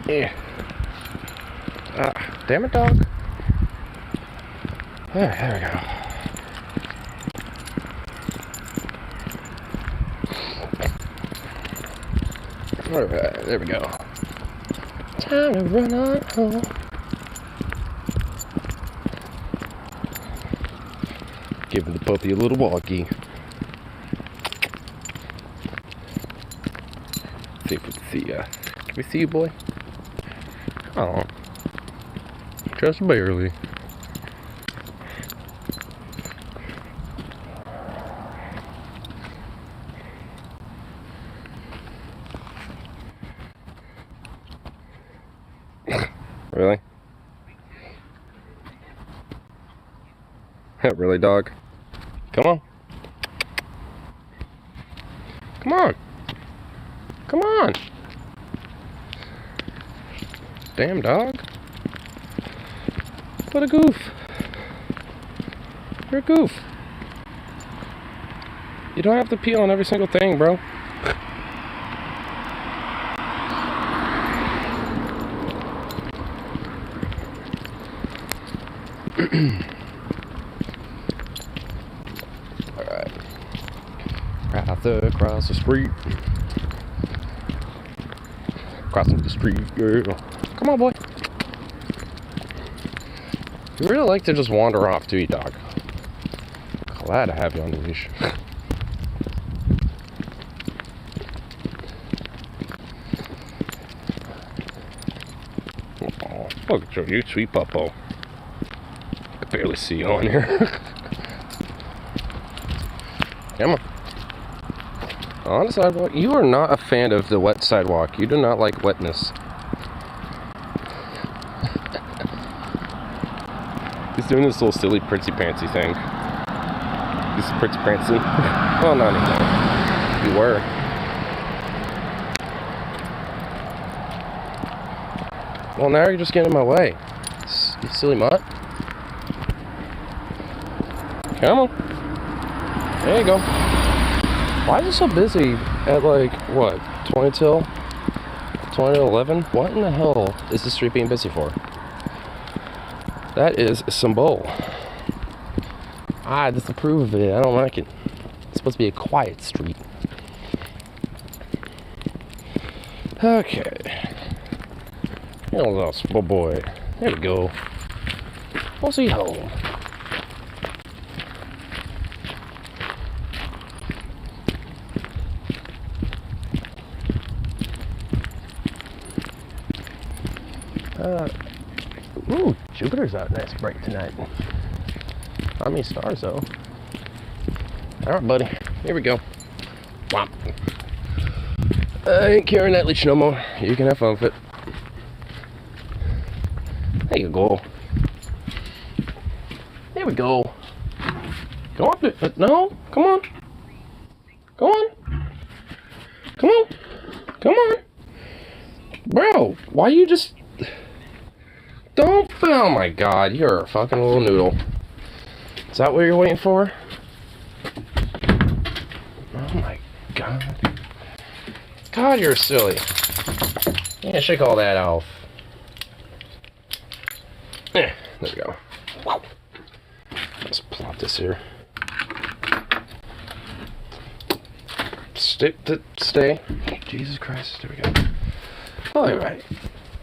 Yeah. Damn it, dog. There we go. Alright, there we go. Time to run on home. Giving the puppy a little walkie. See if we can see ya. Can we see you, boy? Oh. Just barely. Really? Really, dog? Come on. Come on. Come on. Damn, dog. What a goof. You're a goof. You don't have to pee on every single thing, bro. Alright. Across the street. Crossing the street, girl. Come on, boy. You really like to just wander off, do you, dog? Glad to have you on the leash. Oh, look at you, sweet puppo. I can barely see you on here. Come on. On the sidewalk. You are not a fan of the wet sidewalk. You do not like wetness. He's doing this little silly princy pantsy thing. He's princy pantsy. Well, not anymore. You were. Well, now you're just getting in my way. You silly mutt. Come on. There you go. Why is it so busy at like, what, 20 till 11? What in the hell is the street being busy for? That is some bull. I disapprove of it. I don't like it. It's supposed to be a quiet street. Okay. Here little small boy. There we go. We'll see home. Ooh, Jupiter's out nice bright tonight. Not many stars though. Alright, buddy. Here we go. Womp. I ain't carrying that leash no more. You can have fun with it. There you go. There we go. Go up there. No, come on. Go on. Come on. Come on. Bro, why you just... Don't... Oh my god, you're a fucking little noodle. Is that what you're waiting for? Oh my god. God, you're silly. Yeah, shake all that off. There we go. Wow. Let's plop this here. Stay. Jesus Christ, there we go. Alright.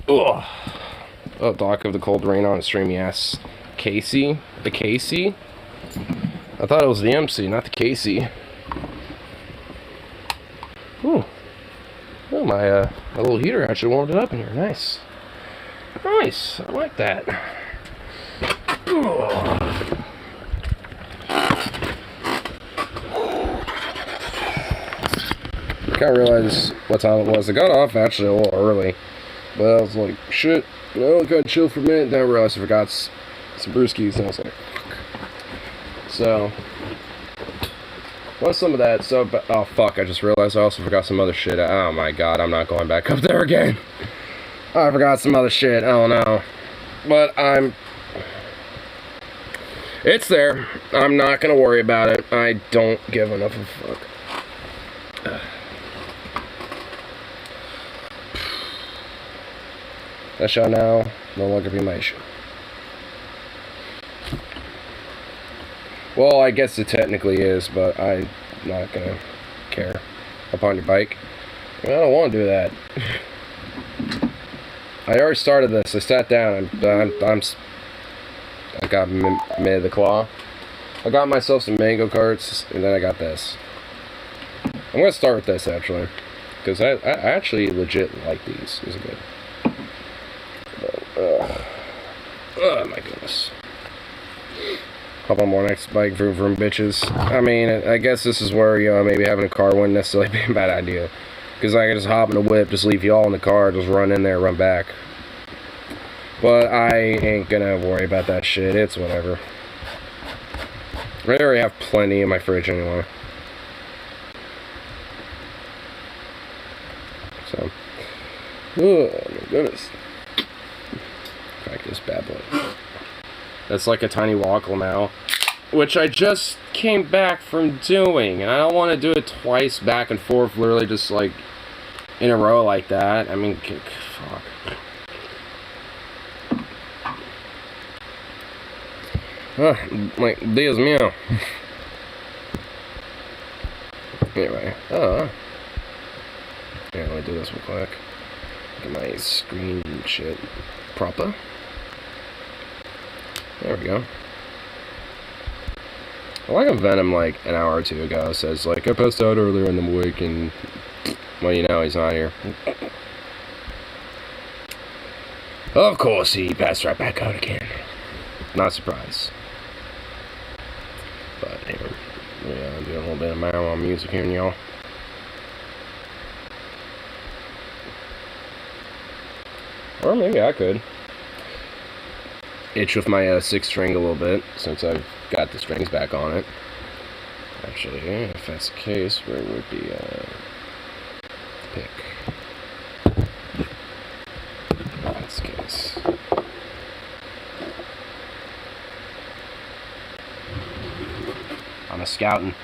Ugh. Oh, dock of the cold rain on a streamy ass Casey. The Casey? I thought it was the MC, not the Casey. Ooh. Oh, my little heater actually warmed it up in here. Nice. Nice. I like that. Ugh. I can't realize what time it was. I got off actually a little early. But I was like, shit. You know, kind of chill for a minute. Then I realized I forgot some brewskis. And I was like, fuck. So, what's some of that? So, oh fuck, I just realized I also forgot some other shit. Oh my god, I'm not going back up there again. I forgot some other shit. Oh no. But it's there. I'm not gonna worry about it. I don't give enough of a fuck. That shall now no longer be my issue. Well, I guess it technically is, but I'm not gonna care. Up on your bike. I don't want to do that. I already started this. I sat down. I got mid of the claw. I got myself some mango carts, and then I got this. I'm gonna start with this actually, because I actually legit like these. These are good. Oh my goodness. Hop on more next bike, vroom vroom bitches. I mean, I guess this is where, you know, maybe having a car wouldn't necessarily be a bad idea. Because I can just hop in a whip, just leave y'all in the car, just run in there, run back. But I ain't gonna worry about that shit, it's whatever. I already have plenty in my fridge anyway. So. Oh my goodness. Crack this bad boy. That's like a tiny wackle now, which I just came back from doing, and I don't want to do it twice back and forth, literally just like in a row like that. I mean, fuck. Like, Dios mío. Anyway, yeah, let me do this real quick. Get my screen and shit proper. There we go. I like a Venom like an hour or two ago says like I passed out earlier in the week and well, you know, he's not here. Of course he passed right back out again. Not surprised. But anyway, yeah, do a little bit of marijuana music here, y'all. Or maybe I could itch with my 6-string a little bit, since I've got the strings back on it. Actually, if that's the case, where would be pick? If that's the case. I'm a scouting.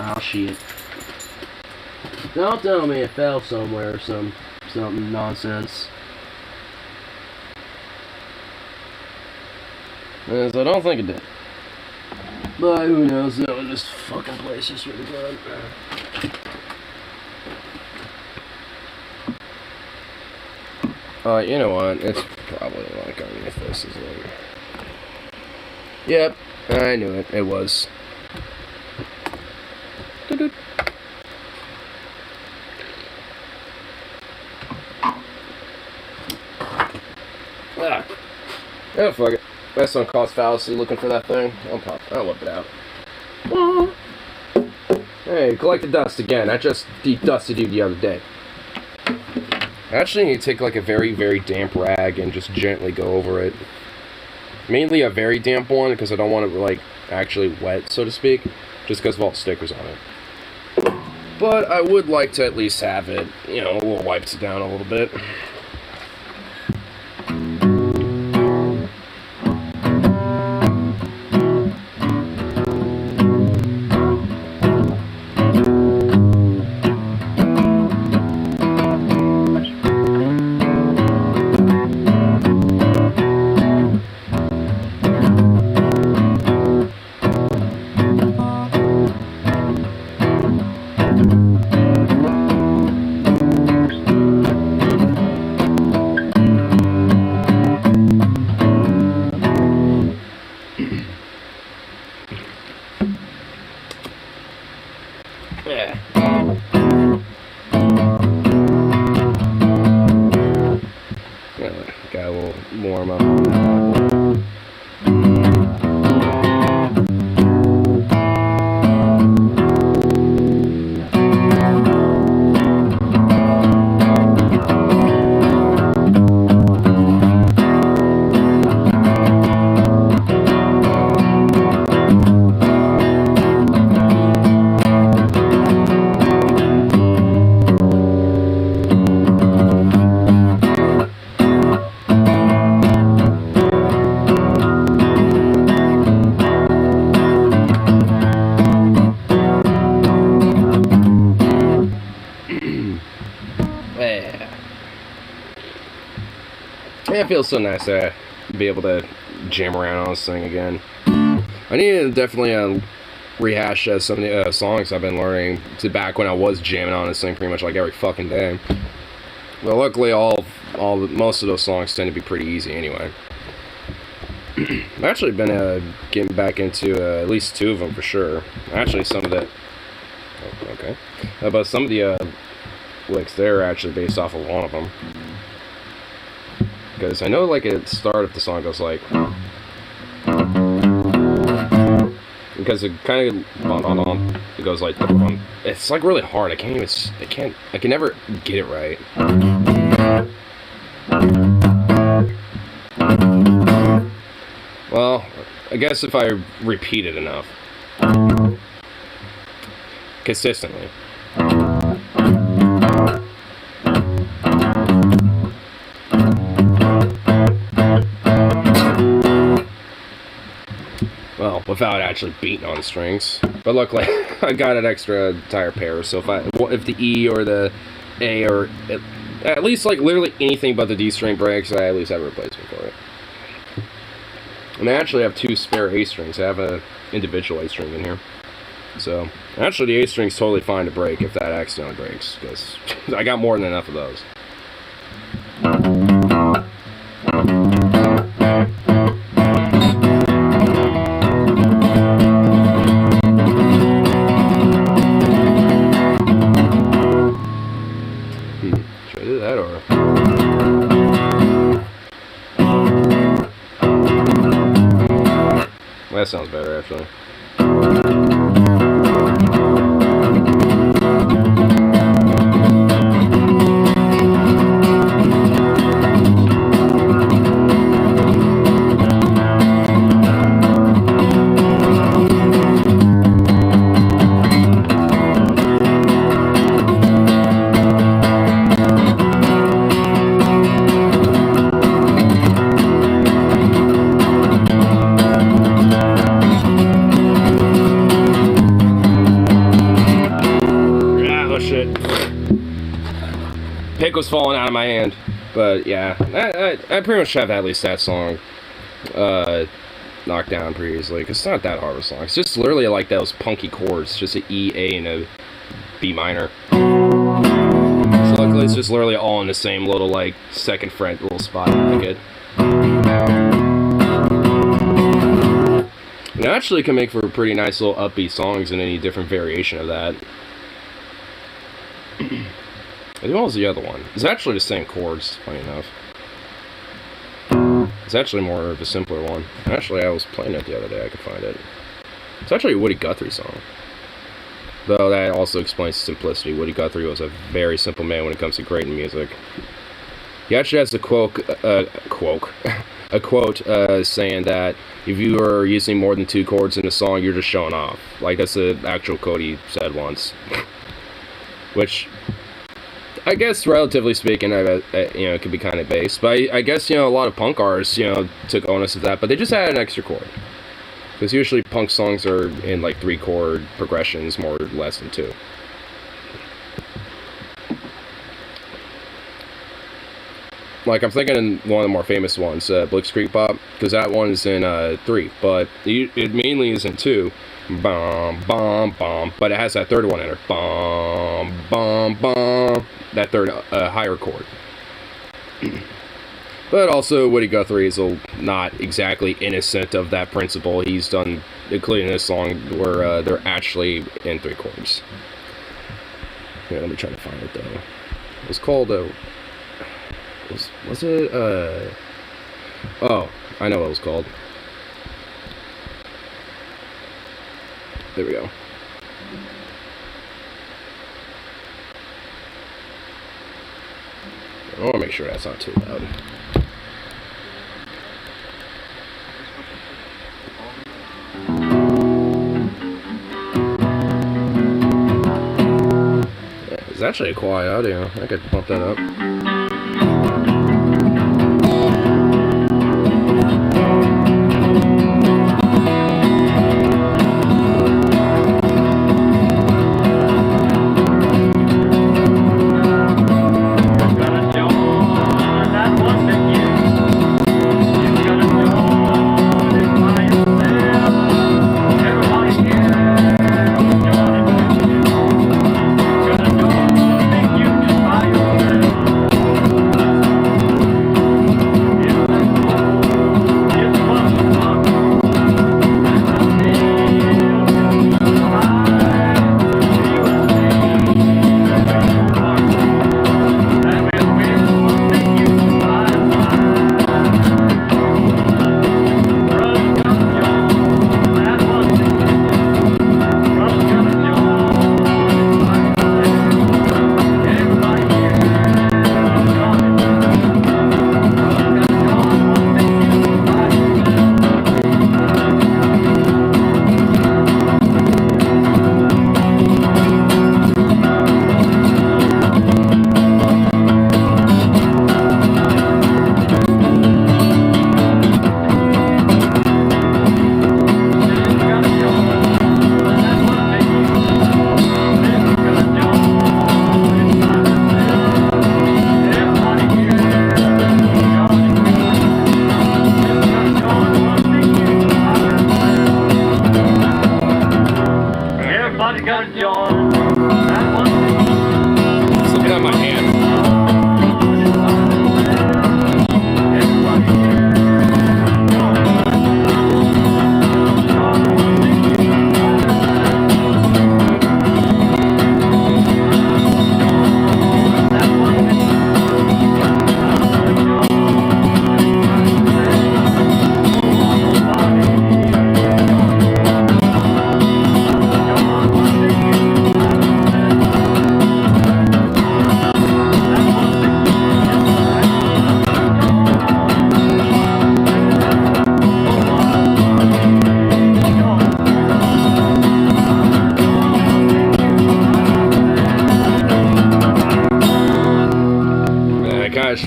Oh shit. Don't tell me it fell somewhere or something nonsense. Yes, I don't think it did. But who knows, that was just fucking place just really good. You know what? It's probably like underneath this, isn't it? Yep, I knew it. It was. Oh, fuck it. That's on cause fallacy looking for that thing. I'll whip it out. Hey, collect the dust again. I just de-dusted you the other day. I actually need to take like a very, very damp rag and just gently go over it. Mainly a very damp one because I don't want it like actually wet, so to speak, just because of all the stickers on it. But I would like to at least have it, you know, a little wiped down a little bit. Yeah, it feels so nice to be able to jam around on this thing again. I need to definitely rehash some of the songs I've been learning to back when I was jamming on this thing pretty much like every fucking day. But luckily, most of those songs tend to be pretty easy anyway. I've actually been getting back into at least 2 of them for sure. Actually, some of the... Oh, okay. But some of the licks there are actually based off of one of them. Because I know, like, at the start of the song goes like... Because it kind of... It goes like... It's like really hard. I can never get it right. Well, I guess if I repeat it enough. Consistently. Well, without actually beating on the strings. But luckily, I got an extra entire pair, so if the E or the A or at least like literally anything but the D string breaks, I at least have a replacement for it. And I actually have 2 spare A strings. I have an individual A string in here. So, actually the A string's totally fine to break if that accidentally breaks, because I got more than enough of those. Should I do that or... That sounds better, actually. Pick was falling out of my hand, but yeah, I pretty much have at least that song knocked down pretty easily, because it's not that hard of a song. It's just literally like those punky chords, just an E, A, and a B minor. So luckily it's just literally all in the same little like 2nd fret little spot. I like it. And it actually can make for pretty nice little upbeat songs in any different variation of that. What was the other one? It's actually the same chords, funny enough. It's actually more of a simpler one. Actually, I was playing it the other day, I could find it. It's actually a Woody Guthrie song. Though that also explains simplicity. Woody Guthrie was a very simple man when it comes to creating music. He actually has a quote saying that if you are using more than 2 chords in a song, you're just showing off. Like, that's the actual quote he said once. Which... I guess, relatively speaking, it could be kind of base. But I guess, a lot of punk artists, took onus of that. But they just added an extra chord. Because usually punk songs are in, like, 3-chord progressions, more or less than 2. Like, I'm thinking one of the more famous ones, Blitzkrieg Pop. Because that one is in 3. But it mainly is in 2. Bum, bum, bum. But it has that 3rd one in it. Bum, bum, bum. That 3rd higher chord. But also Woody Guthrie is not exactly innocent of that principle. He's done, including this song, where they're actually in 3 chords. Here, let me try to find it though. It was called was it oh, I know what it was called. There we go. I want to make sure that's not too loud. Yeah, it's actually a quiet audio. I could bump that up.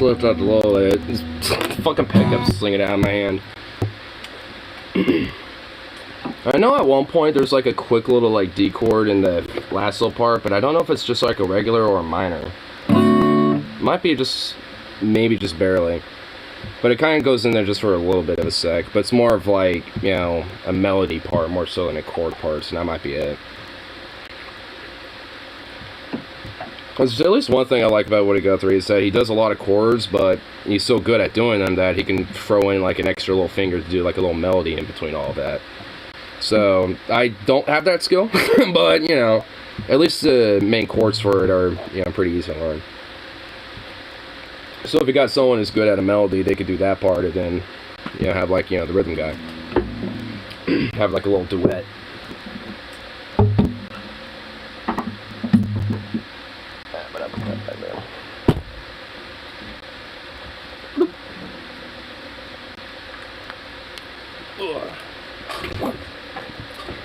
slipped out the low lid. This fucking pickup's slinging out of my hand. I know at one point there's like a quick little like D chord in the last little part, but I don't know if it's just like a regular or a minor. Might be just, maybe just barely. But it kind of goes in there just for a little bit of a sec. But it's more of like, you know, a melody part more so than a chord part, so that might be it. There's at least one thing I like about Woody Guthrie is that he does a lot of chords, but he's so good at doing them that he can throw in like an extra little finger to do like a little melody in between all of that. So, I don't have that skill, but, you know, at least the main chords for it are, you know, pretty easy to learn. So if you got someone who's good at a melody, they could do that part and then, you know, have like, you know, the rhythm guy. Have like a little duet.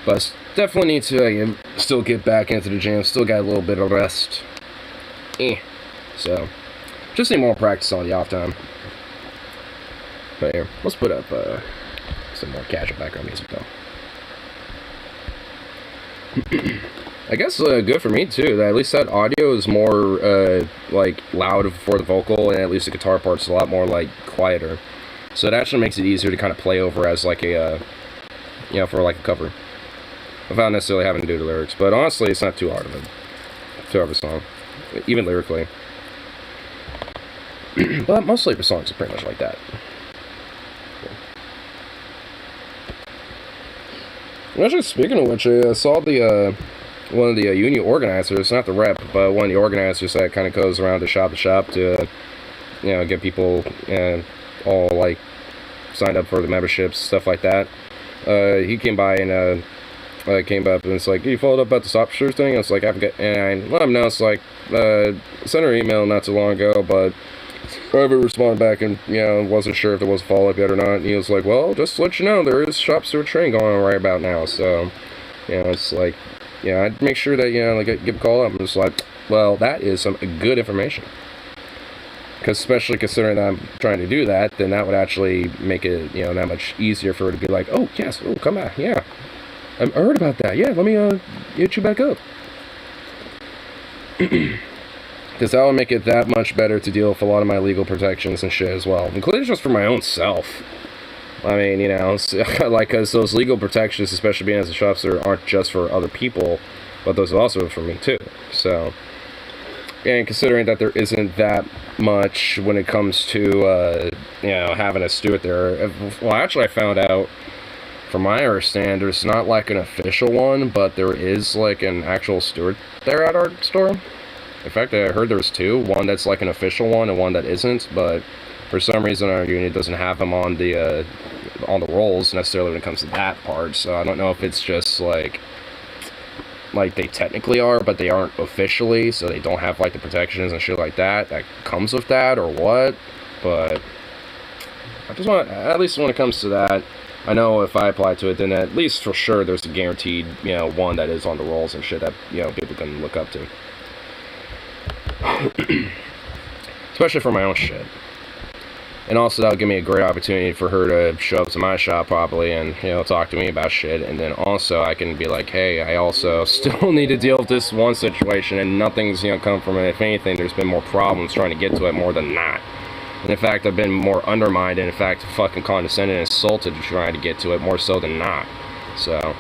But definitely need to still get back into the gym. Still got a little bit of rest. So, just need more practice on the off time. But here, let's put up some more casual background music though. I guess good for me too. That at least that audio is more like loud for the vocal, and at least the guitar part's a lot more like quieter. So it actually makes it easier to kind of play over as like a, you know, for like a cover, without necessarily having to do the lyrics. But honestly, it's not too hard of a song, even lyrically. But most Labor songs are pretty much like that. Actually, speaking of which, I saw the one of the union organizers, not the rep, but one of the organizers that kind of goes around to shop to, you know, get people all like signed up for the memberships, stuff like that. He came by and came up and it's like, you followed up about the stop shirts thing? And it's like, and I let him know, it's like, sent her an email not too long ago, but I haven't responded back and, you know, wasn't sure if there was a follow-up yet or not. And he was like, well, just to let you know, there is shop steward training going on right about now. So, you know, it's like, you know, I'd make sure that, you know, like, give a call up. I'm just like, well, that is some good information. Because especially considering that I'm trying to do that, then that would actually make it, you know, that much easier for her to be like, oh, yes, oh, come back, yeah. I heard about that, yeah, let me get you back up. Because that would make it that much better to deal with a lot of my legal protections and shit as well, including just for my own self. I mean, you know, like, because those legal protections, especially being as a shop steward, aren't just for other people, but those are also for me too. So, and considering that there isn't that much when it comes to, you know, having a steward there, well, actually I found out, from my understanding, there's not like an official one, but there is like an actual steward there at our store. In fact, I heard there's two. One that's like an official one and one that isn't, but for some reason our union doesn't have them on the rolls necessarily when it comes to that part. So I don't know if it's just like they technically are, but they aren't officially, so they don't have like the protections and shit like that comes with that, or what. But I just want, at least when it comes to that, I know if I apply to it, then at least for sure there's a guaranteed, you know, one that is on the rolls and shit that, you know, people can look up to. Especially for my own shit. And also that'll give me a great opportunity for her to show up to my shop probably and, you know, talk to me about shit. And then also I can be like, hey, I also still need to deal with this one situation and nothing's, you know, come from it. If anything, there's been more problems trying to get to it more than not. And in fact, I've been more undermined and in fact fucking condescended and insulted trying to get to it more so than not. So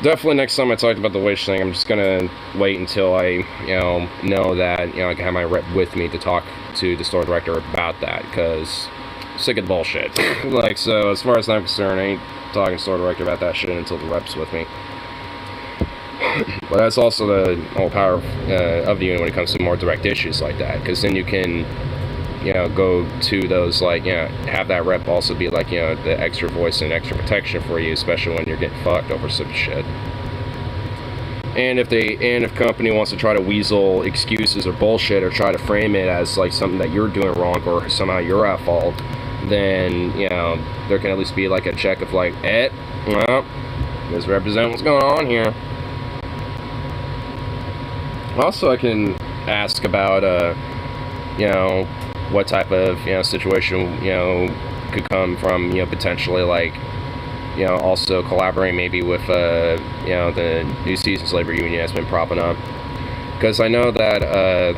definitely next time I talk about the wish thing, I'm just gonna wait until I, you know that, you know, I can have my rep with me to talk to the store director about that, because I'm sick of the bullshit. Like, so as far as I'm concerned, I ain't talking to the store director about that shit until the rep's with me. But that's also the whole power of the unit when it comes to more direct issues like that, because then you can, you know, go to those, like, you know, have that rep also be like, you know, the extra voice and extra protection for you, especially when you're getting fucked over some shit. And if company wants to try to weasel excuses or bullshit or try to frame it as like something that you're doing wrong or somehow you're at fault, then, you know, there can at least be like a check of like, well, let's represent what's going on here. Also, I can ask about, you know, what type of, you know, situation, you know, could come from, you know, potentially, like, you know, also collaborating maybe with, you know, the New Seasons Labor Union that's been propping up. Because I know that,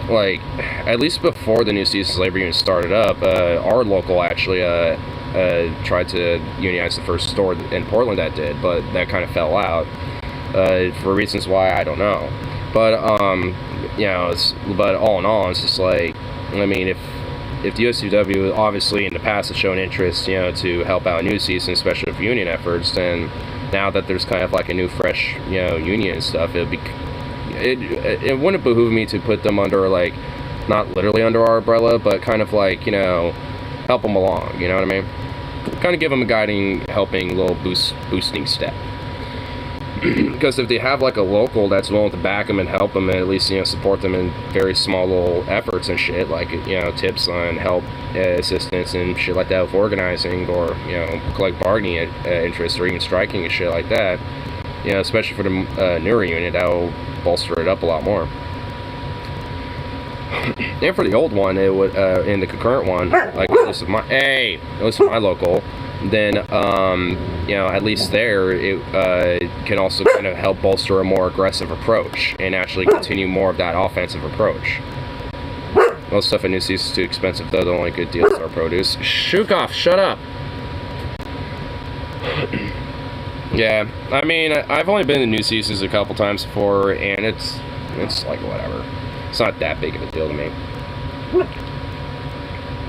like, at least before the New Seasons Labor Union started up, our local actually tried to unionize the first store in Portland that did, but that kind of fell out for reasons why I don't know. But you know, but all in all, it's just like, I mean, if the USCW obviously in the past has shown interest, you know, to help out New Season, especially with union efforts, then now that there's kind of like a new, fresh, you know, union and stuff, it wouldn't behoove me to put them under, like, not literally under our umbrella, but kind of like, you know, help them along, you know what I mean? Kind of give them a guiding, helping little boosting step. Because if they have like a local that's willing to back them and help them and at least, you know, support them in very small little efforts and shit, like, you know, tips on help, assistance and shit like that with organizing, or, you know, collect bargaining interests, or even striking and shit like that, you know, especially for the newer unit, that will bolster it up a lot more. And for the old one, it would, in the concurrent one, like this is my local, then you know, at least there it can also kind of help bolster a more aggressive approach and actually continue more of that offensive approach. Most stuff in New Season's too expensive, though. The only good deals are produce. Shukoff, shut up. Yeah, I mean, I've only been to New Seasons a couple times before, and it's like whatever. It's not that big of a deal to me.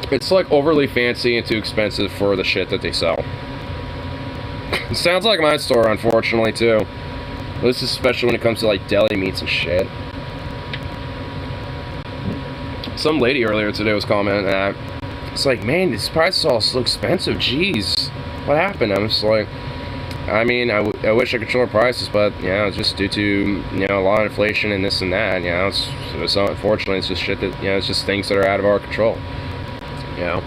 It's like overly fancy and too expensive for the shit that they sell. It sounds like my store, unfortunately, too. This is especially when it comes to like deli meats and shit. Some lady earlier today was commenting that it's like, man, these prices all so expensive. Jeez, what happened? I'm just like, I mean, I wish I could control prices, but, you know, it's just due to, you know, a lot of inflation and this and that, you know, so unfortunately, it's just shit that, you know, it's just things that are out of our control, you know,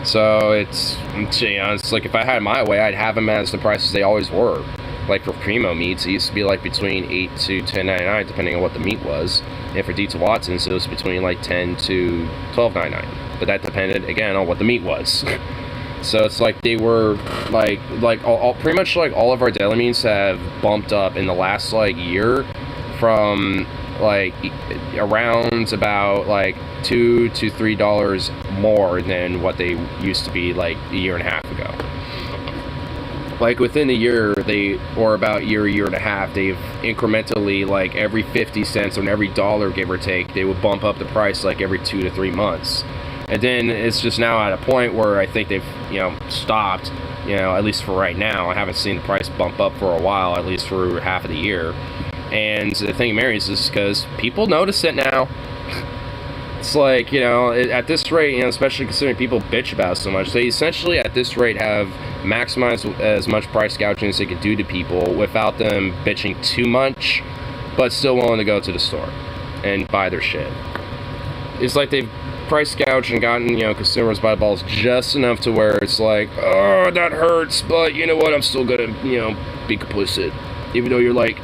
so it's, you know, it's like, if I had my way, I'd have them as the prices they always were. Like for primo meats, it used to be like between $8 to $10.99, depending on what the meat was, and for D2 Watson's, it was between like $10 to $12.99, but that depended, again, on what the meat was. So it's like they were like all pretty much like all of our deli meats have bumped up in the last like year from like around about like $2 to $3 more than what they used to be like a year and a half ago. Like within a year, or about a year and a half, they've incrementally, like every 50 cents or every dollar, give or take, they would bump up the price like every 2 to 3 months. And then it's just now at a point where I think they've, you know, stopped, you know, at least for right now. I haven't seen the price bump up for a while, at least for half of the year. And the thing of Mary's is because people notice it now. It's like, you know, at this rate, you know, especially considering people bitch about it so much, they essentially at this rate have maximized as much price gouging as they could do to people without them bitching too much, but still willing to go to the store and buy their shit. It's like they've price gouged and gotten, you know, consumers by the balls just enough to where it's like, oh, that hurts, but you know what, I'm still gonna, you know, be complicit, even though you're like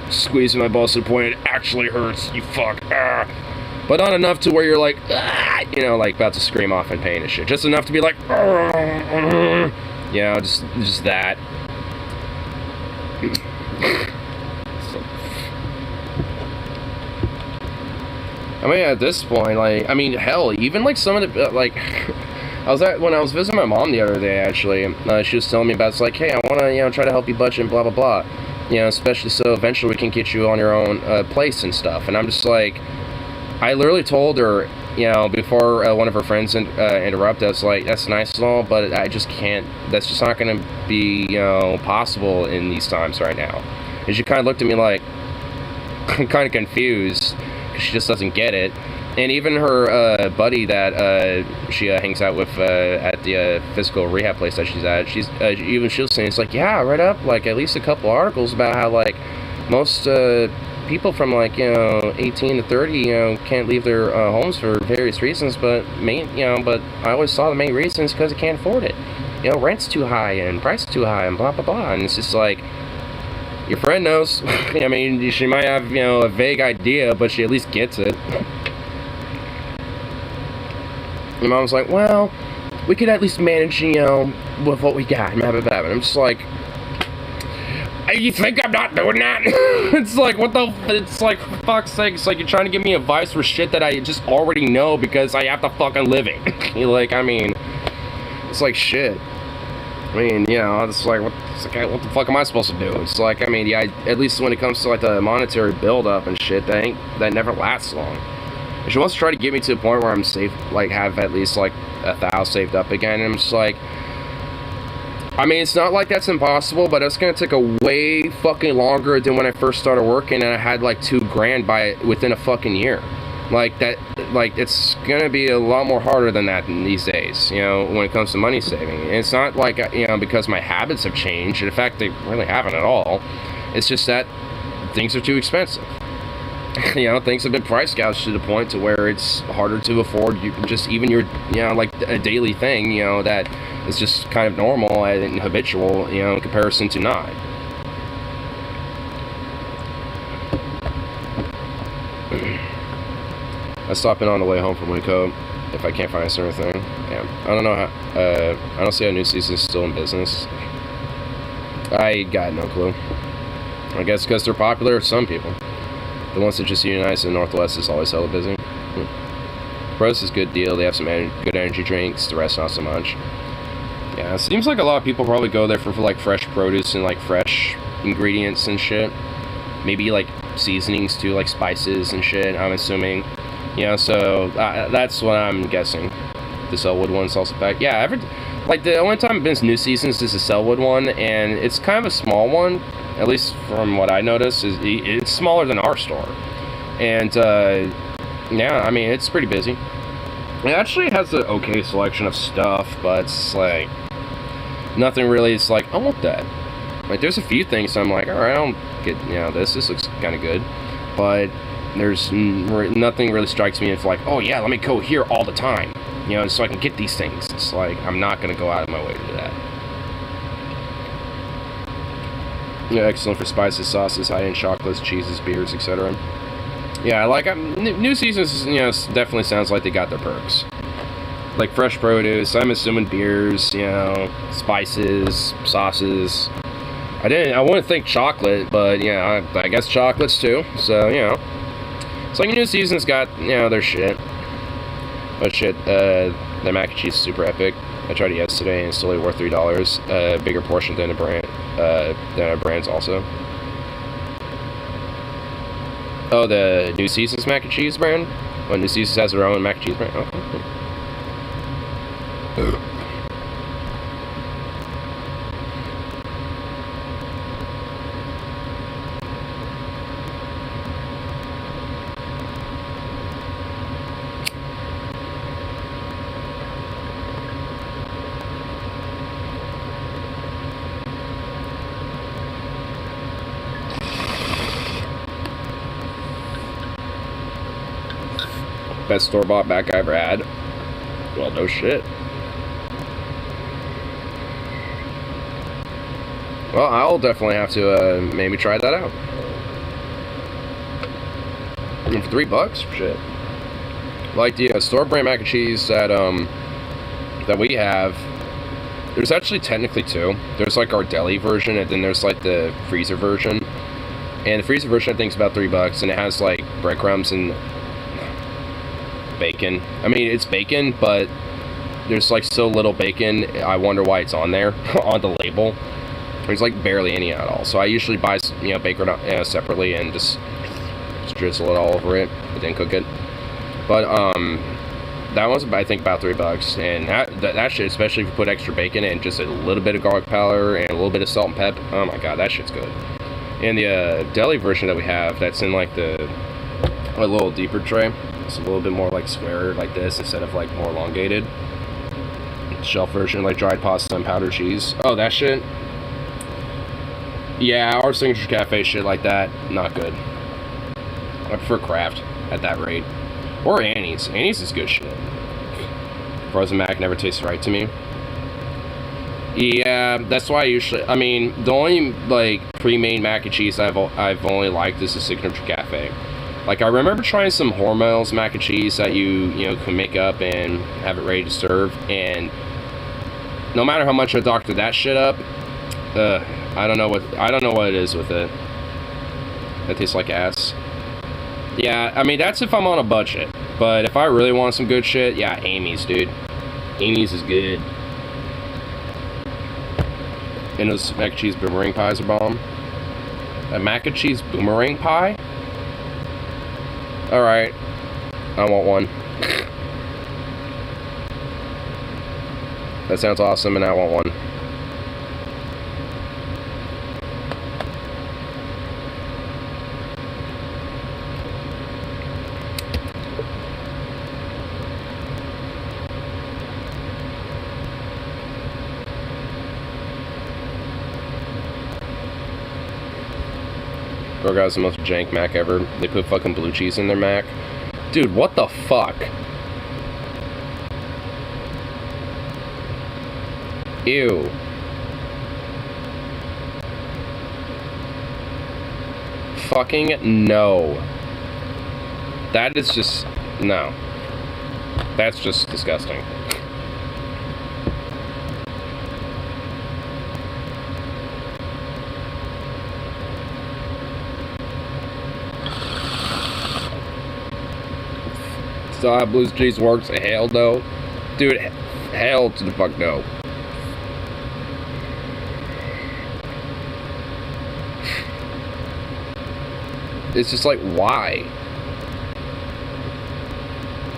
squeezing my balls to the point it actually hurts, you fuck, but not enough to where you're like, you know, like about to scream off in pain and shit, just enough to be like, you know, just that. I mean, at this point, like, I mean, hell, even, like, some of the, like, when I was visiting my mom the other day, actually, she was telling me about, it's like, hey, I want to, you know, try to help you budget and blah, blah, blah, you know, especially so eventually we can get you on your own place and stuff, and I'm just like, I literally told her, you know, before one of her friends interrupted us, like, that's nice and all, but I just can't, that's just not going to be, you know, possible in these times right now. And she kind of looked at me like, I'm kind of confused. She just doesn't get it. And even her buddy that she hangs out with at the physical rehab place that she's at, she'll say, it's like, yeah, I read up like at least a couple articles about how like most people from like, you know, 18 to 30, you know, can't leave their homes for various reasons, but but I always saw the main reasons because they can't afford it. You know, rent's too high and price is too high and blah blah blah. And it's just like, your friend knows. I mean, she might have, you know, a vague idea, but she at least gets it. And Mom's like, well, we could at least manage, you know, with what we got. And I'm just like, you think I'm not doing that? It's like, what the, it's like, for fuck's sake, it's like you're trying to give me advice for shit that I just already know because I have to fucking live it. Like, I mean, it's like shit. I mean, you know, it's like, what the fuck am I supposed to do? It's like, I mean, yeah, at least when it comes to like the monetary build-up and shit, that never lasts long. And she wants to try to get me to a point where I'm safe, like, have at least like 1,000 saved up again, and I'm just like, I mean, it's not like that's impossible, but it's gonna take a way fucking longer than when I first started working and I had like $2,000 within a fucking year. Like that, like it's gonna be a lot more harder than that these days, you know, when it comes to money saving. And it's not like, you know, because my habits have changed. In fact, they really haven't at all. It's just that things are too expensive. You know, things have been price gouged to the point to where it's harder to afford just even your, you know, like a daily thing, you know, that is just kind of normal and habitual, you know, in comparison to not. I stop in on the way home from Winco if I can't find a certain thing. Yeah, I don't know how, I don't see how New Season is still in business. I got no clue. I guess because they're popular with some people. The ones that just unionized in the Northwest is always hella busy. Produce is a good deal. They have some good energy drinks. The rest not so much. Yeah, it seems like a lot of people probably go there for like fresh produce and like fresh ingredients and shit. Maybe like seasonings too, like spices and shit, I'm assuming. You know, so that's what I'm guessing. The Selwood one's also back. Yeah, like the only time I've been to New Seasons is the Selwood one, and it's kind of a small one. At least from what I noticed, is it's smaller than our store. And, yeah, I mean, it's pretty busy. It actually has an okay selection of stuff, but it's like, nothing really is like, I want that. Like, there's a few things I'm like, alright, I don't get, you know, this looks kind of good. But there's nothing really strikes me as like, oh yeah, let me go here all the time. You know, so I can get these things. It's like, I'm not going to go out of my way to do that. Yeah, excellent for spices, sauces, high-end chocolates, cheeses, beers, etc. Yeah, I like New Seasons. You know, definitely sounds like they got their perks. Like fresh produce. I'm assuming beers. You know, spices, sauces. I wouldn't think chocolate, but yeah, I guess chocolates too. So you know, it's like New Seasons got, you know, their shit. But shit, the mac and cheese is super epic. I tried it yesterday and it's still worth $3. Bigger portion than a brand. Than our brands also. Oh, the New Seasons mac and cheese brand? Well, New Seasons has their own mac and cheese brand. Oh. Best store-bought back I ever had. Well, no shit. Well, I'll definitely have to maybe try that out. And for $3, shit. Like the store brand mac and cheese that we have. There's actually technically two. There's like our deli version, and then there's like the freezer version. And the freezer version I think is about $3, and it has like breadcrumbs and bacon. I mean, it's bacon, but there's like so little bacon, I wonder why it's on there on the label. There's like barely any at all. So I usually buy, you know, bacon separately and just drizzle it all over it, but then cook it. But that one's I think about $3, and that shit, especially if you put extra bacon and just a little bit of garlic powder and a little bit of salt and pep. Oh my god, that shit's good. And the deli version that we have, that's in like a little deeper tray. It's a little bit more like square like this instead of like more elongated. Shelf version, like dried pasta and powdered cheese. Oh, that shit. Yeah, our Signature Cafe shit like that, not good. I prefer Kraft at that rate. Or Annie's. Annie's is good shit. Frozen mac never tastes right to me. Yeah, that's why I usually, I mean, the only like pre-made mac and cheese I've only liked is the Signature Cafe. Like, I remember trying some Hormel's mac and cheese that you know, can make up and have it ready to serve, and no matter how much I doctored that shit up, I don't know what it is with it. It tastes like ass. Yeah, I mean, that's if I'm on a budget. But if I really want some good shit, yeah, Amy's, dude. Amy's is good. And those mac and cheese boomerang pies are bomb. A mac and cheese boomerang pie? Alright. I want one. That sounds awesome, and I want one. Bro got the most jank mac ever. They put fucking blue cheese in their mac. Dude, what the fuck? Ew. Fucking no. That is just... no. That's just disgusting. Still how blue cheese works? Hell no. Dude, hell to the fuck no. It's just like, why?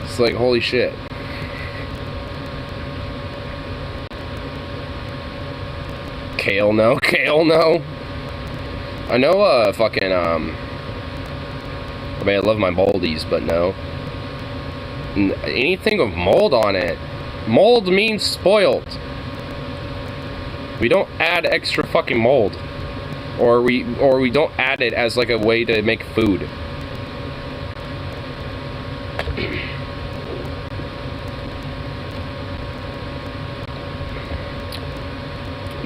It's like, holy shit. Kale no, kale no. I know, fucking, I mean, I love my moldies, but no. Anything with mold on it. Mold means spoiled. We don't add extra fucking mold. Or we don't add it as like a way to make food.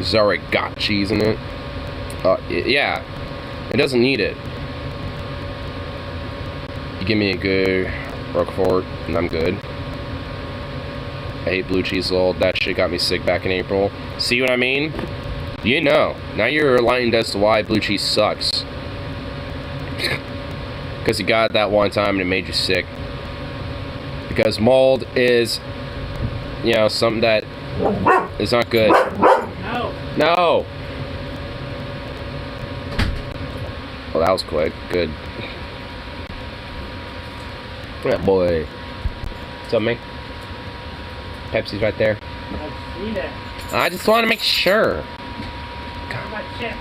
Zara got cheese in it. Yeah. It doesn't need it. You give me a good Roquefort, and I'm good. I hate blue cheese old. That shit got me sick back in April. See what I mean? You know. Now you're enlightened as to why blue cheese sucks. Because you got it that one time and it made you sick. Because mold is, you know, something that is not good. No. No. Well, that was quick. Good. Yeah, boy. What's up, man? Pepsi's right there. I see that. I just want to make sure. How about chip?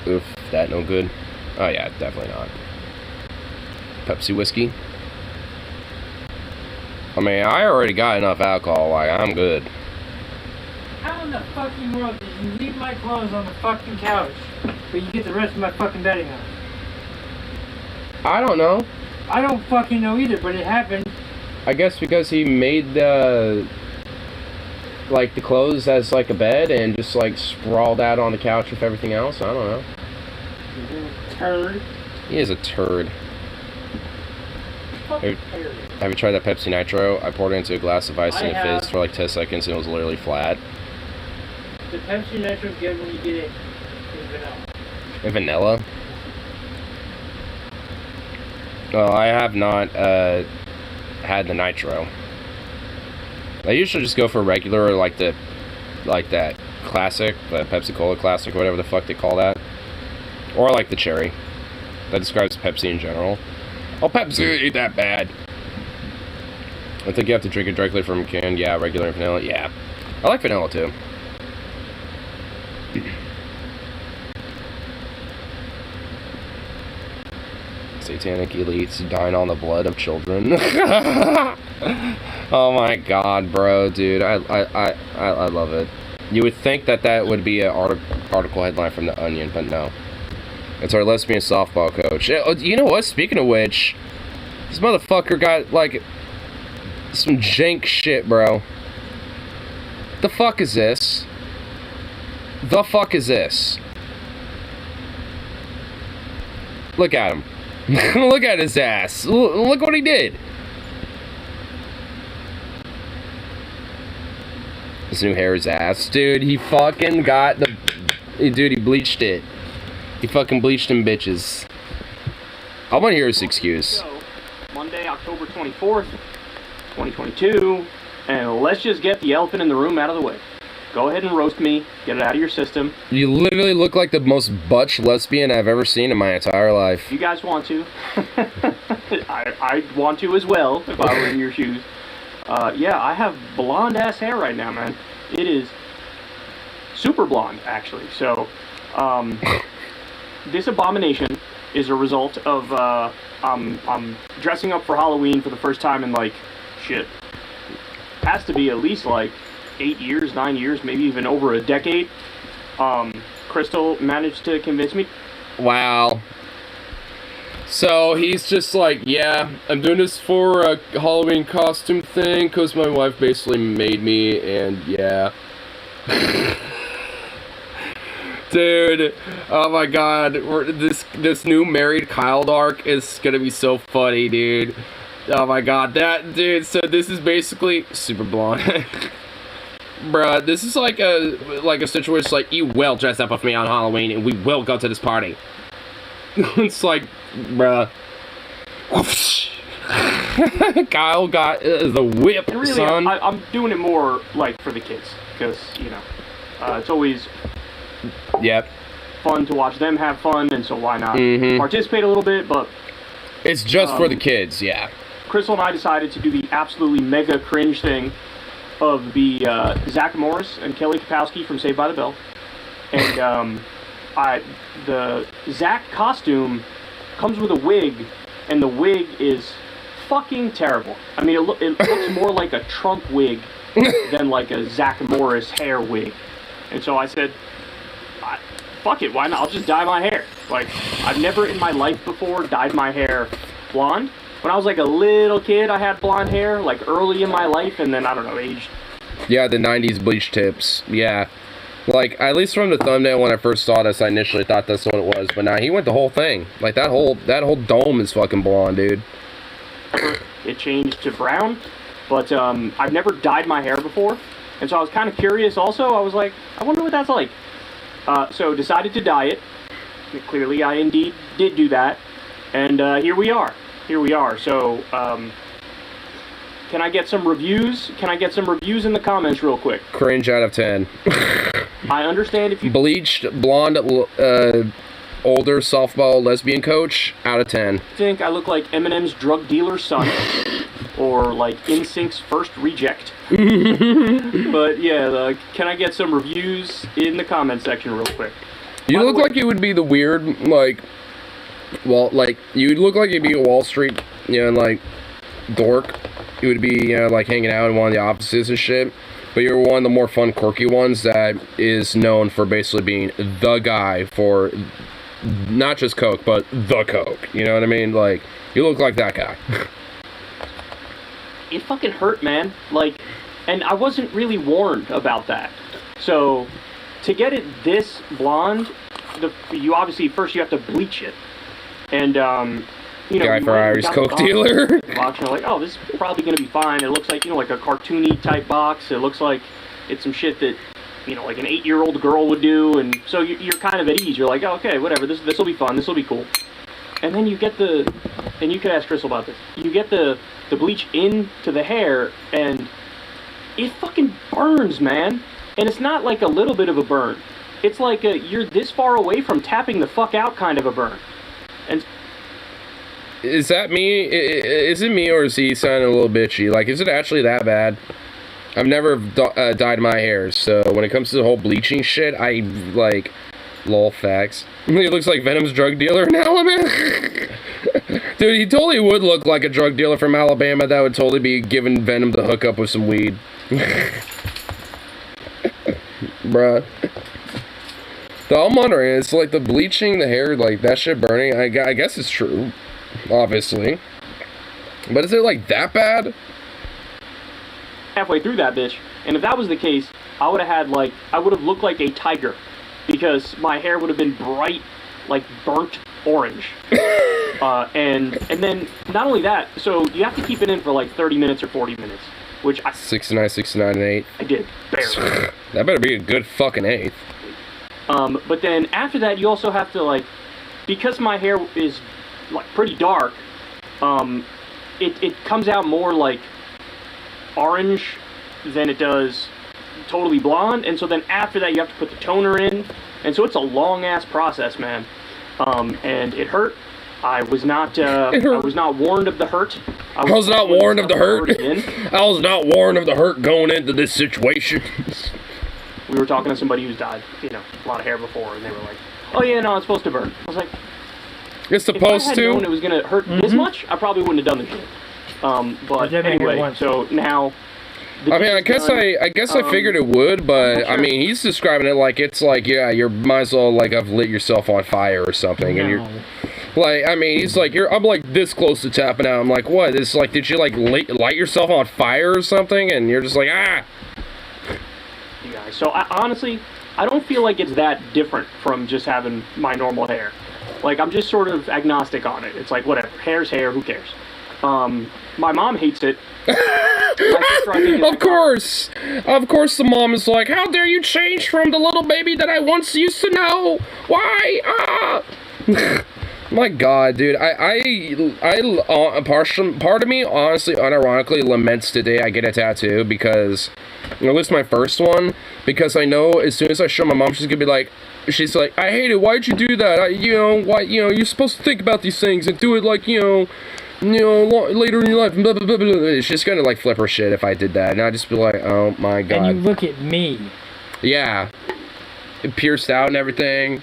Oof, that no good. Oh yeah, definitely not. Pepsi whiskey. I mean, I already got enough alcohol, like, I'm good. How in the fucking world did you leave my clothes on the fucking couch, but you get the rest of my fucking bedding on? I don't know. I don't fucking know either, but it happened. I guess because he made the, like, the clothes as, like, a bed and just, like, sprawled out on the couch with everything else. I don't know. Turd. He is a turd. Have you tried that Pepsi Nitro? I poured it into a glass of ice and it fizzed for like 10 seconds and it was literally flat. The Pepsi Nitro is good when you get it in vanilla. In vanilla? Oh, I have not had the Nitro. I usually just go for regular, or like that classic, the Pepsi Cola classic, whatever the fuck they call that. Or like the cherry. That describes Pepsi in general. Oh, Pepsi ain't that bad. I think you have to drink it directly from a can. Yeah, regular and vanilla. Yeah. I like vanilla too. Satanic elites dine on the blood of children. Oh my god, bro, dude. I love it. You would think that would be an article headline from The Onion, but no. That's our lesbian softball coach. You know what? Speaking of which, this motherfucker got, like, some jank shit, bro. The fuck is this? The fuck is this? Look at him. Look at his ass. Look what he did. His new hair is ass. Dude, he fucking got the... Dude, he bleached it. He fucking bleached them bitches. I want to hear his excuse. Monday, October 24th, 2022. And let's just get the elephant in the room out of the way. Go ahead and roast me. Get it out of your system. You literally look like the most butch lesbian I've ever seen in my entire life. If you guys want to. I'd want to as well, if I were in your shoes. Yeah, I have blonde-ass hair right now, man. It is super blonde, actually. So, this abomination is a result of, I'm dressing up for Halloween for the first time in, like, shit. Has to be at least, like, 8 years, 9 years, maybe even over a decade. Crystal managed to convince me. Wow. So he's just like, yeah, I'm doing this for a Halloween costume thing because my wife basically made me, and yeah. Dude, oh my god, this new married Kyle arc is gonna be so funny, dude. Oh my god, dude, so this is basically super blonde. Bruh, this is like a situation like, you will dress up with me on Halloween and we will go to this party. It's like, bruh. Kyle got the whip, and really, son. I'm doing it more, like, for the kids, because, you know, it's always fun to watch them have fun, and so why not participate a little bit, but... It's just for the kids, yeah. Crystal and I decided to do the absolutely mega cringe thing of the Zach Morris and Kelly Kapowski from Saved by the Bell. And the Zach costume comes with a wig, and the wig is fucking terrible. I mean, it looks more like a Trump wig than like a Zach Morris hair wig. And so I said, fuck it, why not? I'll just dye my hair. Like, I've never in my life before dyed my hair blonde. When I was like a little kid, I had blonde hair, like early in my life, and then, I don't know, aged. Yeah, the 90s bleach tips, yeah. Like, at least from the thumbnail when I first saw this, I initially thought that's what it was, but now he went the whole thing. Like, that whole dome is fucking blonde, dude. It changed to brown, but I've never dyed my hair before, and so I was kind of curious also. I was like, I wonder what that's like. So decided to dye it. Clearly, I indeed did do that, and here we are. Here we are. So, can I get some reviews? Can I get some reviews in the comments real quick? Cringe out of 10. I understand if you... Bleached, blonde, older softball lesbian coach, out of 10. think I look like Eminem's drug dealer's son, or like NSYNC's first reject. But yeah, can I get some reviews in the comment section real quick? You look like you would be the weird, like... Well, like, you'd look like you'd be a Wall Street, you know, like, dork. You would be, you know, like, hanging out in one of the offices and shit. But you're one of the more fun, quirky ones that is known for basically being the guy for not just Coke, but the Coke. You know what I mean? Like, you look like that guy. It fucking hurt, man. Like, and I wasn't really warned about that. So, to get it this blonde, you obviously, first you have to bleach it. And, you know, Guy Ferrari's Coke dealer. Box, you're like, oh, this is probably going to be fine. It looks like, you know, like a cartoony type box. It looks like it's some shit that, you know, like an 8-year-old girl would do. And so you're kind of at ease. You're like, oh, okay, whatever. This will be fun. This will be cool. And then you get and you could ask Crystal about this. You get the bleach into the hair, and it fucking burns, man. And it's not like a little bit of a burn. It's like you're this far away from tapping the fuck out kind of a burn. And is that me? Is it me, or is he sounding a little bitchy? Like, is it actually that bad? I've never dyed my hair, so when it comes to the whole bleaching shit, I, like, lol facts. He looks like Venom's drug dealer in Alabama. Dude, he totally would look like a drug dealer from Alabama that would totally be giving Venom the hookup with some weed. Bruh. So I'm wondering, it's like the bleaching the hair, like that shit burning. I guess it's true, obviously. But is it like that bad? Halfway through that bitch, and if that was the case, I would have looked like a tiger, because my hair would have been bright, like burnt orange. And then not only that, so you have to keep it in for like 30 minutes or 40 minutes, which I 69, 69, and 8. I did barely. That better be a good fucking 8th. But then after that, you also have to like, because my hair is like pretty dark, it comes out more like orange than it does totally blonde, and so then after that you have to put the toner in, and so it's a long ass process, man. And it hurt. I was not warned of the hurt. I was not warned of the hurt. I was not warned of the hurt going into this situation. We were talking to somebody who's dyed, a lot of hair before, and they were like, "Oh yeah, no, it's supposed to burn." I was like, "It's supposed if I had known it was gonna hurt this much, I probably wouldn't have done the shit." But anyway, so now. I mean, I guess I figured it would, but sure. I mean, he's describing it like it's like, yeah, you might as well like have lit yourself on fire or something, and you're like, I mean, he's like, I'm like this close to tapping out. I'm like, what? It's like, did you like light yourself on fire or something? And you're just like, ah. Yeah. So honestly, I don't feel like it's that different from just having my normal hair. Like, I'm just sort of agnostic on it. It's like, whatever, hair's hair, who cares? My mom hates it. Of course, the mom is like, how dare you change from the little baby that I once used to know? Why? My God, dude, part of me honestly, unironically laments the day I get a tattoo, because, at least my first one, because I know as soon as I show my mom, she's gonna be like, I hate it. Why'd you do that? You're supposed to think about these things and do it like, later in your life, blah, blah, blah, blah. She's gonna like flip her shit if I did that, and I'd just be like, oh my God. And you look at me. Yeah, it pierced out and everything.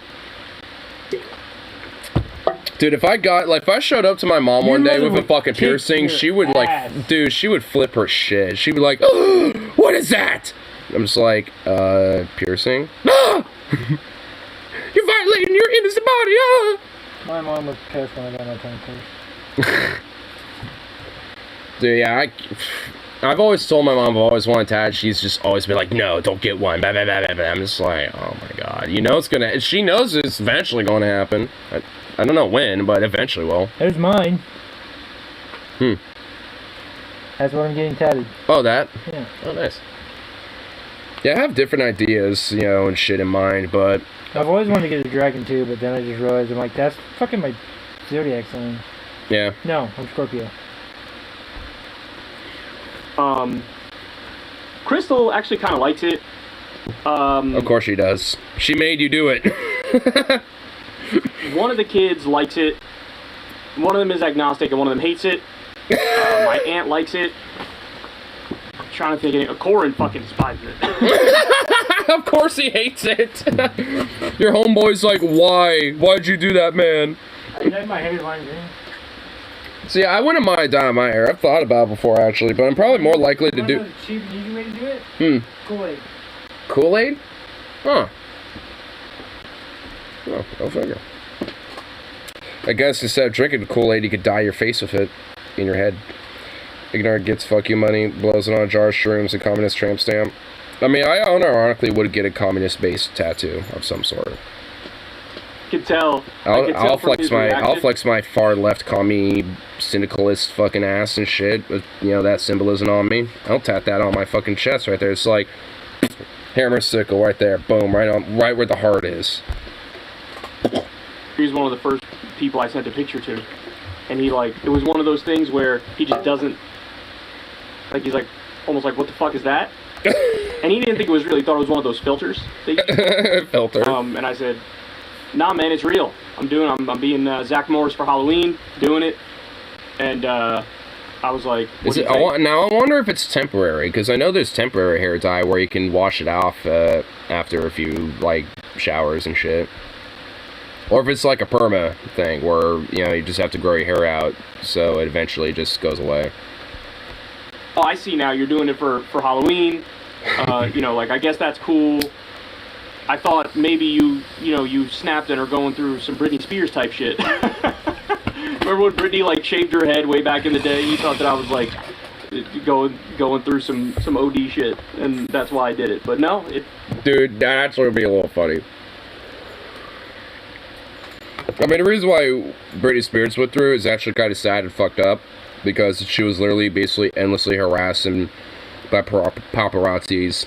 Dude, if I showed up to my mom one day with a fucking piercing, she would like, dude, she would flip her shit. She'd be like, oh, what is that? I'm just like, piercing? Ah! You're violating your innocent body, ah! My mom was pissed when I got my tongue pierced. Dude, yeah, I've always told my mom I've always wanted to tattoo. She's just always been like, no, don't get one. Blah, blah, blah, blah, blah. I'm just like, oh my God. It's gonna, she knows it's eventually going to happen. I don't know when, but eventually will. There's mine. That's what I'm getting tattooed. Oh, that? Yeah. Oh, nice. Yeah, I have different ideas, and shit in mind, but... I've always wanted to get a dragon too, but then I just realized, I'm like, that's fucking my zodiac sign. Yeah. No, I'm Scorpio. Crystal actually kind of likes it. Of course she does. She made you do it. One of the kids likes it. One of them is agnostic, and one of them hates it. My aunt likes it. I'm trying to think of it. Corin fucking despises it. Of course he hates it. Your homeboy's like, why? Why'd you do that, man? I dyed my hair lime green. See, I wouldn't mind dyeing my hair. I've thought about it before, actually, but I'm probably more likely to do... cheap and easy way to do it? Kool-Aid. Kool-Aid? Huh. Oh, go figure. I guess instead of drinking Kool-Aid, you could dye your face with it in your head. Ignorant gets fuck you money, blows it on a jar of shrooms, a communist tramp stamp. I mean, I unironically would get a communist-based tattoo of some sort. Can tell. I'll flex my far left commie syndicalist fucking ass and shit with that symbolism on me. I'll tat that on my fucking chest right there. It's like hammer sickle right there, boom, right where the heart is. He's one of the first people I sent a picture to, and he it was one of those things where he just doesn't he's like almost like, what the fuck is that? And he didn't think it was real. He thought it was one of those filters. Filter. And I said, nah, man, it's real. I'm being Zach Morris for Halloween, doing it. And I was like, now I wonder if it's temporary, because I know there's temporary hair dye where you can wash it off after a few showers and shit. Or if it's like a perma thing where you just have to grow your hair out so it eventually just goes away. Oh, I see now. You're doing it for Halloween. I guess that's cool. I thought maybe you snapped and are going through some Britney Spears type shit. Remember when Britney like shaved her head way back in the day? You thought that I was like going through some OD shit, and that's why I did it. But no, dude, that actually would be a little funny. I mean, the reason why Britney Spears went through is actually kind of sad and fucked up, because she was literally basically endlessly harassed by paparazzis.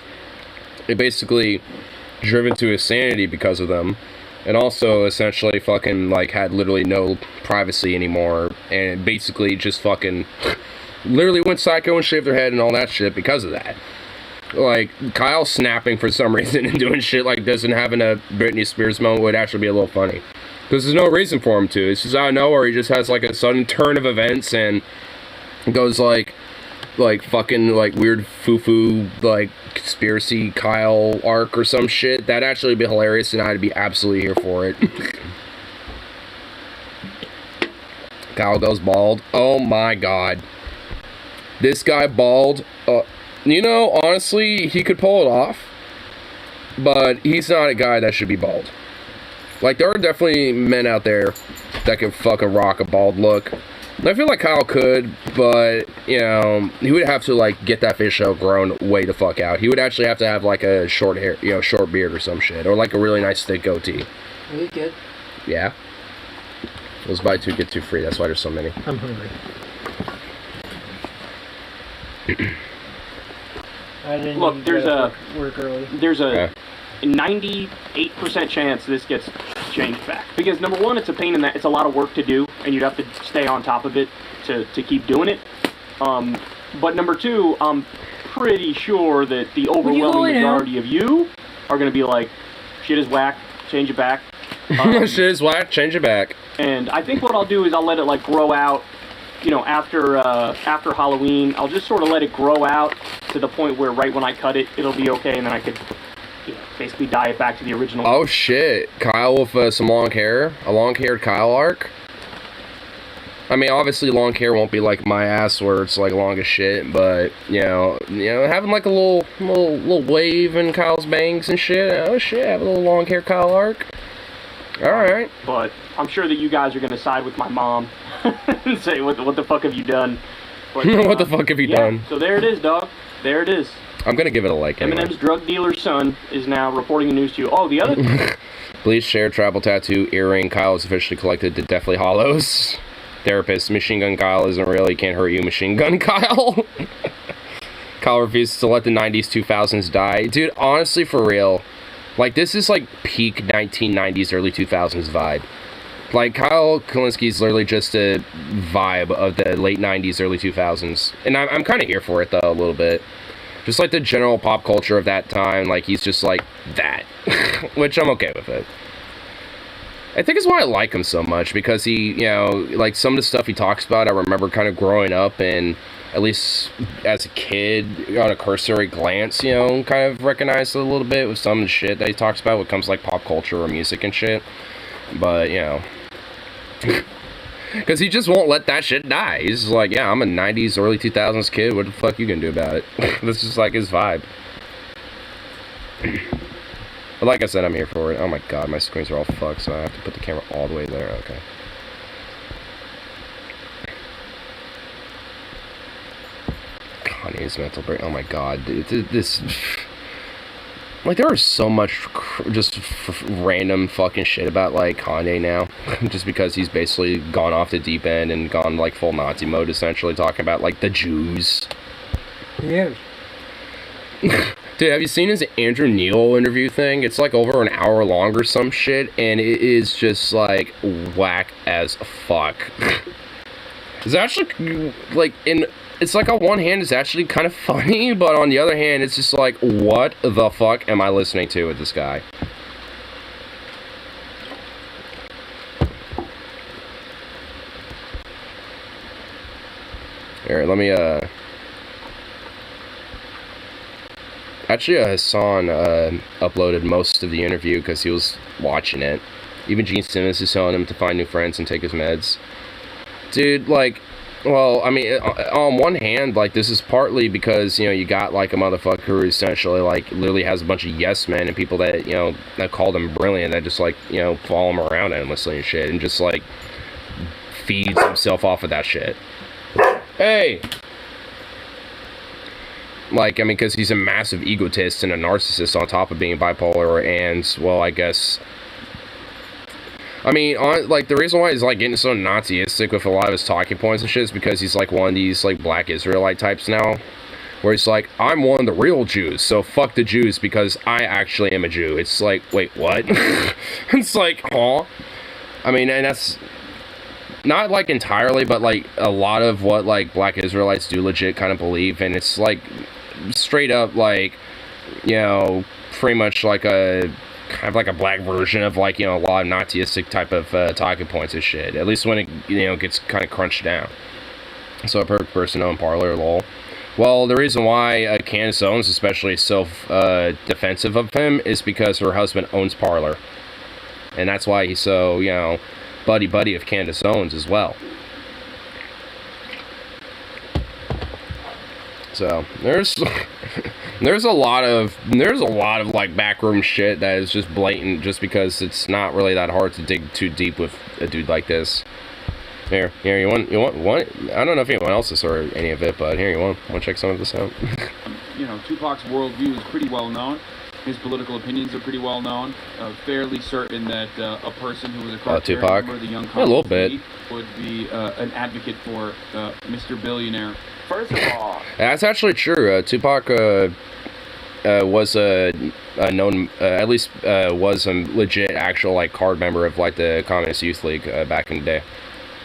It basically driven to insanity because of them, and also essentially fucking like had literally no privacy anymore, and basically just fucking literally went psycho and shaved their head and all that shit because of that. Like, Kyle snapping for some reason and doing shit like this and having a Britney Spears moment would actually be a little funny. Because there's no reason for him to. It's just out of nowhere. He just has like a sudden turn of events and goes like fucking like weird foo-foo like conspiracy Kyle arc or some shit. That'd actually be hilarious and I'd be absolutely here for it. Kyle goes bald. Oh my god. This guy bald. You know, honestly, he could pull it off. But he's not a guy that should be bald. Like, there are definitely men out there that can fucking rock a bald look. And I feel like Kyle could, but, you know, he would have to, like, get that facial grown way the fuck out. He would actually have to have, like, a short hair, you know, short beard or some shit. Or, like, a really nice thick goatee. Really good. Yeah. It was buy two, get two free. That's why there's so many. I'm hungry. I didn't look, there's work early. There's a 98% chance this gets changed back, because number one, it's a pain in that it's a lot of work to do, and you'd have to stay on top of it to keep doing it. But number two, I'm pretty sure that the overwhelming majority of you are going to be like, shit is whack, change it back. Shit is whack, change it back. And I think what I'll do is I'll let it like grow out. You know, after Halloween, I'll just sort of let it grow out to the point where right when I cut it, it'll be okay, and then I could, you know, basically dye it back to the original. Oh shit, Kyle with some long hair, a long-haired Kyle arc. I mean, obviously long hair won't be like my ass where it's like long as shit, but you know, having like a little wave in Kyle's bangs and shit. Oh shit, have a little long-haired Kyle arc. All right. But I'm sure that you guys are gonna side with my mom and say, "What the fuck have you done?" But, what the fuck have you done? So there it is, dog. There it is. I'm gonna give it a like. Eminem's Anyway. drug dealer's son is now reporting the news to you. Oh, the other. Please share travel tattoo earring. Kyle is officially collected to Deathly Hollows. Therapist, Machine Gun Kyle isn't real. He can't hurt you, Machine Gun Kyle. Kyle refuses to let the 90s, 2000s die. Dude, honestly, for real. Like, this is like peak 1990s, early 2000s vibe. Like, Kyle Kalinski's literally just a vibe of the late 90s, early 2000s. And I'm kind of here for it, though, a little bit. Just like the general pop culture of that time, like, he's just like that. Which I'm okay with it. I think it's why I like him so much, because he, you know, like, some of the stuff he talks about, I remember kind of growing up and, at least as a kid, on a cursory glance, you know, kind of recognized it a little bit with some of the shit that he talks about when it comes to, like, pop culture or music and shit. But, you know. Because he just won't let that shit die. He's just like, yeah, I'm a 90s, early 2000s kid. What the fuck you gonna do about it? This is like his vibe. But like I said, I'm here for it. Oh my god, my screens are all fucked, so I have to put the camera all the way there. Okay. Kanye's mental break. Oh my god, dude. This. Like, there is so much just random fucking shit about, like, Kanye now. Just because he's basically gone off the deep end and gone, like, full Nazi mode, essentially, talking about, like, the Jews. Yeah. Dude, have you seen his Andrew Neil interview thing? It's, like, over an hour long or some shit, and it is just, like, whack as fuck. It's actually, like, it's like on one hand it's actually kind of funny, but on the other hand it's just like, what the fuck am I listening to with this guy? Here, let me actually Hassan uploaded most of the interview because he was watching it. Even Gene Simmons is telling him to find new friends and take his meds. Dude, like, Well, I mean, on one hand, like, this is partly because, you know, you got, like, a motherfucker who essentially, like, literally has a bunch of yes men and people that, you know, that call them brilliant, that just, like, you know, follow him around endlessly and shit, and just, like, feeds himself off of that shit. Hey! Like, I mean, because he's a massive egotist and a narcissist on top of being bipolar, and, well, I guess... I mean, like, the reason why he's, like, getting so Naziistic with a lot of his talking points and shit is because he's, like, one of these, like, black Israelite types now, where he's like, I'm one of the real Jews, so fuck the Jews because I actually am a Jew. It's like, wait, what? It's like, huh? I mean, and that's not, like, entirely, but, like, a lot of what, like, black Israelites do legit kind of believe, and it's, like, straight up, like, you know, pretty much like a... kind of like a black version of, like, you know, a lot of Naziistic type of talking points and shit. At least when it, you know, gets kind of crunched down. So a perfect person to own Parler, lol. Well, the reason why Candace Owens is especially so defensive of him is because her husband owns Parler. And that's why he's so, you know, buddy of Candace Owens as well. So there's a lot of like backroom shit that is just blatant, just because it's not really that hard to dig too deep with a dude like this. Here, you want one? I don't know if anyone else has heard any of it, but here, you want to check some of this out? You know, Tupac's worldview is pretty well known. His political opinions are pretty well known. Fairly certain that a person who was a cartel member of the Young Congress would be an advocate for Mr. Billionaire. First of all, that's actually true. Tupac was a known, at least was a legit, actual, like, card member of, like, the Communist Youth League back in the day,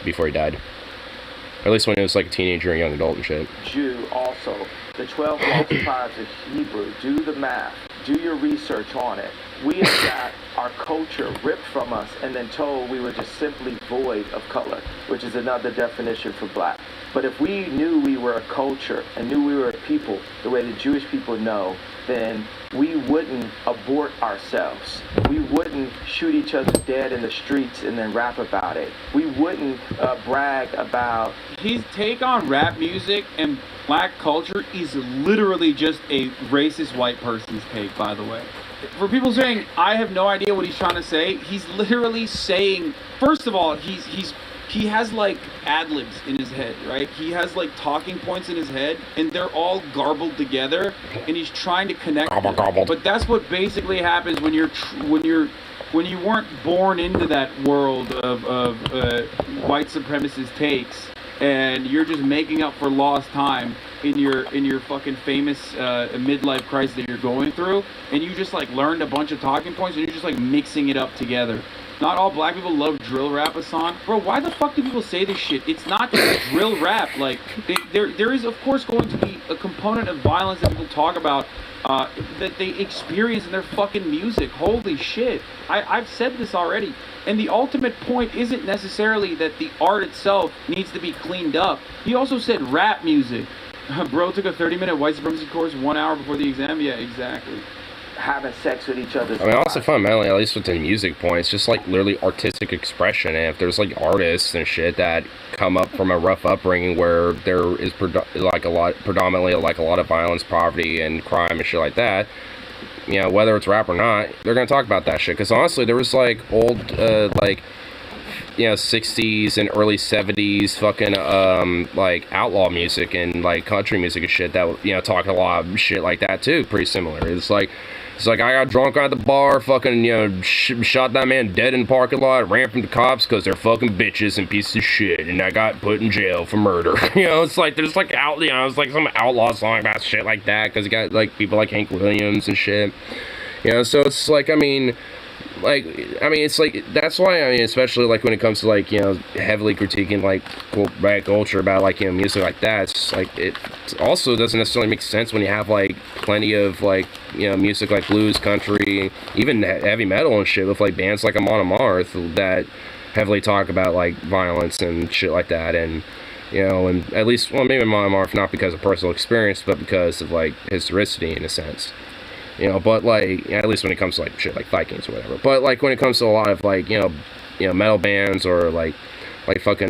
before he died. Or at least when he was, like, a teenager and young adult and shit. Jew also. The 12 multipliers of Hebrew. Do the math. Do your research on it. We have got our culture ripped from us and then told we were just simply void of color, which is another definition for black. But if we knew we were a culture and knew we were a people the way the Jewish people know, then we wouldn't abort ourselves. We wouldn't shoot each other dead in the streets and then rap about it. We wouldn't brag about... His take on rap music and black culture is literally just a racist white person's take, by the way. For people saying, I have no idea what he's trying to say, he's literally saying, first of all, he has, like, ad-libs in his head, right? He has, like, talking points in his head, and they're all garbled together, and he's trying to connect them. But that's what basically happens when you weren't born into that world of white supremacist takes, and you're just making up for lost time in your fucking famous midlife crisis that you're going through, and you just, like, learned a bunch of talking points, and you're just, like, mixing it up together. Not all black people love drill rap, Hassan. Bro, why the fuck do people say this shit? It's not just drill rap. Like, there is, of course, going to be a component of violence that people talk about that they experience in their fucking music. Holy shit. I've said this already. And the ultimate point isn't necessarily that the art itself needs to be cleaned up. He also said rap music. Bro took a 30-minute white supremacy course 1 hour before the exam? Yeah, exactly. Having sex with each other. I mean, also fundamentally, at least with the music point, it's just, like, literally artistic expression. And if there's, like, artists and shit that come up from a rough upbringing where there is predominantly like a lot of violence, poverty, and crime and shit like that, you know, whether it's rap or not, they're gonna talk about that shit. Because honestly, there was, like, old like, you know, 60s and early 70s fucking like outlaw music and, like, country music and shit that, you know, talk a lot of shit like that too. Pretty similar. It's like I got drunk at the bar, fucking, you know, shot that man dead in the parking lot, ran from the cops because they're fucking bitches and pieces of shit, and I got put in jail for murder. You know, it's like, there's, like, it's like some outlaw song about shit like that, because you got, like, people like Hank Williams and shit. You know, so it's like, I mean, it's like, that's why, I mean, especially, like, when it comes to, like, you know, heavily critiquing, like, black culture about, like, you know, music like that, it's like, it also doesn't necessarily make sense when you have, like, plenty of, like, you know, music like blues, country, even heavy metal and shit with, like, bands like Amon Amarth that heavily talk about, like, violence and shit like that, and, you know, and at least, well, maybe Amon Amarth not because of personal experience, but because of, like, historicity in a sense. You know, but, like, at least when it comes to, like, shit like Vikings or whatever. But, like, when it comes to a lot of, like, you know, metal bands or, like like fucking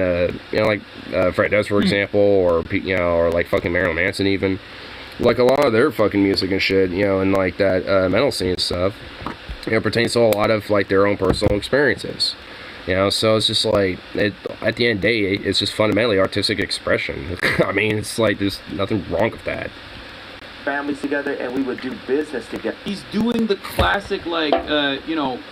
Fred Durst, for example, or or like fucking Marilyn Manson even. Like a lot of their fucking music and shit, and like that metal scene and stuff, pertains to a lot of like their own personal experiences. So it's just like, at the end of the day, it's just fundamentally artistic expression. I mean, it's like, there's nothing wrong with that. Families together, and we would do business together. He's doing the classic, like,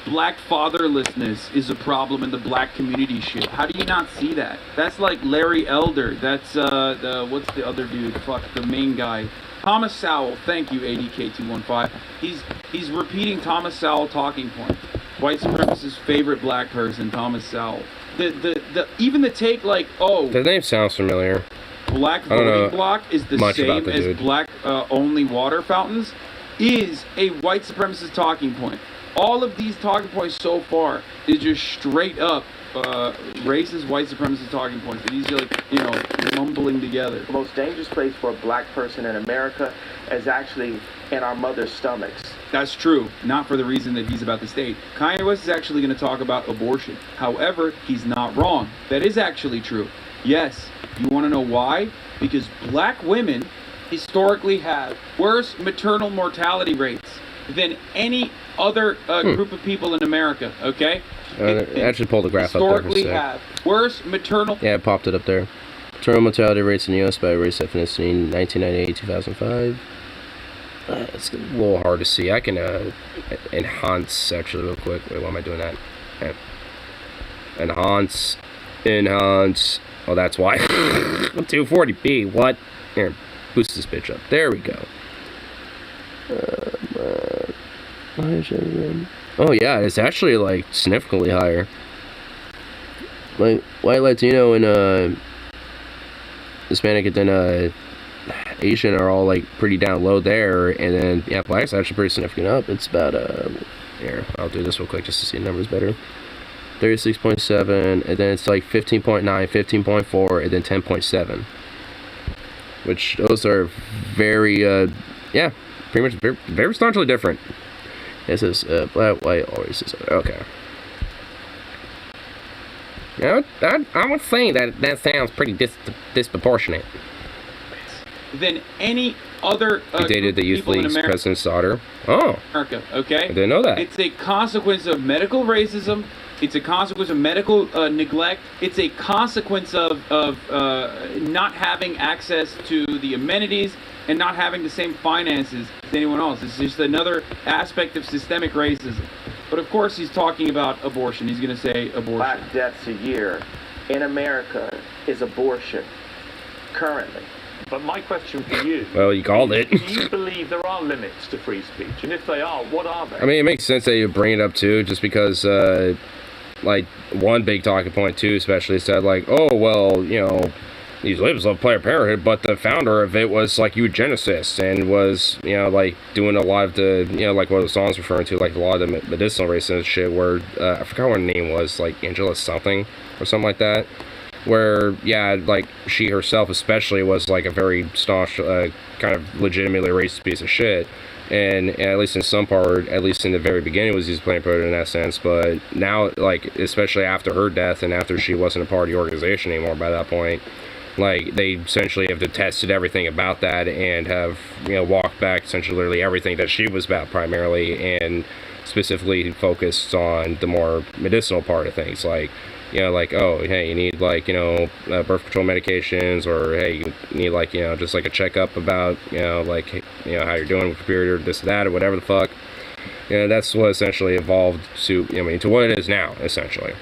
black fatherlessness is a problem in the black community shit. How do you not see that? That's like Larry Elder. That's, what's the other dude? Fuck, the main guy. Thomas Sowell. Thank you, ADK215. He's repeating Thomas Sowell talking point. White supremacist's favorite black person, Thomas Sowell. Even the take, like, oh, the name sounds familiar. Black voting block is the same as black only water fountains is a white supremacist talking point. All of these talking points so far is just straight up racist white supremacist talking points that he's like, mumbling together. The most dangerous place for a black person in America is actually in our mother's stomachs. That's true, not for the reason that he's about to state. Kanye West is actually going to talk about abortion. However, he's not wrong. That is actually true. Yes, you want to know why? Because black women historically have worse maternal mortality rates than any other group of people in America, okay? Actually pulled the graph up there for a historically sec. have worse maternal... Yeah, I popped it up there. Maternal mortality rates in the U.S. by race ethnicity in 1998-2005. It's a little hard to see. I can enhance, actually, real quick. Wait, why am I doing that? Okay. Enhance. Oh, that's why. 240p. What? Here, boost this bitch up. There we go. Oh yeah, it's actually like significantly higher. Like white, Latino, and Hispanic, and then Asian are all like pretty down low there, and then black's actually pretty significant up. It's about here, I'll do this real quick just to see the numbers better. 36.7, and then it's like 15.9, 15.4, and then 10.7. Which those are very pretty much very, very staunchly different. This is black, white, all races. Okay. I would say that sounds pretty disproportionate. Than any other he dated the youth league's president's daughter. Oh. America, okay? I didn't know that. It's a consequence of medical racism. It's a consequence of medical neglect. It's a consequence of not having access to the amenities and not having the same finances as anyone else. It's just another aspect of systemic racism. But of course he's talking about abortion. He's going to say abortion. Black deaths a year in America is abortion, currently. But my question for you... Well, you called it. Do you believe there are limits to free speech? And if they are, what are they? I mean, it makes sense that you bring it up, too, just because, like, one big talking point, too, especially said, like, oh, well, these libs love Planned Parenthood, but the founder of it was, like, eugenicist and was, like, doing a lot of the, like what the song's referring to, like, a lot of the medicinal racism shit where, I forgot what her name was, like, Angela something or something like that. Where, like, she herself especially was, like, a very staunch, kind of legitimately racist piece of shit. And at least in some part, at least in the very beginning, was used Planned Parenthood in that sense. But now, like, especially after her death and after she wasn't a part of the organization anymore by that point, like, they essentially have detested everything about that and have, walked back essentially literally everything that she was about primarily, and specifically focused on the more medicinal part of things, like, like, oh, hey, you need, like, birth control medications, or, hey, you need, like, just, like, a checkup about, like, how you're doing with your period, or this, that, or whatever the fuck. That's what essentially evolved to, to what it is now, essentially.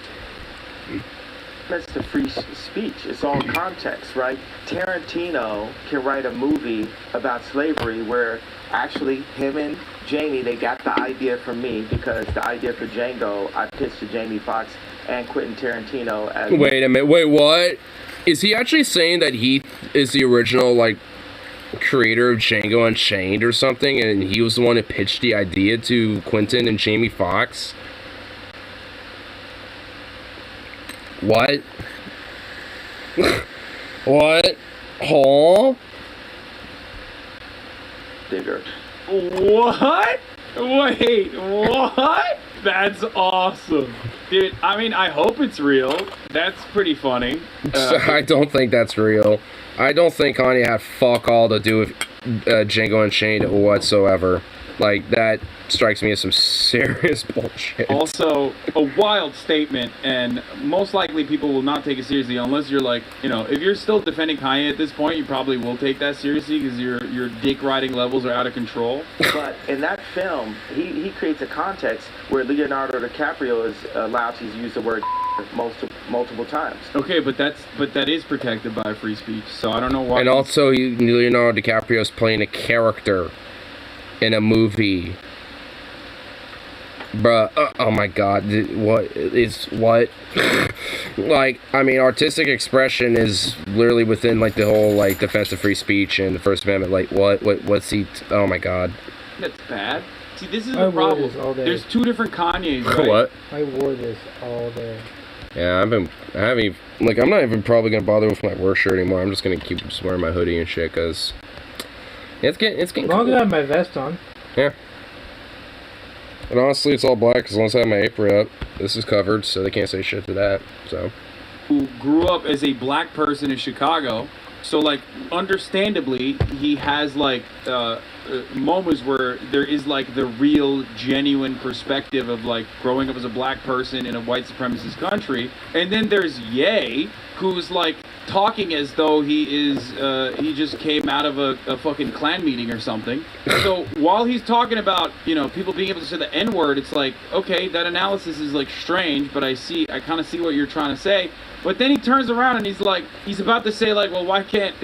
That's the free speech. It's all context, right? Tarantino can write a movie about slavery where actually him and Jamie, they got the idea from me, because the idea for Django, I pitched to Jamie Foxx and Quentin Tarantino as... Wait a minute, wait, what? Is he actually saying that he is the original, like, creator of Django Unchained or something, and he was the one who pitched the idea to Quentin and Jamie Foxx? What? What? Huh? Digger. What? Wait, what? That's awesome. Dude, I mean, I hope it's real. That's pretty funny. I don't think that's real. I don't think Kanye had fuck all to do with Django Unchained whatsoever. Like, that strikes me as some serious bullshit. Also, a wild statement, and most likely people will not take it seriously unless you're like, you know, if you're still defending Kanye at this point, you probably will take that seriously because your dick riding levels are out of control. But in that film, he creates a context where Leonardo DiCaprio is allowed to use the word multiple times. Okay, but that is protected by free speech, so I don't know why. And also, Leonardo DiCaprio is playing a character in a movie. Bruh, oh my god, what? Like, I mean, artistic expression is literally within, like, the whole, like, defense of free speech and the First Amendment. Like, what's he, oh my god. That's bad. See, this is the problem. There's two different Kanyes, right? What? I wore this all day. Yeah, I'm not even probably gonna bother with my work shirt anymore. I'm just gonna keep just wearing my hoodie and shit, cause it's getting As long cool. as I have my vest on. Yeah. And honestly, it's all black as long as I have my apron up. This is covered, so they can't say shit to that. So. Who grew up as a black person in Chicago, so like, understandably, he has like moments where there is like the real, genuine perspective of like growing up as a black person in a white supremacist country, and then there's Ye, who's like talking as though he is he just came out of a fucking Klan meeting or something. So while he's talking about, you know, people being able to say the N-word, it's like, okay, that analysis is like strange, but I kind of see what you're trying to say. But then he turns around and he's about to say like, well, why can't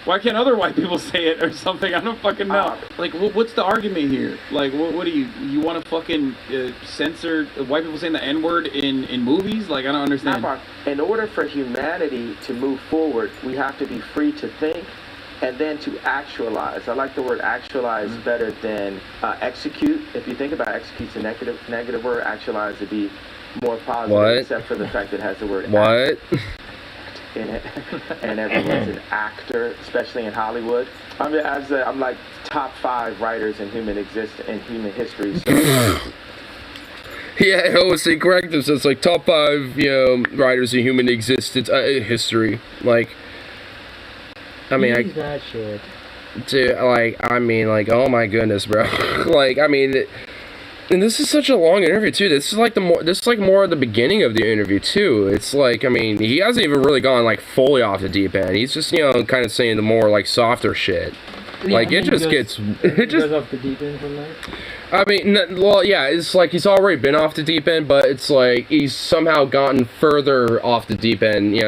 why can't other white people say it or something? I don't fucking know. Like, what's the argument here? Like, what do you want to fucking censor white people saying the N-word in movies? Like, I don't understand. In order for humanity to move forward, we have to be free to think and then to actualize. I like the word actualize better than execute. If you think about execute's a negative word, actualize would be more positive, what? Except for the fact that it has the word what in it, and everyone's an actor, especially in Hollywood. I'm like top 5 writers in human history. So. Yeah, I was saying correct. This is like top 5, writers in human existence history. Like, I mean, He's not shit. Dude, like, I mean, like, oh my goodness, bro. Like, I mean, and this is such a long interview too. This is like more at the beginning of the interview too. It's like, I mean, he hasn't even really gone like fully off the deep end. He's just, kind of saying the more like softer shit. Yeah, like, it just goes off the deep end from there. I mean, well, yeah, it's like he's already been off the deep end, but it's like he's somehow gotten further off the deep end,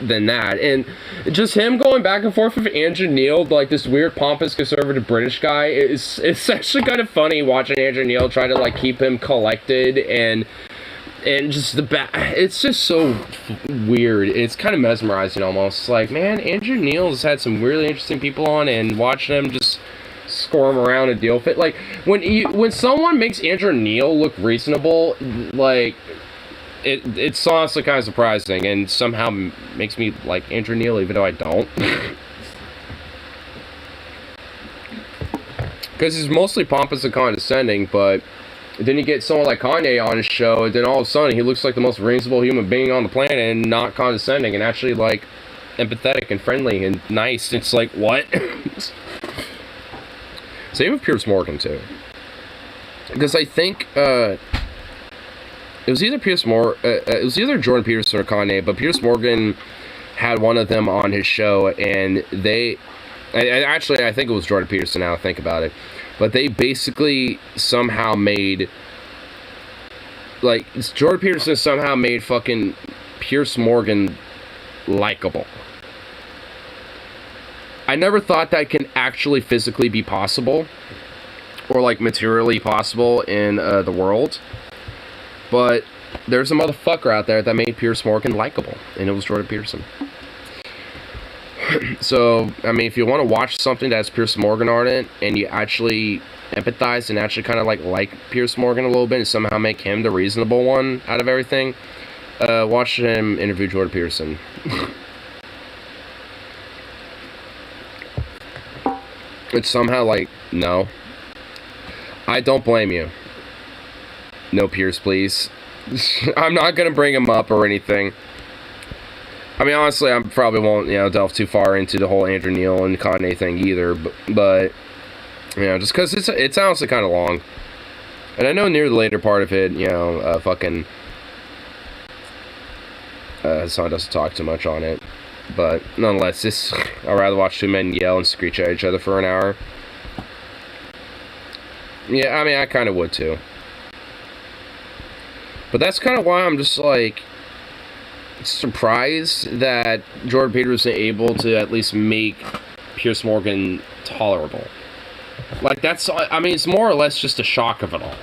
than that. And just him going back and forth with Andrew Neil, like this weird pompous conservative British guy, it's actually kind of funny watching Andrew Neil try to like keep him collected and just it's just so weird. It's kind of mesmerizing almost. It's like, man, Andrew Neil has had some really interesting people on, and watching them just squirm around and deal with it. Like, when someone makes Andrew Neil look reasonable, like, it's honestly kind of surprising, and somehow makes me like Andrew Neil even though I don't. Because he's mostly pompous and condescending, but then you get someone like Kanye on his show, and then all of a sudden he looks like the most reasonable human being on the planet, and not condescending, and actually like empathetic and friendly and nice. It's like, what? Same with Piers Morgan too, because I think it was either it was either Jordan Peterson or Kanye, but Piers Morgan had one of them on his show, and I think it was Jordan Peterson. Now I think about it, but they basically somehow made Jordan Peterson somehow made fucking Piers Morgan likable. I never thought that can actually physically be possible, or like materially possible in the world. But there's a motherfucker out there that made Piers Morgan likable, and it was Jordan Peterson. So, I mean, if you want to watch something that's Piers Morgan on it, and you actually empathize and actually kind of like Piers Morgan a little bit, and somehow make him the reasonable one out of everything, watch him interview Jordan Peterson. It's somehow like, no. I don't blame you. No Pierce, please. I'm not gonna bring him up or anything. I mean, honestly, I probably won't, delve too far into the whole Andrew Neil and Kanye thing either, but just because it's honestly kind of long. And I know near the later part of it, Hassan doesn't talk too much on it. But nonetheless, I'd rather watch two men yell and screech at each other for an hour. Yeah, I mean, I kind of would too. But that's kind of why I'm just, like, surprised that Jordan Peterson able to at least make Piers Morgan tolerable. Like, it's more or less just a shock of it all.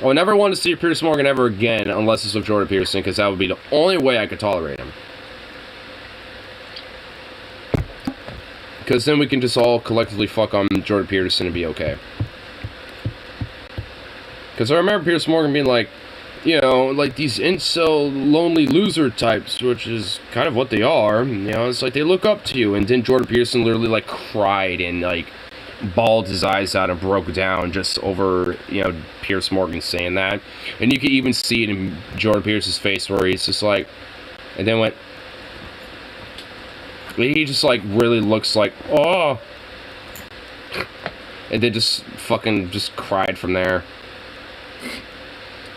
I would never want to see Piers Morgan ever again unless it's with Jordan Peterson, because that would be the only way I could tolerate him. Because then we can just all collectively fuck on Jordan Peterson and be okay. Because I remember Piers Morgan being like, like these incel lonely loser types, which is kind of what they are. It's like they look up to you. And then Jordan Peterson literally, like, cried and, like, bawled his eyes out and broke down just over, Piers Morgan saying that. And you could even see it in Jordan Peterson's face where he's just like, and then went, he just, like, really looks like, oh. And then just fucking just cried from there.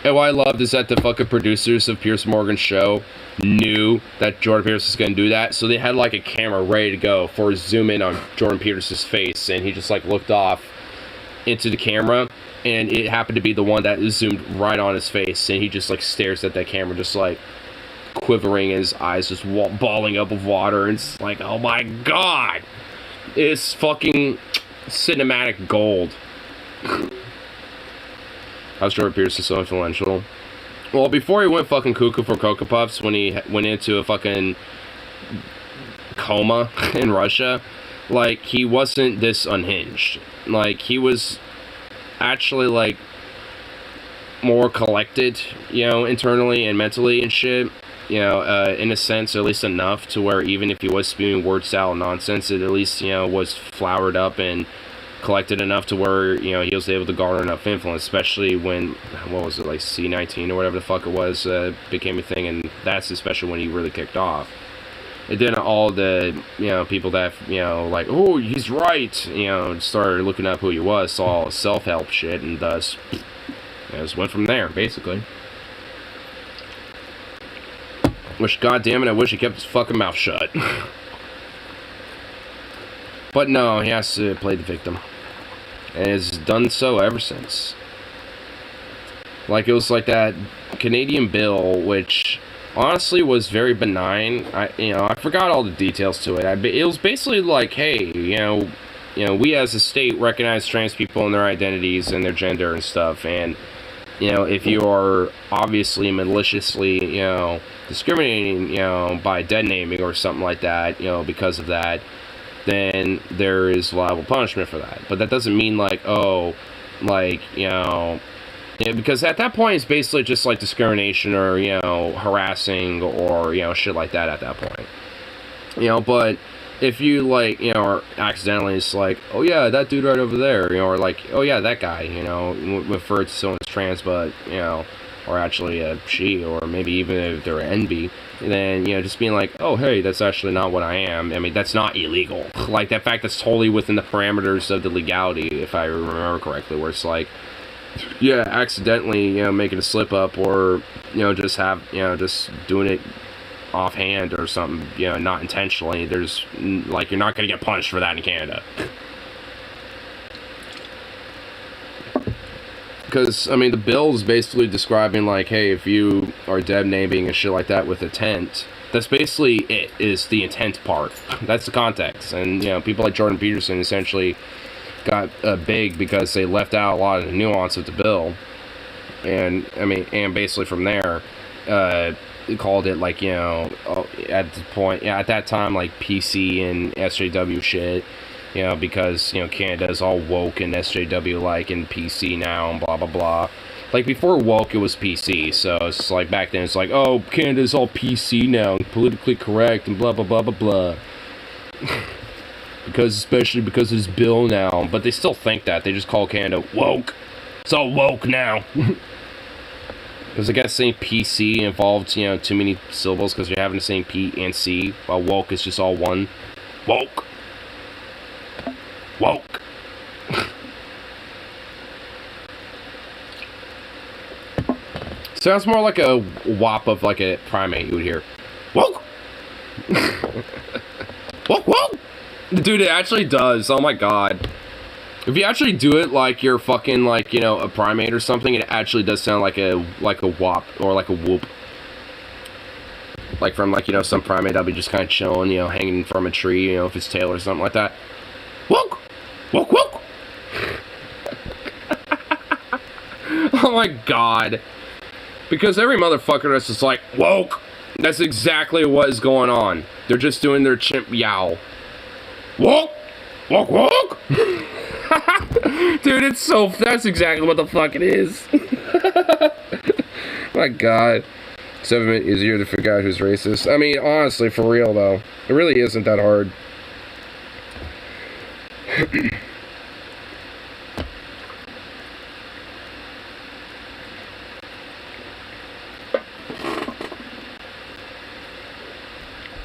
And what I loved is that the fucking producers of Piers Morgan's show knew that Jordan Peterson was going to do that, so they had, like, a camera ready to go for a zoom in on Jordan Peterson's face, and he just, like, looked off into the camera, and it happened to be the one that zoomed right on his face, and he just, like, stares at that camera, just, like, quivering, his eyes just balling up with water, and it's like, oh my god! It's fucking cinematic gold. How's Jordan Peterson so influential? Well, before he went fucking cuckoo for Cocoa Puffs, when he went into a fucking coma in Russia, like, he wasn't this unhinged. Like, he was actually, like, more collected, internally and mentally and shit. In a sense, at least enough to where even if he was spewing word salad nonsense, it at least, was flowered up and collected enough to where, he was able to garner enough influence, especially when, what was it, like C-19 or whatever the fuck it was, became a thing, and that's especially when he really kicked off. And then all the, people that, like, oh, he's right, started looking up who he was, saw all self-help shit, and thus, just went from there, basically. Which, goddammit, I wish he kept his fucking mouth shut. But no, he has to play the victim. And has done so ever since. Like, it was like that Canadian bill, which honestly was very benign. I forgot all the details to it. It was basically like, hey, we as a state recognize trans people and their identities and their gender and stuff, and if you are obviously maliciously, discriminating, by dead naming or something like that, because of that, then there is liable punishment for that. But that doesn't mean, like, because at that point it's basically just like discrimination or, harassing or, shit like that at that point. But if you, like, are accidentally just like, oh yeah, that dude right over there, or like, oh yeah, that guy, refer to someone as trans, but, or actually a she, or maybe even if they're an NB, then, just being like, oh, hey, that's actually not what I am. I mean, that's not illegal. Like, that fact that's totally within the parameters of the legality, if I remember correctly, where it's like, yeah, accidentally, making a slip up, or, just just doing it offhand or something, not intentionally. There's, like, you're not going to get punished for that in Canada. Because, I mean, the bill is basically describing, like, hey, if you are dead naming and shit like that with intent, that's basically it, is the intent part. That's the context. And, people like Jordan Peterson essentially got big because they left out a lot of the nuance of the bill. And, I mean, and basically from there, called it, like, at the point, at that time, like, PC and SJW shit. Because, Canada's all woke and SJW-like and PC now and blah, blah, blah. Like, before woke, it was PC, so it's like, back then, it's like, oh, Canada's all PC now, and politically correct, and blah, blah, blah, blah, blah. Especially because of this bill now, but they still think that. They just call Canada woke. It's all woke now. Because I guess saying PC involved, you know, too many syllables because you're having the same P and C, while woke is just all one. Woke. Woke. Sounds more like a whop of like a primate you would hear. Woke. Woke, woke. Dude, it actually does. Oh my god. If you actually do it like you're fucking like, you know, a primate or something, it actually does sound like a whop or like a whoop. Like from like, you know, some primate that'll be just kind of chilling, you know, hanging from a tree, you know, if it's tail or something like that. Woke! Woke, woke! Oh my god. Because every motherfucker that's just like, woke! That's exactly what is going on. They're just doing their chimp yowl. Woke! Woke, woke! Dude, it's so... That's exactly what the fuck it is. My god. 7 minutes easier to figure out who's racist. I mean, honestly, for real, though. It really isn't that hard.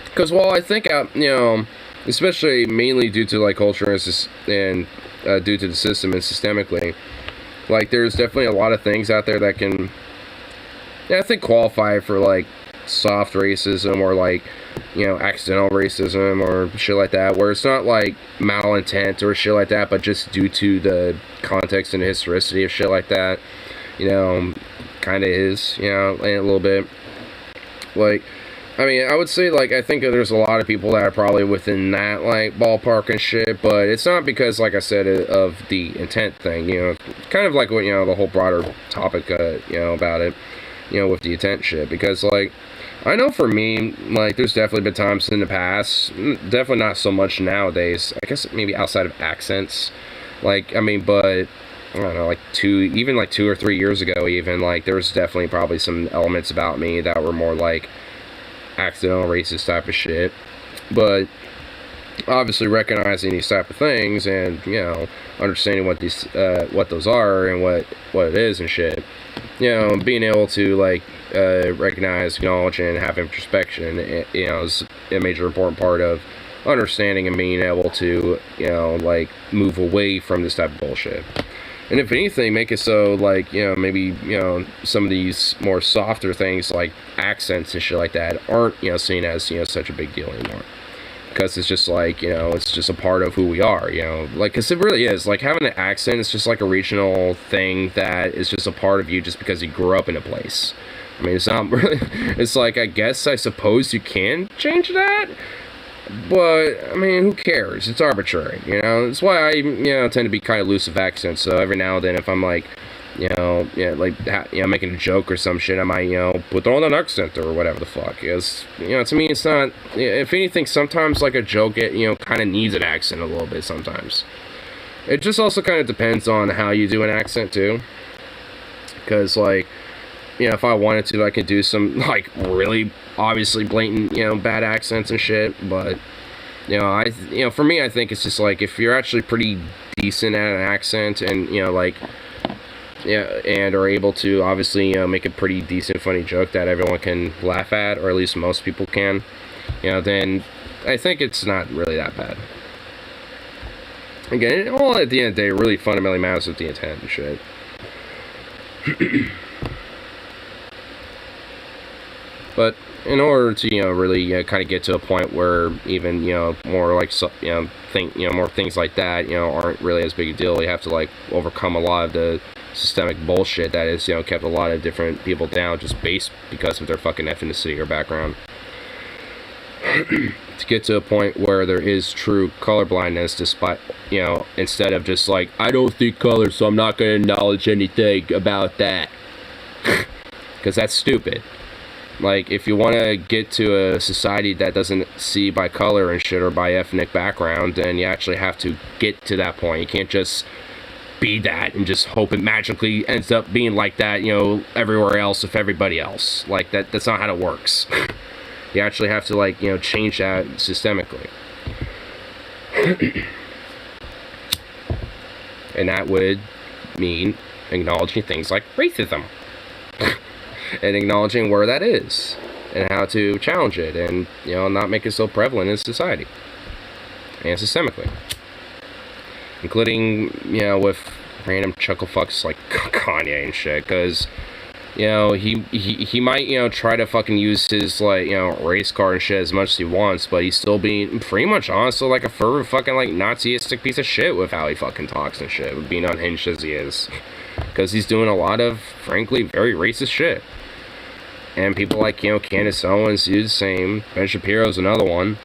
Because, well, I think, you know... Especially mainly due to like culture and due to the system and systemically, like there's definitely a lot of things out there that can, yeah, I think qualify for like soft racism or like, you know, accidental racism or shit like that, where it's not like malintent or shit like that, but just due to the context and historicity of shit like that, you know, kind of is, you know, a little bit like. I mean, I would say, like, I think that there's a lot of people that are probably within that, like, ballpark and shit, but it's not because, like I said, of the intent thing, you know, kind of like what, you know, the whole broader topic, you know, about it, you know, with the intent shit, because, like, I know for me, like, there's definitely been times in the past, definitely not so much nowadays, I guess maybe outside of accents, like, I mean, but, I don't know, like, 2 or 3 years ago, even, like, there was definitely probably some elements about me that were more, like, accidental racist type of shit, but obviously recognizing these type of things and, you know, understanding what these what those are and what it is and shit, you know, being able to like recognize, acknowledge, and have introspection, you know, is a major important part of understanding and being able to, you know, like move away from this type of bullshit. And if anything, make it so, like, you know, maybe, you know, some of these more softer things, like accents and shit like that, aren't, you know, seen as, you know, such a big deal anymore. Because it's just like, you know, it's just a part of who we are, you know. Like, because it really is. Like, having an accent is just like a regional thing that is just a part of you just because you grew up in a place. I mean, it's not really... It's like, I guess, I suppose you can change that. But, I mean, who cares? It's arbitrary, you know? That's why I, you know, tend to be kind of loose with accents. So every now and then, if I'm like, you know, yeah, like, you know, making a joke or some shit, I might, you know, put on an accent or whatever the fuck. Because, you know, to me, it's not, if anything, sometimes, like, a joke, you know, kind of needs an accent a little bit sometimes. It just also kind of depends on how you do an accent, too. Because, like, you know, if I wanted to, I could do some, like, really obviously blatant, you know, bad accents and shit, but, you know, for me, I think it's just, like, if you're actually pretty decent at an accent and, you know, like, yeah, and are able to, obviously, you know, make a pretty decent, funny joke that everyone can laugh at, or at least most people can, you know, then I think it's not really that bad. Again, it all at the end of the day really fundamentally matters with the intent and shit. But in order to, you know, really kind of get to a point where even, you know, more like, you know, more things like that, you know, aren't really as big a deal, you have to, like, overcome a lot of the systemic bullshit that has, you know, kept a lot of different people down just based because of their fucking ethnicity or background. To get to a point where there is true colorblindness, despite, you know, instead of just like, I don't see color, so I'm not going to acknowledge anything about that. Because that's stupid. Like, if you want to get to a society that doesn't see by color and shit or by ethnic background, then you actually have to get to that point. You can't just be that and just hope it magically ends up being like that, you know, everywhere else with everybody else. Like, that's not how it works. You actually have to, like, you know, change that systemically. And that would mean acknowledging things like racism. And acknowledging where that is. And how to challenge it. And, you know, not make it so prevalent in society. And systemically. Including, you know, with random chuckle fucks like Kanye and shit. Because, you know, he might, you know, try to fucking use his, like, you know, race card and shit as much as he wants. But he's still being pretty much honestly like a fervent fucking, like, Naziistic piece of shit with how he fucking talks and shit. With being unhinged as he is. Because he's doing a lot of, frankly, very racist shit. And people like, you know, Candace Owens do the same. Ben Shapiro's another one.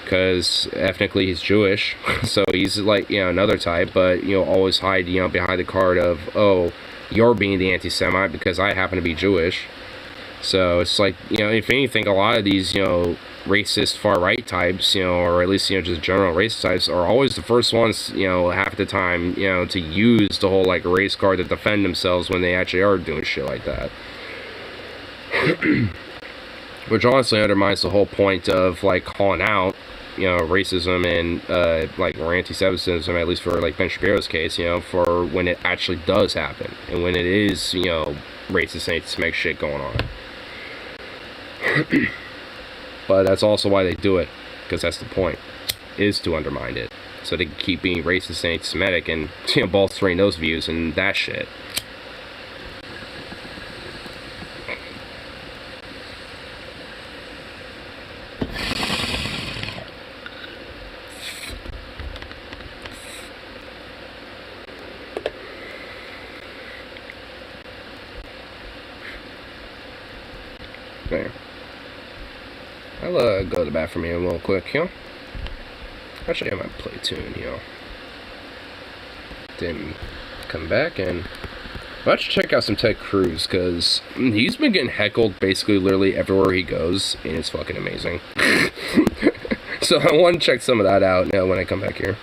Because ethnically he's Jewish. So he's like, you know, another type. But, you know, always hide, you know, behind the card of, oh, you're being the anti-Semite because I happen to be Jewish. So it's like, you know, if anything, a lot of these, you know, racist far-right types, you know, or at least, you know, just general race types are always the first ones, you know, half the time, you know, to use the whole, like, race card to defend themselves when they actually are doing shit like that. Which honestly undermines the whole point of, like, calling out, you know, racism and, like, or anti-Semitism, at least for, like, Ben Shapiro's case, you know, for when it actually does happen. And when it is, you know, racist anti-Semitic shit going on. But that's also why they do it. Because that's the point. Is to undermine it. So they can keep being racist and anti-Semitic and, you know, bolstering those views and that shit. There. I'll go to the bathroom here real quick, you know. Actually, I might play a tune, you know. Then come back and let's check out some Ted Cruz, because he's been getting heckled basically literally everywhere he goes, and it's fucking amazing. So I want to check some of that out now when I come back here.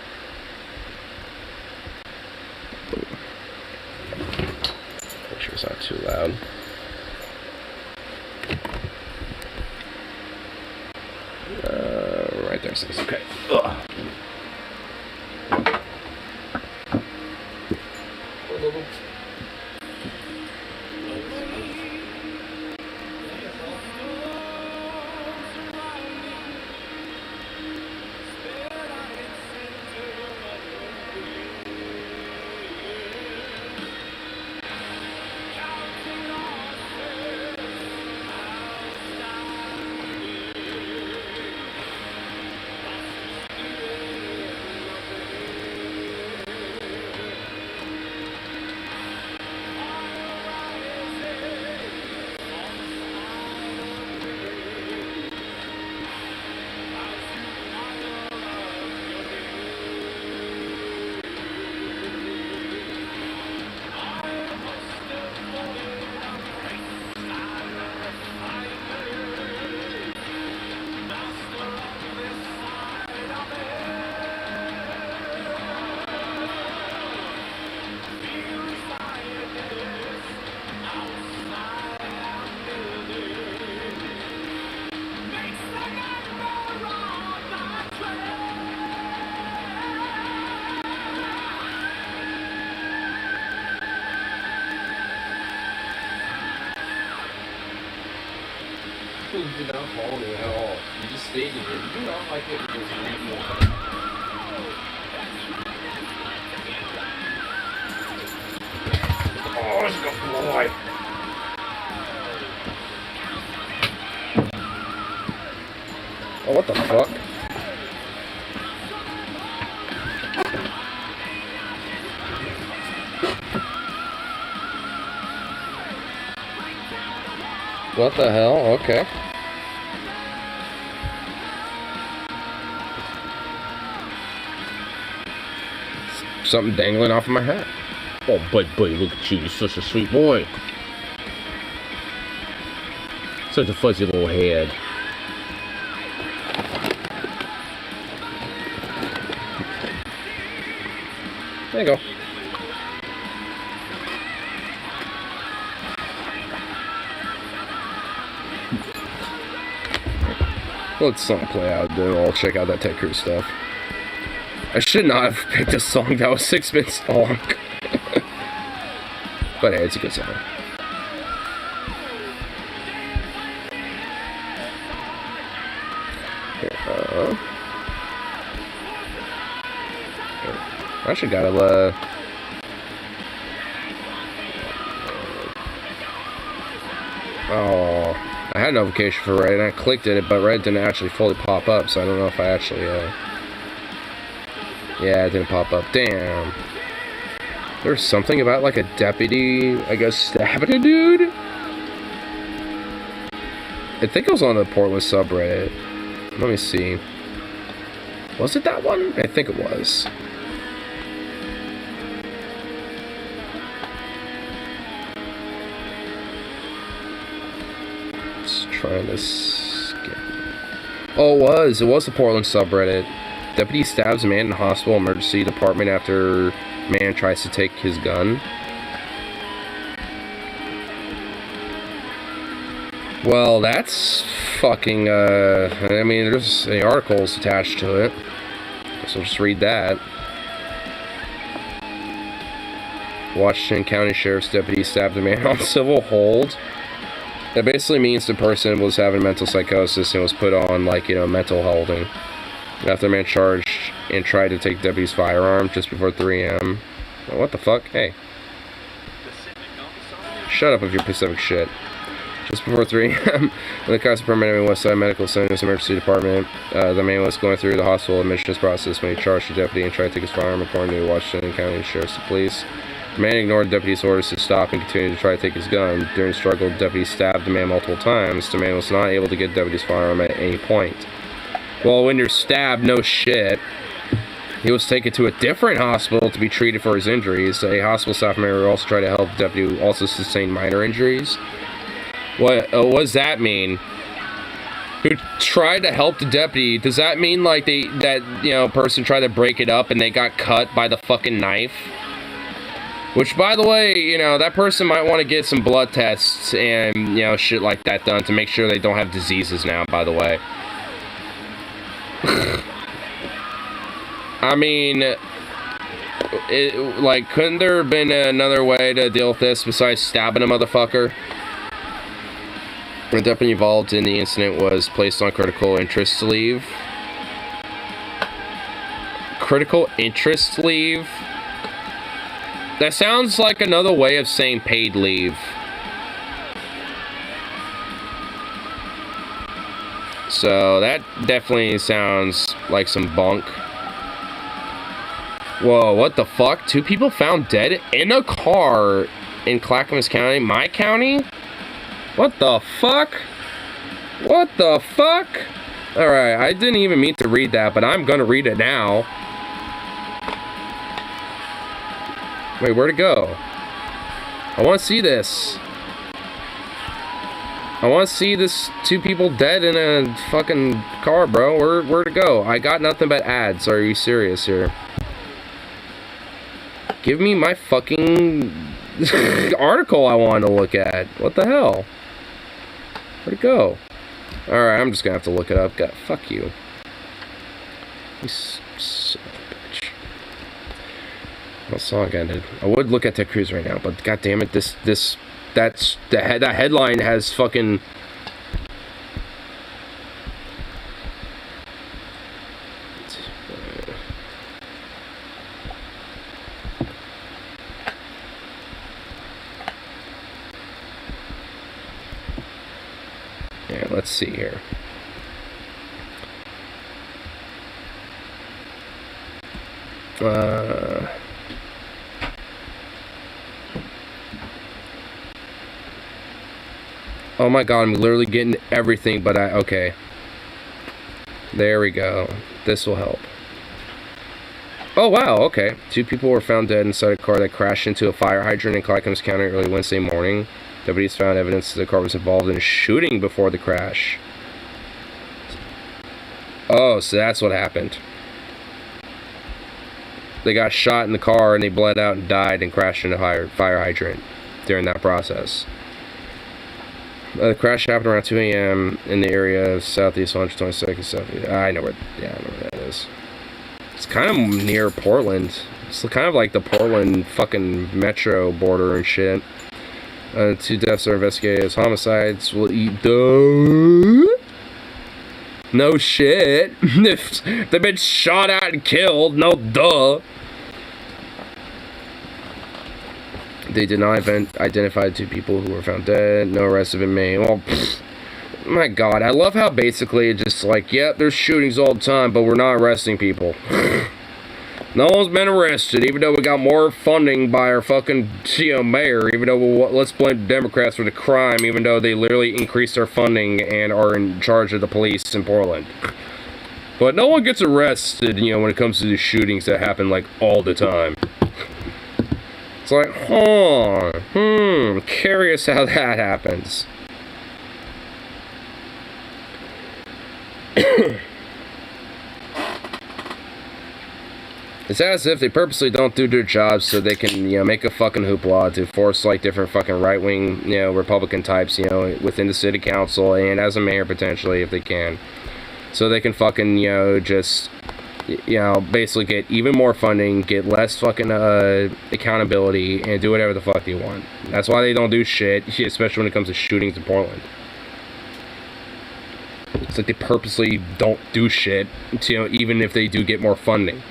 Make sure it's not too loud. Right there, says okay. Ugh. You did not follow me at all. You just stated it. You do not like it because you need more time. Oh, it's a good boy. Oh, what the fuck? What the hell? Okay. Something dangling off of my hat. Oh, buddy, look at you. You're such a sweet boy. Such a fuzzy little head. There you go. Let's play out, then I'll check out that Ted Cruz stuff. I should not have picked a song that was 6 minutes long. But hey, it's a good song. Here, I actually gotta, oh, I had a notification for Reddit and I clicked it, but Reddit didn't actually fully pop up, so I don't know if I actually, yeah, it didn't pop up. Damn. There's something about, like, a deputy, I guess, stabbing a dude? I think it was on the Portland subreddit. Let me see. Was it that one? I think it was. Just trying to skip. Oh, it was. It was the Portland subreddit. Deputy stabs a man in hospital emergency department after man tries to take his gun. Well, that's fucking, I mean, there's the articles attached to it. So just read that. Washington County Sheriff's deputy stabbed a man on civil hold. That basically means the person was having mental psychosis and was put on, like, you know, mental holding. After the man charged and tried to take the deputy's firearm just before 3 a.m. What the fuck? Hey. Shut up with your Pacific shit. Just before 3 a.m. when the cops permitted Westside Medical Center's emergency department, the man was going through the hospital admissions process when he charged the deputy and tried to take his firearm, according to Washington County Sheriff's Police. The man ignored the deputy's orders to stop and continued to try to take his gun. During the struggle, the deputy stabbed the man multiple times. The man was not able to get the deputy's firearm at any point. Well, when you're stabbed, no shit. He was taken to a different hospital to be treated for his injuries. A hospital staff member also tried to help the deputy who also sustained minor injuries. What does that mean? Who tried to help the deputy? Does that mean like person tried to break it up and they got cut by the fucking knife? Which, by the way, you know, that person might want to get some blood tests and, you know, shit like that done to make sure they don't have diseases now, by the way. I mean, couldn't there have been another way to deal with this besides stabbing a motherfucker? The deputy involved in the incident was placed on critical interest leave. Critical interest leave? That sounds like another way of saying paid leave. So that definitely sounds like some bunk. Whoa, what the fuck? 2 people found dead in a car in Clackamas County, my county? What the fuck? What the fuck? Alright, I didn't even mean to read that, but I'm gonna read it now. Wait, where'd it go? I want to see this. I want to see this 2 people dead in a fucking car, bro. Where'd it go? I got nothing but ads. Are you serious here? Give me my fucking article I wanted to look at. What the hell? Where'd it go? Alright, I'm just gonna have to look it up. God, fuck you. You son of a bitch. What song ended? I would look at Ted Cruz right now, but god damn it, that headline has fucking. Yeah, let's see here. Oh my god, I'm literally getting everything, but okay. There we go. This will help. Oh wow, okay. 2 people were found dead inside a car that crashed into a fire hydrant in Clackamas County early Wednesday morning. Deputies found evidence that the car was involved in a shooting before the crash. Oh, so that's what happened. They got shot in the car and they bled out and died and crashed into a fire hydrant during that process. The crash happened around 2 a.m. in the area of southeast 122nd. I know where that is. It's kind of near Portland. It's kind of like the Portland fucking metro border and shit. 2 deaths are investigated as homicides. Will eat duh. No shit. If they've been shot at and killed, no duh. They did not identify 2 people who were found dead. No arrests have been made. Well, my God, I love how basically it's just like, yeah, there's shootings all the time, but we're not arresting people. No one's been arrested, even though we got more funding by our fucking mayor, even though let's blame the Democrats for the crime, even though they literally increased our funding and are in charge of the police in Portland. But no one gets arrested, when it comes to these shootings that happen, like, all the time. It's like, curious how that happens. It's as if they purposely don't do their jobs so they can, make a fucking hoopla to force, like, different fucking right-wing, Republican types, within the city council and as a mayor, potentially, if they can. So they can fucking, just, basically get even more funding, get less fucking, accountability, and do whatever the fuck they want. That's why they don't do shit, especially when it comes to shootings in Portland. It's like they purposely don't do shit, even if they do get more funding.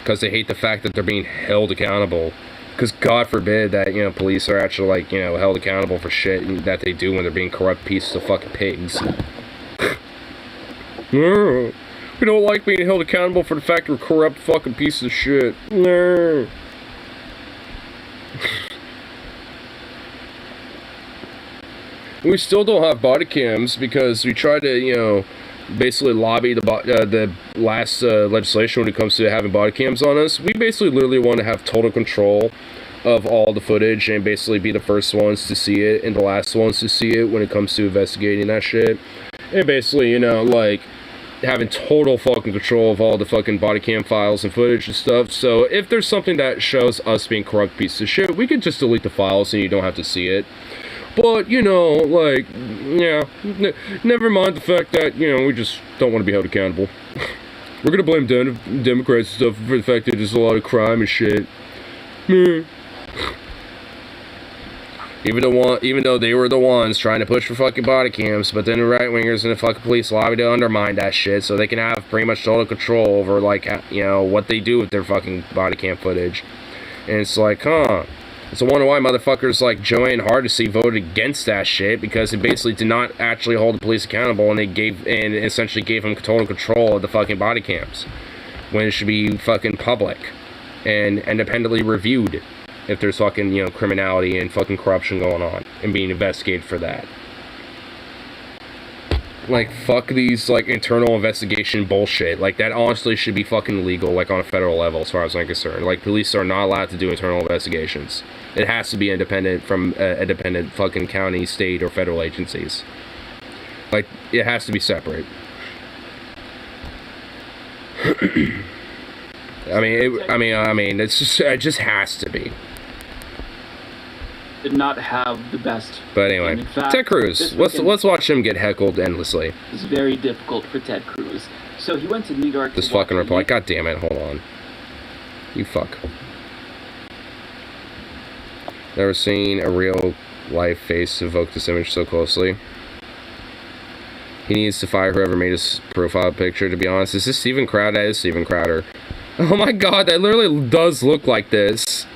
Because they hate the fact that they're being held accountable. Because God forbid that, police are actually, like, held accountable for shit that they do when they're being corrupt pieces of fucking pigs. We don't like being held accountable for the fact we're corrupt fucking pieces of shit. We still don't have body cams because we try to, basically lobby the last legislation when it comes to having body cams on us. We basically literally want to have total control of all the footage and basically be the first ones to see it and the last ones to see it when it comes to investigating that shit. And basically, like, having total fucking control of all the fucking body cam files and footage and stuff. So if there's something that shows us being corrupt pieces of shit, we can just delete the files and you don't have to see it. But, like, never mind the fact that, we just don't want to be held accountable. We're gonna blame Democrats and stuff for the fact that there's a lot of crime and shit. Even though they were the ones trying to push for fucking body cams, but then the right-wingers and the fucking police lobby to undermine that shit so they can have pretty much total control over, like, what they do with their fucking body cam footage. And it's like, It's a wonder why motherfuckers like Joanne Hardesty voted against that shit, because it basically did not actually hold the police accountable, and essentially gave them total control of the fucking body cams when it should be fucking public and independently reviewed if there's fucking, criminality and fucking corruption going on and being investigated for that. Like, fuck these, like, internal investigation bullshit. Like, that honestly should be fucking illegal, like, on a federal level, as far as I'm concerned. Like, police are not allowed to do internal investigations. It has to be independent from independent fucking county, state, or federal agencies. Like, it has to be separate. I mean, it just has to be. Did not have the best. But anyway, fact, Ted Cruz. Let's watch him get heckled endlessly. It's very difficult for Ted Cruz. So he went to New York. This fucking reply. God damn it! Hold on. You fuck. Never seen a real life face evoke this image so closely. He needs to fire whoever made his profile picture. To be honest, is this Steven Crowder? That is Steven Crowder. Oh my God, that literally does look like this.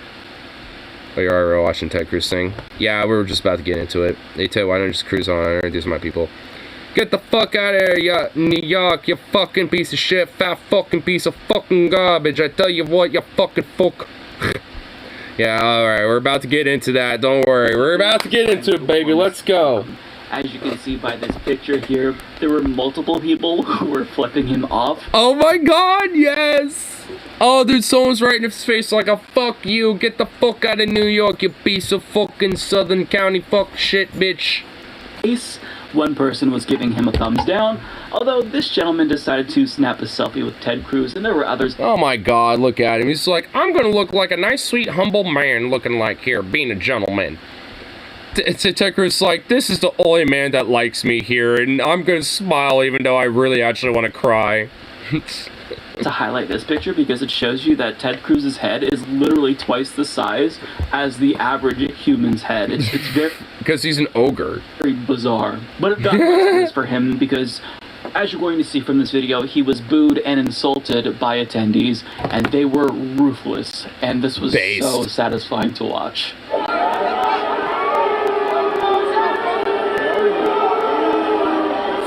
Oh, you're already watching Ted Cruz thing? Yeah, we were just about to get into it. Hey Ted, why don't you just cruise on and introduce my people? Get the fuck out of here, you New York, you fucking piece of shit, fat fucking piece of fucking garbage. I tell you what, you fucking fuck. Yeah, alright, we're about to get into that. Don't worry, we're about to get into it, baby. Let's go. As you can see by this picture here, there were multiple people who were flipping him off. Oh my God, yes! Oh, dude, someone's right in his face like a fuck you. Get the fuck out of New York, you piece of fucking Southern County fuck shit, bitch. One person was giving him a thumbs down, although this gentleman decided to snap a selfie with Ted Cruz, and there were others. Oh my God, look at him. He's like, I'm gonna look like a nice, sweet, humble man looking like here, being a gentleman. Ted Cruz like, this is the only man that likes me here, and I'm gonna smile even though I really actually want to cry. to highlight this picture because it shows you that Ted Cruz's head is literally twice the size as the average human's head. It's very Because he's an ogre. very bizarre. But it got much for him because, as you're going to see from this video, he was booed and insulted by attendees, and they were ruthless. And this was Based. so satisfying to watch.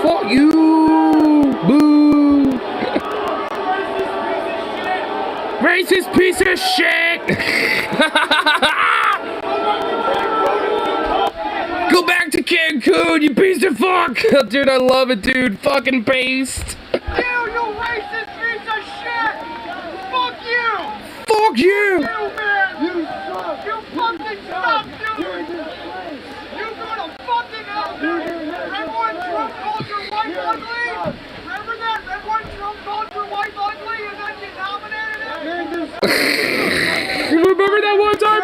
Fuck you! Boo! Racist piece of shit! Go back to Cancun, you piece of fuck! Dude, I love it, dude. Fucking based. You racist piece of shit! Fuck you! Fuck you! You, man! You suck! You fucking suck, dude! You go to fucking hell, dude! Remember when Trump called your wife ugly? Remember that? Remember when Trump called your wife ugly and then you nominated him? Remember that one time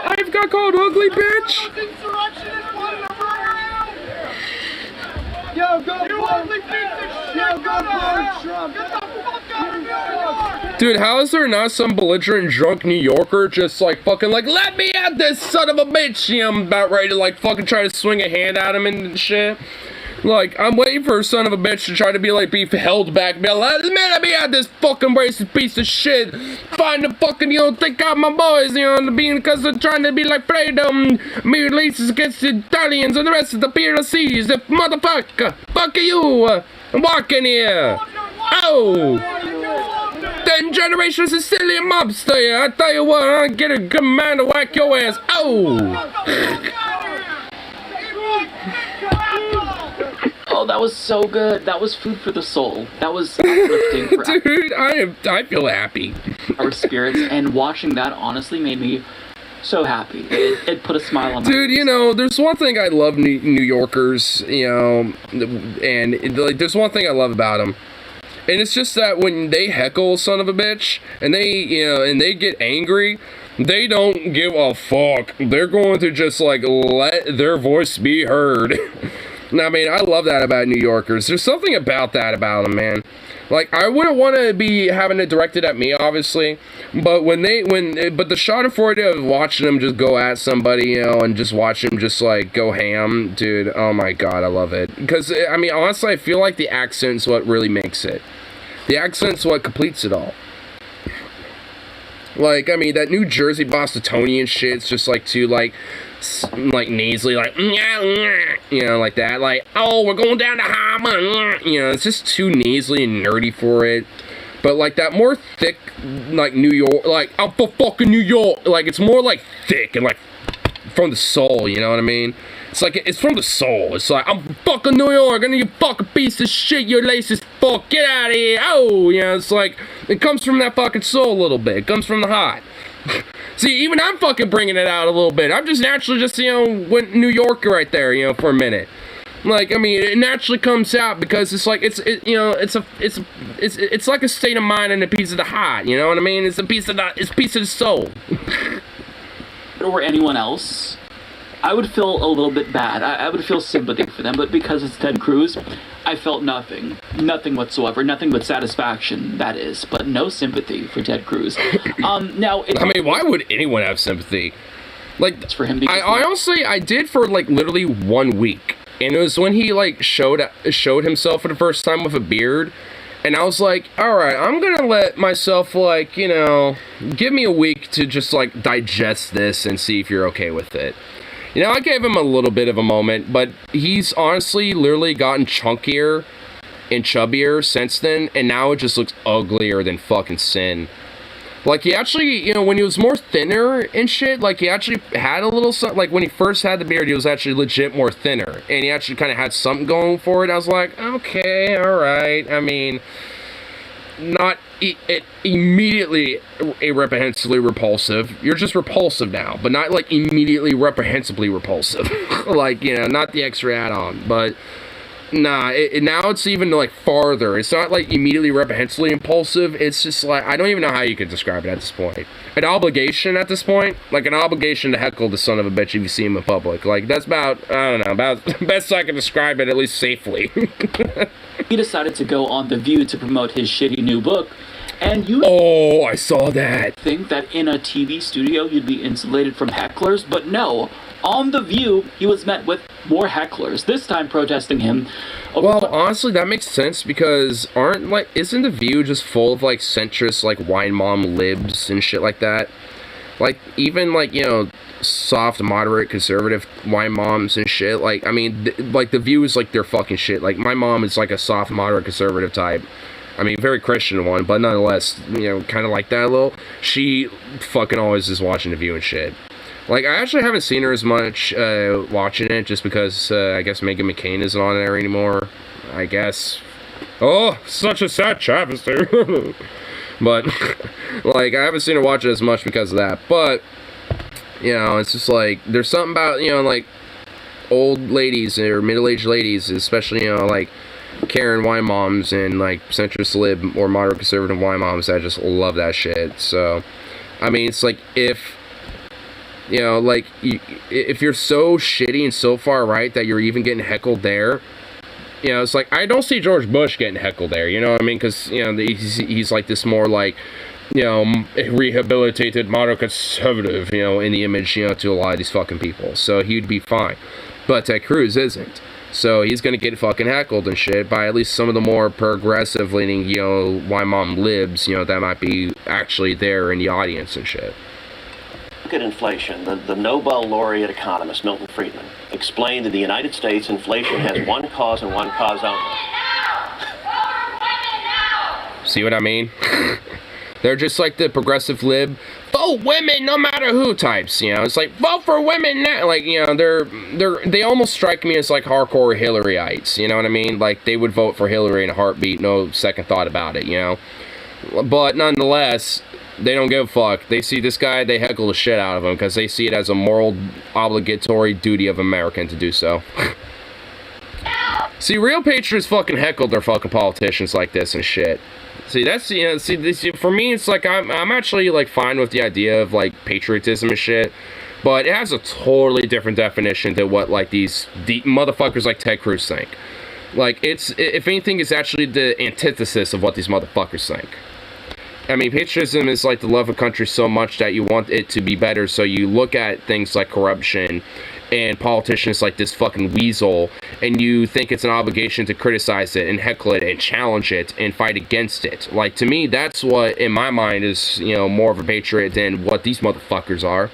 I got called ugly, bitch? Those insurrectionists wanted to murder you! Yo, go you ugly piece of shit! Yo, go to hell! Trump. Get the fuck out of New York! Dude, how is there not some belligerent drunk New Yorker just like fucking like, let me at this son of a bitch? You know, I'm about ready to like fucking try to swing a hand at him and shit. Like, I'm waiting for a son of a bitch to try to be held back. Be like, let me at this fucking racist piece of shit. Find the fucking, take out my boys, because they're trying to be like freedom. Mutilations against the Italians and the rest of the PLCs. The motherfucker. Fuck you. I'm walking here. Oh. 10 generations of Sicilian mobster. I tell you what, I'll get a good man to whack your ass. Oh. Oh, that was so good. That was food for the soul. That was uplifting for Dude, I feel happy. our spirits, and watching that honestly made me so happy. It put a smile on my Dude, there's one thing I love New Yorkers, and like, there's one thing I love about them. And it's just that when they heckle son of a bitch, and they get angry, they don't give a fuck. They're going to just like let their voice be heard. I mean, I love that about New Yorkers. There's something about that about them, man. Like, I wouldn't want to be having it directed at me, obviously, but but the schadenfreude of watching them just go at somebody, and just watch them just like go ham, dude. Oh my god, I love it. Because I mean, honestly, I feel like the accent's what really makes it. The accent's what completes it all. Like, I mean, that New Jersey Bostonian shit's just like too like nasally, like like that, like, oh, we're going down to Harmon, it's just too nasally and nerdy for it. But like that more thick, like New York, like, I'm for fucking New York, like it's more like thick and like from the soul, you know what I mean? It's like, it's from the soul. It's like, I'm fucking New York, and you fucking piece of shit, you racist fuck, get out of here. Oh, it's like, it comes from that fucking soul a little bit. It comes from the heart. See, even I'm fucking bringing it out a little bit. I'm just naturally just, went New Yorker right there, for a minute. Like, I mean, it naturally comes out because it's like, it's like a state of mind and a piece of the heart, you know what I mean? It's a piece of the soul. Or anyone else, I would feel a little bit bad. I would feel sympathy for them, but because it's Ted Cruz, I felt nothing whatsoever, nothing but satisfaction, that is, but no sympathy for Ted Cruz. Now, I mean, why would anyone have sympathy? Like, it's for him because I honestly, I did for like literally 1 week, and it was when he like showed himself for the first time with a beard. And I was like, alright, I'm gonna let myself, like, give me a week to just, like, digest this and see if you're okay with it. I gave him a little bit of a moment, but he's honestly literally gotten chunkier and chubbier since then, and now it just looks uglier than fucking sin. Like, he actually, when he was more thinner and shit, like, he actually had a little something, like, when he first had the beard, he was actually legit more thinner, and he actually kind of had something going for it. I was like, okay, alright, I mean, not immediately irreprehensibly repulsive. You're just repulsive now, but not, like, immediately reprehensibly repulsive. Like, not the extra add-on, but... Nah, now it's even, like, farther. It's not, like, immediately reprehensibly impulsive. It's just, like, I don't even know how you could describe it at this point. An obligation at this point? Like, an obligation to heckle the son of a bitch if you see him in public. Like, that's about, I don't know, about the best I can describe it, at least safely. he decided to go on The View to promote his shitty new book. And you Oh, I saw that. think that in a TV studio you'd be insulated from hecklers, but no. On The View, he was met with more hecklers, this time protesting him. Well, honestly, that makes sense because isn't The View just full of like centrist, like wine mom libs and shit like that? Like, even like, you know, soft, moderate, conservative wine moms and shit. Like, I mean, like The View is like their fucking shit. Like, my mom is like a soft, moderate, conservative type. I mean, very Christian one, but nonetheless, you know, kind of like that a little. She fucking always is watching The View and shit. Like, I actually haven't seen her as much watching it just because I guess Meghan McCain isn't on there anymore. I guess. Oh, such a sad travesty. But, like, I haven't seen her watch it as much because of that. But, you know, it's just like, there's something about, you know, like, old ladies or middle-aged ladies, especially, you know, like, Karen wine moms and, like, centrist lib or moderate conservative wine moms. I just love that shit. So, I mean, it's like, if, you know, like, if you're so shitty and so far right that you're even getting heckled there, you know, it's like, I don't see George Bush getting heckled there, you know what I mean? Because, you know, he's like this more like, you know, rehabilitated moderate conservative, you know, in the image, you know, to a lot of these fucking people. So he'd be fine. But Ted Cruz isn't. So he's gonna get fucking heckled and shit by at least some of the more progressive leaning, you know, wine mom libs, you know, that might be actually there in the audience and shit. Look at inflation. The Nobel laureate economist, Milton Friedman, explained in the United States inflation has one cause and one cause only. See what I mean? They're just like the progressive lib, vote women no matter who types, you know? It's like, vote for women now. Like, you know, they almost strike me as like hardcore Hillaryites, you know what I mean? Like, they would vote for Hillary in a heartbeat, no second thought about it, you know? But nonetheless, they don't give a fuck. They see this guy, they heckle the shit out of him because they see it as a moral, obligatory duty of American to do so. See, real patriots fucking heckle their fucking politicians like this and shit. See, that's, you know, see, this, for me, it's like, I'm actually, like, fine with the idea of, like, patriotism and shit, but it has a totally different definition than what, like, these motherfuckers like Ted Cruz think. Like, it's, if anything, it's actually the antithesis of what these motherfuckers think. I mean, patriotism is like the love of country so much that you want it to be better, so you look at things like corruption and politicians like this fucking weasel, and you think it's an obligation to criticize it and heckle it and challenge it and fight against it. Like, to me, that's what, in my mind, is, you know, more of a patriot than what these motherfuckers are.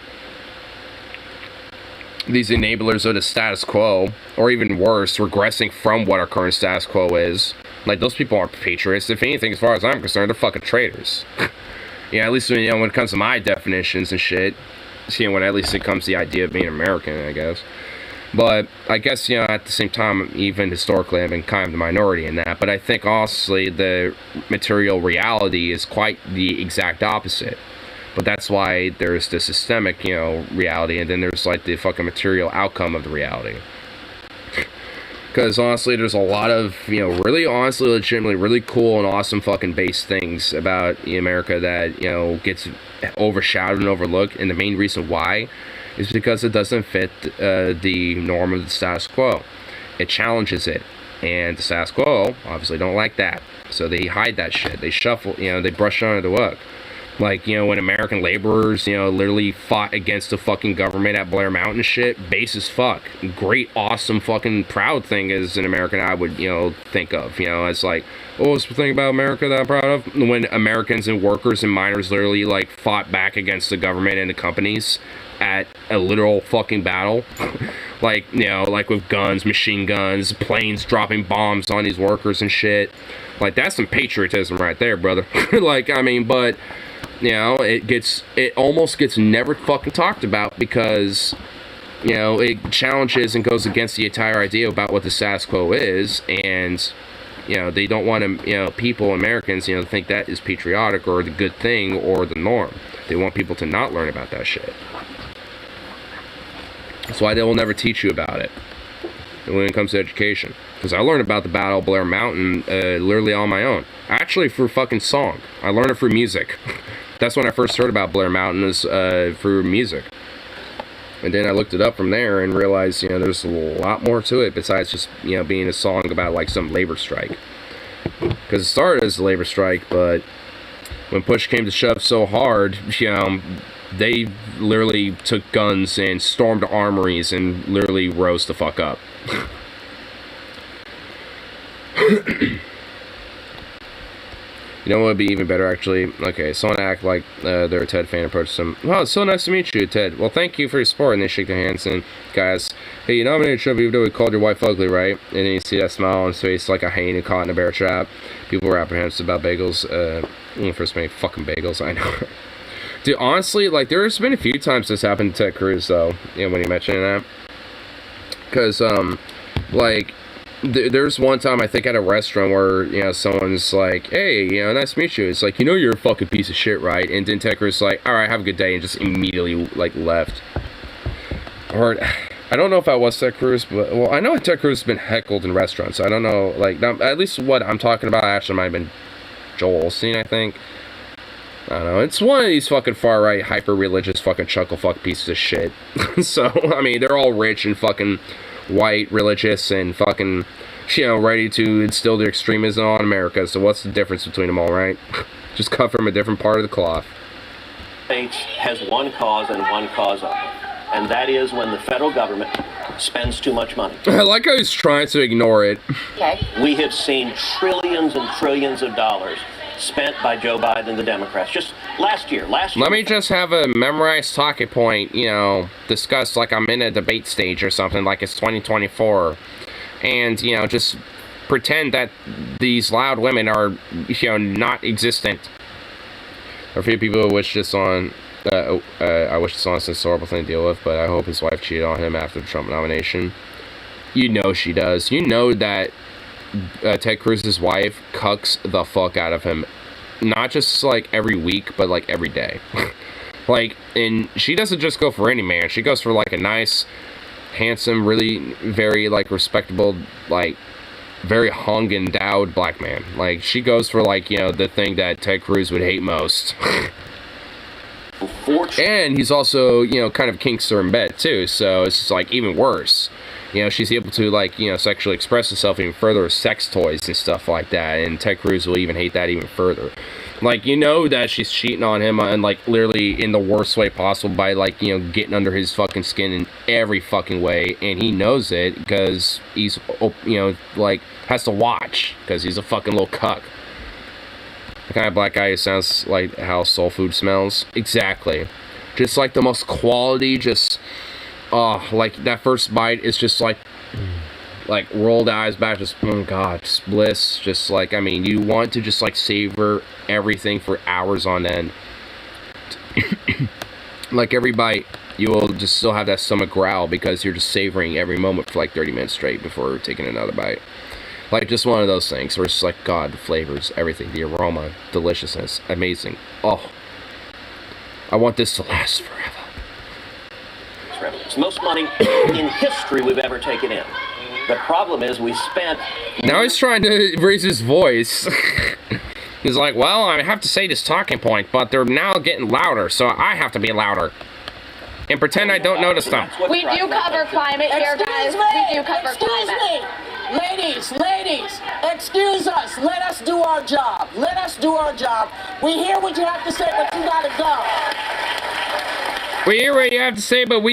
These enablers of the status quo, or even worse, regressing from what our current status quo is. Like, those people aren't patriots. If anything, as far as I'm concerned, they're fucking traitors. Yeah, at least, you know, when it comes to my definitions and shit. You know, when at least it comes to the idea of being American, I guess. But I guess, you know, at the same time, even historically, I've been kind of the minority in that. But I think, honestly, the material reality is quite the exact opposite. But that's why there's the systemic, you know, reality, and then there's, like, the fucking material outcome of the reality. Because, honestly, there's a lot of, you know, really, honestly, legitimately, really cool and awesome fucking base things about America that, you know, gets overshadowed and overlooked. And the main reason why is because it doesn't fit the norm of the status quo. It challenges it. And the status quo, obviously, don't like that. So they hide that shit. They shuffle, you know, they brush it under the rug. Like, you know, when American laborers, you know, literally fought against the fucking government at Blair Mountain shit, base as fuck. Great, awesome, fucking proud thing as an American I would, you know, think of. You know, it's like, oh, what's the thing about America that I'm proud of? When Americans and workers and miners literally, like, fought back against the government and the companies at a literal fucking battle. Like, you know, like with guns, machine guns, planes dropping bombs on these workers and shit. Like, that's some patriotism right there, brother. Like, I mean, but... You know, it almost gets never fucking talked about because, you know, it challenges and goes against the entire idea about what the status quo is, and, you know, they don't want to, you know, people, Americans, you know, think that is patriotic or the good thing or the norm. They want people to not learn about that shit. That's why they will never teach you about it when it comes to education. Because I learned about the Battle of Blair Mountain literally on my own. Actually, through fucking song. I learned it through music. That's when I first heard about Blair Mountain, was through music. And then I looked it up from there and realized, you know, there's a lot more to it besides just, you know, being a song about, like, some labor strike. Because it started as a labor strike, but, when push came to shove so hard, they literally took guns and stormed armories and literally rose the fuck up. You know what would be even better, actually? Okay, someone act like they're a Ted fan, approaches them. Wow, it's so nice to meet you, Ted. Well, thank you for your support. And they shake their hands and guys, hey, you nominated Trump even though we called your wife ugly, right? And then you see that smile on his face like a hyena caught in a bear trap. People were apprehensive about bagels. First made fucking bagels, I know. Dude, honestly, like, there's been a few times this happened to Ted Cruz, though, when you mentioned that. Because, like... There's one time, I think, at a restaurant where, someone's like, hey, nice to meet you. It's like, you're a fucking piece of shit, right? And then Ted Cruz is like, alright, have a good day, and just immediately, like, left. Or, I don't know if that was Ted Cruz, but, well, I know Ted Cruz has been heckled in restaurants, so I don't know, like, at least what I'm talking about actually might have been Joel Osteen, I think. I don't know, it's one of these fucking far-right, hyper-religious fucking chuckle-fuck pieces of shit. So, I mean, they're all rich and fucking... white, religious, and fucking, ready to instill their extremism on America. So what's the difference between them all, right? Just cut from a different part of the cloth. States has one cause and one cause only, and that is when the federal government spends too much money. I like how he's trying to ignore it. Okay. We have seen trillions and trillions of dollars spent by Joe Biden and the Democrats. Just last year. Let me just have a memorized talking point, discussed like I'm in a debate stage or something, like it's 2024. And, just pretend that these loud women are, not existent. There are a few people who wish this on, I wish this on since horrible thing to deal with, but I hope his wife cheated on him after the Trump nomination. You know she does. You know that Ted Cruz's wife cucks the fuck out of him, not just like every week, but like every day. Like, and she doesn't just go for any man. She goes for like a nice, handsome, really very like respectable, like very hung endowed black man. Like she goes for like the thing that Ted Cruz would hate most. And he's also kind of kinks her in bed too, so it's just like even worse. She's able to, like, sexually express herself even further with sex toys and stuff like that, and Ted Cruz will even hate that even further. Like, that she's cheating on him, and, like, literally in the worst way possible by, like, getting under his fucking skin in every fucking way, and he knows it, because he's, like, has to watch, because he's a fucking little cuck. The kind of black guy who sounds like how soul food smells. Exactly. Just, like, the most quality, just... Oh, like, that first bite is just, like, rolled eyes back, just, oh, God, just bliss, just, like, I mean, you want to just, like, savor everything for hours on end. Like, every bite, you will just still have that stomach growl because you're just savoring every moment for, like, 30 minutes straight before taking another bite. Like, just one of those things where it's just, like, God, the flavors, everything, the aroma, deliciousness, amazing. Oh, I want this to last forever. It's the most money in history we've ever taken in. The problem is we spent... Now he's trying to raise his voice. He's like, well, I have to say this talking point, but they're now getting louder, so I have to be louder. And pretend I don't notice them. We do cover climate here, guys. We do cover climate. Ladies, excuse us. Let us do our job. Let us do our job. We hear what you have to say, but you gotta go. We hear what you have to say, but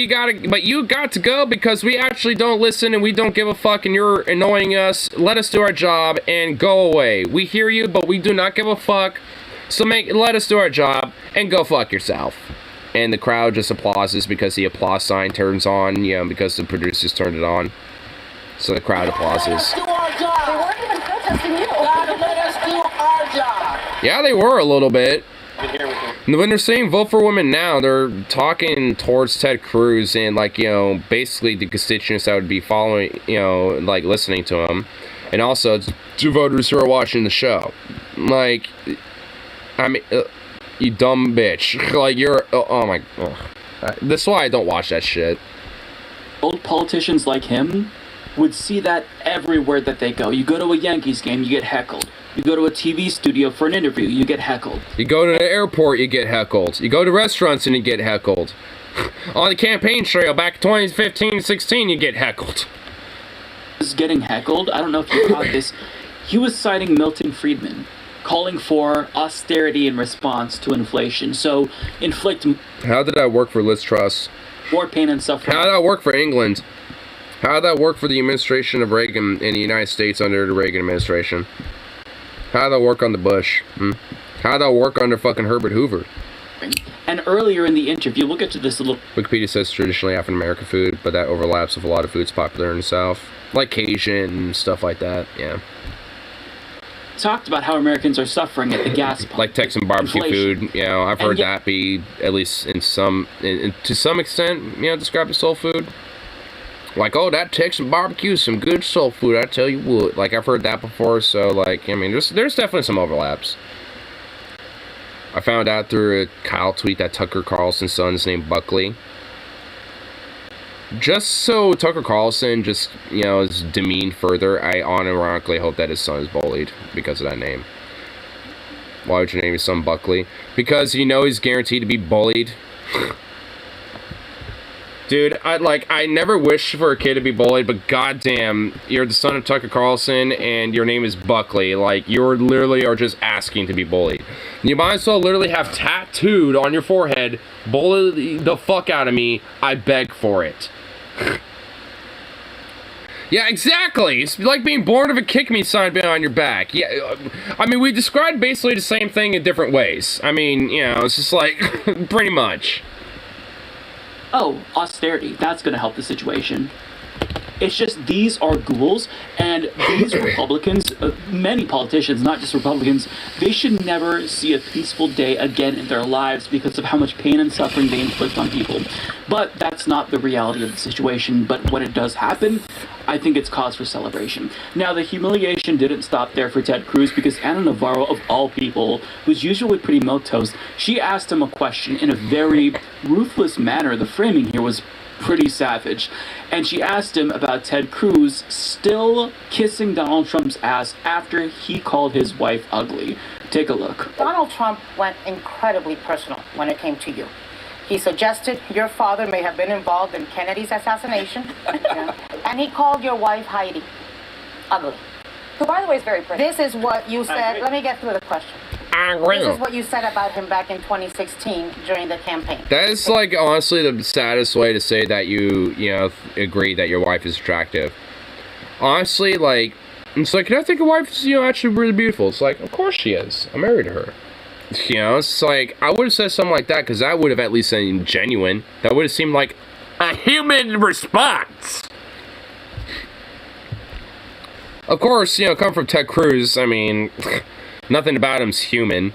you got to go because we actually don't listen and we don't give a fuck and you're annoying us. Let us do our job and go away. We hear you, but we do not give a fuck. So let us do our job and go fuck yourself. And the crowd just applauses because the applause sign turns on, because the producers turned it on. So the crowd applauses. Let us do our job. They weren't even protesting you. Gotta let us do our job. Yeah, they were a little bit. When they're saying vote for women now, they're talking towards Ted Cruz and, like, basically the constituents that would be following, like, listening to him. And also to voters who are watching the show. Like, I mean, you dumb bitch. Like, you're, oh my, this is why I don't watch that shit. Old politicians like him would see that everywhere that they go. You go to a Yankees game, you get heckled. You go to a TV studio for an interview, you get heckled. You go to an airport, you get heckled. You go to restaurants and you get heckled. On the campaign trail back in 2015-16, you get heckled. Getting heckled, I don't know if you caught this. He was citing Milton Friedman. calling for austerity in response to inflation. So inflict How did that work for Liz Truss? more pain and suffering. How did that work for England? How did that work for the administration of Reagan in the United States under the Reagan administration? How did that work on the Bush? How did that work under fucking Herbert Hoover? And earlier in the interview, we'll get to this a little. Wikipedia says traditionally African American food, but that overlaps with a lot of foods popular in the South, like Cajun and stuff like that. Yeah. Talked about how Americans are suffering at the gas pump. Like Texan barbecue Inflation. food, you know, I've heard that be, at least to some extent, you know, described as soul food. Like, oh, that Texan barbecue is some good soul food, I tell you what. Like, I've heard that before, so, like, I mean, there's definitely some overlaps. I found out through a Kyle tweet that Tucker Carlson's son is named Buckley. Just so Tucker Carlson just, you know, is demeaned further, I unironically hope that his son is bullied because of that name. Why would you name your son Buckley? Because you know he's guaranteed to be bullied. Dude, I never wish for a kid to be bullied, but goddamn, you're the son of Tucker Carlson and your name is Buckley. Like, you're literally are just asking to be bullied. You might as well literally have tattooed on your forehead, bully the fuck out of me, I beg for it. Yeah, exactly. It's like being born of a kick me sign behind your back. Yeah, I mean, we described basically the same thing in different ways. I mean, you know, it's just like, pretty much. Oh, austerity, that's going to help the situation. It's just these are ghouls, and these Republicans, many politicians, not just Republicans, they should never see a peaceful day again in their lives because of how much pain and suffering they inflict on people. But that's not the reality of the situation. But when it does happen, I think it's cause for celebration. Now, the humiliation didn't stop there for Ted Cruz because Ana Navarro, of all people, who's usually pretty milquetoast, she asked him a question in a very ruthless manner. The framing here was pretty savage. And she asked him about Ted Cruz still kissing Donald Trump's ass after he called his wife ugly. Take a look. Donald Trump went incredibly personal when it came to you. He suggested your father may have been involved in Kennedy's assassination. And he called your wife Heidi ugly. Who, by the way, is very pretty. This is what you said. Let me get through the question. This is what you said about him back in 2016 during the campaign. That is, like, honestly the saddest way to say that you know, agree that your wife is attractive. Honestly, like, it's like, I think your wife is, you know, actually really beautiful. It's like, of course she is. I married her. You know, it's like, I would have said something like that because that would have at least seemed genuine. That would have seemed like a human response. Of course, you know, come from Ted Cruz, I mean, nothing about him's human.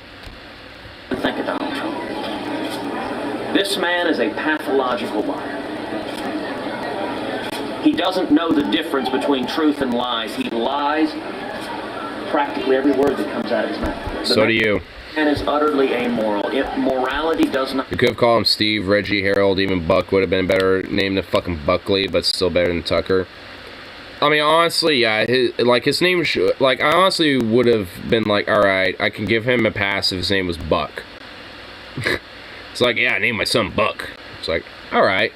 Think of Donald Trump. This man is a pathological liar. He doesn't know the difference between truth and lies. He lies practically every word that comes out of his mouth. So do you. And is utterly amoral. If morality does not... You could have called him Steve, Reggie, Harold, even Buck would have been a better name than fucking Buckley, but still better than Tucker. I mean, honestly, yeah, his name, like, I honestly would have been like, alright, I can give him a pass if his name was Buck. It's like, yeah, I named my son Buck. It's like, alright.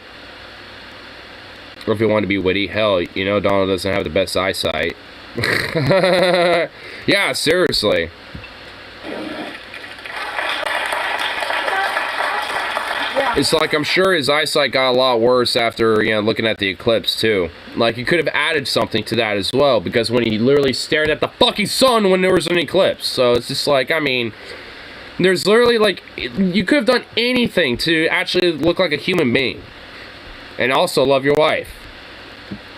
Or if you want to be witty, hell, you know, Donald doesn't have the best eyesight. Yeah, seriously. It's like, I'm sure his eyesight got a lot worse after, you know, looking at the eclipse, too. Like, he could have added something to that as well, because when he literally stared at the fucking sun when there was an eclipse. So, it's just like, I mean, there's literally, like, you could have done anything to actually look like a human being. And also love your wife.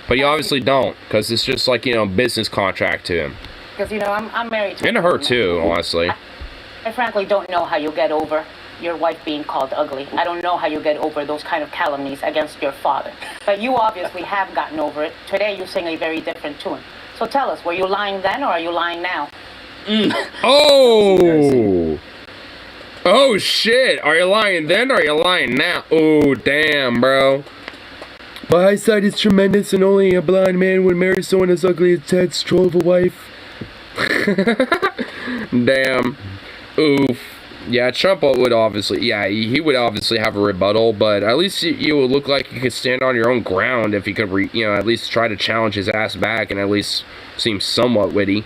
But you obviously don't, because it's just like, you know, business contract to him. Because, you know, I'm married to... And to her, too, honestly. I frankly don't know how you get over your wife being called ugly. I don't know how you get over those kind of calumnies against your father. But you obviously have gotten over it. Today you sing a very different tune. So tell us, were you lying then or are you lying now? Oh! Oh shit! Are you lying then or are you lying now? Oh damn, bro. My eyesight is tremendous and only a blind man would marry someone as ugly as Ted's troll of a wife. Damn. Oof. Yeah, Trump would obviously, yeah, he would obviously have a rebuttal, but at least you would look like you could stand on your own ground if you could, you know, at least try to challenge his ass back and at least seem somewhat witty.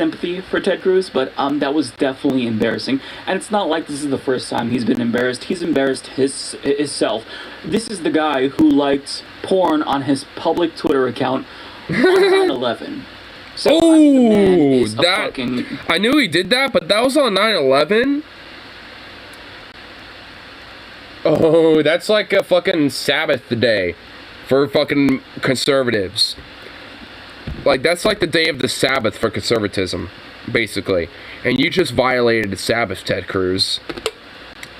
sympathy for Ted Cruz, but that was definitely embarrassing. And it's not like this is the first time he's been embarrassed. He's embarrassed himself. This is the guy who liked porn on his public Twitter account on 9/11. So I knew he did that, but that was on 9/11. Oh, that's like a fucking Sabbath day for fucking conservatives. Like, that's like the day of the Sabbath for conservatism, basically. And you just violated the Sabbath, Ted Cruz.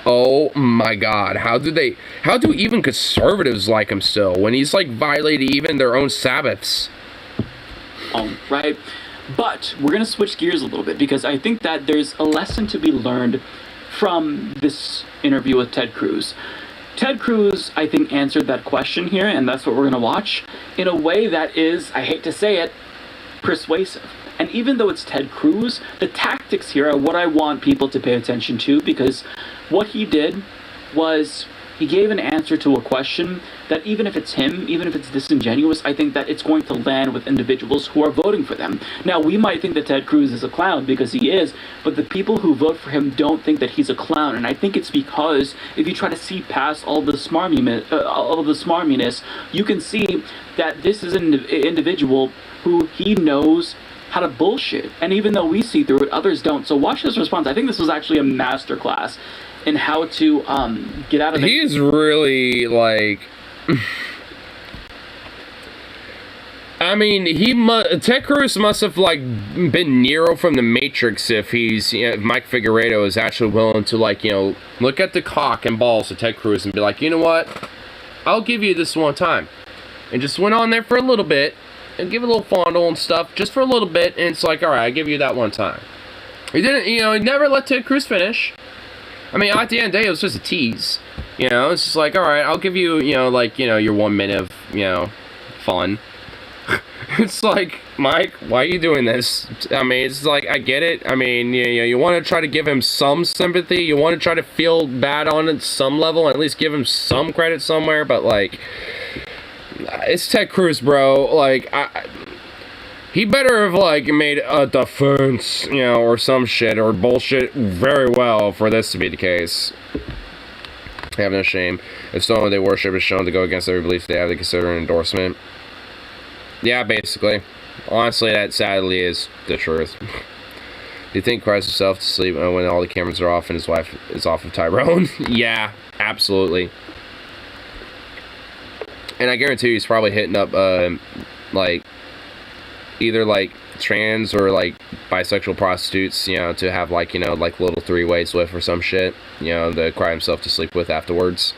Oh my God. How do even conservatives like him still when he's like violated even their own Sabbaths? Right? But we're going to switch gears a little bit because I think that there's a lesson to be learned from this interview with Ted Cruz. Ted Cruz, I think, answered that question here, and that's what we're going to watch, in a way that is, I hate to say it, persuasive. And even though it's Ted Cruz, the tactics here are what I want people to pay attention to, because what he did was he gave an answer to a question that even if it's him, even if it's disingenuous, I think that it's going to land with individuals who are voting for them. Now, we might think that Ted Cruz is a clown because he is, but the people who vote for him don't think that he's a clown. And I think it's because if you try to see past all the smarminess, you can see that this is an individual who he knows how to bullshit. And even though we see through it, others don't. So watch his response. I think this was actually a masterclass in how to get out of it. He's really like... I mean, Ted Cruz must have like been Neo from the Matrix if he's, if Mike Figueredo is actually willing to like, look at the cock and balls of Ted Cruz and be like, you know what, I'll give you this one time, and just went on there for a little bit and give a little fondle and stuff just for a little bit, and it's like, all right, I give you that one time. He didn't, he never let Ted Cruz finish. I mean, at the end of the day, it was just a tease. It's just like, all right, I'll give you, your 1 minute of, fun. It's like, Mike, why are you doing this? I mean, it's like, I get it. I mean, you want to try to give him some sympathy. You want to try to feel bad on it some level, and at least give him some credit somewhere. But, like, it's Ted Cruz, bro. Like, he better have, like, made a defense, or some shit, or bullshit very well for this to be the case. They have no shame. If someone they worship is shown to go against every belief they have, they consider an endorsement. Yeah, basically. Honestly, that sadly is the truth. Do you think Christ himself to sleep when all the cameras are off and his wife is off of Tyrone? Yeah, absolutely. And I guarantee you he's probably hitting up, like, either, like, trans or, like, bisexual prostitutes, to have, like, like little three-ways with or some shit, to cry himself to sleep with afterwards.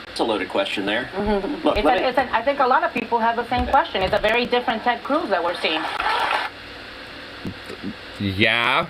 It's a loaded question there. Mm-hmm. Look, I think a lot of people have the same question. It's a very different Ted Cruz that we're seeing. Yeah.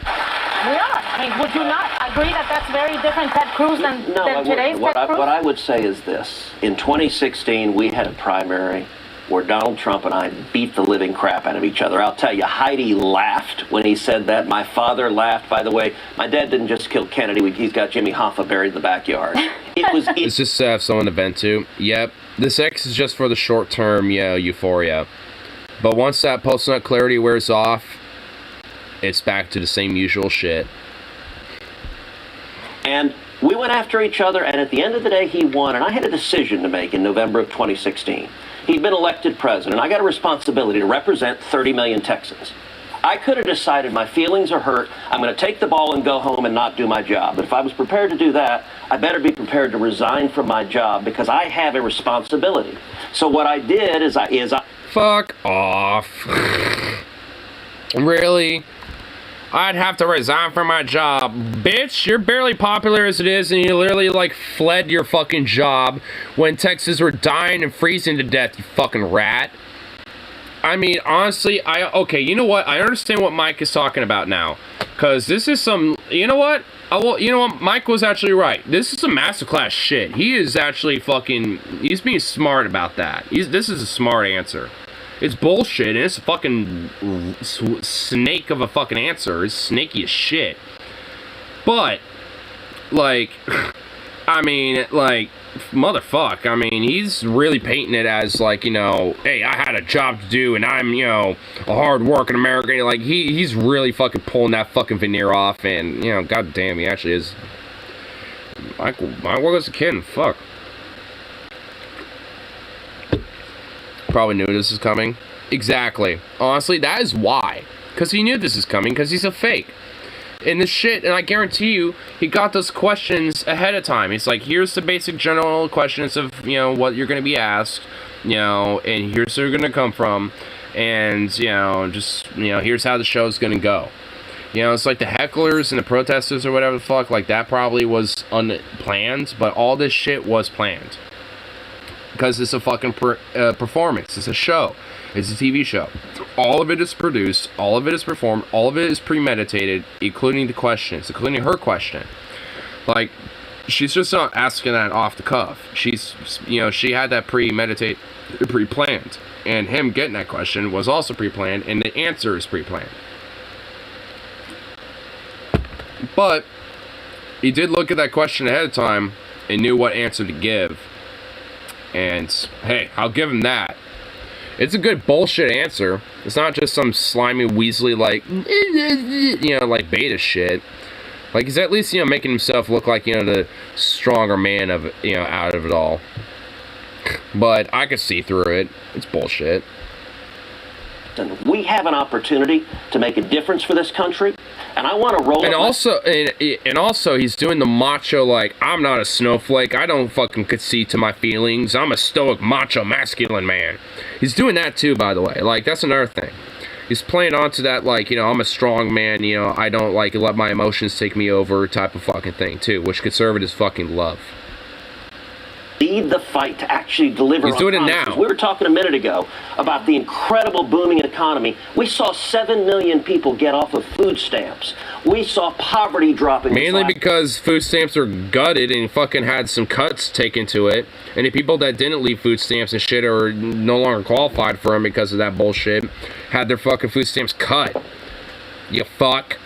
We are. I mean, would you not agree that that's very different Ted Cruz than today's Ted Cruz? What I would say is this. In 2016, we had a primary where Donald Trump and I beat the living crap out of each other. I'll tell you, Heidi laughed when he said that. My father laughed, by the way. My dad didn't just kill Kennedy. He's got Jimmy Hoffa buried in the backyard. It's just to have someone to vent to. Yep. This X is just for the short-term, euphoria. But once that post-nut clarity wears off, it's back to the same usual shit. And we went after each other, and at the end of the day, he won. And I had a decision to make in November of 2016. He'd been elected president. I got a responsibility to represent 30 million Texans. I could have decided my feelings are hurt. I'm going to take the ball and go home and not do my job. But if I was prepared to do that, I better be prepared to resign from my job because I have a responsibility. So what I did is I fuck off. Really? I'd have to resign from my job. Bitch, you're barely popular as it is, and you literally, like, fled your fucking job when Texans were dying and freezing to death, you fucking rat. I mean, honestly, okay, you know what? I understand what Mike is talking about now. Because this is some, you know what? Mike was actually right. This is some masterclass shit. He is actually fucking, he's being smart about that. This is a smart answer. It's bullshit, and it's a fucking snake of a fucking answer. It's snaky as shit. But, like, I mean, like, motherfuck. I mean, he's really painting it as like, you know, hey, I had a job to do and I'm, you know, a hard-working American. Like, he's really fucking pulling that fucking veneer off, and, you know, goddamn, he actually is. I was a kid, fuck. Probably knew this was coming. Exactly. Honestly, that is why. Because he knew this is coming, because he's a fake. And this shit, and I guarantee you, he got those questions ahead of time. He's like, here's the basic general questions of, you know, what you're going to be asked, you know, and here's where you're going to come from, and, you know, just, you know, here's how the show's going to go. You know, it's like the hecklers and the protesters or whatever the fuck, like, that probably was unplanned, but all this shit was planned. Because it's a fucking performance. It's a show. It's a TV show. All of it is produced, all of it is performed, all of it is premeditated, including the questions, including her question. Like, she's just not asking that off the cuff. She's, you know, she had that premeditated, pre-planned. And him getting that question was also pre-planned, and the answer is pre-planned. But he did look at that question ahead of time and knew what answer to give. And, hey, I'll give him that. It's a good bullshit answer. It's not just some slimy Weasley, like, you know, like beta shit. Like, he's at least, you know, making himself look like, you know, the stronger man of, you know, out of it all. But I could see through it. It's bullshit. We have an opportunity to make a difference for this country, and I want to roll. And also, he's doing the macho, like, I'm not a snowflake. I don't fucking concede to my feelings. I'm a stoic, macho, masculine man. He's doing that too, by the way. Like, that's another thing. He's playing onto that, like, you know, I'm a strong man. You know, I don't like let my emotions take me over type of fucking thing too, which conservatives fucking love. Lead the fight to actually deliver. He's doing it now. We were talking a minute ago about the incredible booming economy. We saw 7 million people get off of food stamps. We saw poverty dropping. Mainly because food stamps are gutted and fucking had some cuts taken to it. And the people that didn't leave food stamps and shit are no longer qualified for them because of that bullshit had their fucking food stamps cut. You fuck.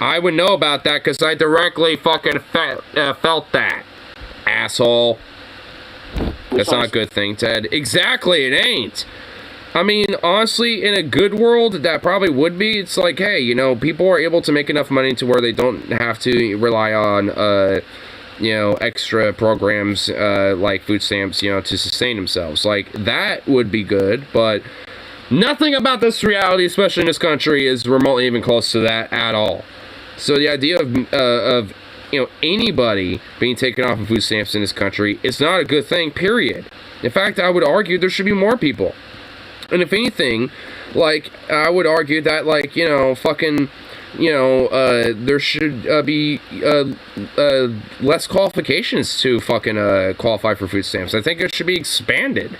I would know about that because I directly fucking felt that. Asshole. That's not a good thing, Ted. Exactly, it ain't. I mean, honestly, in a good world, that probably would be. It's like, hey, you know, people are able to make enough money to where they don't have to rely on, you know, extra programs like food stamps, you know, to sustain themselves. Like, that would be good, but nothing about this reality, especially in this country, is remotely even close to that at all. So the idea of you know, anybody being taken off of food stamps in this country is not a good thing, period. In fact, I would argue there should be more people. And if anything, like, I would argue that, like, you know, fucking, you know, there should be less qualifications to fucking qualify for food stamps. I think it should be expanded.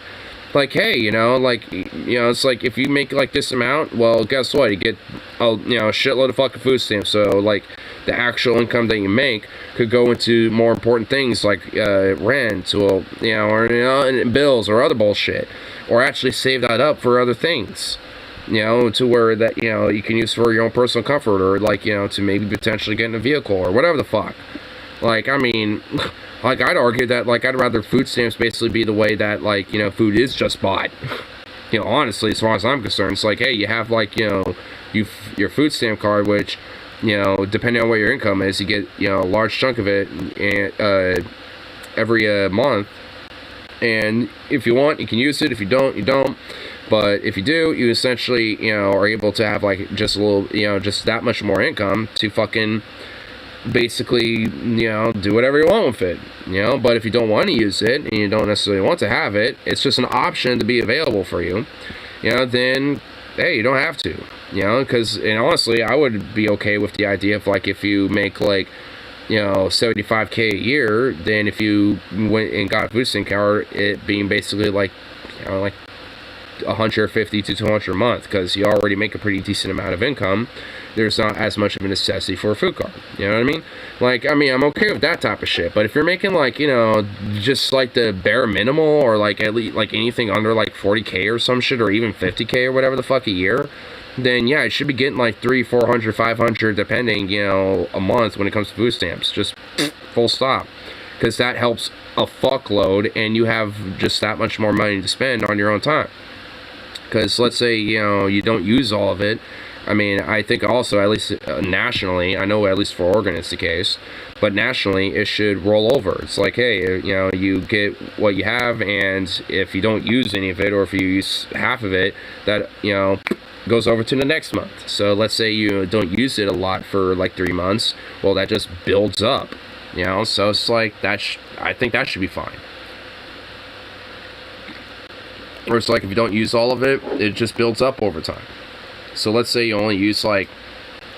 Like, hey, you know, like, you know, it's like, if you make, like, this amount, well, guess what? You get, you know, a shitload of fucking food stamps. So, like, the actual income that you make could go into more important things like rent, or, you know, or, you know, and bills or other bullshit. Or actually save that up for other things. You know, to where that, you know, you can use for your own personal comfort, or, like, you know, to maybe potentially get in a vehicle or whatever the fuck. Like, I mean, like, I'd argue that, like, I'd rather food stamps basically be the way that, like, you know, food is just bought. You know, honestly, as far as I'm concerned, it's like, hey, you have, like, you know, your food stamp card, which, you know, depending on what your income is, you get, you know, a large chunk of it every month. And if you want, you can use it. If you don't, you don't. But if you do, you essentially, you know, are able to have, like, just a little, you know, just that much more income to fucking basically, you know, do whatever you want with it, you know. But if you don't want to use it and you don't necessarily want to have it, it's just an option to be available for you, you know, then, hey, you don't have to, you know, because, and honestly, I would be okay with the idea of, like, if you make, like, you know, $75K a year, then if you went and got a food stamp card, it being basically, like, you know, like $150 to $200 a month, because you already make a pretty decent amount of income. There's not as much of a necessity for a food card. You know what I mean? Like, I mean, I'm okay with that type of shit. But if you're making, like, you know, just like the bare minimal, or like at least like anything under like 40K or some shit, or even 50K or whatever the fuck a year, then yeah, it should be getting like 300, 400, 500, depending, you know, a month when it comes to food stamps. Just full stop. because that helps a fuckload, and you have just that much more money to spend on your own time. Because let's say, you know, you don't use all of it. I mean, I think also, at least nationally, I know at least for Oregon it's the case, but nationally it should roll over. It's like, hey, you know, you get what you have, and if you don't use any of it, or if you use half of it, that, you know, goes over to the next month. So let's say you don't use it a lot for like 3 months, well, that just builds up, you know, so it's like, I think that should be fine. Or it's like, if you don't use all of it, it just builds up over time. So let's say you only use like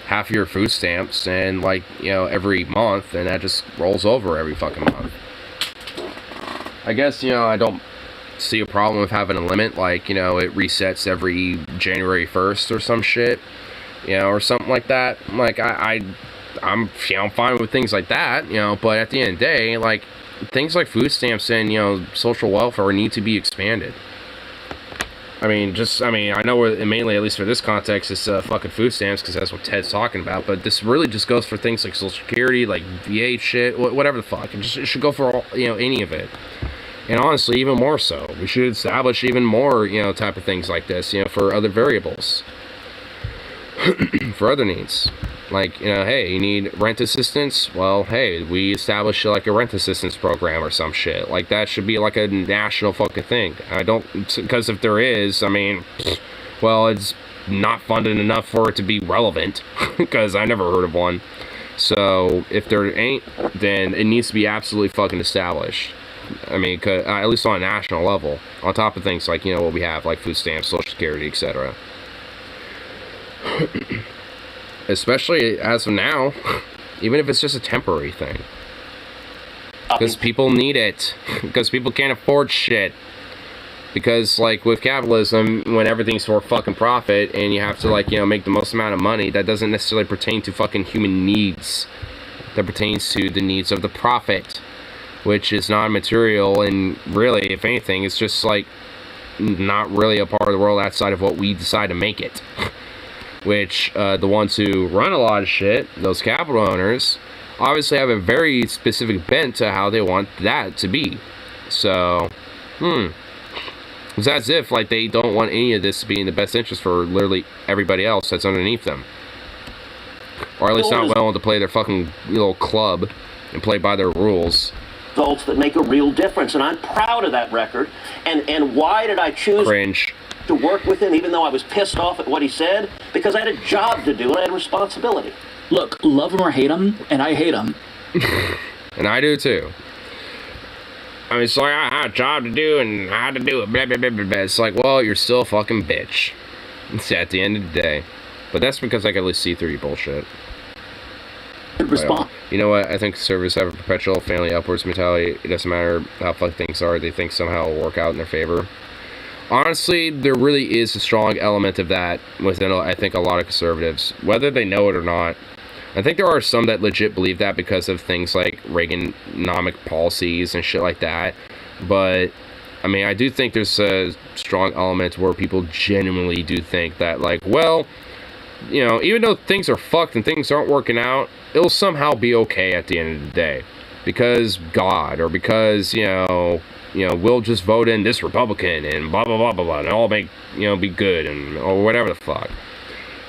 half of your food stamps, and like, you know, every month, and that just rolls over every fucking month. I guess, you know, I don't see a problem with having a limit, like, you know, it resets every January 1st or some shit, you know, or something like that. Like, I'm, you know, fine with things like that, you know, but at the end of the day, like, things like food stamps and, you know, social welfare need to be expanded. I mean, I know mainly, at least for this context, it's fucking food stamps, because that's what Ted's talking about, but this really just goes for things like Social Security, like VA shit, whatever the fuck. It should go for all, you know, any of it. And honestly, even more so. We should establish even more, you know, type of things like this, you know, for other variables. For other needs. Like, you know, hey, you need rent assistance? Well, hey, we establish like a rent assistance program or some shit. Like, that should be like a national fucking thing. I don't, because if there is, I mean, well, it's not funded enough for it to be relevant, because I never heard of one. So, if there ain't, then it needs to be absolutely fucking established. I mean, at least on a national level, on top of things like, you know, what we have, like food stamps, Social Security, etc. Especially as of now, even if it's just a temporary thing. Because people need it. Because people can't afford shit. Because, like, with capitalism, when everything's for fucking profit, and you have to, like, you know, make the most amount of money, that doesn't necessarily pertain to fucking human needs. That pertains to the needs of the profit, which is non-material, and really, if anything, it's just, like, not really a part of the world outside of what we decide to make it. Which, the ones who run a lot of shit, those capital owners, obviously have a very specific bent to how they want that to be. So, it's as if, like, they don't want any of this to be in the best interest for literally everybody else that's underneath them. Or at least not willing to play their fucking little club and play by their rules. Results that make a real difference, and I'm proud of that record. And why did I choose to work with him, even though I was pissed off at what he said? Because I had a job to do, and I had responsibility. Look, love him or hate him, and I hate him. And I do too. I mean, it's like, I had a job to do, and I had to do it, blah, blah, blah, blah, blah. It's like, well, you're still a fucking bitch. It's at the end of the day. But that's because I can at least see through your bullshit. Respond. You know what? I think conservatives have a perpetual family upwards mentality. It doesn't matter how fucked things are. They think somehow it'll work out in their favor. Honestly, there really is a strong element of that within, I think, a lot of conservatives, whether they know it or not. I think there are some that legit believe that because of things like Reaganomic policies and shit like that. But, I mean, I do think there's a strong element where people genuinely do think that, like, well, you know, even though things are fucked and things aren't working out, it'll somehow be okay at the end of the day. Because God, or because, you know, we'll just vote in this Republican and blah, blah, blah, blah, blah, and all make, you know, be good, and, or whatever the fuck.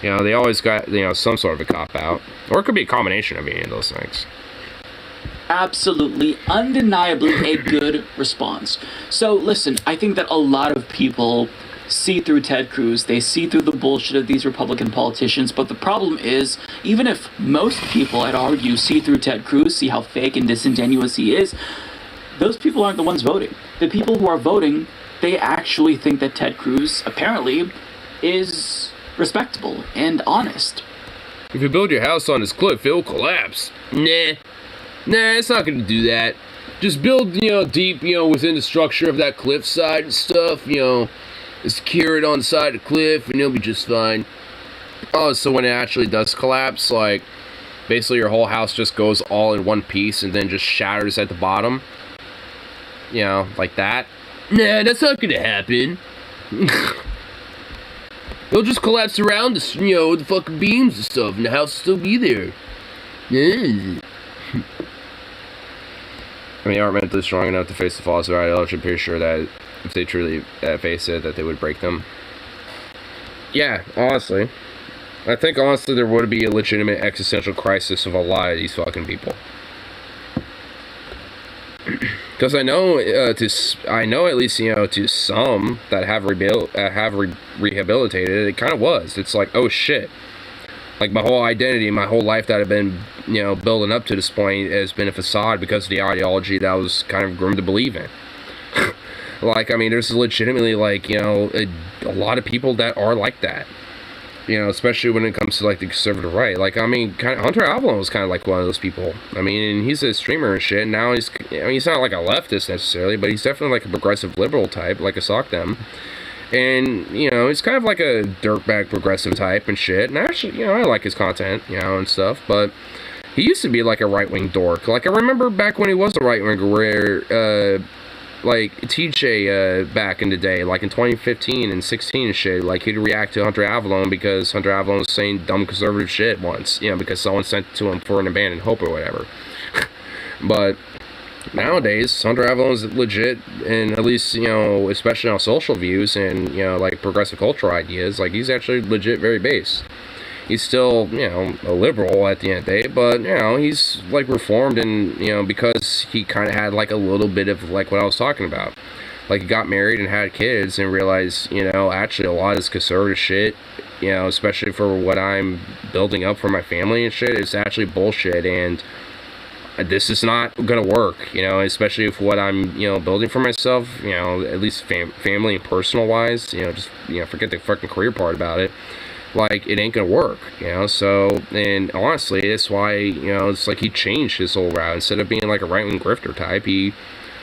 You know, they always got, you know, some sort of a cop-out. Or it could be a combination of any of those things. Absolutely, undeniably a good response. So, listen, I think that a lot of people see through Ted Cruz, they see through the bullshit of these Republican politicians, but the problem is, even if most people, I'd argue, see through Ted Cruz, see how fake and disingenuous he is, those people aren't the ones voting. The people who are voting, they actually think that Ted Cruz, apparently, is respectable and honest. If you build your house on this cliff, it'll collapse. Nah, it's not gonna do that. Just build, you know, deep, you know, within the structure of that cliffside and stuff, you know, secure it on the side of the cliff, and it'll be just fine. Oh, so when it actually does collapse, like, basically your whole house just goes all in one piece and then just shatters at the bottom? You know, like that? Nah, that's not gonna happen. It'll just collapse around the, you know, the fucking beams and stuff, and the house will still be there. Yeah. I mean, aren't mentally strong enough to face the flaws of their ideology. I'm pretty sure that if they truly face it, that they would break them. Yeah, honestly. I think, honestly, there would be a legitimate existential crisis of a lot of these fucking people. Because I know, I know at least, you know, to some that have rehabilitated, it kind of was. It's like, oh shit. Like, my whole identity, my whole life that I've been, you know, building up to this point has been a facade because of the ideology that I was kind of groomed to believe in. Like, I mean, there's legitimately, like, you know, a lot of people that are like that. You know, especially when it comes to, like, the conservative right. Like, I mean, kind of, Hunter Avallone was kind of like one of those people. I mean, and he's a streamer and shit, and now he's, I mean, he's not like a leftist necessarily, but he's definitely like a progressive liberal type, like a sock them. And, you know, he's kind of like a dirtbag progressive type and shit. And actually, you know, I like his content, you know, and stuff. But he used to be like a right-wing dork. Like, I remember back when he was a right-winger where, like, TJ, back in the day, like in 2015 and 16 and shit, like, he'd react to Hunter Avallone because Hunter Avallone was saying dumb conservative shit once, you know, because someone sent it to him for an abandoned hope or whatever. But nowadays, Hunter Avallone's legit, and at least, you know, especially on social views and, you know, like, progressive cultural ideas, like, he's actually legit very based. He's still, you know, a liberal at the end of the day, but, you know, he's, like, reformed, and, you know, because he kind of had, like, a little bit of, like, what I was talking about. Like, he got married and had kids and realized, you know, actually a lot of this conservative shit, you know, especially for what I'm building up for my family and shit, is actually bullshit, and this is not gonna work, you know, especially if what I'm, you know, building for myself, you know, at least family and personal wise, you know, just, you know, forget the fucking career part about it. Like, it ain't gonna work, you know, so, and honestly, that's why, you know, it's like he changed his whole route. Instead of being like a right-wing grifter type, he,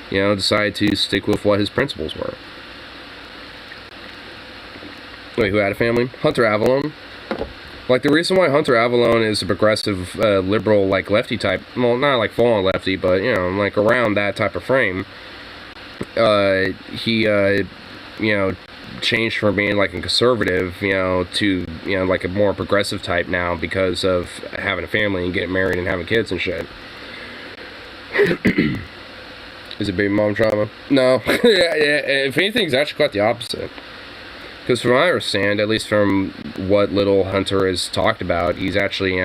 you know, decided to stick with what his principles were. Wait, who had a family? Hunter Avallone. Like, the reason why Hunter Avallone is a progressive, liberal, like, lefty type, well, not like full-on lefty, but, you know, like, around that type of frame, he, you know, changed from being like a conservative, you know, to, you know, like a more progressive type now because of having a family and getting married and having kids and shit. Is it baby mom trauma? No. Yeah, if anything, it's actually quite the opposite. Because from what I understand, at least from what little Hunter has talked about, he's actually, you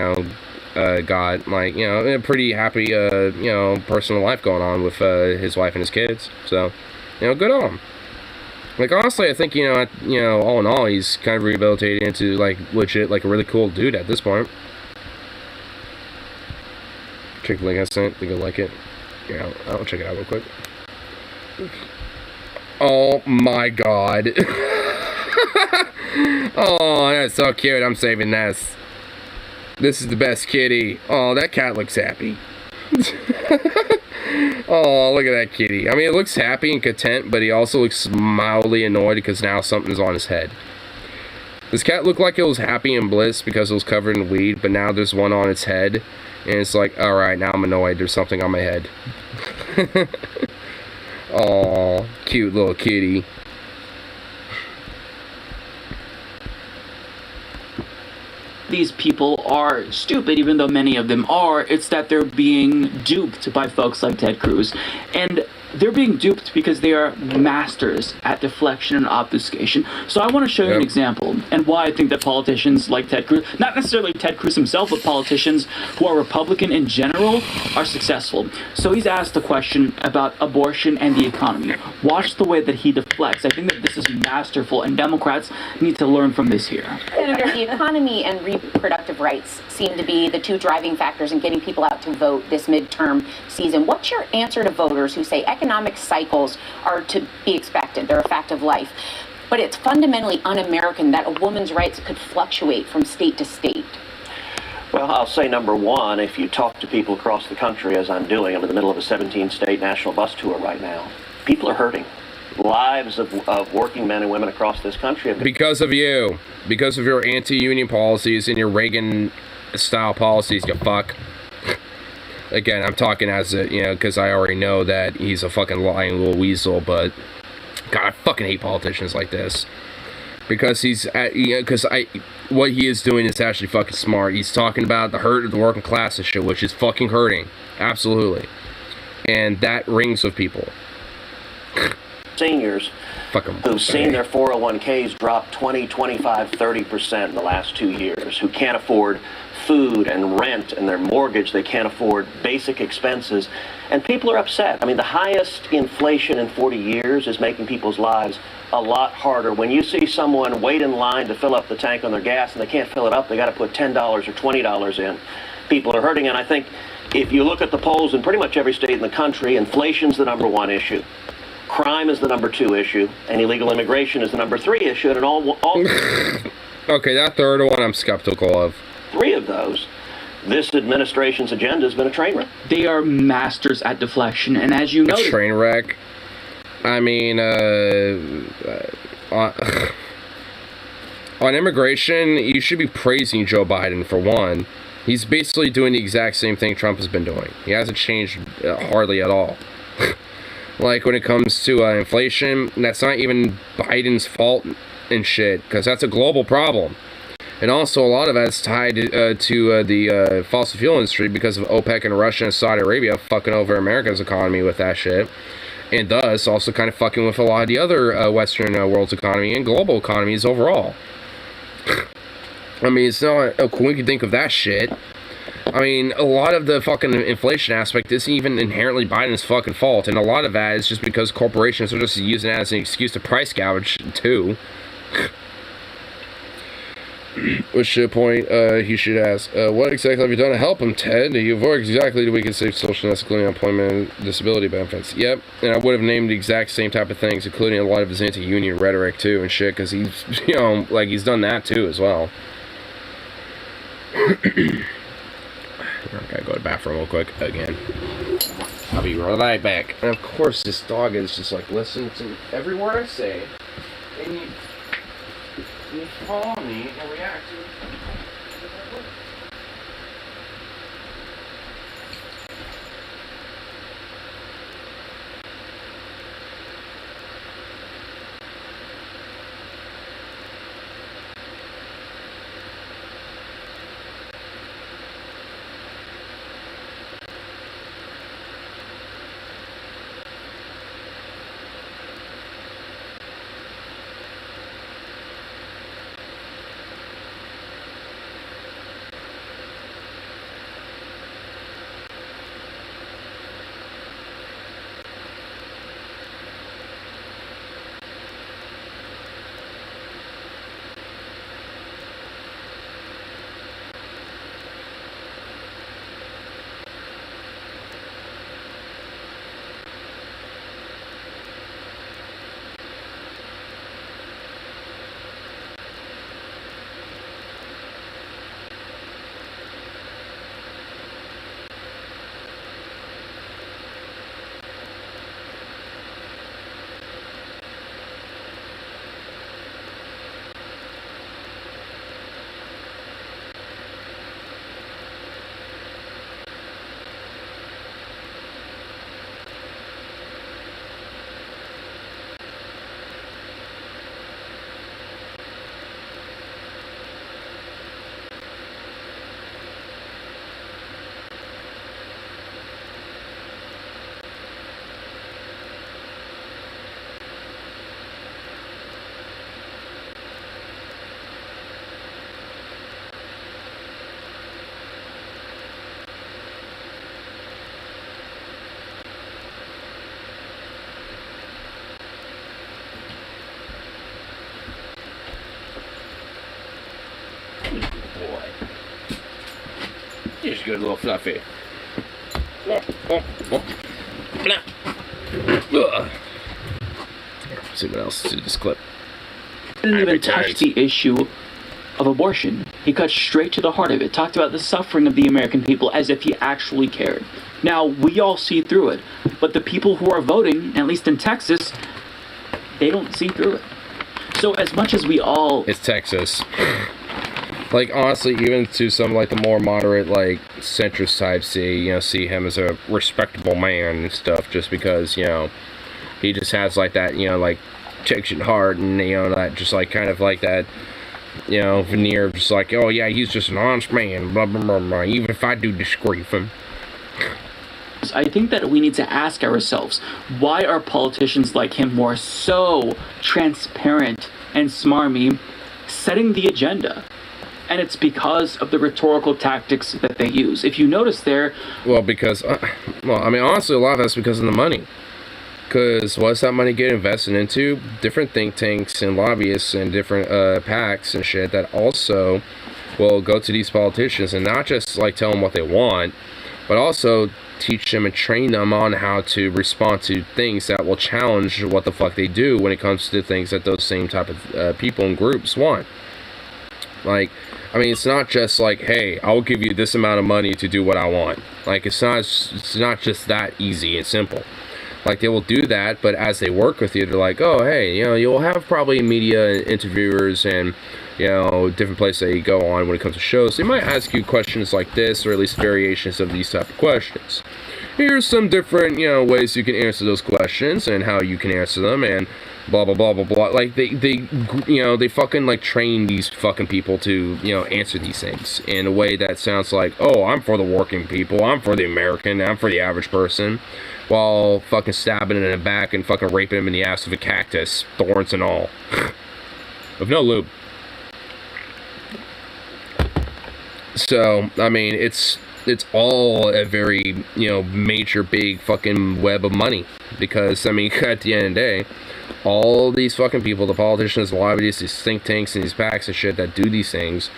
know, got, like, you know, a pretty happy, you know, personal life going on with his wife and his kids. So, you know, good on him. Like, honestly, I think, you know, all in all, he's kind of rehabilitated into, like, legit, like, a really cool dude at this point. Check the link I sent. Think you'll like it. Yeah, I'll check it out real quick. Oh, my God. Oh, that's so cute. I'm saving this. This is the best kitty. Oh, that cat looks happy. Oh, look at that kitty. I mean, it looks happy and content, but he also looks mildly annoyed because now something's on his head. This cat looked like it was happy and bliss because it was covered in weed, but now there's one on its head, and it's like, alright, now I'm annoyed. There's something on my head. Aw, cute little kitty. These people are stupid, even though many of them are. It's that they're being duped by folks like Ted Cruz. And they're being duped because they are masters at deflection and obfuscation. So I want to show you an example and why I think that politicians like Ted Cruz, not necessarily Ted Cruz himself, but politicians who are Republican in general, are successful. So he's asked a question about abortion and the economy. Watch the way that he deflects. I think that this is masterful, and Democrats need to learn from this here. Senator, the economy and reproductive rights seem to be the two driving factors in getting people out to vote this midterm season. What's your answer to voters who say economic cycles are to be expected, they're a fact of life, but it's fundamentally un-American that a woman's rights could fluctuate from state to state? Well, I'll say number one, if you talk to people across the country, as I'm doing, I'm in the middle of a 17-state national bus tour right now, people are hurting. Lives of working men and women across this country have been... Because of you. Because of your anti-union policies and your Reagan-style policies, you fuck. Again, I'm talking as a, you know, because I already know that he's a fucking lying little weasel, but God, I fucking hate politicians like this. Because he's, you know, because what he is doing is actually fucking smart. He's talking about the hurt of the working class and shit, which is fucking hurting. Absolutely. And that rings with people. Seniors who've seen their 401ks drop 20, 25, 30% in the last 2 years, who can't afford food and rent and their mortgage, they can't afford basic expenses, and people are upset. I mean, the highest inflation in 40 years is making people's lives a lot harder. When you see someone wait in line to fill up the tank on their gas and they can't fill it up, they got to put $10 or $20 in. People are hurting, and I think if you look at the polls in pretty much every state in the country, inflation's the #1 issue. Crime is the #2 issue, and illegal immigration is the #3 issue, and all okay, that third one I'm skeptical of. 3 of those, this administration's agenda has been a train wreck. They are masters at deflection, and as you know, A train wreck. I mean, on immigration, you should be praising Joe Biden for one. He's basically doing the exact same thing Trump has been doing. He hasn't changed hardly at all. Like when it comes to inflation, that's not even Biden's fault and shit, because that's a global problem. And also a lot of that's tied to the fossil fuel industry because of OPEC and Russia and Saudi Arabia fucking over America's economy with that shit. And thus also kind of fucking with a lot of the other Western world's economy and global economies overall. I mean, it's not a coinky think of that shit. I mean, a lot of the fucking inflation aspect isn't even inherently Biden's fucking fault, and a lot of that is just because corporations are just using it as an excuse to price gouge, too. Which to the point, he should ask, what exactly have you done to help him, Ted? What exactly do we can save social and including employment and disability benefits? Yep, and I would have named the exact same type of things, including a lot of his anti-union rhetoric, too, and shit, because he's, you know, like, he's done that, too, as well. I gotta go to the bathroom real quick again. I'll be right back. And of course, this dog is just like listening to every word I say, and you follow me and react to it. He's a good little fluffy. See what else to this clip. He didn't even touch the issue of abortion. He cut straight to the heart of it, talked about the suffering of the American people as if he actually cared. Now, we all see through it, but the people who are voting, at least in Texas, they don't see through it. So as much as we all... It's Texas. Like, honestly, even to some, like, the more moderate, like, centrist types see him as a respectable man and stuff, just because, he just has, like, that, like, Texan heart, and, that, just, like, kind of, like, that, veneer of just, like, oh, yeah, he's just an honest man, blah, blah, blah, blah, even if I do disagree with him. ourselves. I think that we need to ask ourselves, why are politicians like him, who are so transparent and smarmy, setting the agenda? And it's because of the rhetorical tactics that they use. If you notice there... Well, because... honestly, a lot of that's because of the money. Because what's that money get invested into? Different think tanks and lobbyists and different PACs and shit that also will go to these politicians and not just, like, tell them what they want, but also teach them and train them on how to respond to things that will challenge what the fuck they do when it comes to things that those same type of people and groups want. Like... it's not just like, hey, I'll give you this amount of money to do what I want. Like, it's not just that easy and simple. Like, they will do that, but as they work with you, they're like, oh, hey, you'll have probably media interviewers and, different places that you go on when it comes to shows. They might ask you questions like this, or at least variations of these type of questions. Here's some different, ways you can answer those questions and how you can answer them, and blah blah blah blah blah. Like they fucking like train these fucking people to answer these things in a way that sounds like, oh, I'm for the working people, I'm for the American, I'm for the average person, while fucking stabbing him in the back and fucking raping him in the ass with a cactus, thorns and all, with no lube. So it's all a very major big fucking web of money, because at the end of the day, all these fucking people, the politicians, the lobbyists, these think tanks, and these PACs and shit that do these things,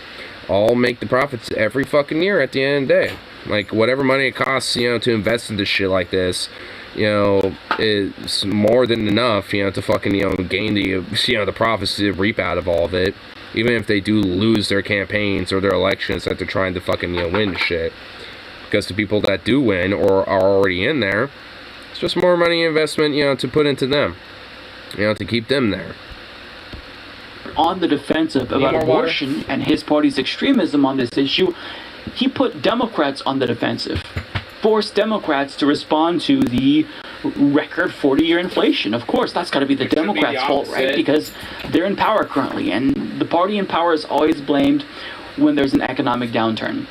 all make the profits every fucking year at the end of the day. Like, whatever money it costs, to invest into shit like this, is more than enough, to fucking, gain the profits to reap out of all of it. Even if they do lose their campaigns or their elections that they're trying to fucking, win shit. Because the people that do win or are already in there, it's just more money investment, to put into them. To keep them there. On the defensive about abortion and his party's extremism on this issue, he put Democrats on the defensive. Forced Democrats to respond to the record 40-year inflation. Of course, that's got to be the Democrats' fault, right? Because they're in power currently, and the party in power is always blamed when there's an economic downturn.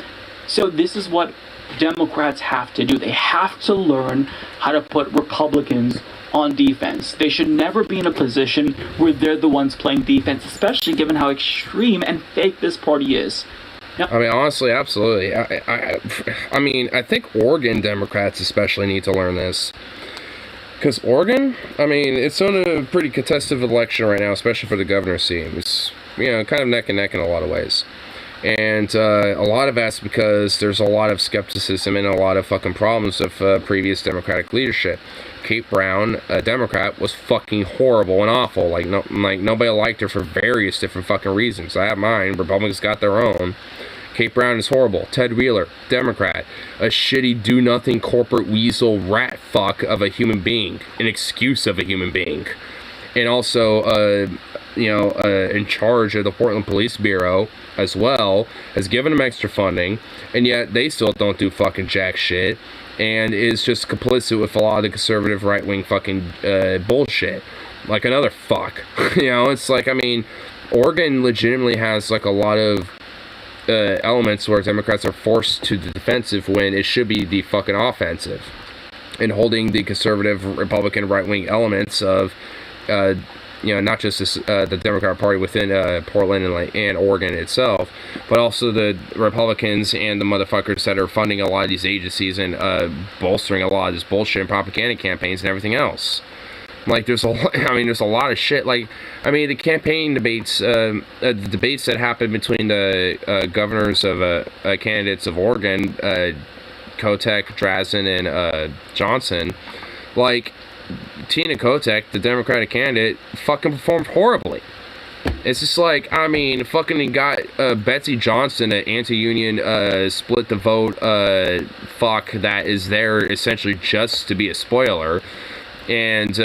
So this is what Democrats have to do. They have to learn how to put Republicans on defense. They should never be in a position where they're the ones playing defense, especially given how extreme and fake this party is. Now, honestly, absolutely. I think Oregon Democrats especially need to learn this. Because Oregon, it's on a pretty contested election right now, especially for the governor's seat. It's, kind of neck and neck in a lot of ways. And a lot of that's because there's a lot of skepticism and a lot of fucking problems of previous Democratic leadership. Kate Brown, a Democrat, was fucking horrible and awful. Like nobody liked her for various different fucking reasons. I have mine. Republicans got their own. Kate Brown is horrible. Ted Wheeler, Democrat, a shitty do-nothing corporate weasel rat fuck of a human being, an excuse of a human being, and also in charge of the Portland Police Bureau as well, has given them extra funding, and yet they still don't do fucking jack shit, and is just complicit with a lot of the conservative right-wing fucking bullshit. Like another fuck. It's like, Oregon legitimately has like a lot of elements where Democrats are forced to the defensive when it should be the fucking offensive, and holding the conservative Republican right-wing elements of not just this, the Democrat Party within Portland and Oregon itself, but also the Republicans and the motherfuckers that are funding a lot of these agencies and bolstering a lot of this bullshit and propaganda campaigns and everything else. Like, there's a lot of shit. Like, the campaign debates, the debates that happened between the governors of candidates of Oregon, Kotek, Drazen, and Johnson, like, Tina Kotek, the Democratic candidate, fucking performed horribly. It's just like, fucking got Betsy Johnson, an anti-union, split the vote, fuck that is there essentially just to be a spoiler. And,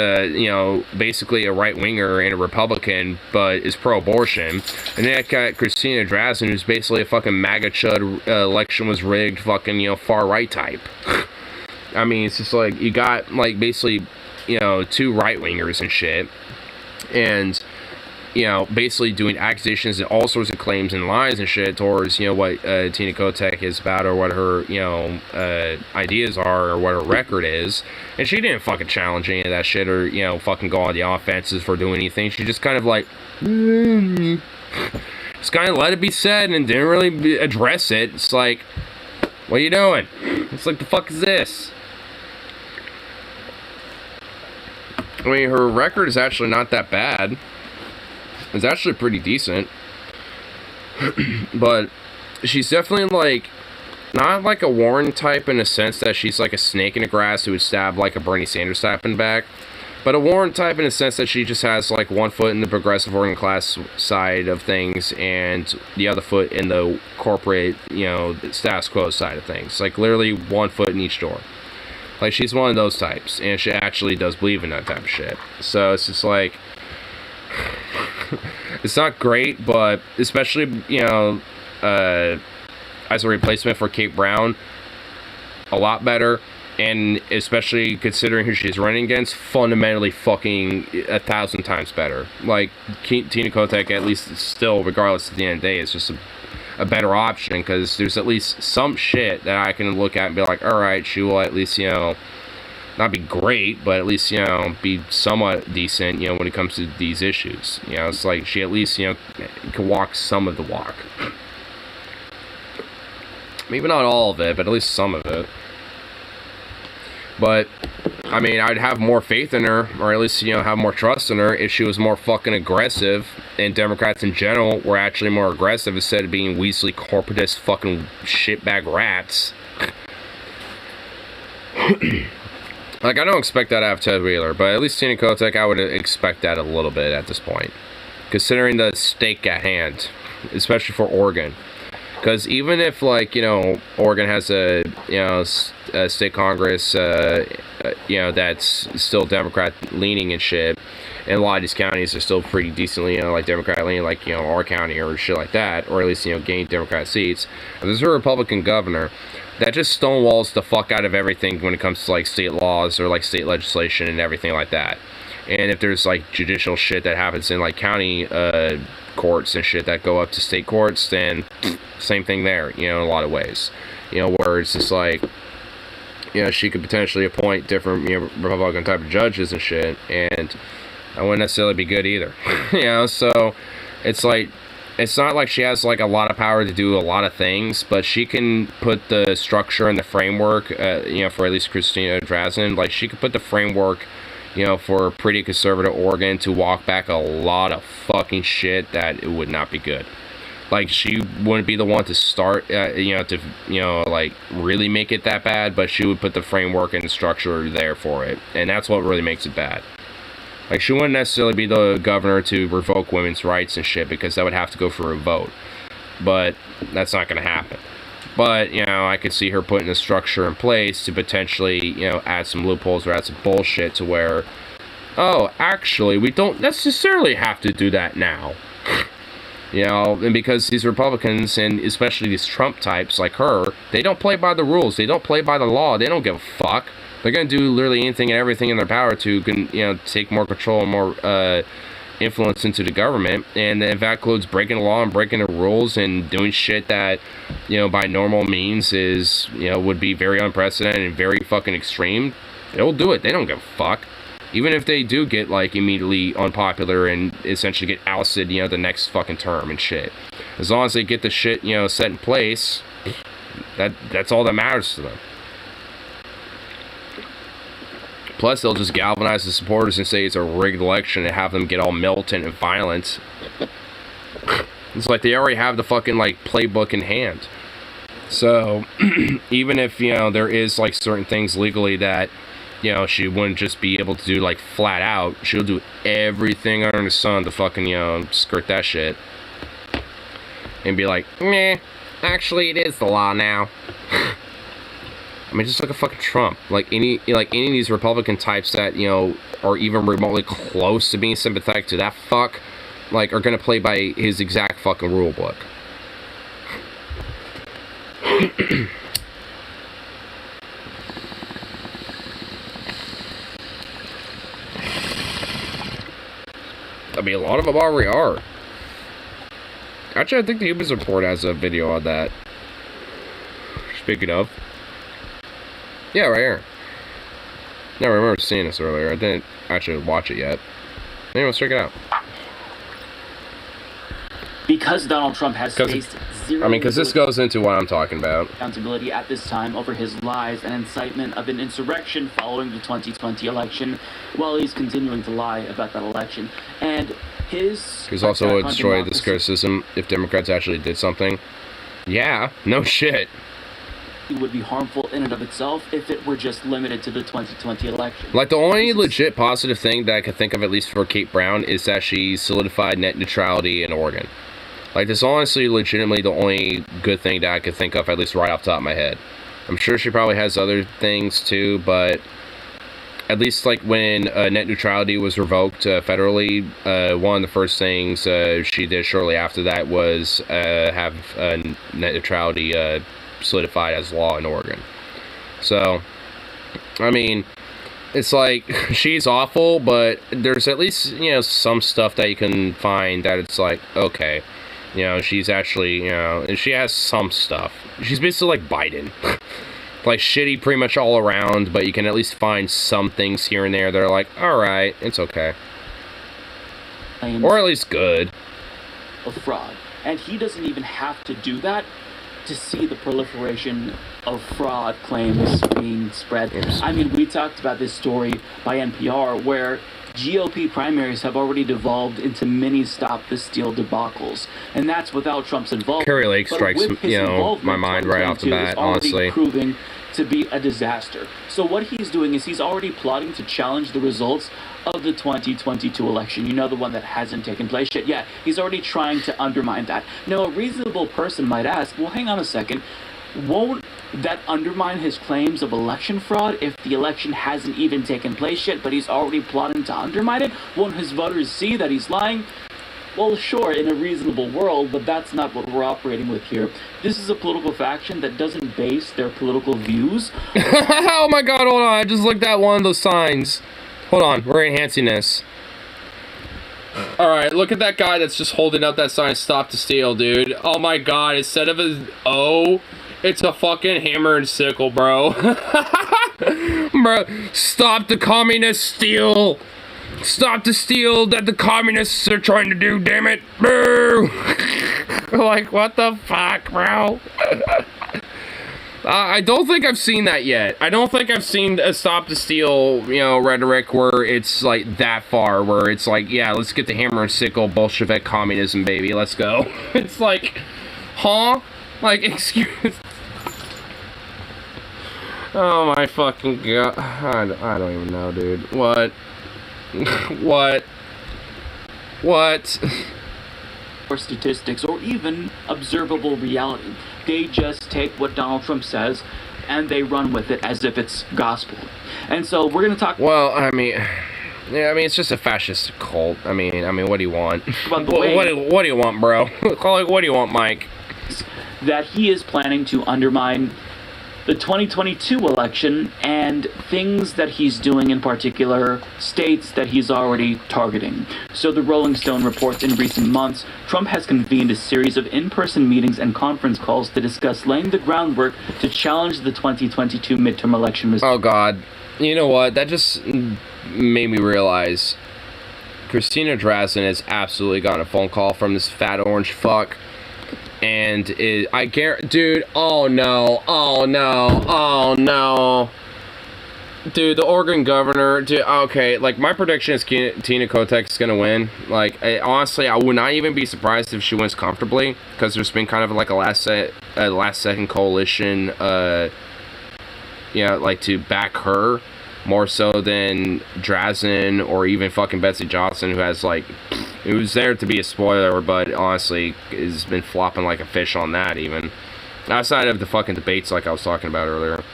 basically a right-winger and a Republican, but is pro-abortion. And then I got Christina Drazen, who's basically a fucking MAGA chud, election was rigged, fucking, far-right type. It's just like, you got, like, basically, two right-wingers and shit. And you know, basically doing accusations and all sorts of claims and lies and shit towards, you know, what Tina Kotek is about, or what her, you know, ideas are, or what her record is. And she didn't fucking challenge any of that shit, or, you know, fucking go on the offenses for doing anything. She just kind of like, just kind of let it be said and didn't really address it. It's like, what are you doing? It's like, the fuck is this? I mean, her record is actually not that bad. It's actually pretty decent. But she's definitely, like, not like a Warren type in a sense that she's like a snake in the grass who would stab like a Bernie Sanders type in the back. But a Warren type in a sense that she just has like one foot in the progressive working class side of things and the other foot in the corporate, you know, status quo side of things. Like literally one foot in each door. Like she's one of those types, and she actually does believe in that type of shit. So it's just like, it's not great, but especially, you know, as a replacement for Kate Brown, a lot better. And especially considering who she's running against, fundamentally fucking 1,000 times better. Like, Tina Kotek, at least still, regardless at the end of the day, is just a better option, because there's at least some shit that I can look at and be like, alright, she will at least, you know, not be great, but at least, you know, be somewhat decent, you know, when it comes to these issues. You know, it's like she at least, you know, can walk some of the walk. Maybe not all of it, but at least some of it. But, I mean, I'd have more faith in her, or at least, you know, have more trust in her if she was more fucking aggressive, and Democrats in general were actually more aggressive instead of being Weasley corporatist fucking shitbag rats. Like, I don't expect that out of Ted Wheeler, but at least Tina Kotek, I would expect that a little bit at this point. Considering the stake at hand, especially for Oregon. Because even if, like, you know, Oregon has a, you know, a state Congress, you know, that's still Democrat-leaning and shit, and a lot of these counties are still pretty decently, you know, like, Democrat-leaning, like, you know, our county or shit like that, or at least, you know, gain Democrat seats. If there's a Republican governor, that just stonewalls the fuck out of everything when it comes to, like, state laws or, like, state legislation and everything like that. And if there's, like, judicial shit that happens in, like, county, courts and shit that go up to state courts, then same thing there, you know, in a lot of ways. You know, where it's just like, you know, she could potentially appoint different, you know, Republican type of judges and shit, and that wouldn't necessarily be good either. You know, so it's like, it's not like she has like a lot of power to do a lot of things, but she can put the structure and the framework, you know, for at least Christina Drazan, like she could put the framework, you know, for a pretty conservative Oregon to walk back a lot of fucking shit that it would not be good. Like, she wouldn't be the one to start, you know, to, you know, like, really make it that bad, but she would put the framework and the structure there for it. And that's what really makes it bad. Like, she wouldn't necessarily be the governor to revoke women's rights and shit, because that would have to go for a vote. But that's not going to happen. But, you know, I could see her putting a structure in place to potentially, you know, add some loopholes or add some bullshit to where, oh, actually, we don't necessarily have to do that now. You know, and because these Republicans, and especially these Trump types like her, they don't play by the rules. They don't play by the law. They don't give a fuck. They're going to do literally anything and everything in their power to, you know, take more control and more, influence into the government, and if that includes breaking the law and breaking the rules and doing shit that, you know, by normal means is, you know, would be very unprecedented and very fucking extreme, they'll do it. They don't give a fuck. Even if they do get, like, immediately unpopular and essentially get ousted, you know, the next fucking term and shit. As long as they get the shit, you know, set in place, that's all that matters to them. Plus, they'll just galvanize the supporters and say it's a rigged election and have them get all militant and violent. It's like they already have the fucking, like, playbook in hand. So, even if, you know, there is, like, certain things legally that, you know, she wouldn't just be able to do, like, flat out, she'll do everything under the sun to fucking, you know, skirt that shit. And be like, meh, actually it is the law now. I mean, just look at fucking Trump. Like any of these Republican types that, you know, are even remotely close to being sympathetic to that fuck, like, are gonna play by his exact fucking rule book. mean, a lot of them already are. Actually, I think the Human Report has a video on that. Speaking of. Yeah, right here. No, I remember seeing this earlier. I didn't actually watch it yet. Anyway, let's check it out. Because Donald Trump has faced zero... because this goes into what I'm talking about. ...accountability at this time over his lies and incitement of an insurrection following the 2020 election, while he's continuing to lie about that election. And his... He's also destroyed this criticism if Democrats actually did something. Yeah, no shit. It would be harmful in and of itself if it were just limited to the 2020 election. Like, the only legit positive thing that I could think of, at least for Kate Brown, is that she solidified net neutrality in Oregon. Like, this is honestly legitimately the only good thing that I could think of, at least right off the top of my head. I'm sure she probably has other things too, but at least like when net neutrality was revoked federally, one of the first things she did shortly after that was have net neutrality solidified as law in Oregon. So, I mean, it's like, she's awful, but there's at least, you know, some stuff that you can find that it's like, okay. You know, she's actually, you know, she has some stuff. She's basically like Biden. Like, shitty pretty much all around, but you can at least find some things here and there that are like, alright, it's okay. Or at least good. Of fraud. And he doesn't even have to do that to see the proliferation of fraud claims being spread. Oops. I mean, we talked about this story by NPR where GOP primaries have already devolved into mini Stop the Steal debacles, and that's without Trump's involvement. Kerry Lake But strikes, with his you know, involvement, my mind right off the 2022 is bat, already honestly. Proving to be a disaster. So what he's doing is he's already plotting to challenge the results of the 2022 election. You know, the one that hasn't taken place yet. Yeah, he's already trying to undermine that. Now, a reasonable person might ask, well, hang on a second. Won't that undermine his claims of election fraud if the election hasn't even taken place yet, but he's already plotting to undermine it? Won't his voters see that he's lying? Well, sure, in a reasonable world, but that's not what we're operating with here. This is a political faction that doesn't base their political views. Oh my god, hold on, I just looked at one of those signs. Hold on, we're enhancing this. Alright, look at that guy that's just holding up that sign, Stop the Steal, dude. Oh my god, instead of an O, it's a fucking hammer and sickle, bro. Bro, stop the communist steal. Stop the steal that the communists are trying to do, damn it. Boo. Like, what the fuck, bro? I don't think I've seen that yet. I don't think I've seen a Stop the Steal, you know, rhetoric where it's like that far, where it's like, yeah, let's get the hammer and sickle Bolshevik communism, baby, let's go. It's like, huh? Like, excuse... Oh my fucking god. I don't even know, dude. What? What? Or statistics, or even observable reality. They just take what Donald Trump says and they run with it as if it's gospel. And so we're gonna talk. Well, I mean, yeah, I mean, it's just a fascist cult. I mean, what do you want? What do you want, bro? What do you want, Mike? That he is planning to undermine the 2022 election and things that he's doing in particular states that he's already targeting. So the Rolling Stone reports in recent months, Trump has convened a series of in-person meetings and conference calls to discuss laying the groundwork to challenge the 2022 midterm election results. Oh god. You know what? That just made me realize Christina Drazen has absolutely gotten a phone call from this fat orange fuck. And I guarantee, dude, oh no, dude, the Oregon governor, dude, okay, like, my prediction is Tina Kotek's gonna win. Like, honestly, I would not even be surprised if she wins comfortably, because there's been kind of like a last second coalition, you know, like, to back her, more so than Drazen or even fucking Betsy Johnson, who has, like, it was there to be a spoiler, but honestly, has been flopping like a fish on that, even. Outside of the fucking debates like I was talking about earlier.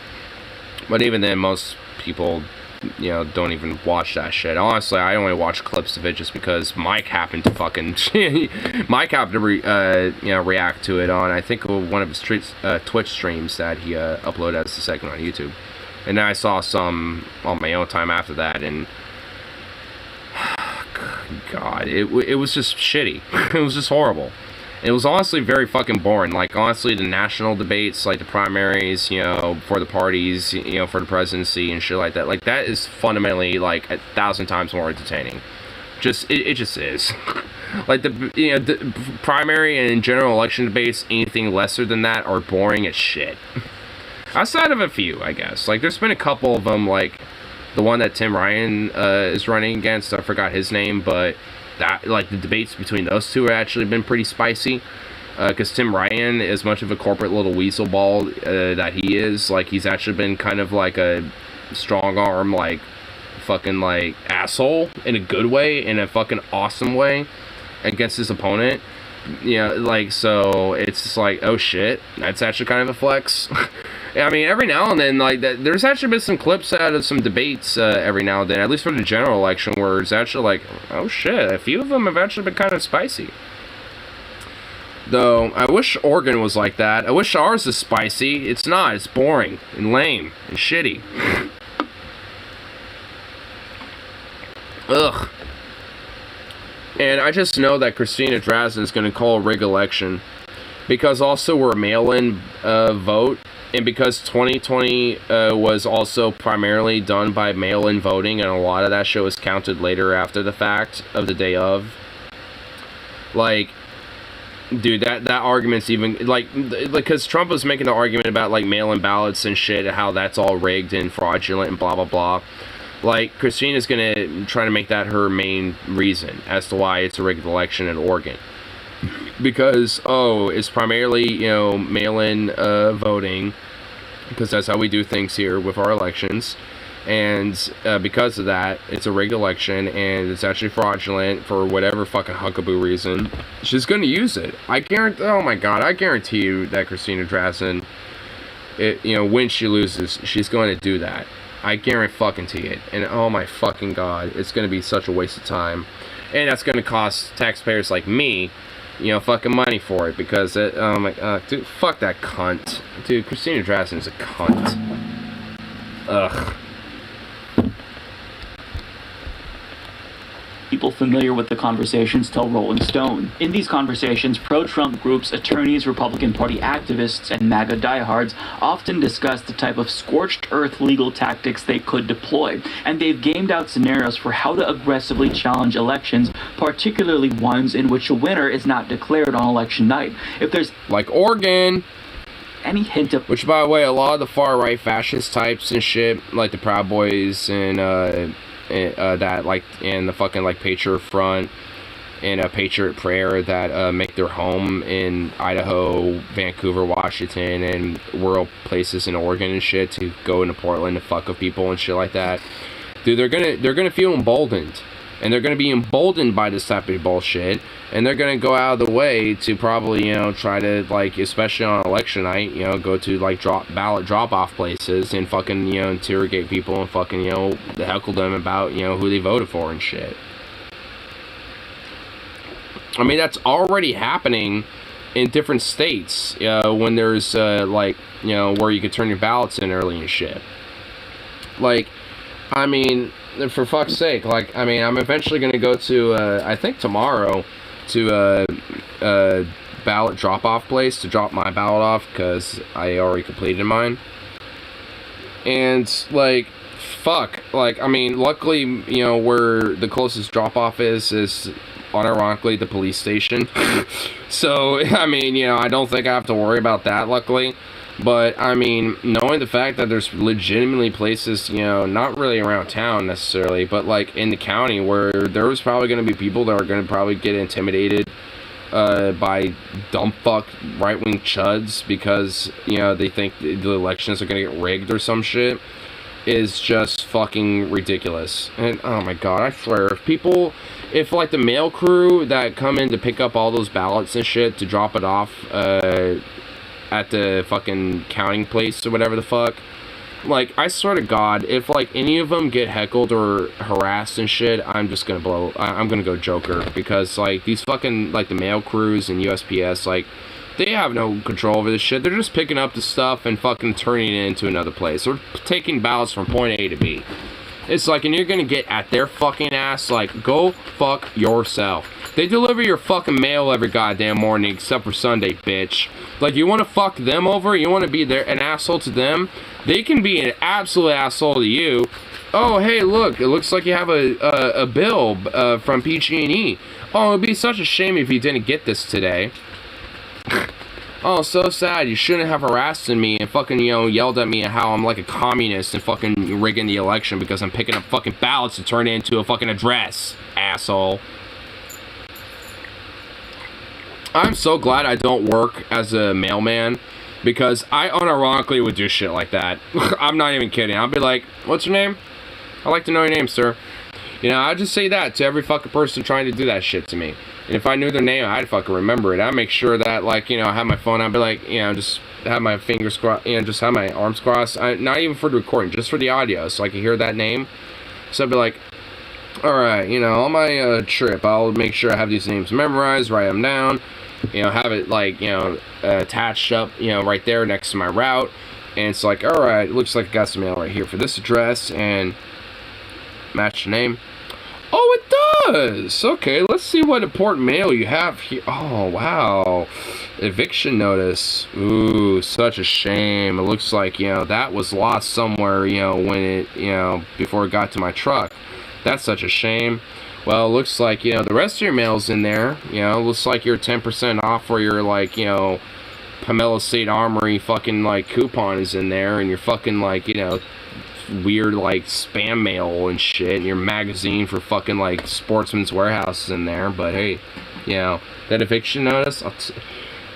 But even then, most people, you know, don't even watch that shit. Honestly, I only watch clips of it just because Mike happened to fucking... Mike happened to, you know, react to it on, I think, one of his Twitch streams that he uploaded as a segment on YouTube. And then I saw some on my own time after that, and... God, it was just shitty. It was just horrible. It was honestly very fucking boring. Like, honestly, the national debates, like the primaries, you know, for the parties, you know, for the presidency and shit like that, like, that is fundamentally, like, 1,000 times more entertaining. It just is. Like, the primary and general election debates, anything lesser than that are boring as shit. Outside of a few, I guess. Like, there's been a couple of them, like, the one that Tim Ryan is running against, I forgot his name, but that, like, the debates between those two have actually been pretty spicy. Because Tim Ryan, as much of a corporate little weasel ball that he is, like, he's actually been kind of like a strong arm, like, fucking, like, asshole in a good way, in a fucking awesome way against his opponent. You know, like, so it's just like, oh shit, that's actually kind of a flex. I mean, every now and then, like, there's actually been some clips out of some debates every now and then, at least for the general election, where it's actually like, oh shit, a few of them have actually been kind of spicy. Though, I wish Oregon was like that. I wish ours is spicy. It's not. It's boring and lame and shitty. Ugh. And I just know that Christina Drazan is going to call a rig election, because also we're a mail-in vote, and because 2020 was also primarily done by mail-in voting, and a lot of that shit was counted later after the fact of the day of. Like, dude, that argument's even, like, because Trump was making the argument about, like, mail-in ballots and shit, and how that's all rigged and fraudulent and blah, blah, blah. Like, Christina's gonna try to make that her main reason as to why it's a rigged election in Oregon. Because, it's primarily, you know, mail-in voting, because that's how we do things here with our elections. And because of that, it's a rigged election, and it's actually fraudulent for whatever fucking huckaboo reason. She's gonna use it. Oh my god, I guarantee you that Christina Drazan, you know, when she loses, she's going to do that. I guarantee it. And oh my fucking god, it's going to be such a waste of time. And that's going to cost taxpayers like me, you know, fucking money for it. Because, dude, fuck that cunt. Dude, Christina Drazan is a cunt. Ugh. People familiar with the conversations tell Rolling Stone. In these conversations, pro-Trump groups, attorneys, Republican Party activists, and MAGA diehards often discuss the type of scorched earth legal tactics they could deploy, and they've gamed out scenarios for how to aggressively challenge elections, particularly ones in which a winner is not declared on election night. If there's, like Oregon, any hint of, which, by the way, a lot of the far-right fascist types and shit, like the Proud Boys and that, like, and the fucking, like, Patriot Front and Patriot Prayer that make their home in Idaho, Vancouver, Washington, and rural places in Oregon and shit, to go into Portland to fuck with people and shit like that. Dude, they're gonna feel emboldened. And they're gonna be emboldened by this type of bullshit, and they're gonna go out of the way to probably, you know, try to, like, especially on election night, you know, go to, like, ballot drop-off places and fucking, you know, interrogate people and fucking, you know, heckle them about, you know, who they voted for and shit. I mean, that's already happening in different states, when there's, like, you know, where you could turn your ballots in early and shit. Like, I mean, for fuck's sake, like, I mean, I'm eventually going to go to, I think tomorrow, to a ballot drop-off place to drop my ballot off, because I already completed mine. And, like, fuck, like, I mean, luckily, you know, where the closest drop-off is unironically the police station. So, I mean, you know, I don't think I have to worry about that, luckily. But, I mean, knowing the fact that there's legitimately places, you know, not really around town necessarily, but, like, in the county where there's probably going to be people that are going to probably get intimidated by dumb fuck right-wing chuds because, you know, they think the elections are going to get rigged or some shit, is just fucking ridiculous. And, oh my god, I swear, if, like, the mail crew that come in to pick up all those ballots and shit to drop it off, at the fucking counting place or whatever the fuck, like, I swear to god, if, like, any of them get heckled or harassed and shit, I'm just gonna I'm gonna go Joker, because, like, these fucking, like, the mail crews and USPS, like, they have no control over this shit. They're just picking up the stuff and fucking turning it into another place, or taking ballots from point A to B. It's like, and you're gonna get at their fucking ass, like, go fuck yourself. They deliver your fucking mail every goddamn morning except for Sunday, bitch. Like, you wanna fuck them over? You wanna be an asshole to them? They can be an absolute asshole to you. Oh, hey, look, it looks like you have a bill from PG&E. Oh, it'd be such a shame if you didn't get this today. Oh, so sad. You shouldn't have harassed me and fucking, you know, yelled at me and how I'm like a communist and fucking rigging the election because I'm picking up fucking ballots to turn it into a fucking address, asshole. I'm so glad I don't work as a mailman because I unironically would do shit like that. I'm not even kidding. I'll be like, what's your name? I'd like to know your name, sir. You know, I'd just say that to every fucking person trying to do that shit to me. And if I knew their name, I'd fucking remember it. I'd make sure that, like, you know, I have my phone. I'd be like, you know, just have my fingers crossed, you know, just have my arms crossed. Not even for the recording, just for the audio, so I can hear that name. So I'd be like, all right, you know, on my trip, I'll make sure I have these names memorized, write them down, you know, have it, like, you know, attached up, you know, right there next to my route. And it's like, all right, it looks like I got some mail right here for this address, and match the name. Oh, it does! Okay, let's see what important mail you have here. Oh, wow. Eviction notice. Ooh, such a shame. It looks like, you know, that was lost somewhere, you know, when it, you know, before it got to my truck. That's such a shame. Well, it looks like, you know, the rest of your mail's in there. You know, it looks like you're 10% off for your, like, you know, Pamela State Armory fucking, like, coupon is in there, and your fucking, like, you know, weird, like, spam mail and shit, and your magazine for fucking, like, Sportsman's Warehouse is in there. But hey, you know, that eviction notice,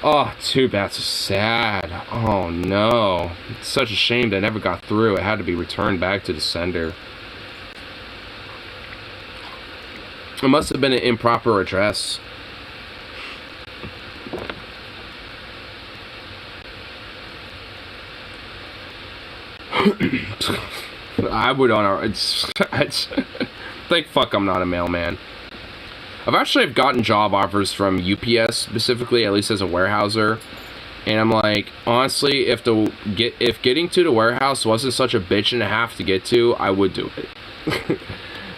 oh, too bad. So sad. Oh no, it's such a shame that it never got through. It had to be returned back to the sender. It must have been an improper address. I would on it's thank fuck I'm not a mailman. I've actually gotten job offers from UPS specifically, at least as a warehouser, and I'm like, honestly, if getting to the warehouse wasn't such a bitch and a half to get to, I would do it.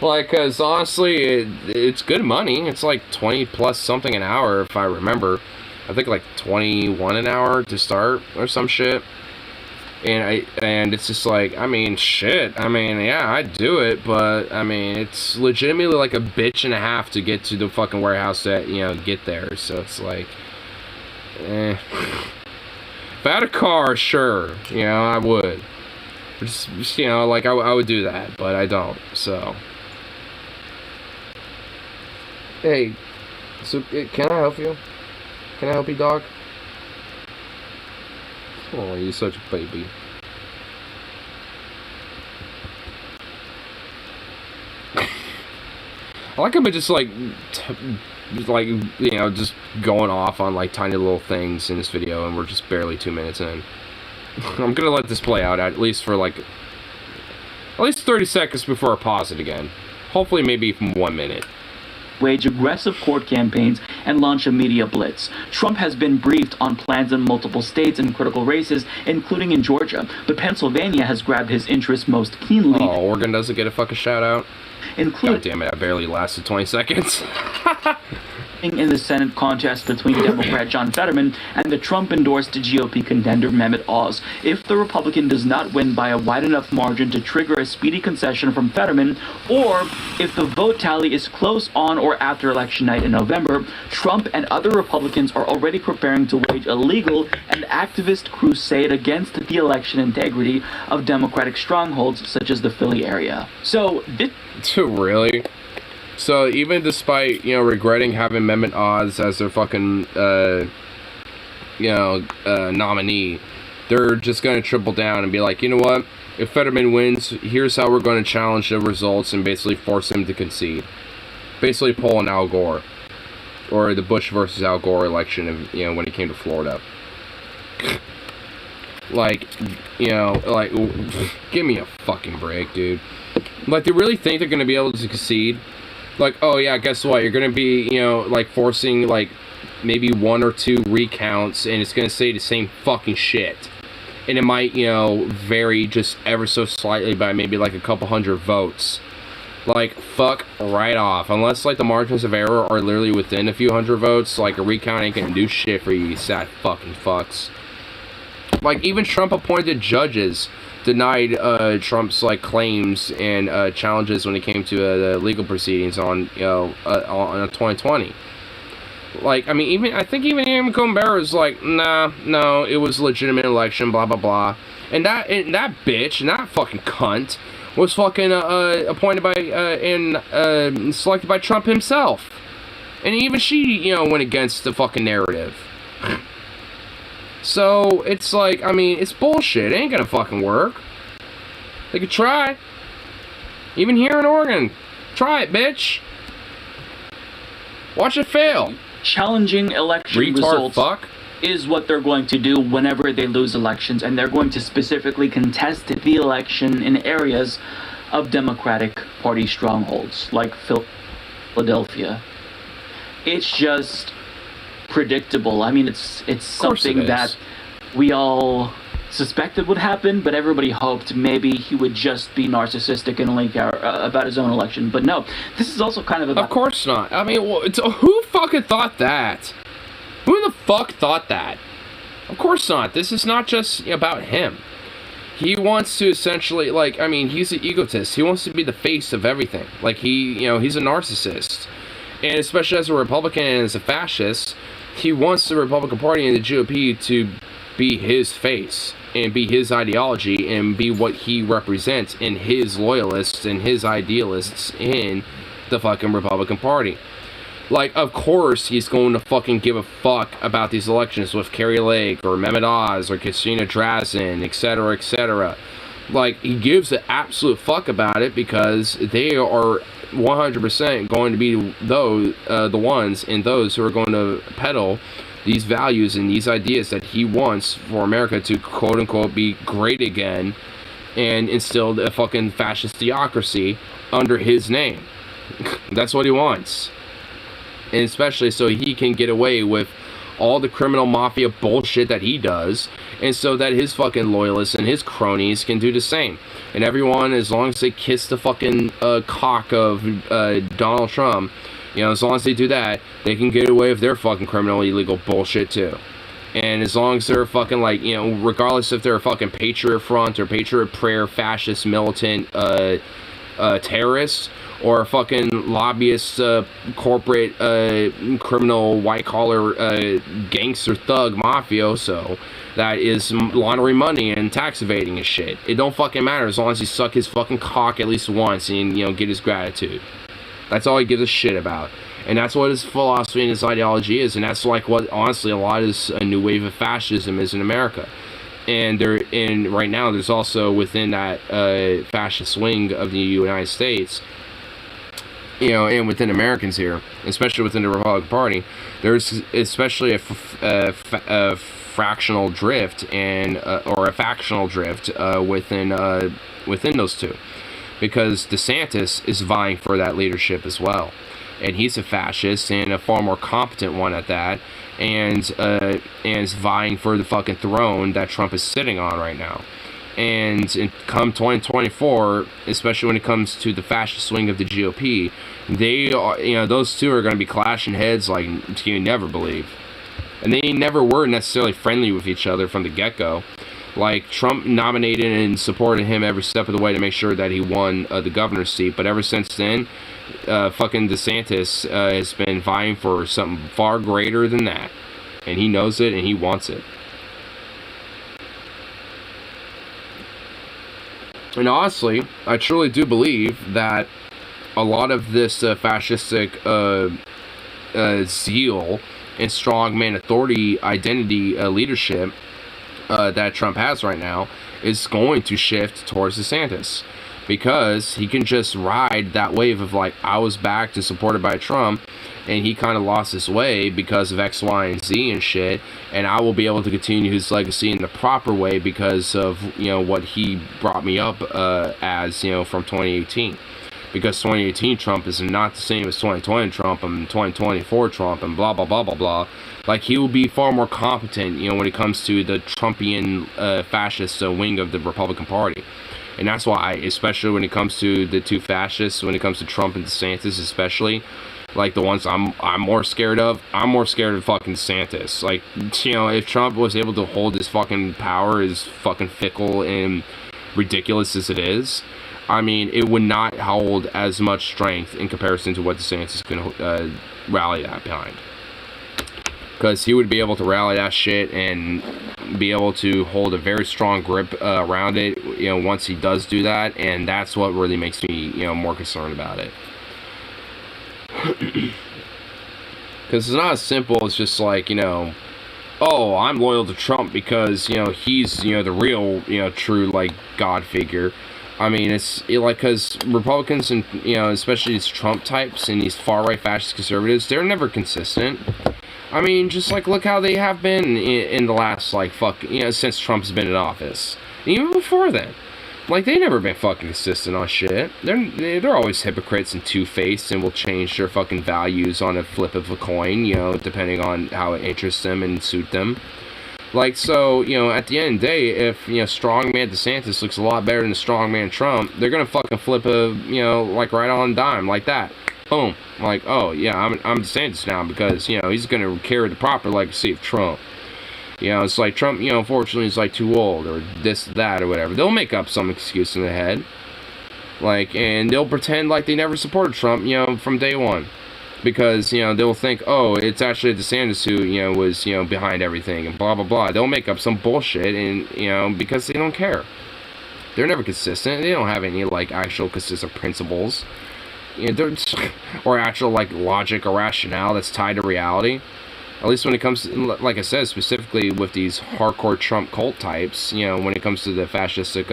Like, cause honestly, it's good money. It's like 20 plus something an hour if I remember. I think like 21 an hour to start or some shit. And it's just like, I mean, shit. I mean, yeah, I'd do it, but I mean, it's legitimately like a bitch and a half to get to the fucking warehouse that, you know, get there. So it's like, If I had a car, sure, you know, I would. Just you know, like I would do that, but I don't. So, hey, so can I help you? Can I help you, dog? Oh, you're such a baby. I like him just like, you know, just going off on like tiny little things in this video, and we're just barely 2 minutes in. I'm gonna let this play out at least for like, at least 30 seconds before I pause it again. Hopefully maybe 1 minute. Wage aggressive court campaigns and launch a media blitz. Trump has been briefed on plans in multiple states and critical races, including in Georgia, but Pennsylvania has grabbed his interest most keenly. Oh, Oregon doesn't get a fucking shout out. God damn it, I barely lasted 20 seconds. In the Senate contest between Democrat John Fetterman and the Trump-endorsed GOP contender Mehmet Oz. If the Republican does not win by a wide enough margin to trigger a speedy concession from Fetterman, or if the vote tally is close on or after election night in November, Trump and other Republicans are already preparing to wage a legal and activist crusade against the election integrity of Democratic strongholds such as the Philly area. So, really? So even despite, you know, regretting having Mehmet Oz as their fucking, nominee, they're just going to triple down and be like, you know what? If Fetterman wins, here's how we're going to challenge the results and basically force him to concede. Basically pull an Al Gore. Or the Bush versus Al Gore election, of, you know, when he came to Florida. Like, you know, like, give me a fucking break, dude. Like, they really think they're going to be able to concede? Like, oh yeah, guess what? You're going to be, you know, like, forcing, like, maybe 1 or 2 recounts, and it's going to say the same fucking shit. and it might, you know, vary just ever so slightly by maybe like a couple hundred votes. Like, fuck right off. Unless, like, the margins of error are literally within a few hundred votes, like, a recount ain't gonna do shit for you sad fucking fucks. Like, even Trump-appointed judges denied Trump's, like, claims and challenges when it came to the legal proceedings on, you know, on 2020. Like, I mean, I think even Amy Coney was like, nah, no, it was a legitimate election, blah, blah, blah. And that bitch, and that fucking cunt, was fucking appointed by and selected by Trump himself, and even she, you know, went against the fucking narrative. So it's like, I mean, it's bullshit. It ain't gonna fucking work. They could try. Even here in Oregon, try it, bitch. Watch it fail. Challenging election results is what they're going to do whenever they lose elections, and they're going to specifically contest the election in areas of Democratic Party strongholds, like Philadelphia. It's just predictable. I mean, it's something that we all suspected would happen, but everybody hoped maybe he would just be narcissistic and only care about his own election. But no, this is also kind of about... Of course not. I mean, who fucking thought that? Who the fuck thought that? Of course not. This is not just about him. He wants to essentially, like, I mean, he's an egotist. He wants to be the face of everything. Like, he's a narcissist. And especially as a Republican and as a fascist, he wants the Republican Party and the GOP to be his face and be his ideology and be what he represents and his loyalists and his idealists in the fucking Republican Party. Like, of course he's going to fucking give a fuck about these elections with Carrie Lake or Mehmet Oz or Christina Drazen, etc., etc. Like, he gives an absolute fuck about it because they are 100% going to be the ones and those who are going to peddle these values and these ideas that he wants for America to quote-unquote be great again and instill a fucking fascist theocracy under his name. That's what he wants. And especially so he can get away with all the criminal mafia bullshit that he does, and so that his fucking loyalists and his cronies can do the same. And everyone, as long as they kiss the fucking cock of Donald Trump, you know, as long as they do that, they can get away with their fucking criminal illegal bullshit too. And as long as they're fucking, like, you know, regardless if they're a fucking Patriot Front or Patriot Prayer fascist militant terrorists, or a fucking lobbyist, corporate, criminal, white-collar, gangster thug mafioso that is laundering money and tax evading and shit. It don't fucking matter as long as he suck his fucking cock at least once and, you know, get his gratitude. That's all he gives a shit about. And that's what his philosophy and his ideology is, and that's like what, honestly, a lot of this new wave of fascism is in America. And right now, there's also within that fascist wing of the United States, you know, and within Americans here, especially within the Republican Party, there's especially a fractional drift and or a factional drift within those two, because DeSantis is vying for that leadership as well, and he's a fascist and a far more competent one at that, and is vying for the fucking throne that Trump is sitting on right now. And come 2024, especially when it comes to the fascist wing of the GOP, they are, you know, those two are going to be clashing heads like you never believe. And they never were necessarily friendly with each other from the get-go. Like, Trump nominated and supported him every step of the way to make sure that he won the governor's seat. But ever since then, fucking DeSantis has been vying for something far greater than that. And he knows it and he wants it. And honestly, I truly do believe that a lot of this fascistic zeal and strongman authority identity leadership that Trump has right now is going to shift towards DeSantis, because he can just ride that wave of, like, I was backed and supported by Trump, and he kind of lost his way because of X, Y, and Z and shit, and I will be able to continue his legacy in the proper way because of, you know, what he brought me up as, you know, from 2018. because 2018 Trump is not the same as 2020 Trump and 2024 Trump and blah, blah, blah, blah, blah. Like, he will be far more competent, you know, when it comes to the Trumpian fascist wing of the Republican Party. And that's why, especially when it comes to the two fascists, when it comes to Trump and DeSantis especially, like the ones I'm more scared of fucking DeSantis. Like, you know, if Trump was able to hold his fucking power as fucking fickle and ridiculous as it is, I mean, it would not hold as much strength in comparison to what DeSantis can rally that behind. Because he would be able to rally that shit and be able to hold a very strong grip around it, you know, once he does do that, and that's what really makes me, you know, more concerned about it. Because it's not as simple as just like, you know, oh, I'm loyal to Trump because, you know, he's, you know, the real, you know, true, like, God figure. I mean, it's like, because Republicans and, you know, especially these Trump types and these far-right fascist conservatives, they're never consistent. I mean, just like, look how they have been in the last, like, you know, since Trump's been in office. Even before then. Like, they never been fucking consistent on shit. They're always hypocrites and two-faced and will change their fucking values on a flip of a coin, you know, depending on how it interests them and suit them. Like, so, you know, at the end of the day, if, you know, strongman DeSantis looks a lot better than strongman Trump, they're gonna fucking flip a, you know, like, right on a dime, like that. Boom. Like, oh, yeah, I'm DeSantis now because, you know, he's gonna carry the proper legacy of Trump. You know, it's like Trump, you know, unfortunately is like too old or this, that, or whatever. They'll make up some excuse in their head. Like, and they'll pretend like they never supported Trump, you know, from day one. Because, you know, they'll think, oh, it's actually DeSantis who, you know, was, you know, behind everything and blah, blah, blah. They'll make up some bullshit and, you know, because they don't care. They're never consistent. They don't have any, like, actual consistent principles. You know, or actual, like, logic or rationale that's tied to reality. At least when it comes to, like I said, specifically with these hardcore Trump cult types, you know, when it comes to the fascistic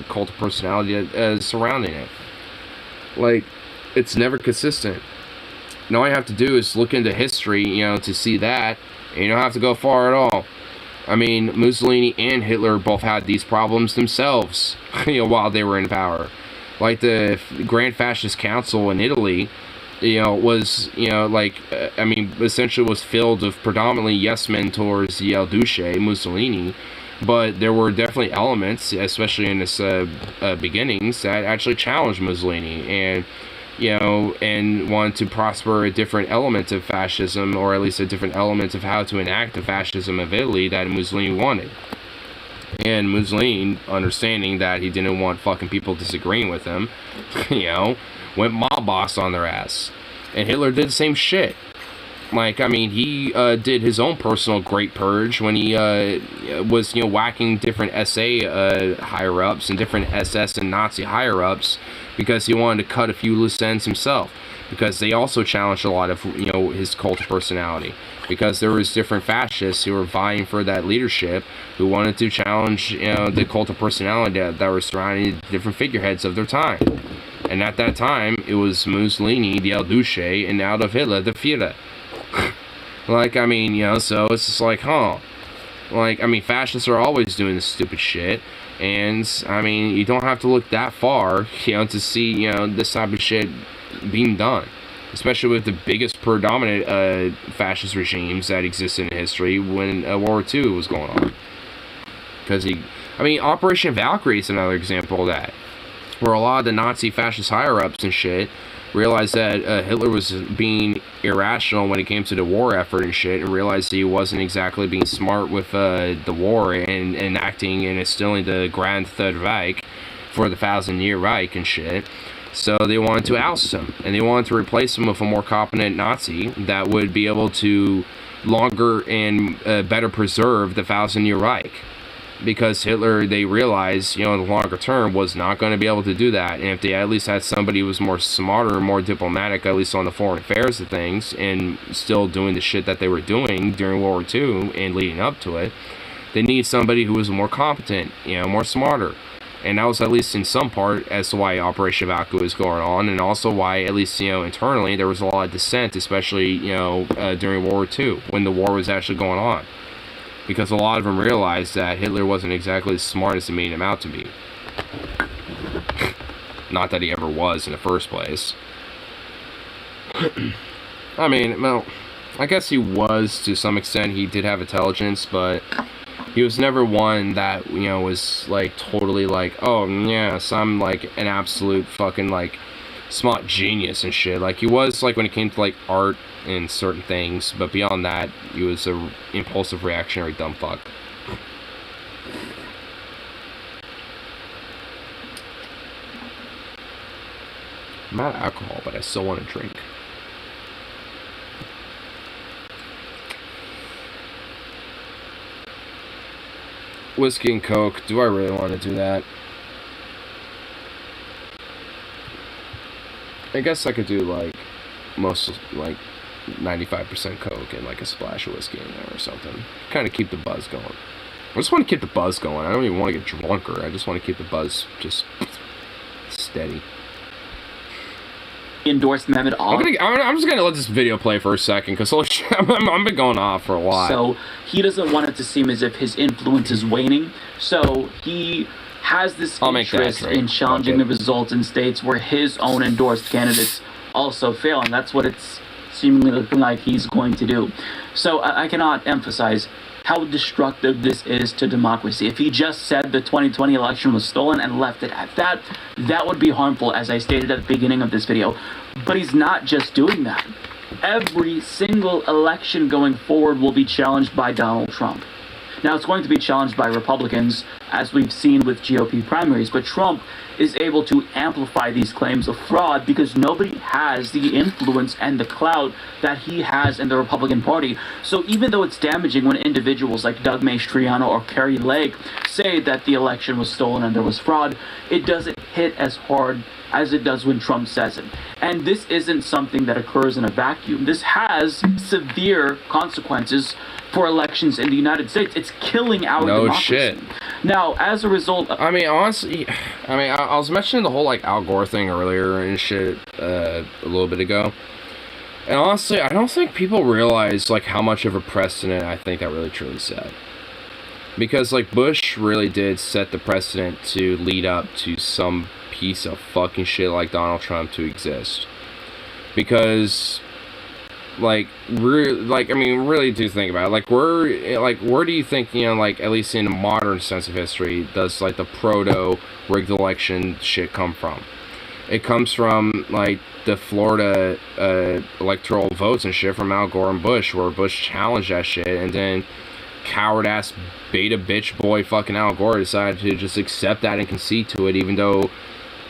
cult of personality surrounding it. Like, it's never consistent. And all you have to do is look into history, you know, to see that, and you don't have to go far at all. I mean, Mussolini and Hitler both had these problems themselves, you know, while they were in power. Like the Grand Fascist Council in Italy, you know, was, you know, like, I mean, essentially was filled with predominantly yes men towards the El Duce, Mussolini, but there were definitely elements, especially in its beginnings, that actually challenged Mussolini and, you know, and wanted to prosper a different element of fascism, or at least a different element of how to enact the fascism of Italy that Mussolini wanted. And Mussolini, understanding that he didn't want fucking people disagreeing with him, you know, went mob boss on their ass. And Hitler did the same shit. Like, I mean, he did his own personal great purge when he was, you know, whacking different SA higher-ups and different SS and Nazi higher-ups because he wanted to cut a few loose ends himself. Because they also challenged a lot of, you know, his cult of personality. Because there was different fascists who were vying for that leadership who wanted to challenge, you know, the cult of personality that were surrounding different figureheads of their time. And at that time, it was Mussolini, the El Duce, and Adolf Hitler, the Führer. Like, I mean, you know, so it's just like, huh. Like, I mean, fascists are always doing this stupid shit. And, I mean, you don't have to look that far, you know, to see, you know, this type of shit being done. Especially with the biggest predominant fascist regimes that existed in history when World War II was going on. Because I mean, Operation Valkyrie is another example of that. Where a lot of the Nazi fascist higher-ups and shit realized that Hitler was being irrational when it came to the war effort and shit, and realized he wasn't exactly being smart with the war and enacting and instilling the Grand Third Reich for the 1,000-year Reich and shit. So they wanted to oust him, and they wanted to replace him with a more competent Nazi that would be able to longer and better preserve the 1,000-year Reich. Because Hitler, they realized, you know, in the longer term, was not going to be able to do that. And if they at least had somebody who was more smarter, more diplomatic, at least on the foreign affairs of things, and still doing the shit that they were doing during World War II and leading up to it, they need somebody who was more competent, you know, more smarter. And that was at least in some part as to why Operation Valkyrie was going on, and also why, at least, you know, internally, there was a lot of dissent, especially, you know, during World War II, when the war was actually going on. Because a lot of them realized that Hitler wasn't exactly as smart as they made him out to be. Not that he ever was in the first place. I mean, well, I guess he was to some extent. He did have intelligence, but he was never one that, you know, was like totally like, oh yes, I'm like an absolute fucking like smart genius and shit. Like he was like when it came to like art and certain things, but beyond that, he was a impulsive reactionary dumb fuck. I'm out of alcohol, but I still want to drink. Whiskey and Coke. Do I really want to do that? I guess I could do like most like 95% Coke and like a splash of whiskey in there or something. Kind of keep the buzz going. I just want to keep the buzz going. I don't even want to get drunker. I just want to keep the buzz just steady. Endorsed Mehmet Oz. I'm just gonna let this video play for a second because I've been going off for a while. So he doesn't want it to seem as if his influence is waning. So he has this interest in challenging the results in states where his own endorsed candidates also fail, and that's what it's seemingly looking like he's going to do. So I cannot emphasize how destructive this is to democracy. If he just said the 2020 election was stolen and left it at that, that would be harmful, as I stated at the beginning of this video. But he's not just doing that. Every single election going forward will be challenged by Donald Trump. Now, it's going to be challenged by Republicans, as we've seen with GOP primaries, but Trump is able to amplify these claims of fraud because nobody has the influence and the clout that he has in the Republican Party. So even though it's damaging when individuals like Doug Mastriano or Carrie Lake say that the election was stolen and there was fraud, it doesn't hit as hard as it does when Trump says it. And this isn't something that occurs in a vacuum. This has severe consequences for elections in the United States. It's killing our democracy. Shit. Now, as a result... I mean, honestly, I was mentioning the whole, like, Al Gore thing earlier and shit a little bit ago. And honestly, I don't think people realize, like, how much of a precedent I think that really truly set. Because, like, Bush really did set the precedent to lead up to some piece of fucking shit like Donald Trump to exist. Because... really do think about it. Where do you think, you know, like, at least in a modern sense of history, does, like, the proto-rigged election shit come from? It comes from, like, the Florida electoral votes and shit from Al Gore and Bush, where Bush challenged that shit, and then coward-ass beta bitch boy fucking Al Gore decided to just accept that and concede to it, even though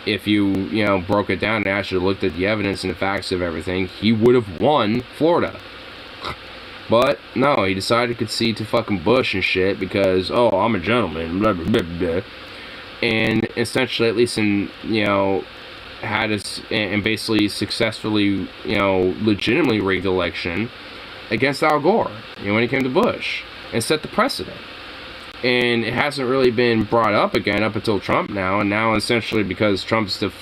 if you know, broke it down and actually looked at the evidence and the facts of everything, he would have won Florida. But, no, he decided to concede to fucking Bush and shit because, oh, I'm a gentleman, blah, blah, blah, blah. And essentially, at least in, you know, and basically successfully, you know, legitimately rigged election against Al Gore, you know, when he came to Bush, and set the precedent. And it hasn't really been brought up again up until Trump now. And now, essentially, because Trump's the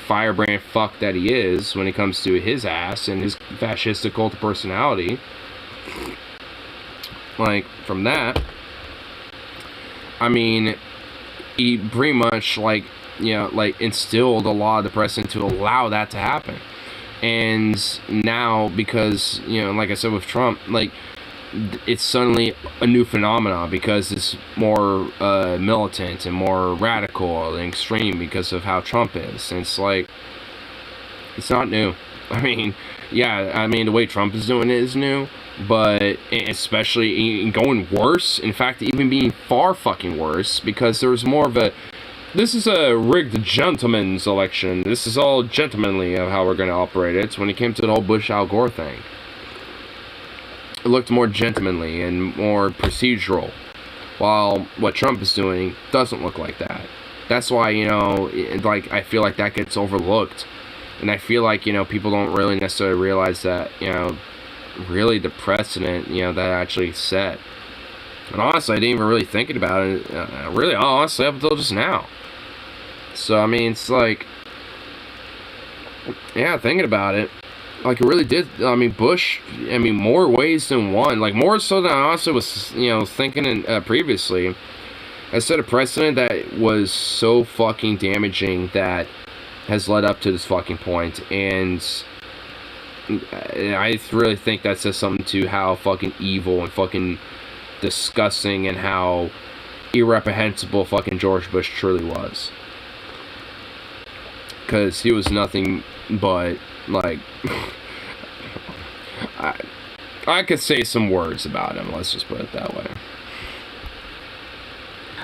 firebrand fuck that he is when it comes to his ass and his fascistic cult of personality, like, from that, I mean, he pretty much, like, you know, like, instilled a lot of the precedent to allow that to happen. And now, because, you know, like I said with Trump, like, it's suddenly a new phenomenon because it's more militant and more radical and extreme because of how Trump is. And it's like, it's not new. I mean, yeah, I mean, the way Trump is doing it is new, but especially going worse, in fact, even being far fucking worse, because there's more of a, this is a rigged gentleman's election. This is all gentlemanly of how we're going to operate it. It's when it came to the whole Bush-Al Gore thing. It looked more gentlemanly and more procedural, while what Trump is doing doesn't look like that. That's why, you know, like, I feel like that gets overlooked, and I feel like, you know, people don't really necessarily realize that, you know, really the precedent, you know, that actually set. And honestly, I didn't even really think about it, really, honestly, up until just now. So, I mean, it's like, yeah, thinking about it, like, it really did. I mean, Bush, I mean, more ways than one. Like, more so than I also was, you know, thinking previously. I set a precedent that was so fucking damaging that has led up to this fucking point, and I really think that says something to how fucking evil and fucking disgusting and how irreprehensible fucking George Bush truly was. Because he was nothing but, like, I could say some words about him, let's just put it that way.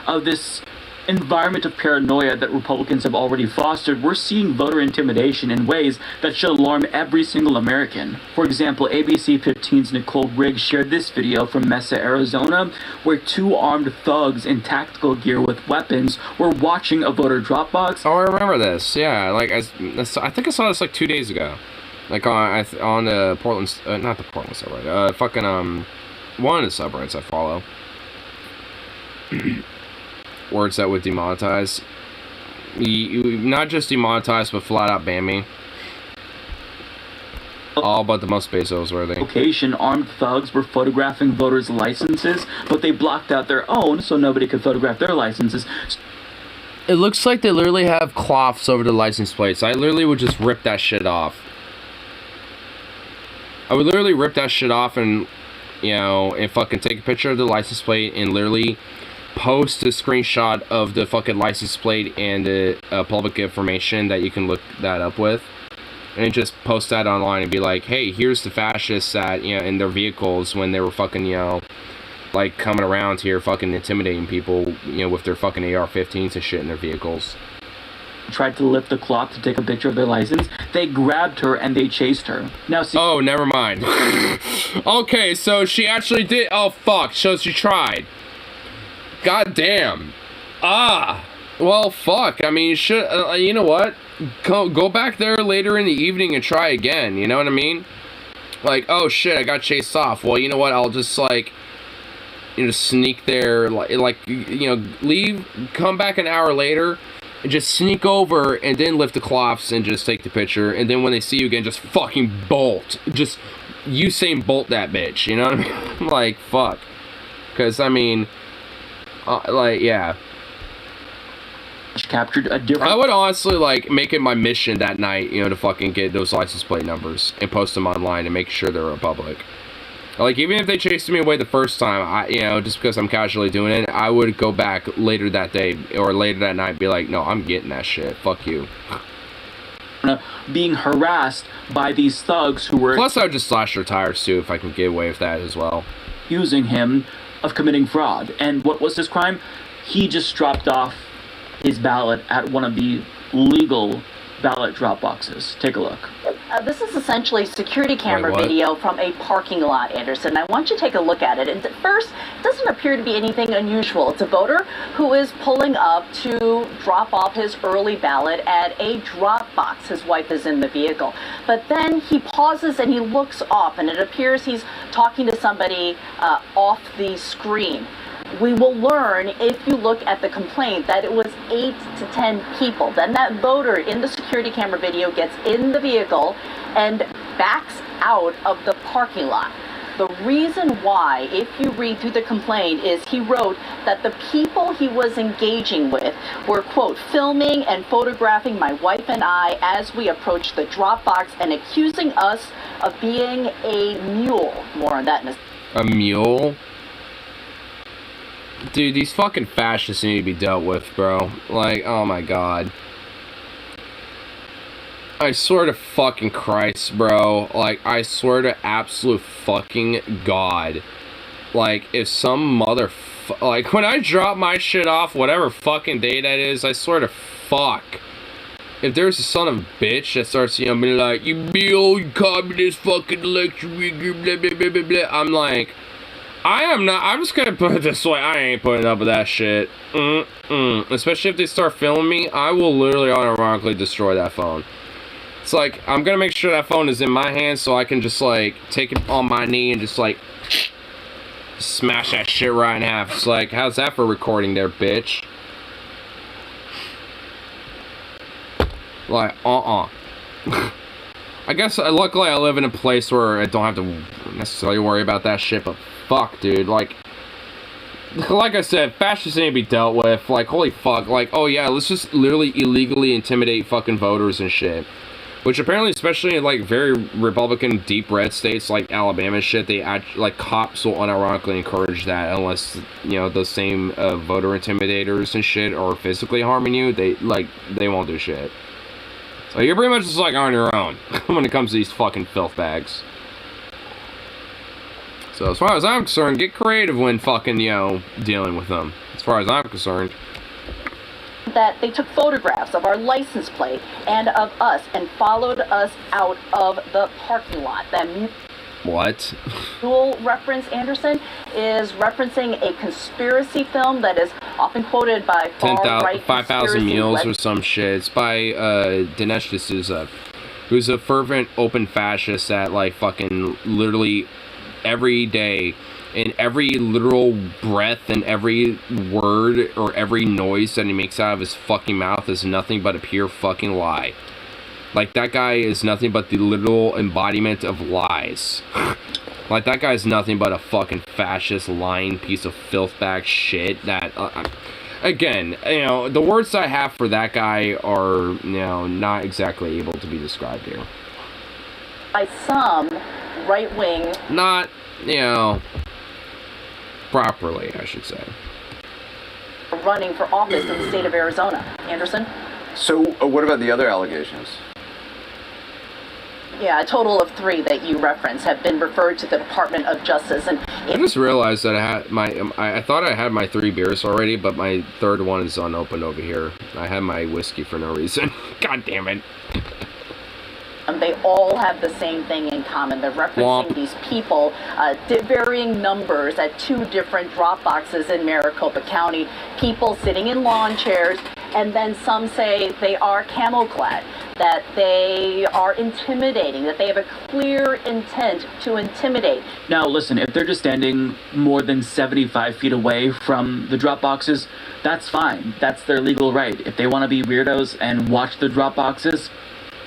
Of this environment of paranoia that Republicans have already fostered, we're seeing voter intimidation in ways that should alarm every single American. For example, ABC 15's Nicole Riggs shared this video from Mesa, Arizona, where 2 armed thugs in tactical gear with weapons were watching a voter drop box. Oh, I remember this. Yeah, like I think I saw this like 2 days ago, like on the Portland, not the Portland subreddit, fucking one of the subreddits I follow. Words that would demonetize. Not just demonetize, but flat out ban me. All but the most Bezos worthy. Location, armed thugs were photographing voters' licenses, but they blocked out their own so nobody could photograph their licenses. It looks like they literally have cloths over the license plates. I literally would just rip that shit off. I would literally rip that shit off and, you know, and fucking take a picture of the license plate and literally post a screenshot of the fucking license plate and the public information that you can look that up with, and just post that online and be like, hey, here's the fascists that, you know, in their vehicles when they were fucking, you know, like coming around here fucking intimidating people, you know, with their fucking AR-15s and shit in their vehicles. Tried to lift the cloth to take a picture of their license. They grabbed her and they chased her. Now see— oh, never mind. Okay, so she actually did— oh fuck, so she tried. God damn. Well, fuck. I mean, you know what? Go back there later in the evening and try again. You know what I mean? Like, oh shit, I got chased off. Well, you know what? I'll just, like, you know, sneak there. Like, you know, leave, come back an hour later, and just sneak over, and then lift the cloths and just take the picture. And then when they see you again, just fucking bolt. Just Usain Bolt that bitch. You know what I mean? Like, fuck. Because, I mean— like, yeah. Captured a different— I would honestly, like, make it my mission that night, you know, to fucking get those license plate numbers and post them online and make sure they're public. Like, even if they chased me away the first time, you know, just because I'm casually doing it, I would go back later that day or later that night and be like, no, I'm getting that shit. Fuck you. Being harassed by these thugs who were— plus, I would just slash their tires, too, if I can get away with that as well. Accusing him of committing fraud. And what was his crime? He just dropped off his ballot at one of the legal ballot drop boxes. Take a look. This is essentially security camera video from a parking lot, Anderson. I want you to take a look at it. And at first, it doesn't appear to be anything unusual. It's a voter who is pulling up to drop off his early ballot at a drop box. His wife is in the vehicle. But then he pauses and he looks off, and it appears he's talking to somebody off the screen. We will learn, if you look at the complaint, that it was 8 to 10 people. Then that voter in the security camera video gets in the vehicle and backs out of the parking lot. The reason why, if you read through the complaint, is he wrote that the people he was engaging with were, quote, filming and photographing my wife and I as we approached the drop box and accusing us of being a mule. More on that in a— a mule? Dude, these fucking fascists need to be dealt with, bro. Like, oh my god. I swear to fucking Christ, bro. Like, I swear to absolute fucking God. Like, if some like, when I drop my shit off, whatever fucking day that is, I swear to fuck. If there's a son of a bitch that starts, you know, being like, you be old communist fucking lecture, blah, blah, blah, blah, blah, I'm like, I am not— I'm just gonna put it this way, I ain't putting up with that shit. Especially if they start filming me, I will literally unironically destroy that phone. It's like, I'm gonna make sure that phone is in my hands so I can just, like, take it on my knee and just, like, smash that shit right in half. It's like, how's that for recording there, bitch? Like, I guess, luckily I live in a place where I don't have to necessarily worry about that shit, but fuck, dude, like, like I said, fascists need to be dealt with. Like, holy fuck. Like, oh yeah, let's just literally illegally intimidate fucking voters and shit. Which apparently, especially in like very Republican deep red states like Alabama shit, they like cops will unironically encourage that unless, you know, those same voter intimidators and shit are physically harming you, they won't do shit. So you're pretty much just like on your own when it comes to these fucking filth bags. So as far as I'm concerned, get creative when fucking, you know, dealing with them. As far as I'm concerned. That they took photographs of our license plate and of us and followed us out of the parking lot. That what? Mule reference, Anderson, is referencing a conspiracy film that is often quoted by far-right 5,000 Meals or some shit. It's by Dinesh D'Souza, who's a fervent open fascist that like fucking literally every day, in every literal breath and every word or every noise that he makes out of his fucking mouth is nothing but a pure fucking lie. Like, that guy is nothing but the literal embodiment of lies. Like, that guy is nothing but a fucking fascist, lying piece of filth bag shit that, again, you know, the words I have for that guy are, you know, not exactly able to be described here. By some right-wing... Not, you know... properly, I should say. Running for office in the state of Arizona. Anderson? So, what about the other allegations? Yeah, a total of 3 that you reference have been referred to the Department of Justice. And I just realized that I had I thought I had my 3 beers already, but my third one is unopened over here. I had my whiskey for no reason. God damn it. They all have the same thing in common. They're referencing these people, varying numbers at 2 different drop boxes in Maricopa County. People sitting in lawn chairs, and then some say they are camo-clad, that they are intimidating, that they have a clear intent to intimidate. Now, listen, if they're just standing more than 75 feet away from the drop boxes, that's fine. That's their legal right. If they want to be weirdos and watch the drop boxes,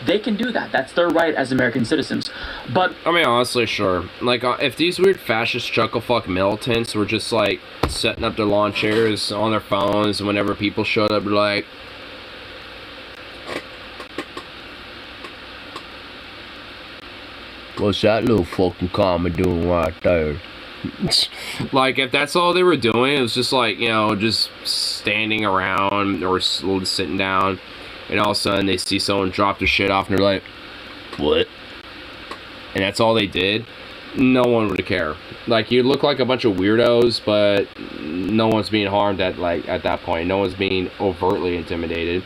they can do that. That's their right as American citizens. But I mean, honestly, sure. Like, if these weird fascist chucklefuck militants were just like setting up their lawn chairs on their phones, and whenever people showed up, they're like, "What's that little fucking commie doing right there?" Like, if that's all they were doing, it was just like, you know, just standing around or sitting down. And all of a sudden, they see someone drop their shit off, and they're like, "What?" And that's all they did. No one would care. Like, you look like a bunch of weirdos, but no one's being harmed at that point. No one's being overtly intimidated.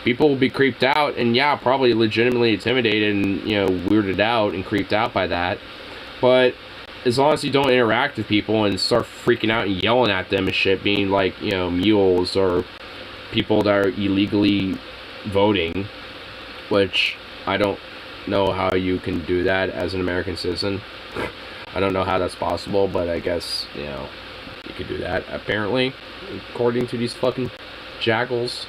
People will be creeped out, and yeah, probably legitimately intimidated and, you know, weirded out and creeped out by that. But as long as you don't interact with people and start freaking out and yelling at them and shit, being like, you know, mules or people that are illegally voting, which I don't know how you can do that as an American citizen. I don't know how that's possible, but I guess, you know, you could do that, apparently, according to these fucking jackals.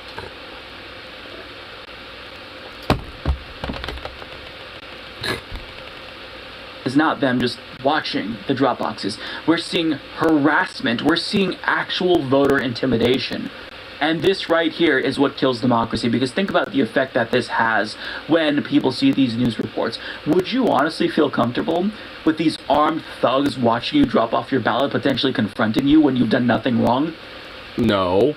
It's not them just watching the drop boxes. We're seeing harassment. We're seeing actual voter intimidation. And this right here is what kills democracy, because think about the effect that this has when people see these news reports. Would you honestly feel comfortable with these armed thugs watching you drop off your ballot, potentially confronting you when you've done nothing wrong? No.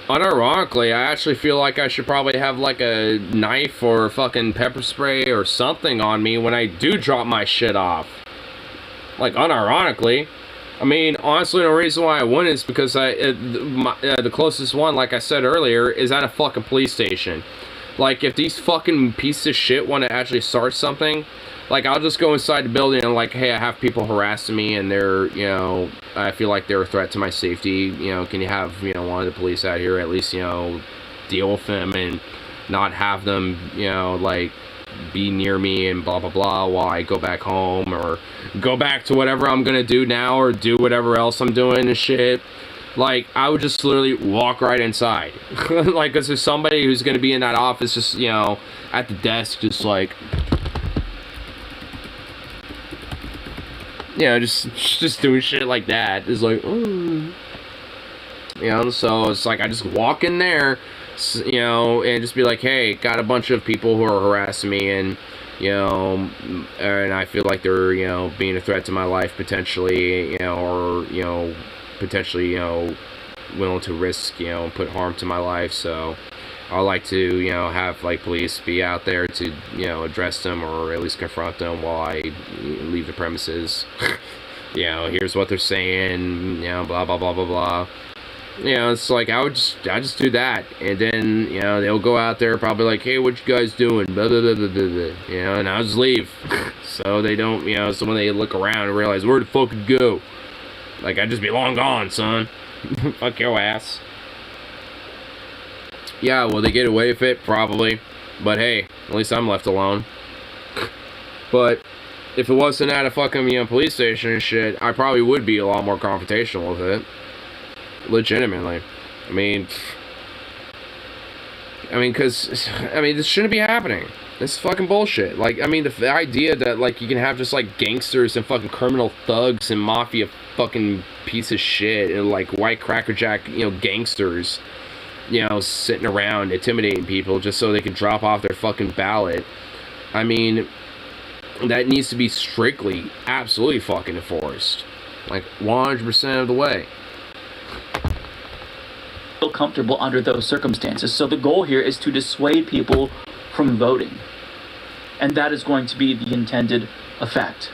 Unironically, I actually feel like I should probably have like a knife or fucking pepper spray or something on me when I do drop my shit off. Like, unironically. I mean, honestly, the reason why I wouldn't is because the closest one, like I said earlier, is at a fucking police station. Like, if these fucking pieces of shit want to actually start something, like, I'll just go inside the building and, like, hey, I have people harassing me and they're, you know, I feel like they're a threat to my safety. You know, can you have, you know, one of the police out here at least, you know, deal with them and not have them, you know, like, be near me and blah blah blah while I go back home or go back to whatever I'm gonna do now or do whatever else I'm doing and shit. Like, I would just literally walk right inside. Like, because there's somebody who's gonna be in that office just, you know, at the desk just like, you know, just doing shit like that. It's like, oh. You know, so it's like I just walk in there, you know, and just be like, hey, got a bunch of people who are harassing me, and you know, and I feel like they're, you know, being a threat to my life potentially, you know, or, you know, potentially, you know, willing to risk, you know, put harm to my life. So I like to, you know, have like police be out there to, you know, address them or at least confront them while I leave the premises. You know, here's what they're saying, you know, blah blah blah blah blah. You know, it's like I just do that, and then, you know, they'll go out there probably like, hey, what you guys doing, blah blah blah blah blah, blah. You know, and I'll just leave. So they don't, you know, so when they look around and realize where to fucking go, like I'd just be long gone, son. Fuck your ass. Yeah, will they get away with it? Probably. But hey, at least I'm left alone. But if it wasn't at a fucking, you know, police station and shit, I probably would be a lot more confrontational with it. Legitimately. I mean, because, this shouldn't be happening. This is fucking bullshit. Like, I mean, the idea that, like, you can have just, like, gangsters and fucking criminal thugs and mafia fucking piece of shit and, like, white crackerjack, you know, gangsters, you know, sitting around intimidating people just so they can drop off their fucking ballot. I mean, that needs to be strictly, absolutely fucking enforced. Like, 100% of the way. Feel comfortable under those circumstances. So the goal here is to dissuade people from voting. And that is going to be the intended effect.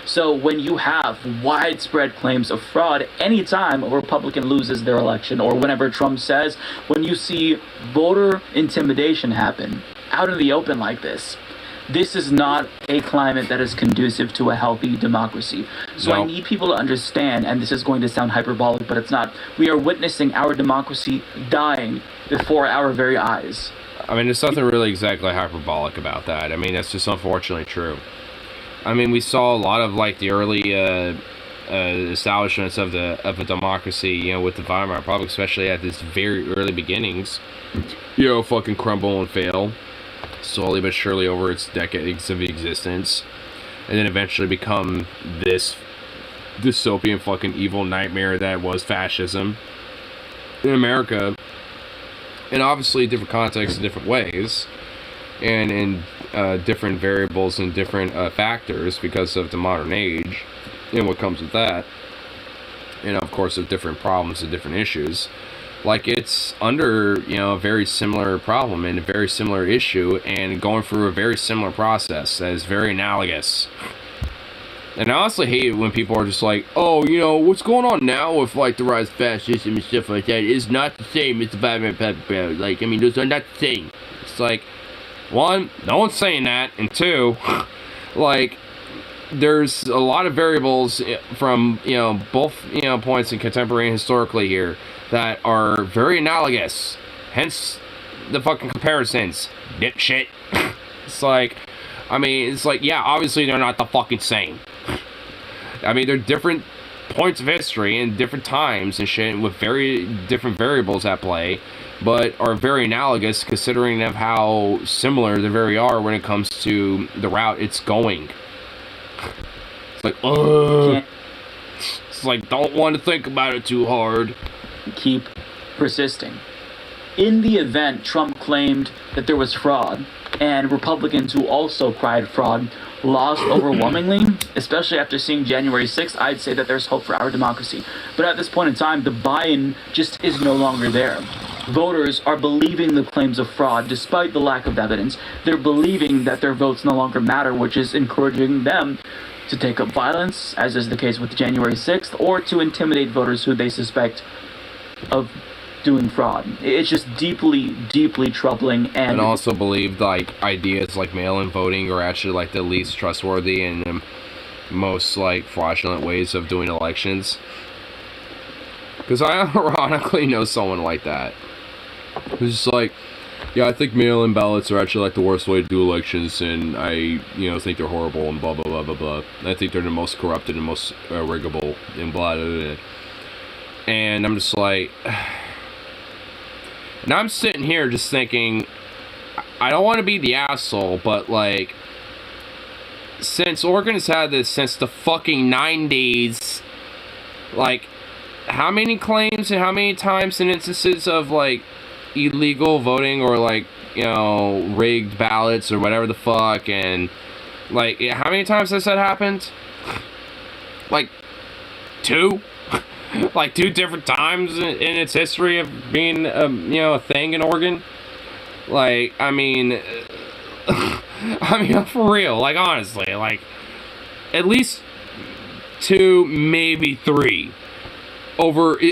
So when you have widespread claims of fraud, anytime a Republican loses their election, or whenever Trump says, when you see voter intimidation happen out in the open like this, this is not a climate that is conducive to a healthy democracy. So I need people to understand, and this is going to sound hyperbolic, but it's not. We are witnessing our democracy dying before our very eyes. I mean, there's nothing really exactly hyperbolic about that. I mean, that's just unfortunately true. I mean, we saw a lot of, like, the early establishments of a democracy, you know, with the Weimar Republic, especially at its very early beginnings, you know, fucking crumble and fail. Slowly but surely over its decades of existence, and then eventually become this dystopian fucking evil nightmare that was fascism in America, and obviously different contexts in different ways, and in different variables and different factors because of the modern age and what comes with that, and of course of different problems and different issues. Like, it's under, you know, a very similar problem and a very similar issue and going through a very similar process that is very analogous. And I honestly hate it when people are just like, oh, you know, what's going on now with, like, the rise of fascism and stuff like that is not the same as the Weimar Republic. Like, I mean, those are not the same. It's like, one, no one's saying that, and two, like, there's a lot of variables from, you know, both, you know, points in contemporary and historically here that are very analogous. Hence the fucking comparisons, dipshit. It's like, I mean, it's like, yeah, obviously they're not the fucking same. I mean, they're different points of history and different times and shit with very different variables at play, but are very analogous considering of how similar they very are when it comes to the route it's going. It's like, it's like, don't want to think about it too hard. Keep persisting. In the event Trump claimed that there was fraud, and Republicans who also cried fraud lost overwhelmingly, especially after seeing January 6th, I'd say that there's hope for our democracy. But at this point in time, the buy-in just is no longer there. Voters are believing the claims of fraud despite the lack of evidence. They're believing that their votes no longer matter, which is encouraging them to take up violence, as is the case with January 6th, or to intimidate voters who they suspect of doing fraud. It's just deeply, deeply troubling. And also believe, like, ideas like mail-in voting are actually, like, the least trustworthy and the most, like, fraudulent ways of doing elections. Because I ironically know someone like that. Who's just like, yeah, I think mail-in ballots are actually, like, the worst way to do elections, and I, you know, think they're horrible and blah, blah, blah, blah, blah. I think they're the most corrupted and most riggable and blah, blah, blah. And I'm just like... And I'm sitting here just thinking, I don't want to be the asshole, but, like, since Oregon's had this since the fucking 90s, like, how many claims and how many times and instances of, like, illegal voting or, like, you know, rigged ballots or whatever the fuck, and, like, how many times has that happened? Like, 2? Like, 2 different times in its history of being, you know, a thing in Oregon? Like, I mean, for real, like, honestly, like, at least 2, maybe 3,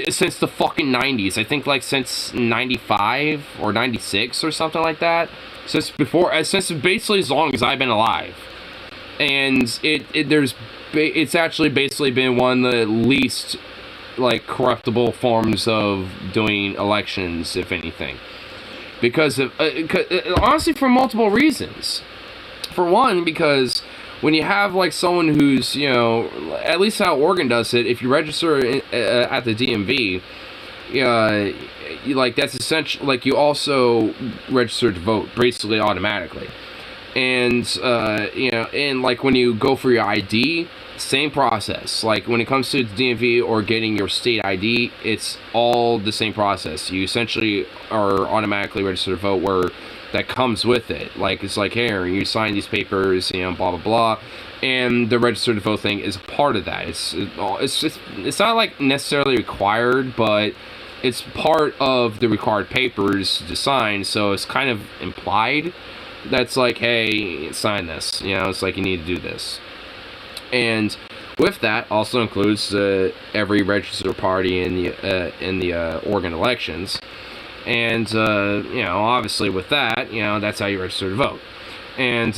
since the fucking 90s. I think, like, since 95 or 96 or something like that. Since basically as long as I've been alive. And it's actually basically been one of the least, like, corruptible forms of doing elections, if anything. Because of, honestly, for multiple reasons. For one, because when you have, like, someone who's, you know, at least how Oregon does it, if you register at the DMV, like, that's essential, like, you also register to vote, basically automatically. And, you know, and, like, when you go for your ID, same process. Like, when it comes to the DMV or getting your state ID, it's all the same process. You essentially are automatically registered to vote, where that comes with it. Like, it's like, here, you sign these papers, you know, blah, blah, blah. And the registered to vote thing is a part of that. It's not, like, necessarily required, but it's part of the required papers to sign, so it's kind of implied. That's like, hey, sign this. You know, it's like, you need to do this. And with that also includes every registered party in the Oregon elections. And, you know, obviously with that, you know, that's how you register to vote. And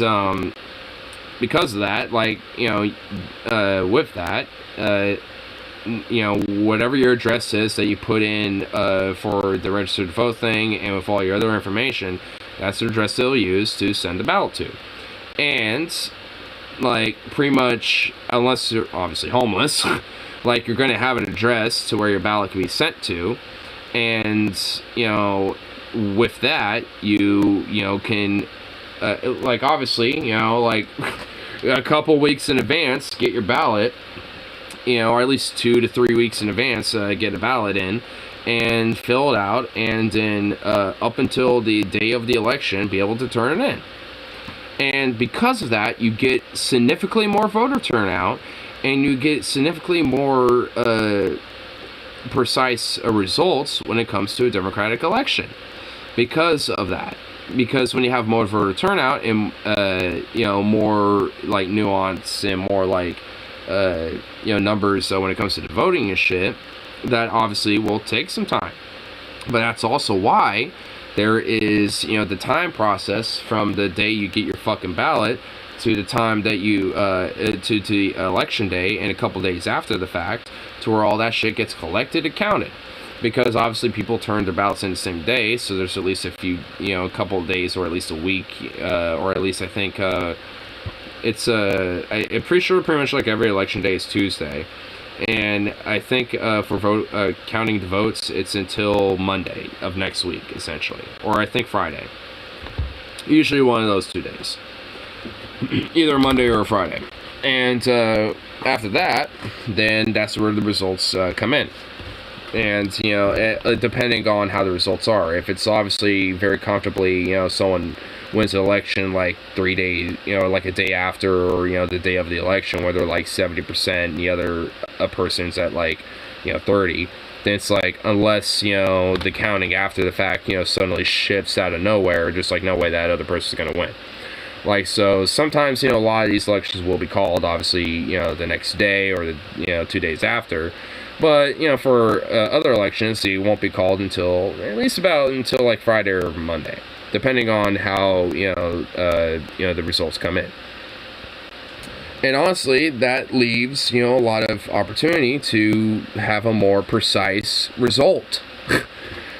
because of that, like, you know, with that, you know, whatever your address is that you put in for the registered to vote thing, and with all your other information, that's the address they'll use to send the ballot to. And, like, pretty much, unless you're obviously homeless, like, you're going to have an address to where your ballot can be sent to. And, you know, with that, you know, can, like, obviously, you know, like, a couple weeks in advance, get your ballot, you know, or at least 2 to 3 weeks in advance, get a ballot in, and fill it out, and then up until the day of the election, be able to turn it in. And because of that, you get significantly more voter turnout, and you get significantly more precise results when it comes to a Democratic election. Because of that. Because when you have more voter turnout and, you know, more, like, nuance and more, like, you know, numbers when it comes to the voting and shit, that obviously will take some time. But that's also why there is, you know, the time process from the day you get your fucking ballot to the time that you, to the election day and a couple days after the fact, to where all that shit gets collected and counted. Because obviously people turn their ballots in the same day, so there's at least a few, you know, a couple of days or at least a week, or at least I think, it's, I'm pretty sure pretty much like every election day is Tuesday. And I think for counting the votes, it's until Monday of next week, essentially. Or I think Friday. Usually one of those 2 days. Either Monday or Friday. And after that, then that's where the results come in. And, you know, depending on how the results are. If it's obviously very comfortably, you know, someone wins an election like 3 days, you know, like a day after, or, you know, the day of the election, where they're like 70% and the other person's at like, you know, 30, then it's like, unless, you know, the counting after the fact, you know, suddenly shifts out of nowhere, just like, no way that other person's gonna win. Like, so sometimes, you know, a lot of these elections will be called, obviously, you know, the next day or the, you know, 2 days after. But, you know, for other elections, they won't be called until, at least until like Friday or Monday, depending on how, you know, the results come in. And honestly, that leaves, you know, a lot of opportunity to have a more precise result.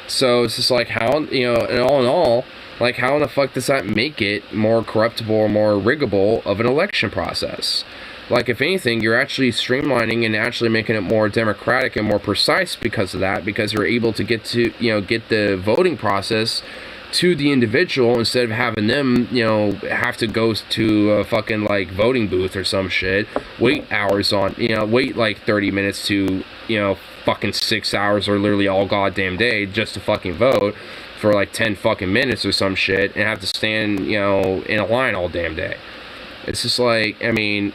So it's just like, how, you know, and all in all, like, how in the fuck does that make it more corruptible or more riggable of an election process? Like, if anything, you're actually streamlining and actually making it more democratic and more precise because of that, because you're able to get the voting process to the individual instead of having them, you know, have to go to a fucking, like, voting booth or some shit, wait hours on, you know, wait like 30 minutes to, you know, fucking 6 hours or literally all goddamn day just to fucking vote for like 10 fucking minutes or some shit and have to stand, you know, in a line all damn day. It's just like, I mean,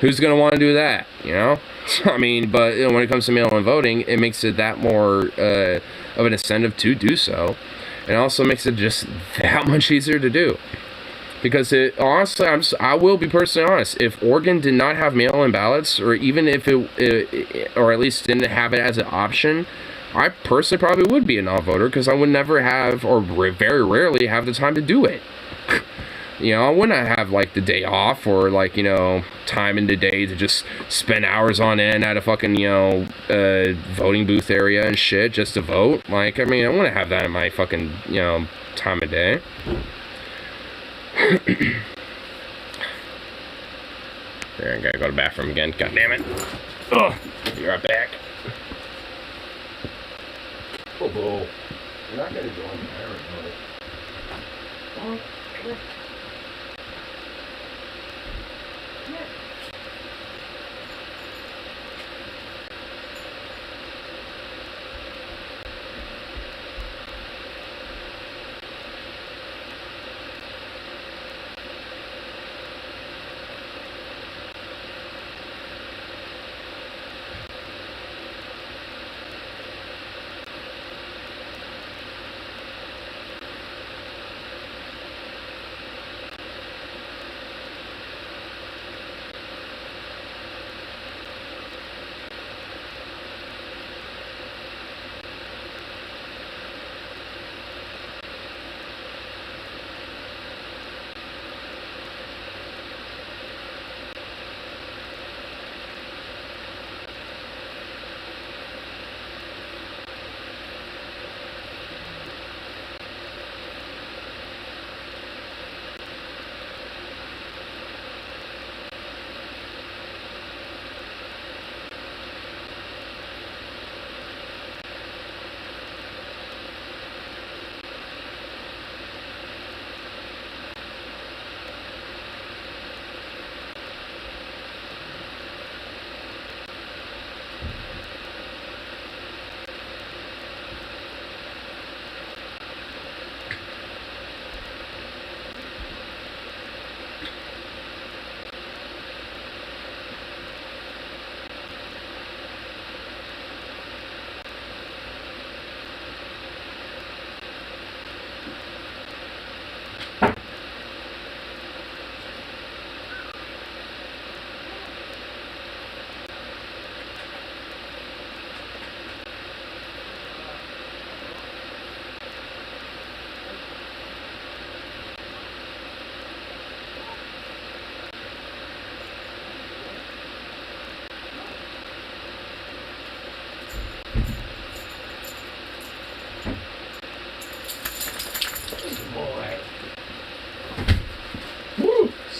who's gonna want to do that, you know? I mean, but you know, when it comes to mail-in voting, it makes it that more of an incentive to do so, and also makes it just that much easier to do. Because it honestly, I will be personally honest. If Oregon did not have mail-in ballots, or even if or at least didn't have it as an option, I personally probably would be a non-voter because I would never have, or very rarely have the time to do it. You know, I wouldn't have like the day off or like, you know, time in the day to just spend hours on end at a fucking, you know, voting booth area and shit just to vote. Like, I mean, I wouldn't have that in my fucking, you know, time of day. There, I gotta go to the bathroom again. God damn it. Ugh. Be right back. Oh, you're not gonna join me. I already know it.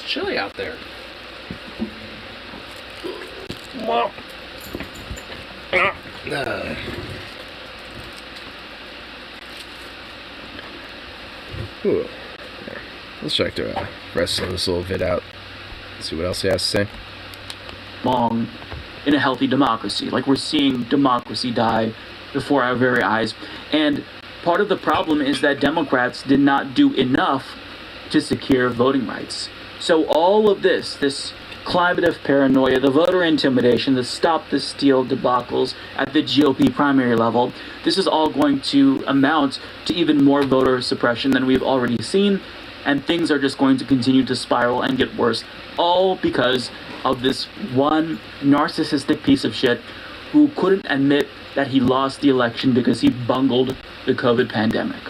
Chilly out there. Well, let's check the rest of this little vid out. See what else he has to say. Long in a healthy democracy. Like, we're seeing democracy die before our very eyes. And part of the problem is that Democrats did not do enough to secure voting rights. So all of this climate of paranoia, the voter intimidation, the stop the steal debacles at the GOP primary level, this is all going to amount to even more voter suppression than we've already seen, and things are just going to continue to spiral and get worse, all because of this one narcissistic piece of shit who couldn't admit that he lost the election because he bungled the COVID pandemic.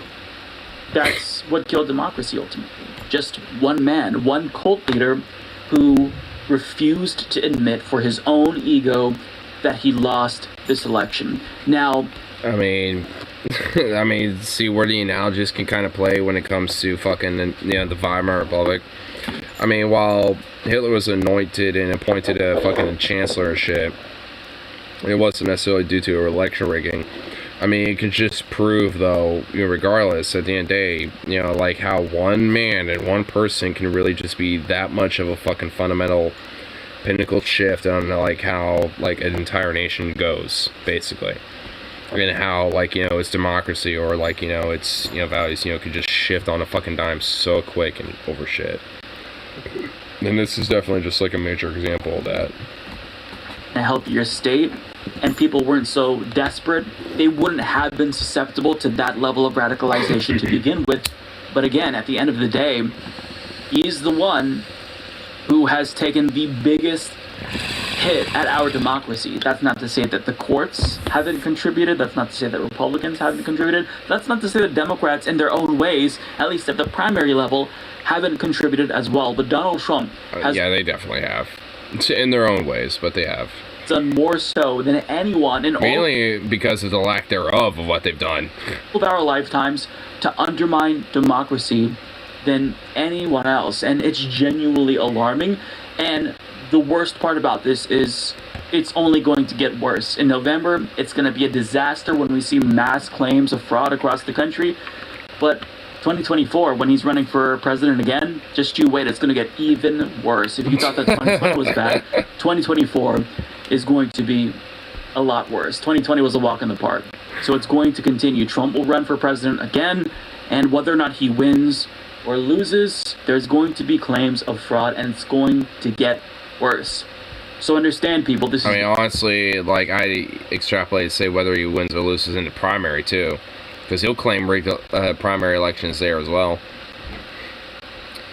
That's what killed democracy ultimately. Just one man, one cult leader who refused to admit for his own ego that he lost this election. Now, I mean, see where the analogies can kind of play when it comes to fucking, you know, the Weimar Republic. I mean, while Hitler was anointed and appointed a fucking chancellor and shit, it wasn't necessarily due to election rigging. I mean, it can just prove, though, you know, regardless, at the end of the day, you know, like how one man and one person can really just be that much of a fucking fundamental pinnacle shift on like how like an entire nation goes, basically. And how, like, you know, its democracy or, like, you know, its, you know, values, you know, could just shift on a fucking dime so quick and over shit. And this is definitely just, like, a major example of that. A healthier state, and people weren't so desperate, they wouldn't have been susceptible to that level of radicalization to begin with. But again, at the end of the day, he's the one who has taken the biggest hit at our democracy. That's not to say that the courts haven't contributed. That's not to say that Republicans haven't contributed. That's not to say that Democrats in their own ways, at least at the primary level, haven't contributed as well. But Donald Trump has... yeah, they definitely have. In their own ways, but they have. Done more so than anyone in mainly because of the lack thereof of what they've done. All of our lifetimes to undermine democracy than anyone else. And it's genuinely alarming. And the worst part about this is it's only going to get worse. In November, it's going to be a disaster when we see mass claims of fraud across the country. But 2024, when he's running for president again, just you wait, it's going to get even worse. If you thought that 2020 was bad, 2024 is going to be a lot worse. 2020 was a walk in the park. So it's going to continue. Trump will run for president again, and whether or not he wins or loses, there's going to be claims of fraud, and it's going to get worse. So understand, people, this is... I mean, honestly, like, I extrapolate to say whether he wins or loses in the primary, too. Because he'll claim rigged primary elections there as well.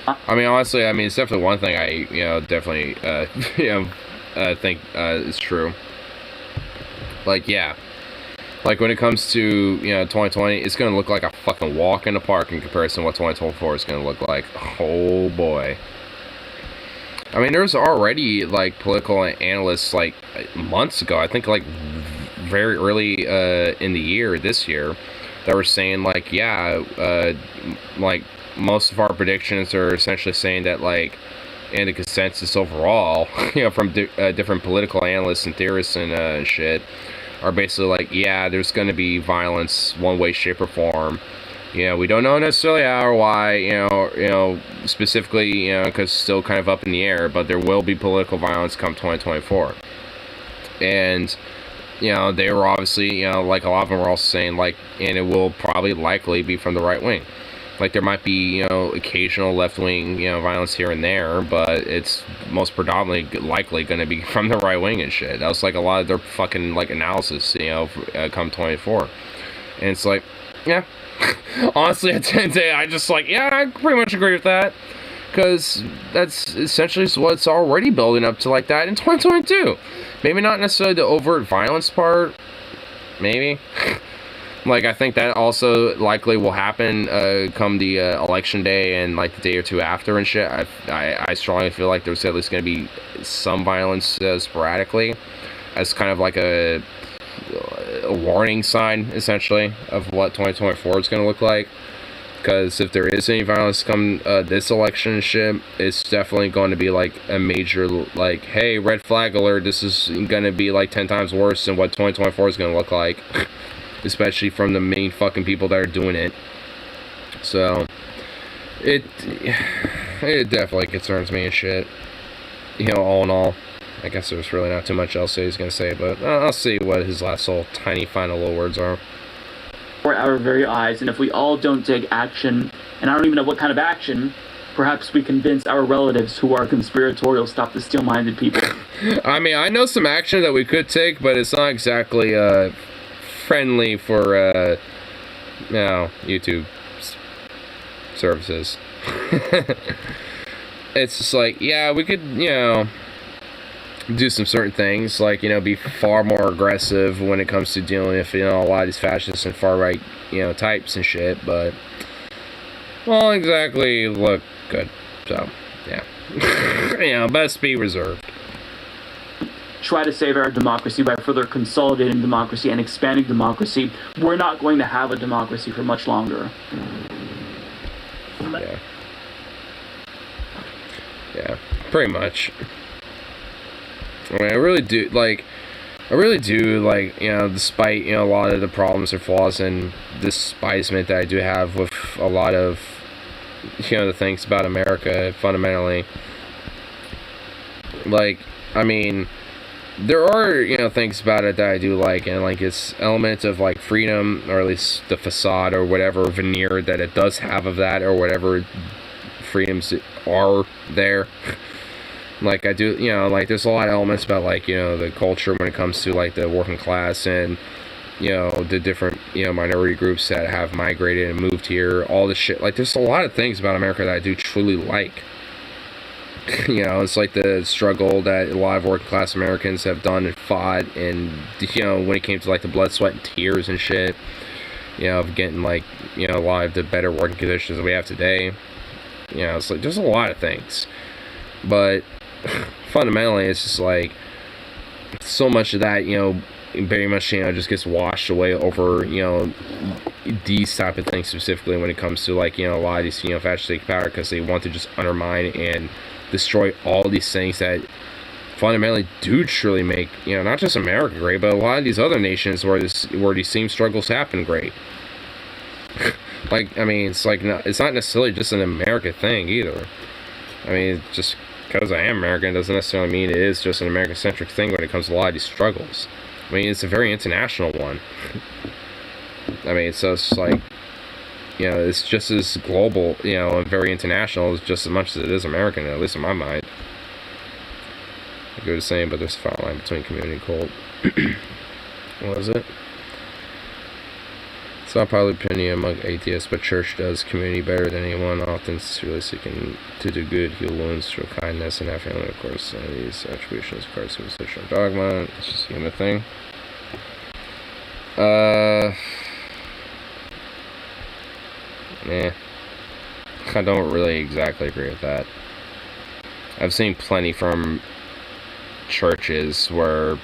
I mean, honestly, I mean, it's definitely one thing I, you know, definitely, think is true. Like, yeah. Like, when it comes to, you know, 2020, it's going to look like a fucking walk in the park in comparison to what 2024 is going to look like. Oh, boy. I mean, there's already, like, political analysts, like, months ago, I think, like, very early in the year, this year, that were saying, like, yeah, like, most of our predictions are essentially saying that, like, and the consensus overall, you know, from different political analysts and theorists and shit, are basically like, yeah, there's going to be violence one way, shape, or form. You know, we don't know necessarily how or why, you know, specifically, you know, because it's still kind of up in the air, but there will be political violence come 2024. And, you know, they were obviously, you know, like a lot of them were also saying, like, and it will probably likely be from the right wing. Like, there might be, you know, occasional left-wing, you know, violence here and there, but it's most predominantly likely going to be from the right wing and shit. That was, like, a lot of their fucking, like, analysis, you know, come 24. And it's like, yeah. Honestly, at the end of the day, I just, like, yeah, I pretty much agree with that. Because that's essentially what's already building up to, like, that in 2022. Maybe not necessarily the overt violence part. Maybe. Like, I think that also likely will happen come the election day and, like, the day or two after and shit. I strongly feel like there's at least going to be some violence sporadically as kind of like a warning sign, essentially, of what 2024 is going to look like. Because if there is any violence come this election and shit, it's definitely going to be, like, a major, like, hey, red flag alert, this is going to be, like, 10 times worse than what 2024 is going to look like. Especially from the main fucking people that are doing it. So, it definitely concerns me and shit. You know, all in all. I guess there's really not too much else he's gonna say, but I'll see what his last little tiny final little words are. For our very eyes, and if we all don't take action, and I don't even know what kind of action, perhaps we convince our relatives who are conspiratorial stop the steel-minded people. I mean, I know some action that we could take, but it's not exactly, friendly for, you know, YouTube services. It's just like, yeah, we could, you know, do some certain things, like, you know, be far more aggressive when it comes to dealing with, you know, a lot of these fascists and far-right, you know, types and shit, but won't exactly look good, so, yeah. You know, best be reserved. Try to save our democracy by further consolidating democracy and expanding democracy, we're not going to have a democracy for much longer. Yeah. Yeah, pretty much. I mean, I really do, like, you know, despite, you know, a lot of the problems or flaws and despisement that I do have with a lot of, you know, the things about America, fundamentally, like, I mean, there are, you know, things about it that I do like, and like its element of like freedom, or at least the facade or whatever veneer that it does have of that, or whatever freedoms are there. Like I do, you know, like there's a lot of elements about like, you know, the culture when it comes to like the working class and, you know, the different, you know, minority groups that have migrated and moved here, all this shit. Like there's a lot of things about America that I do truly like. You know, it's like the struggle that a lot of working class Americans have done and fought, and, you know, when it came to like the blood, sweat, and tears and shit, you know, of getting like, you know, a lot of the better working conditions that we have today. You know, it's like there's a lot of things, but fundamentally it's just like so much of that, you know, very much, you know, just gets washed away over, you know, these type of things, specifically when it comes to like, you know, a lot of these, you know, fascists take power because they want to just undermine and destroy all these things that fundamentally do truly make, you know, not just America great, but a lot of these other nations where these same struggles happen great. Like, I mean, it's like it's not necessarily just an American thing either. I mean, just because I am American doesn't necessarily mean it is just an American-centric thing when it comes to a lot of these struggles. I mean, it's a very international one. I mean, so it's like, you know, it's just as global, you know, and very international, just as much as it is American, at least in my mind. I go to saying, but there's a fine line between community and cult. What was it? It's not popular opinion among atheists, but church does community better than anyone, often sincerely seeking to do good, heal wounds, show kindness, and have family, of course. These attributions, of course, superstition, dogma. It's just a human thing. I don't really exactly agree with that. I've seen plenty from churches where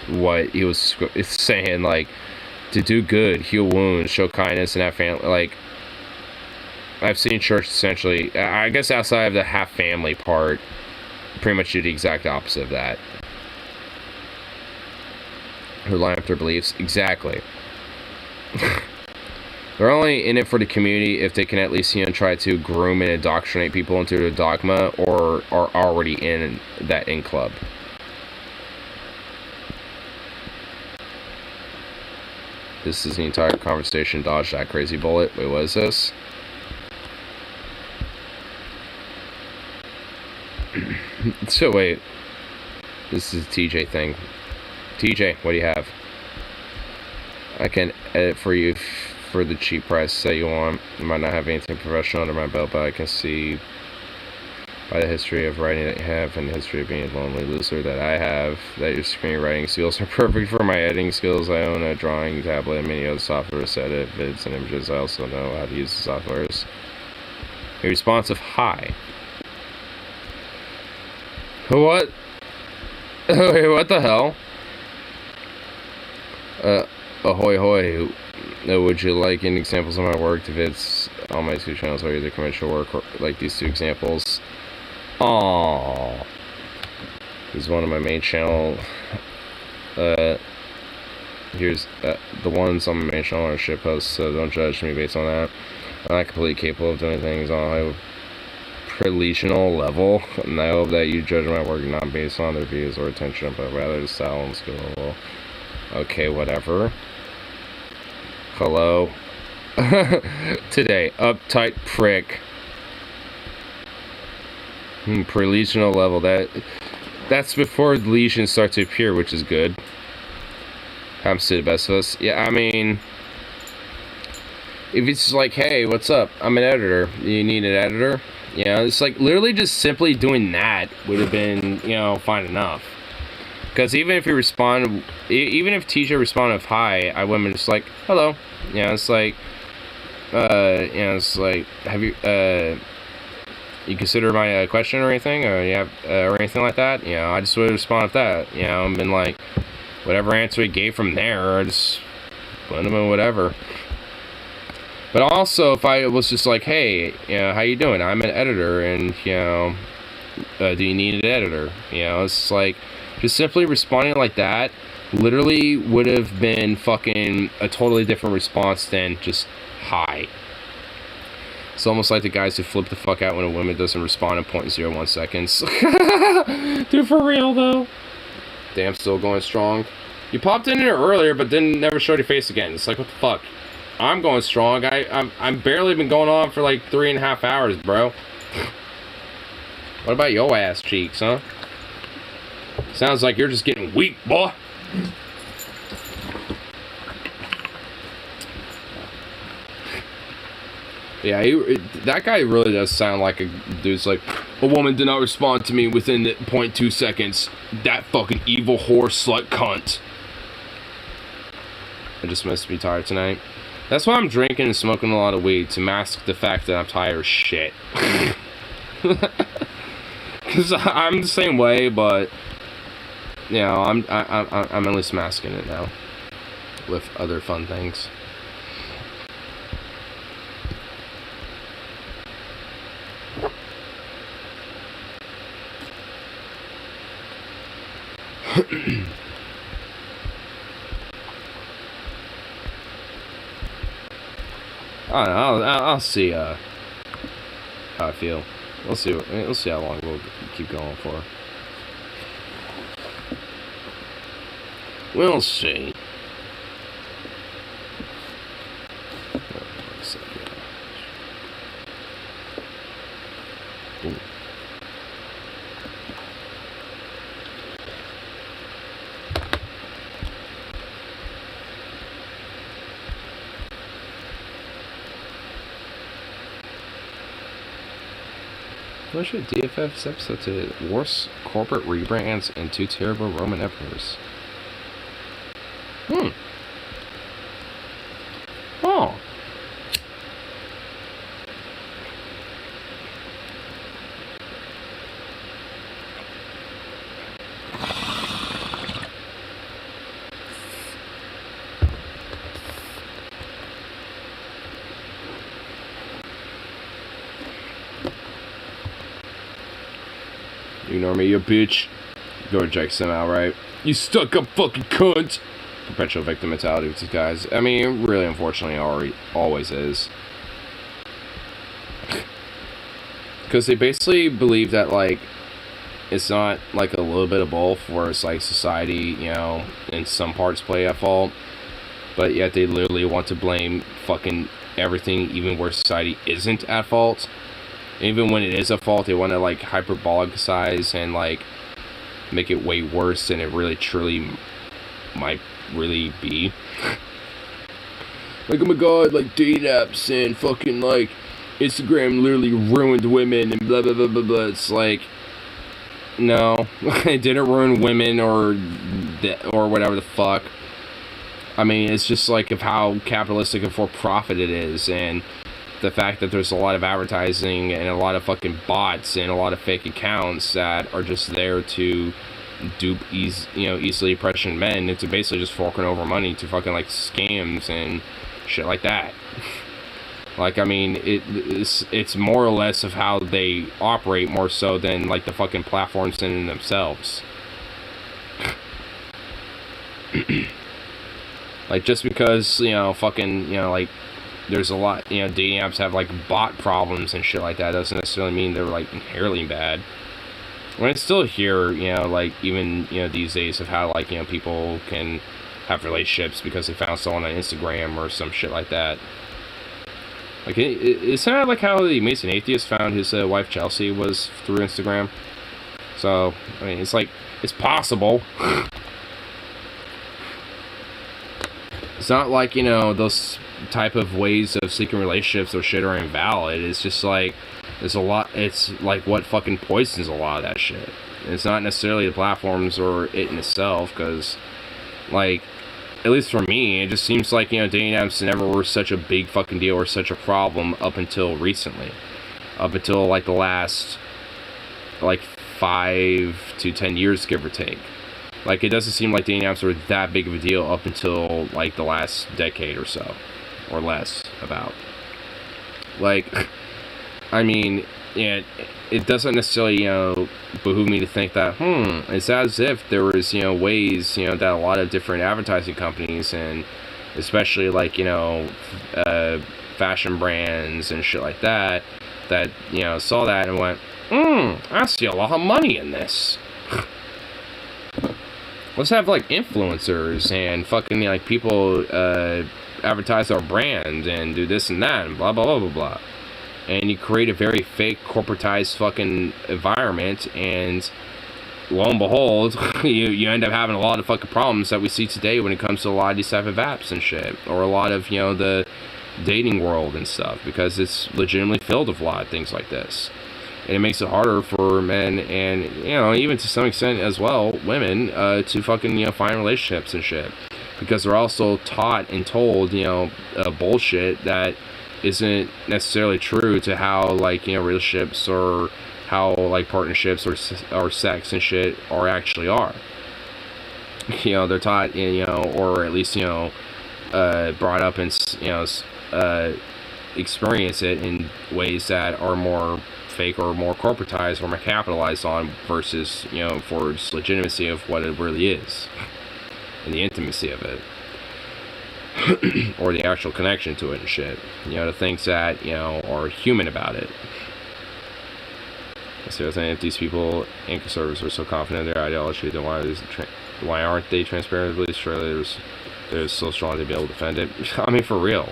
what he was saying, like, to do good, heal wounds, show kindness, and have family. Like, I've seen church essentially, I guess outside of the have family part, pretty much do the exact opposite of that. Who line up their beliefs. Exactly. They're only in it for the community if they can at least, you know, try to groom and indoctrinate people into the dogma, or are already in that in club. This is the entire conversation. Dodge that crazy bullet. Wait, what is this? So wait. This is a TJ thing. TJ, what do you have? I can edit for you for the cheap price that you want. I might not have anything professional under my belt, but I can see by the history of writing that you have and the history of being a lonely loser that I have, that your screenwriting skills are perfect for my editing skills. I own a drawing tablet and many other software to edit vids and images. I also know how to use the softwares. A responsive hi. What? Wait, what the hell? Ahoy hoy. Would you like any examples of my work? The vids on my two channels are either commercial work or like these two examples. Aww. This is one of my main channel. Here's the ones on my main channel are shit posts, so don't judge me based on that. I'm not completely capable of doing things on a prelational level, and I hope that you judge my work not based on their views or attention, but rather the style and skill level. Okay, whatever. Hello. Today, uptight prick. Prelational level. That's before the lesions start to appear, which is good. Happens to the best of us. Yeah, I mean, if it's like, hey, what's up? I'm an editor. You need an editor? You know, it's like literally just simply doing that would have been, you know, fine enough. Because even if you respond, even if TJ responded with hi, I would have been just like, hello. You know, it's like, you know, it's like, have you, you consider my question or anything, or you have, or anything like that? You know, I just would have responded with that. You know, and been like, whatever answer he gave from there, I just put him in whatever. But also, if I was just like, hey, you know, how you doing? I'm an editor, and, you know, do you need an editor? You know, it's like, just simply responding like that literally would have been fucking a totally different response than just hi. It's almost like the guys who flip the fuck out when a woman doesn't respond in 0.01 seconds. Dude, for real, though. Damn, still going strong. You popped in here earlier, but then never showed your face again. It's like, what the fuck? I'm going strong. I'm barely been going on for like 3.5 hours, bro. What about your ass cheeks, huh? Sounds like you're just getting weak, boy. Yeah, that guy really does sound like a dude's like, a woman did not respond to me within 0.2 seconds. That fucking evil whore slut cunt. I just must be tired tonight. That's why I'm drinking and smoking a lot of weed, to mask the fact that I'm tired as shit. Because I'm the same way, but you know, I'm at least masking it now with other fun things. I don't know, I'll see how I feel. We'll see how long we'll keep going for. We'll see. Ooh. What should DFF steps up to worst corporate rebrands and 2 terrible Roman emperors? Oh. You ignore me, you bitch. Go reject some outright. You stuck up fucking cunt. Perpetual victim mentality with these guys. I mean, it really, unfortunately, always is. Because they basically believe that, like, it's not, like, a little bit of both, where it's, like, society, you know, in some parts play at fault. But yet they literally want to blame fucking everything, even where society isn't at fault. Even when it is at fault, they want to, like, hyperbolicize and, like, make it way worse than it really, truly might really be. Like, oh my god, like, dating apps and fucking, like, Instagram literally ruined women and blah, blah, blah, blah, blah. It's like, no, it didn't ruin women or whatever the fuck. I mean, it's just, like, of how capitalistic and for-profit it is, and the fact that there's a lot of advertising and a lot of fucking bots and a lot of fake accounts that are just there to dupe easily pressured men into basically just forking over money to fucking, like, scams and shit like that. Like, I mean, it's more or less of how they operate more so than, like, the fucking platforms in themselves. Like, just because, you know, fucking, you know, like, there's a lot, you know, dating apps have, like, bot problems and shit like that, doesn't necessarily mean they're, like, inherently bad. When it's still here, you know, like, even, you know, these days of how, like, you know, people can have relationships because they found someone on Instagram or some shit like that. Like, it's kind of like how the Amazing Atheist found his wife Chelsea was through Instagram. So, I mean, it's like, it's possible. It's not like, you know, those type of ways of seeking relationships or shit are invalid. It's just like, there's a lot, it's like what fucking poisons a lot of that shit. And it's not necessarily the platforms or it in itself, because, like, at least for me, it just seems like, you know, dating apps never were such a big fucking deal or such a problem up until recently. Up until, like, the last, like, 5 to 10 years, give or take. Like, it doesn't seem like dating apps were that big of a deal up until, like, the last decade or so. Or less, about. Like, I mean, yeah, it doesn't necessarily, you know, behoove me to think that, it's as if there was, you know, ways, you know, that a lot of different advertising companies, and especially, like, you know, fashion brands and shit like that, that, you know, saw that and went, I see a lot of money in this. Let's have, like, influencers and fucking, like, people advertise our brand and do this and that and blah, blah, blah, blah, blah. And you create a very fake, corporatized fucking environment, and lo and behold, you end up having a lot of fucking problems that we see today when it comes to a lot of these type of apps and shit, or a lot of, you know, the dating world and stuff, because it's legitimately filled with a lot of things like this. And it makes it harder for men and, you know, even to some extent as well, women, to fucking, you know, find relationships and shit. Because they're also taught and told, you know, bullshit that isn't necessarily true to how, like, you know, relationships or how, like, partnerships or sex and shit actually are. You know, they're taught, you know, or at least, you know, brought up and, you know, experience it in ways that are more fake or more corporatized or more capitalized on, versus, you know, for just legitimacy of what it really is and the intimacy of it. Or the actual connection to it and shit. You know, the things that, you know, are human about it. So I think if these people and conservatives are so confident in their ideology, then why aren't they transparently sure they're so strong to be able to defend it? I mean, for real.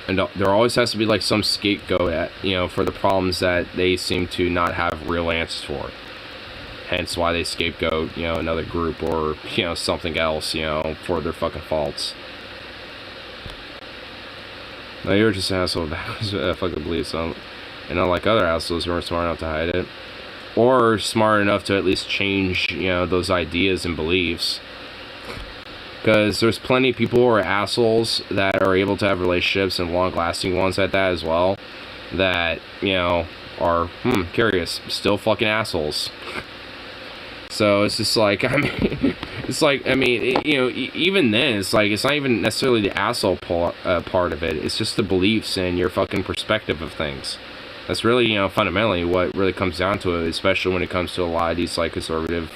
And there always has to be, like, some scapegoat, you know, for the problems that they seem to not have real answers for. Hence why they scapegoat, you know, another group or, you know, something else, you know, for their fucking faults. No, you're just an asshole that fucking believes so. And not like other assholes who aren't smart enough to hide it. Or smart enough to at least change, you know, those ideas and beliefs. Because there's plenty of people who are assholes that are able to have relationships, and long-lasting ones at that as well, that, you know, are, curious, still fucking assholes. So it's just like, I mean, it's like, I mean, you know, even then, it's like, it's not even necessarily the asshole part of it. It's just the beliefs and your fucking perspective of things. That's really, you know, fundamentally what really comes down to it, especially when it comes to a lot of these, like, conservative,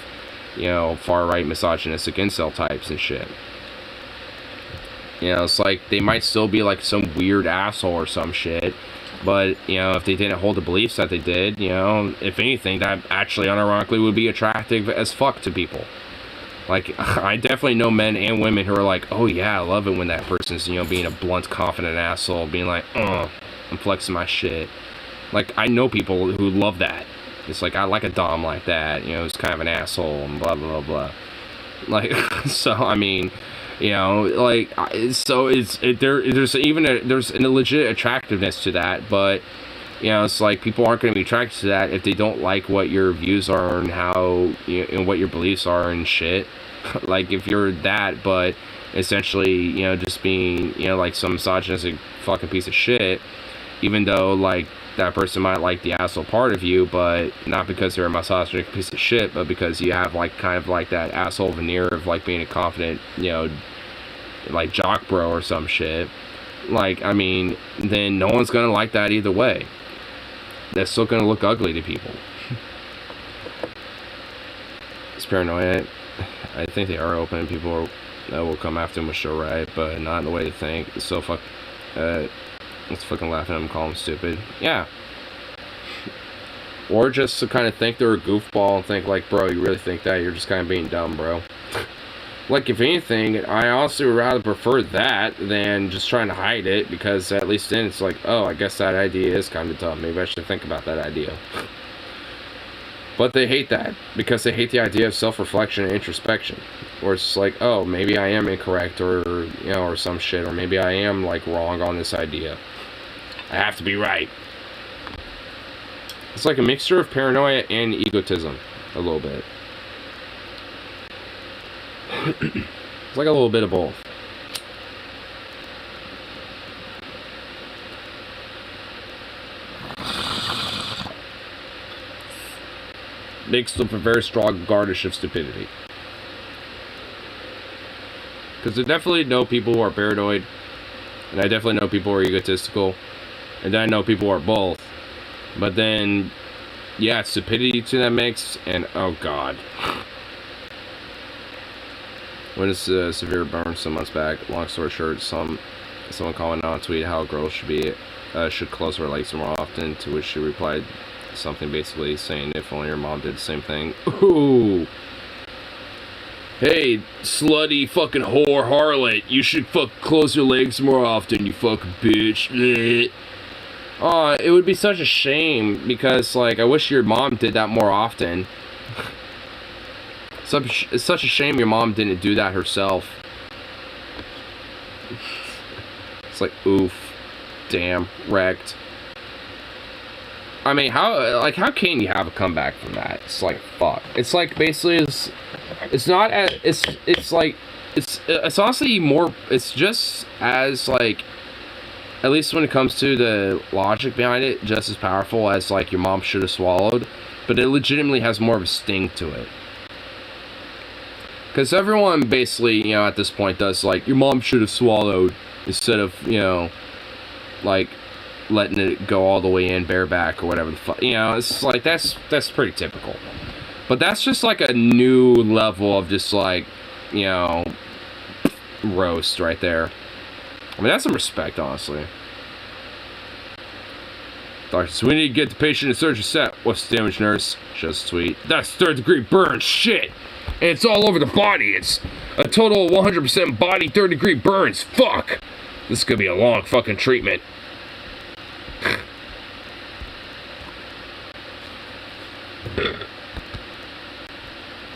you know, far-right misogynistic incel types and shit. You know, it's like, they might still be, like, some weird asshole or some shit, but, you know, if they didn't hold the beliefs that they did, you know, if anything, that actually unironically would be attractive as fuck to people. Like, I definitely know men and women who are like, oh yeah, I love it when that person's, you know, being a blunt, confident asshole, being like, I'm flexing my shit. Like, I know people who love that. It's like, I like a dom like that, you know, who's kind of an asshole and blah, blah, blah, blah. Like, so, I mean, you know, like, so there's a legit attractiveness to that, but, you know, it's like, people aren't going to be attracted to that if they don't like what your views are and how, you know, and what your beliefs are and shit. Like, if you're that, but essentially, you know, just being, you know, like, some misogynistic fucking piece of shit, even though, like, that person might like the asshole part of you, but not because they're a misogynistic piece of shit, but because you have, like, kind of like that asshole veneer of, like, being a confident, you know, like, jock bro or some shit. Like, I mean, then no one's gonna like that either way. That's still gonna look ugly to people. It's paranoia. I think they are open. People will come after them with show right, but not in the way they think. It's so let's fucking laugh at them, call them stupid. Yeah. Or just to kind of think they're a goofball and think, like, bro, you really think that? You're just kind of being dumb, bro. Like, if anything, I honestly would rather prefer that than just trying to hide it, because at least then it's like, oh, I guess that idea is kind of dumb. Maybe I should think about that idea. But they hate that, because they hate the idea of self-reflection and introspection. Where it's like, oh, maybe I am incorrect, or, you know, or some shit, or maybe I am, like, wrong on this idea. I have to be right. It's like a mixture of paranoia and egotism, a little bit. It's like a little bit of both. Mixed with a very strong garnish of stupidity. Because I definitely know people who are paranoid, and I definitely know people who are egotistical, and then I know people who are both. But then, yeah, stupidity to that mix, and oh god. Witnessed a severe burn some months back. Long story short, someone commented on a tweet how girls should close her legs more often, to which she replied something basically saying if only your mom did the same thing. Ooh. Hey, slutty fucking whore harlot, you should close your legs more often, you fucking bitch. Blech. It would be such a shame, because, like, I wish your mom did that more often. It's such a shame your mom didn't do that herself. It's like, oof. Damn. Wrecked. I mean, how can you have a comeback from that? It's like, fuck. It's like, basically, it's not as, it's like, it's honestly more, it's just as, like, at least when it comes to the logic behind it, just as powerful as, like, your mom should have swallowed, but it legitimately has more of a sting to it. Because everyone basically, you know, at this point does, like, your mom should have swallowed, instead of, you know, like, letting it go all the way in bareback or whatever the fuck. You know, it's like, that's pretty typical. But that's just like a new level of just like, you know, roast right there. I mean, that's some respect, honestly. Doctor, so we need to get the patient in surgery set. What's the damage, nurse? Just sweet. That's 3rd-degree burn, shit! And it's all over the body. It's a total of 100% body 3rd-degree burns. Fuck! This is gonna be a long fucking treatment.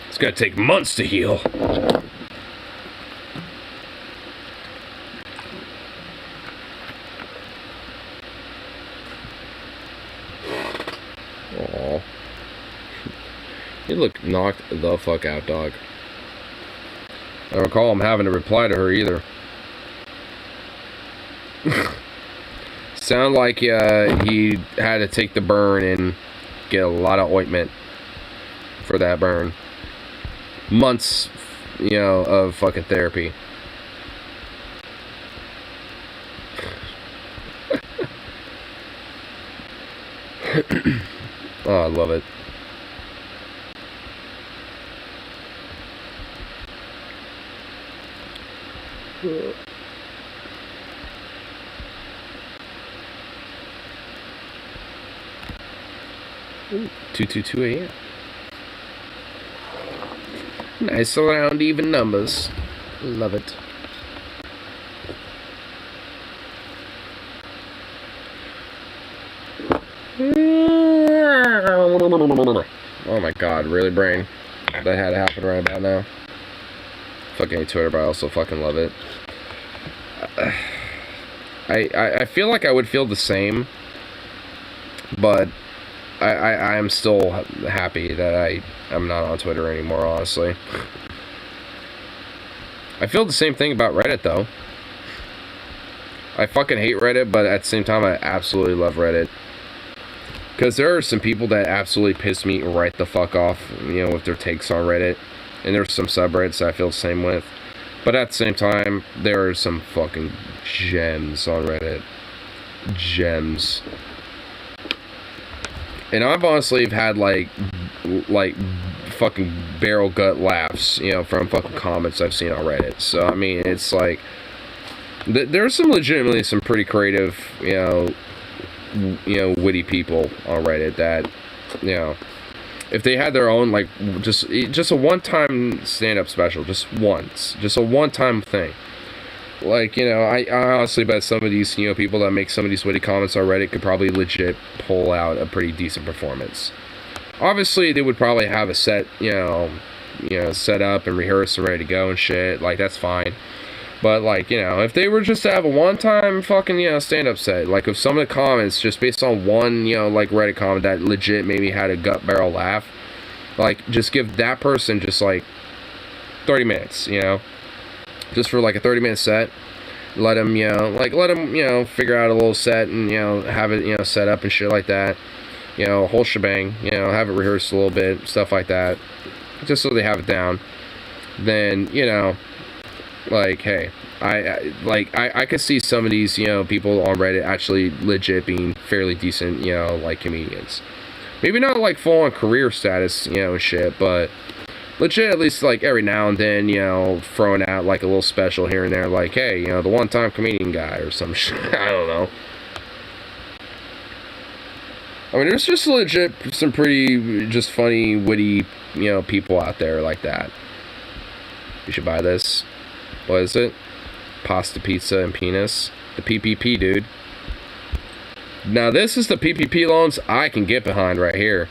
It's gonna take months to heal. Aww. You look knocked the fuck out, dog. I don't recall him having to reply to her either. Sound like he had to take the burn and get a lot of ointment for that burn. Months, you know, of fucking therapy. Oh, I love it. Ooh, 222 a.m. Nice round even numbers. Love it. Oh my god, really, brain? That had to happen right about now. Fucking hate Twitter, but I also fucking love it. I feel like I would feel the same, but I am still happy that I'm not on Twitter anymore, honestly. I feel the same thing about Reddit, though. I fucking hate Reddit, but at the same time, I absolutely love Reddit. Because there are some people that absolutely piss me right the fuck off, you know, with their takes on Reddit. And there's some subreddits that I feel the same with. But at the same time, there are some fucking gems on Reddit. Gems. And I've honestly had, like fucking barrel gut laughs, you know, from fucking comments I've seen on Reddit. So, I mean, it's like, there's some legitimately some pretty creative, you know, witty people on Reddit that, you know, if they had their own, like, just a one-time stand-up special, just once, just a one-time thing. Like, you know, I honestly bet some of these, you know, people that make some of these witty comments on Reddit could probably legit pull out a pretty decent performance. Obviously, they would probably have a set, you know, set up and rehearsed and ready to go and shit. Like, that's fine. But, like, you know, if they were just to have a one-time fucking, you know, stand-up set, like, if some of the comments, just based on one, you know, like, Reddit comment that legit maybe had a gut barrel laugh, like, just give that person just, like, 30 minutes, you know? Just for, like, a 30-minute set. Let them, you know, figure out a little set and, you know, have it, you know, set up and shit like that. You know, whole shebang, you know, have it rehearsed a little bit, stuff like that. Just so they have it down. Then, you know, like, hey, I could see some of these, you know, people on Reddit actually legit being fairly decent, you know, like, comedians. Maybe not, like, full-on career status, you know, shit, but legit, at least, like, every now and then, you know, throwing out, like, a little special here and there, like, hey, you know, the one-time comedian guy or some shit. I don't know. I mean, there's just legit some pretty, just funny, witty, you know, people out there like that. You should buy this. What is it? Pasta, pizza, and penis. The PPP, dude. Now, this is the PPP loans I can get behind right here.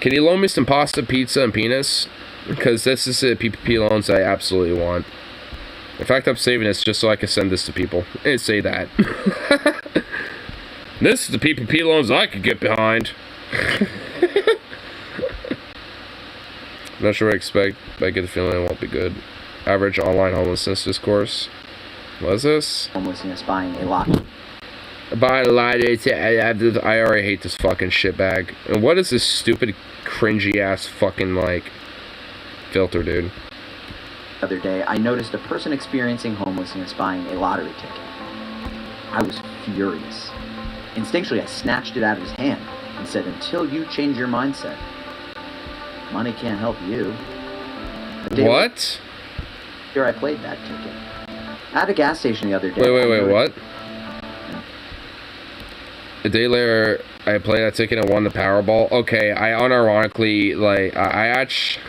Can you loan me some pasta, pizza, and penis? Because this is the PPP loans I absolutely want. In fact, I'm saving this just so I can send this to people and say that. This is the PPP loans I could get behind. Not sure what I expect, but I get the feeling it won't be good. Average online homelessness discourse. What is this? Homelessness buying a lot. Buying a lot. I already hate this fucking shitbag. And what is this stupid, cringy ass fucking, like, filter, dude? The other day, I noticed a person experiencing homelessness buying a lottery ticket. I was furious. Instinctually, I snatched it out of his hand and said, until you change your mindset, money can't help you. What? Here I played that ticket. At a gas station the other day. Wait, what? A day later, I played that ticket and won the Powerball. Okay, I unironically, like, I actually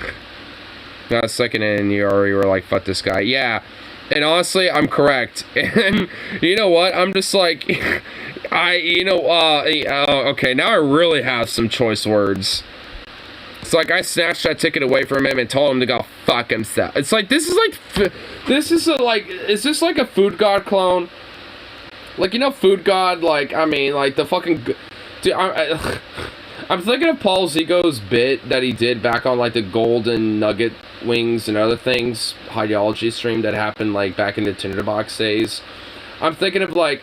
got a second and you already were like, fuck this guy. Yeah, and honestly, I'm correct. And you know what? I'm just like, okay, now I really have some choice words. It's like I snatched that ticket away from him and told him to go fuck himself. It's like, is this like a Food God clone? Like, you know, Food God, like, I mean, like, the fucking, dude, I'm thinking of Paul Zigo's bit that he did back on, like, the Golden Nugget Wings and other things, ideology stream that happened, like, back in the Tinderbox days. I'm thinking of, like,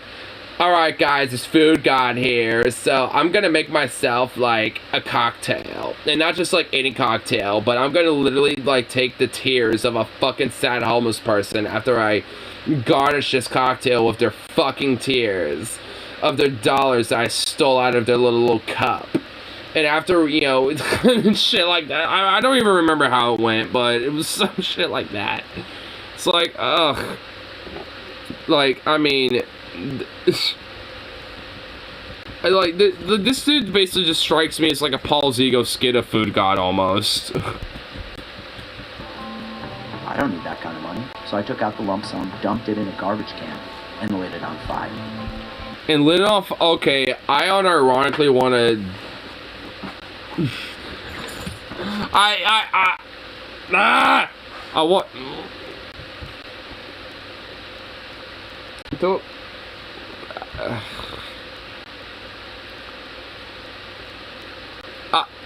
alright guys, it's Food God here, so I'm gonna make myself, like, a cocktail. And not just, like, any cocktail, but I'm gonna literally, like, take the tears of a fucking sad homeless person after I garnish this cocktail with their fucking tears of their dollars that I stole out of their little cup. And after, you know, shit like that, I don't even remember how it went, but it was some shit like that. It's like, ugh. Like, I mean, like, this dude basically just strikes me as like a Paul Zigo skit of Food God almost. I don't need that kind of money. So I took out the lump sum, dumped it in a garbage can, and lit it on fire. And lit it off, okay, I unironically wanna... I want... Don't...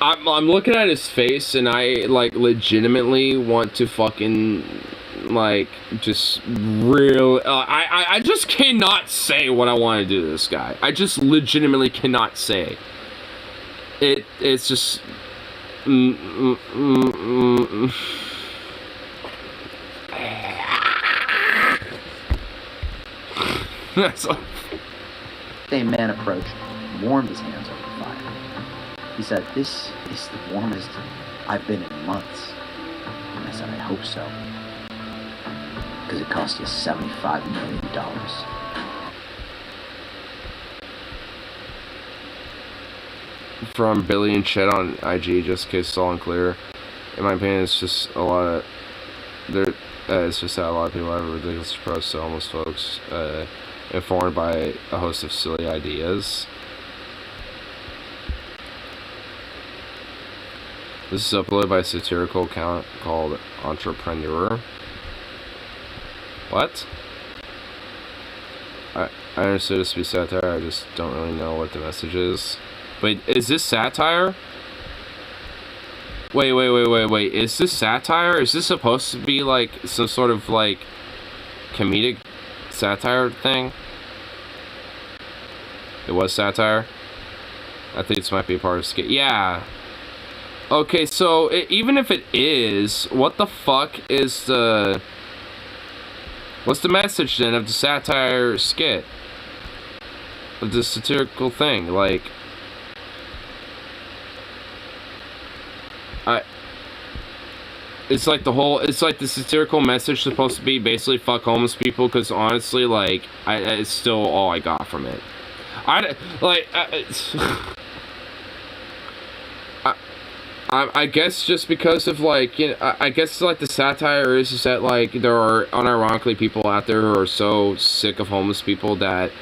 I'm looking at his face and I, like, legitimately want to fucking, like, just real... I just cannot say what I want to do to this guy. I just legitimately cannot say. It's just... That's like... The man approached, warmed his hands over the fire. He said, "This is the warmest I've been in months." And I said, "I hope so. Because it cost you $75 million. From Billy and Chet on IG, just in case it's all unclear. In my opinion, it's just a lot of... it's just that a lot of people have a ridiculous approach to homeless folks, informed by a host of silly ideas. This is uploaded by a satirical account called Entrepreneur. What? I understood this to be satire, I just don't really know what the message is. Wait, is this satire? Wait, is this satire? Is this supposed to be like some sort of like comedic satire thing? It was satire? I think this might be a part of skit. Yeah. Okay, so even if it is, what the fuck is the... What's the message then of the satire skit? Of this satirical thing? Like... it's like the satirical message supposed to be basically fuck homeless people, because honestly, like, it's still all I got from it. I guess just because of, like, you know, I guess, like, the satire is that, like, there are unironically people out there who are so sick of homeless people that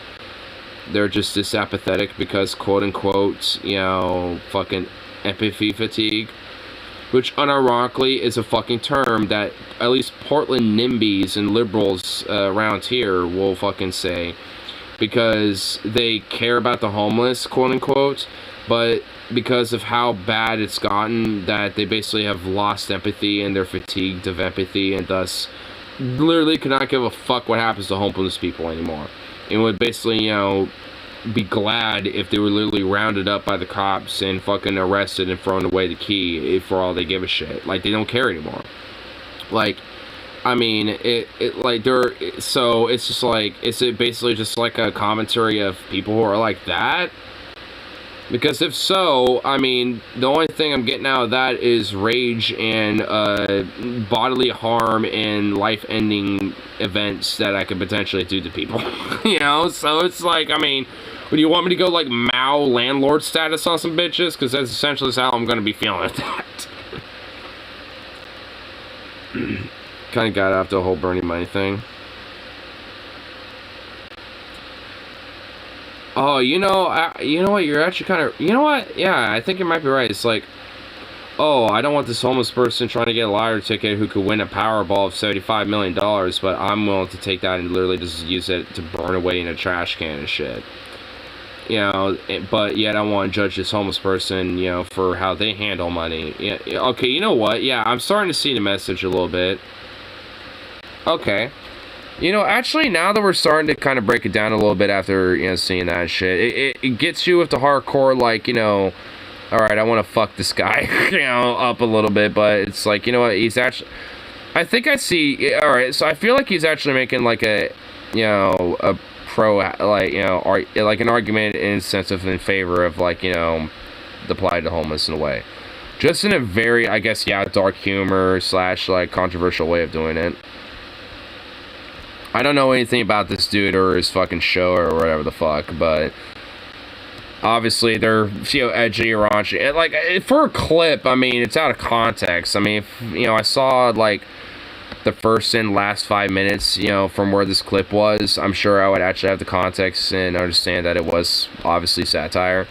they're just this apathetic because, quote-unquote, you know, fucking empathy fatigue, which unironically is a fucking term that at least Portland NIMBYs and liberals around here will fucking say, because they care about the homeless, quote-unquote, but because of how bad it's gotten, that they basically have lost empathy and they're fatigued of empathy, and thus literally could not give a fuck what happens to homeless people anymore. And would basically, you know, be glad if they were literally rounded up by the cops and fucking arrested and thrown away the key for all they give a shit. Like, they don't care anymore. Like, I mean, so it's just like, is it basically just like a commentary of people who are like that? Because if so, I mean, the only thing I'm getting out of that is rage and bodily harm and life-ending events that I could potentially do to people. You know? So it's like, I mean, would you want me to go, like, Mao landlord status on some bitches? Because that's essentially how I'm going to be feeling at that. Kind of got after the whole Bernie money thing. Oh, you know what, you're actually kind of, you know what, yeah, I think you might be right. It's like, oh, I don't want this homeless person trying to get a lottery ticket who could win a Powerball of $75 million, but I'm willing to take that and literally just use it to burn away in a trash can and shit. You know, but yet I want to judge this homeless person, you know, for how they handle money. Yeah, okay, you know what, yeah, I'm starting to see the message a little bit. Okay. You know, actually, now that we're starting to kind of break it down a little bit after, you know, seeing that shit, it gets you with the hardcore, like, you know, alright, I want to fuck this guy, you know, up a little bit, but it's like, you know what, he's actually, I think I see, alright, so I feel like he's actually making, like, a, you know, a pro, like, you know, like an argument in sense of in favor of, like, you know, the plight of the homeless in a way. Just in a very, I guess, yeah, dark humor / like, controversial way of doing it. I don't know anything about this dude or his fucking show or whatever the fuck, but obviously they're, you know, edgy or raunchy. And, like, for a clip, I mean, it's out of context. I mean, if, you know, I saw, like, the first and last 5 minutes, you know, from where this clip was, I'm sure I would actually have the context and understand that it was obviously satire.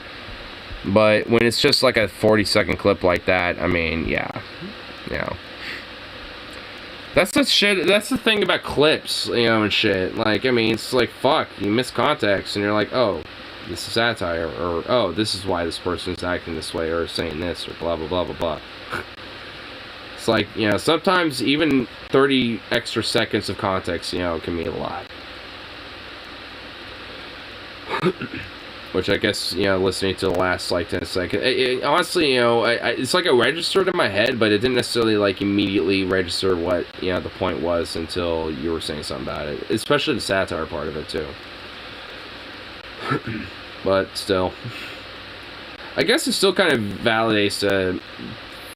But when it's just like a 40-second clip like that, I mean, yeah, you know. That's the shit, that's the thing about clips, you know, and shit. Like, I mean, it's like, fuck, you miss context, and you're like, oh, this is satire, or, oh, this is why this person's acting this way, or saying this, or blah, blah, blah, blah, blah. It's like, you know, sometimes even 30 extra seconds of context, you know, can mean a lot. Which I guess, you know, listening to the last, like, 10 seconds, honestly, you know, it's like it registered in my head, but it didn't necessarily, like, immediately register what, you know, the point was until you were saying something about it. Especially the satire part of it, too. But still. I guess it still kind of validates the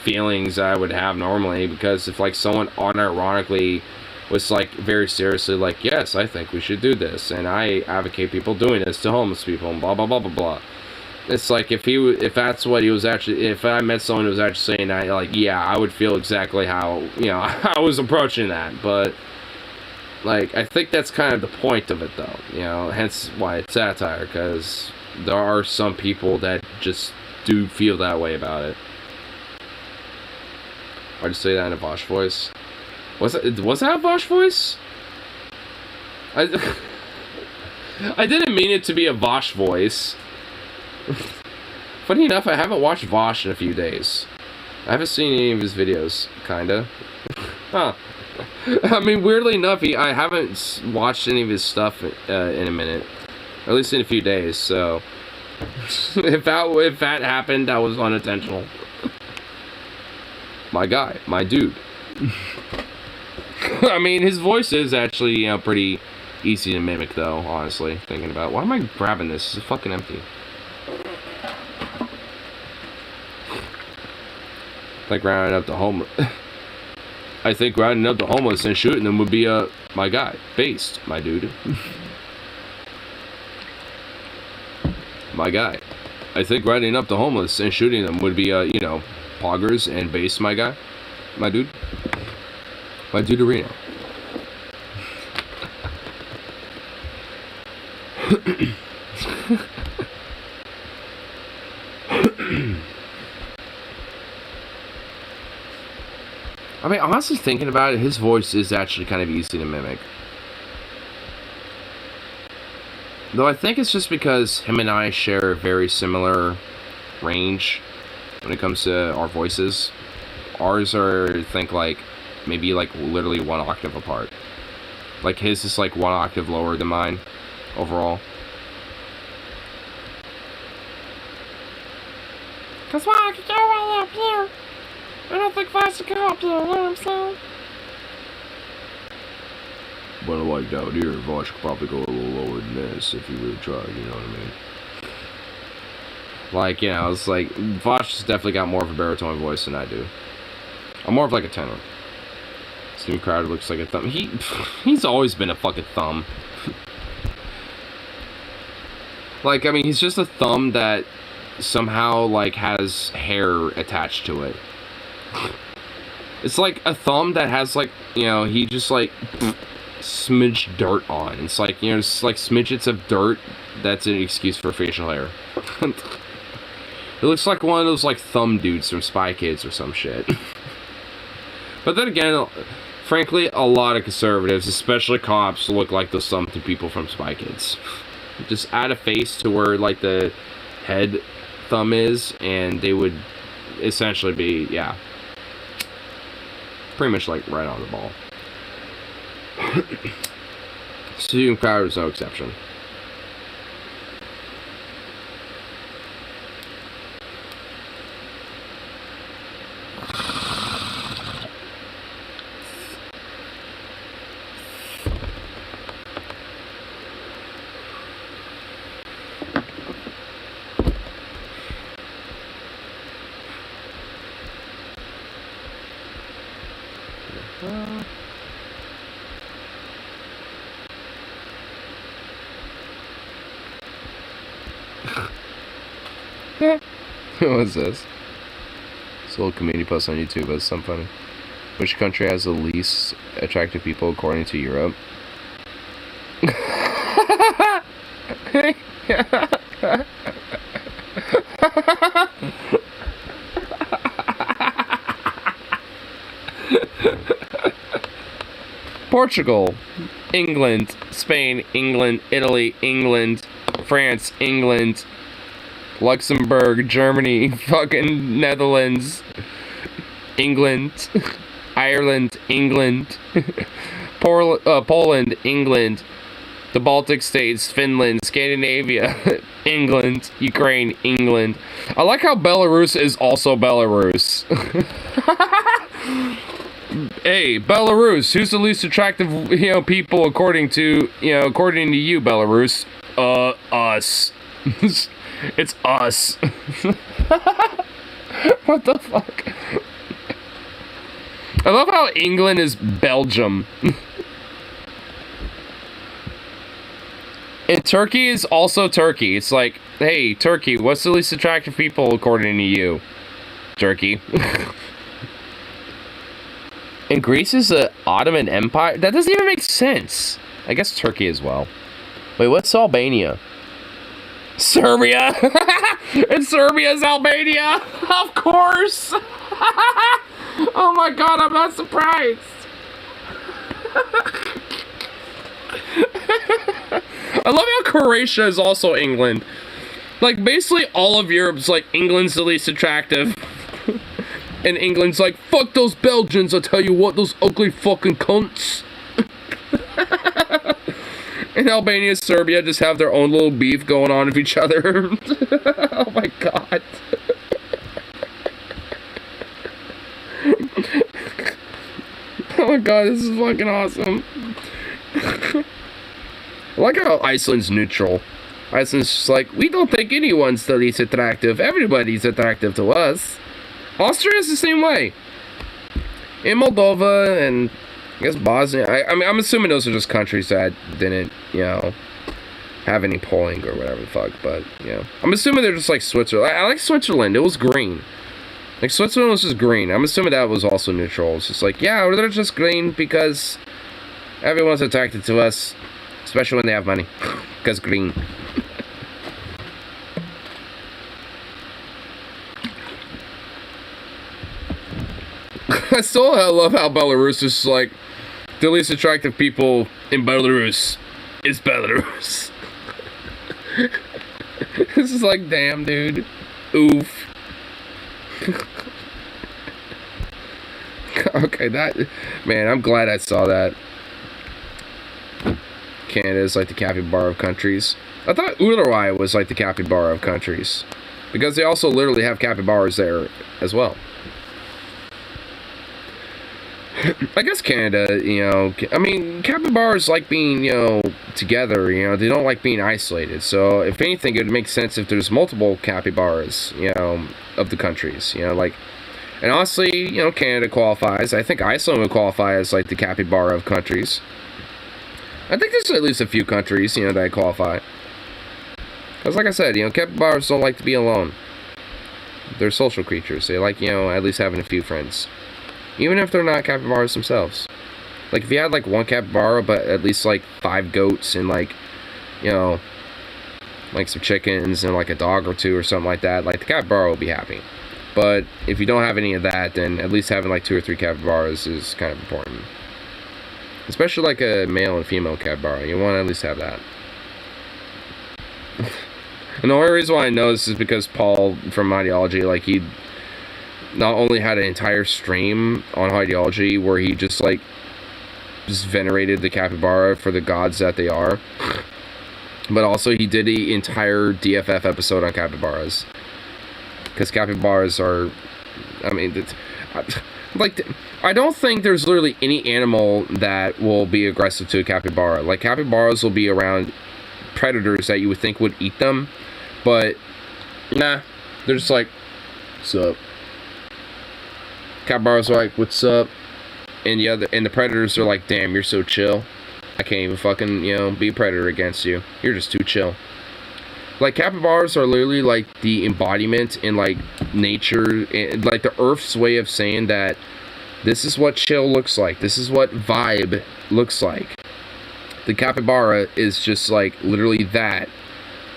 feelings I would have normally, because if, like, someone unironically was, like, very seriously like, yes, I think we should do this, and I advocate people doing this to homeless people, and blah, blah, blah, blah, blah. It's like, if that's what he was actually, if I met someone who was actually saying that, like, yeah, I would feel exactly how, you know, I was approaching that, but, like, I think that's kind of the point of it, though, you know, hence why it's satire, because there are some people that just do feel that way about it. I just say that in a Bosch voice. Was that a Vosh voice? I didn't mean it to be a Vosh voice. Funny enough, I haven't watched Vosh in a few days. I haven't seen any of his videos, kinda. Huh. I mean, weirdly enough, I haven't watched any of his stuff in a minute. Or at least in a few days, so... if that happened, that was unintentional. My guy, my dude. I mean, his voice is actually, you know, pretty easy to mimic, though, honestly, thinking about it. Why am I grabbing this? It's fucking empty. Like, rounding up the home... I think rounding up the homeless and shooting them would be my guy. Based, my dude. My guy. I think rounding up the homeless and shooting them would be you know, poggers and based, my guy. My dude. My dude Arena. I mean, honestly, thinking about it, his voice is actually kind of easy to mimic. Though I think it's just because him and I share a very similar range when it comes to our voices. Ours are, I think, like, maybe, like, literally 1 octave apart. Like, his is, like, 1 octave lower than mine, overall. That's why I could go right up here. I don't think I should go up here, you know what I'm saying? But like down here, voice could probably go a little lower than this if you really tried, you know what I mean? Like, you know, it's like, Vosh has definitely got more of a baritone voice than I do. I'm more of like a tenor. Steven Crowder looks like a thumb. He's always been a fucking thumb. Like, I mean, he's just a thumb that somehow, like, has hair attached to it. It's like a thumb that has, like, you know, he just, like, smidged dirt on. It's like, you know, it's like smidgets of dirt. That's an excuse for facial hair. It looks like one of those, like, thumb dudes from Spy Kids or some shit. But then again, frankly, a lot of conservatives, especially cops, look like those thumb people from Spy Kids. Just add a face to where, like, the head thumb is, and they would essentially be, yeah, pretty much, like, right on the ball. Steven Crowder is no exception. What's this? This little community post on YouTube has something funny. Which country has the least attractive people according to Europe? Portugal, England, Spain, England, Italy, England, France, England, Luxembourg, Germany, fucking Netherlands, England, Ireland, England, Poland, England, the Baltic States, Finland, Scandinavia, England, Ukraine, England. I like how Belarus is also Belarus. Hey, Belarus, who's the least attractive, you know, people according to you, Belarus? Us. It's us. What the fuck? I love how England is Belgium. And Turkey is also Turkey. It's like, hey, Turkey, what's the least attractive people according to you? Turkey. And Greece is the Ottoman Empire? That doesn't even make sense. I guess Turkey as well. Wait, what's Albania? Serbia! And Serbia's Albania! Of course! Oh my god, I'm not surprised! I love how Croatia is also England. Like, basically all of Europe's like, England's the least attractive. And England's like, fuck those Belgians, I tell you what, those ugly fucking cunts. And Albania and Serbia just have their own little beef going on with each other. Oh my god. Oh my god, this is fucking awesome. I like how Iceland's neutral. Iceland's just like, we don't think anyone's the least attractive. Everybody's attractive to us. Austria's the same way. in Moldova and I guess Bosnia. I mean, I'm assuming those are just countries that didn't, have any polling or whatever the fuck. But I'm assuming they're just like Switzerland. I like Switzerland. It was green. Like Switzerland was just green. I'm assuming that was also neutral. It's just like, they're just green because everyone's attracted to us, especially when they have money. Because green. I still love how Belarus is like the least attractive people in Belarus is Belarus. This is like, damn, dude. Oof. Okay, man, I'm glad I saw that. Canada is like the capybara of countries. I thought Uruguay was like the capybara of countries. Because they also literally have capybaras there as well. I guess Canada, I mean, capybaras like being, together, they don't like being isolated. So, if anything, it would make sense if there's multiple capybaras, of the countries, like, and honestly, Canada qualifies. I think Iceland would qualify as, like, the capybara of countries. I think there's at least a few countries, that qualify. Because, like I said, capybaras don't like to be alone. They're social creatures. They like, at least having a few friends. Even if they're not capybaras themselves. Like, if you had, like, one capybara, but at least, like, 5 goats and, like, like, some chickens and, like, a dog or 2 or something like that, like, the capybara will be happy. But if you don't have any of that, then at least having, like, 2 or 3 capybaras is kind of important. Especially, like, a male and female capybara. You want to at least have that. And the only reason why I know this is because Paul, from Ideology, like, he not only had an entire stream on Ideology where he just venerated the capybara for the gods that they are, but also he did the entire DFF episode on capybaras, because capybaras are, I mean, I don't think there's literally any animal that will be aggressive to a capybara. Like, capybaras will be around predators that you would think would eat them, but nah, they're just like, what's up? Capybaras are like, what's up? And the predators are like, damn, you're so chill. I can't even fucking, be a predator against you. You're just too chill. Like, capybaras are literally like the embodiment in like nature, and like the Earth's way of saying that this is what chill looks like. This is what vibe looks like. The capybara is just like literally that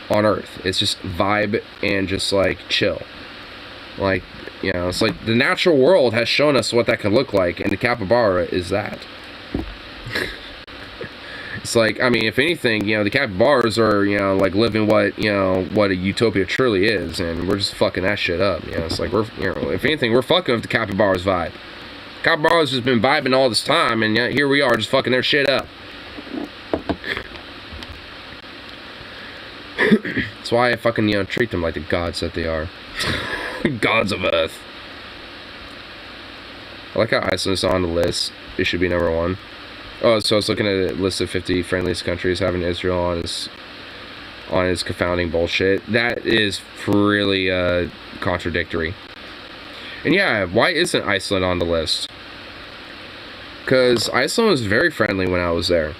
on Earth. It's just vibe and just like chill. Like, it's like the natural world has shown us what that can look like, and the capybara is that. It's like, I mean, if anything, the capybaras are, like living what a utopia truly is, and we're just fucking that shit up. It's like we're, if anything, we're fucking with the capybara's vibe. Capybara's just been vibing all this time, and here we are just fucking their shit up. That's why I fucking, treat them like the gods that they are. Gods of Earth. I like how Iceland's on the list. It should be #1. Oh, so I was looking at a list of 50 friendliest countries, having Israel on his confounding bullshit. That is really contradictory. And yeah, why isn't Iceland on the list? Because Iceland was very friendly when I was there.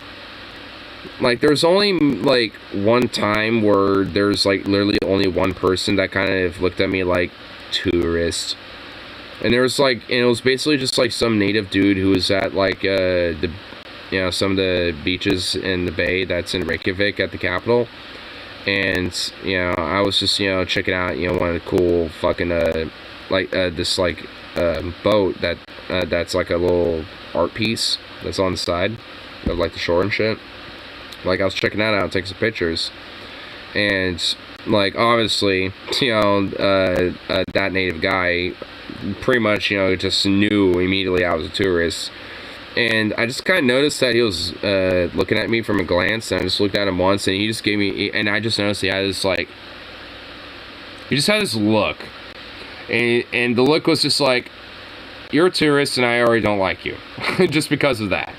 Like, there's only, like, one time where there's, like, literally only one person that kind of looked at me like, tourist. And there was, like, and it was basically just, like, some native dude who was at, like, some of the beaches in the bay that's in Reykjavik at the capital. And, I was just, checking out, one of the cool fucking, this, like, boat that's, like, a little art piece that's on the side of, like, the shore and shit. Like, I was checking that out, taking some pictures, and, like, obviously, that native guy pretty much, just knew immediately I was a tourist, and I just kind of noticed that he was looking at me from a glance, and I just looked at him once, and he just gave me, and I just noticed he had this, like, he just had this look, and the look was just like, you're a tourist, and I already don't like you, just because of that.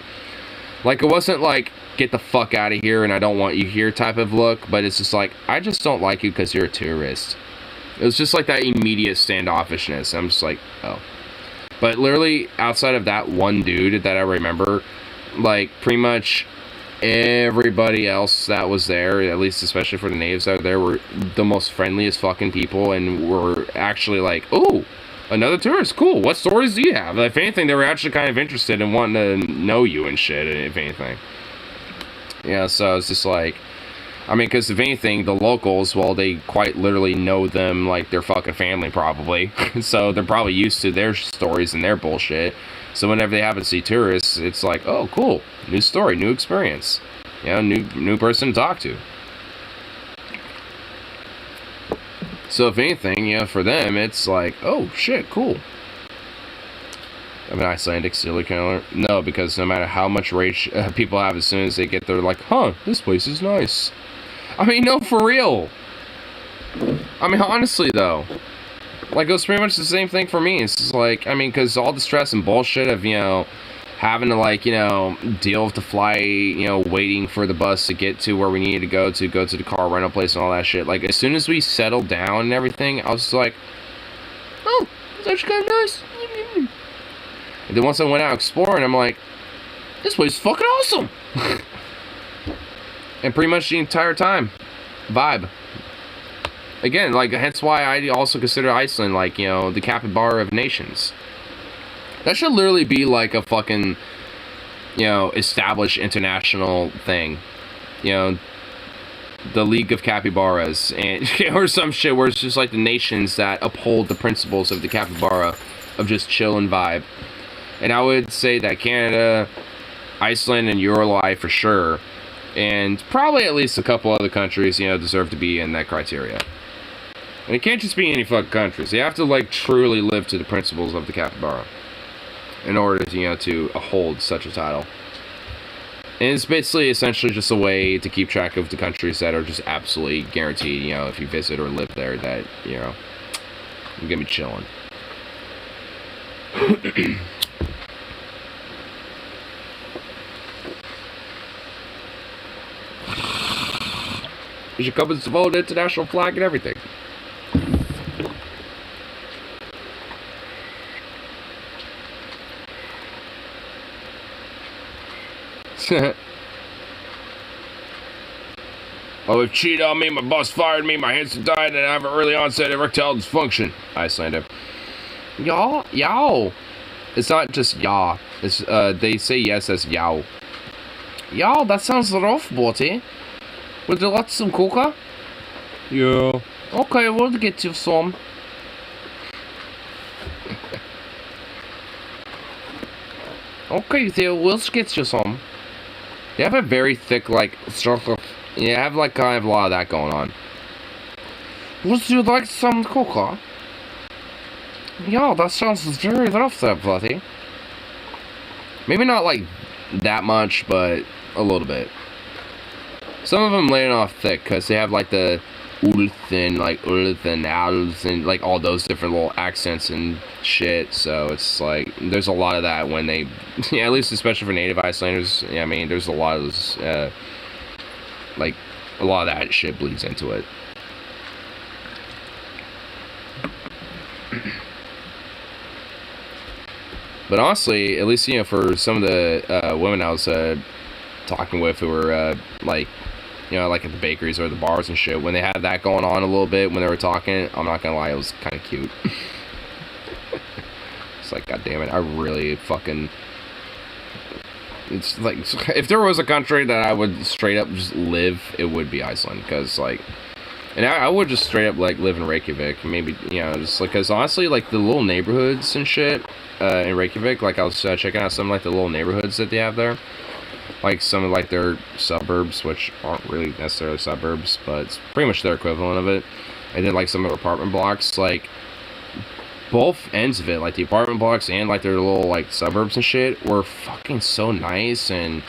Like, it wasn't like, get the fuck out of here and I don't want you here type of look, but it's just like, I just don't like you because you're a tourist. It was just like that immediate standoffishness. I'm just like, oh. But literally, outside of that one dude that I remember, like, pretty much everybody else that was there, at least especially for the natives out there, were the most friendliest fucking people, and were actually like, oh, another tourist, cool, what stories do you have? If anything, they were actually kind of interested in wanting to know you and shit, if anything. Yeah, so it's just like, I mean, because if anything, the locals, well, they quite literally know them like their fucking family, probably. So they're probably used to their stories and their bullshit. So whenever they happen to see tourists, it's like, oh, cool, new story, new experience. You know, new person to talk to. So if anything, you know, for them, it's like, oh, shit, cool. I mean, Icelandic serial killer? No, because no matter how much rage people have, as soon as they get there, like, huh, this place is nice. I mean, no, for real. I mean, honestly, though. Like, it was pretty much the same thing for me. It's just like, I mean, because all the stress and bullshit of, you know, having to, like, you know, deal with the flight, you know, waiting for the bus to get to where we needed to go to the car rental place and all that shit. Like, as soon as we settled down and everything, I was just like, oh, it's actually kind of nice. And then once I went out exploring, I'm like, this place is fucking awesome. And pretty much the entire time, vibe. Again, like, hence why I also consider Iceland, like, you know, the capybara of nations. That should literally be like a fucking, you know, established international thing. You know, the League of Capybaras, and or some shit where it's just like the nations that uphold the principles of the capybara of just chill and vibe. And I would say that Canada, Iceland, and Uruguay for sure, and probably at least a couple other countries, you know, deserve to be in that criteria. And it can't just be any fucking countries. They have to, like, truly live to the principles of the capybara in order to, you know, to hold such a title. And it's basically essentially just a way to keep track of the countries that are just absolutely guaranteed, you know, if you visit or live there, that, you know, you're gonna be chilling. You should come and support the international flag and everything. Oh, if cheated on me, my boss fired me, my hands died, and I have an early onset erectile dysfunction. Icelander. Yow. It's not just ya. It's, they say yes as yow. Yow, that sounds rough, buddy. Would you like some coca? Yeah. Okay, we'll get you some. Okay, so we'll get you some. They have a very thick, like, structure. Yeah, I have, like, kind of a lot of that going on. Would you like some coca? Yeah, that sounds very rough there, buddy. Maybe not, like, that much, but a little bit. Some of them laying off thick, because they have, like, the ulthen, like, ulthen, and, like, all those different little accents and shit, so it's, like, there's a lot of that when they, yeah, at least especially for native Icelanders, yeah, I mean, there's a lot of those, like, a lot of that shit bleeds into it. But honestly, at least, you know, for some of the women I was talking with who were, like, you know, like at the bakeries or the bars and shit, when they had that going on a little bit, when they were talking, I'm not gonna lie, it was kind of cute. It's like, god damn it, I really fucking... It's like, if there was a country that I would straight up just live, it would be Iceland, because, like... And I would just straight up, like, live in Reykjavik, maybe, you know, just, like, because honestly, like, the little neighborhoods and shit in Reykjavik, like, I was checking out some, like, the little neighborhoods that they have there. Like, some of, like, their suburbs, which aren't really necessarily suburbs, but it's pretty much their equivalent of it. And then, like, some of their apartment blocks, like, both ends of it, like, the apartment blocks and, like, their little, like, suburbs and shit were fucking so nice and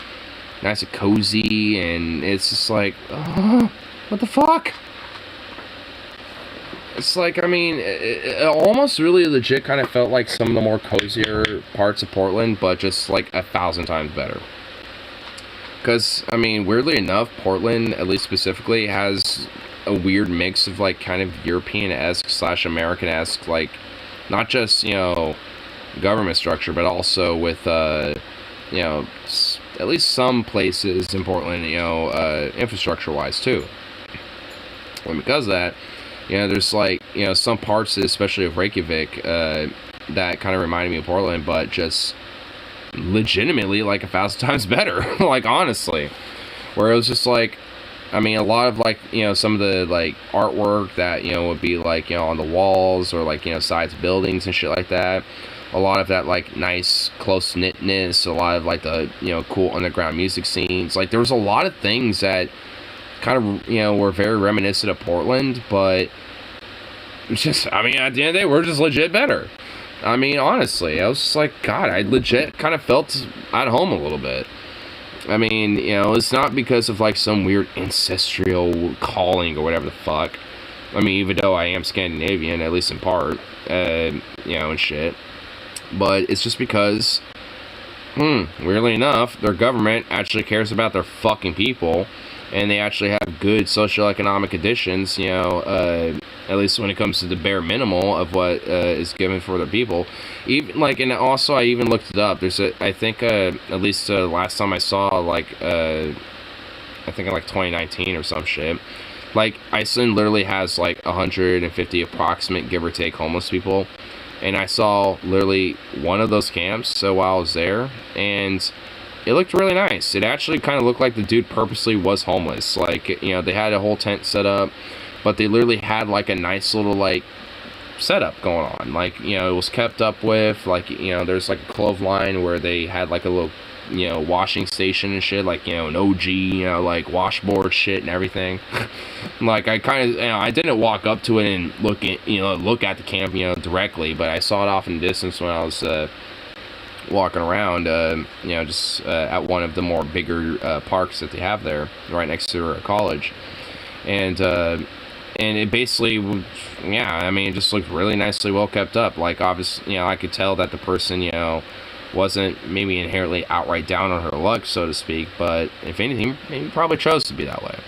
cozy, and it's just like, oh, what the fuck? It's like, I mean, it almost really legit kind of felt like some of the more cozier parts of Portland, but just, like, 1,000 times better. Because, I mean, weirdly enough, Portland, at least specifically, has a weird mix of, like, kind of European-esque / American-esque, like, not just, you know, government structure, but also with, you know, at least some places in Portland, you know, infrastructure-wise too. And because of that, you know, there's like, you know, some parts, especially of Reykjavik, that kind of reminded me of Portland, but just legitimately like 1,000 times better. Like, honestly, where it was just like, I mean, a lot of like, you know, some of the like artwork that, you know, would be like, you know, on the walls or like, you know, sides of buildings and shit like that. A lot of that like nice close knitness, a lot of like the, you know, cool underground music scenes. Like, there was a lot of things that kind of, you know, were very reminiscent of Portland, but it's just, I mean, at the end of the day, we're just legit better. I mean, honestly, I was just like, God, I legit kind of felt at home a little bit. I mean, you know, it's not because of like some weird ancestral calling or whatever the fuck. I mean, even though I am Scandinavian, at least in part, you know, and shit. But it's just because, weirdly enough, their government actually cares about their fucking people, and they actually have good socioeconomic conditions, you know, at least when it comes to the bare minimal of what is given for their people. Even like, and also I even looked it up. There's I think at least last time I saw, like, I think in like 2019 or some shit, like Iceland literally has like 150 approximate, give or take, homeless people. And I saw literally one of those camps while I was there, and it looked really nice. It actually kind of looked like the dude purposely was homeless. Like, you know, they had a whole tent set up, but they literally had like a nice little like setup going on. Like, you know, it was kept up with, like, you know, there's like a clothesline where they had like a little, you know, washing station and shit, like, you know, an OG, you know, like washboard shit and everything. Like, I kind of, you know, I didn't walk up to it and look at the camp, you know, directly, but I saw it off in the distance when I was walking around, you know, just at one of the more bigger parks that they have there, right next to a college. And it basically, yeah, I mean, it just looked really nicely well kept up. Like, obviously, you know, I could tell that the person, you know, wasn't maybe inherently outright down on her luck, so to speak, but if anything, maybe probably chose to be that way.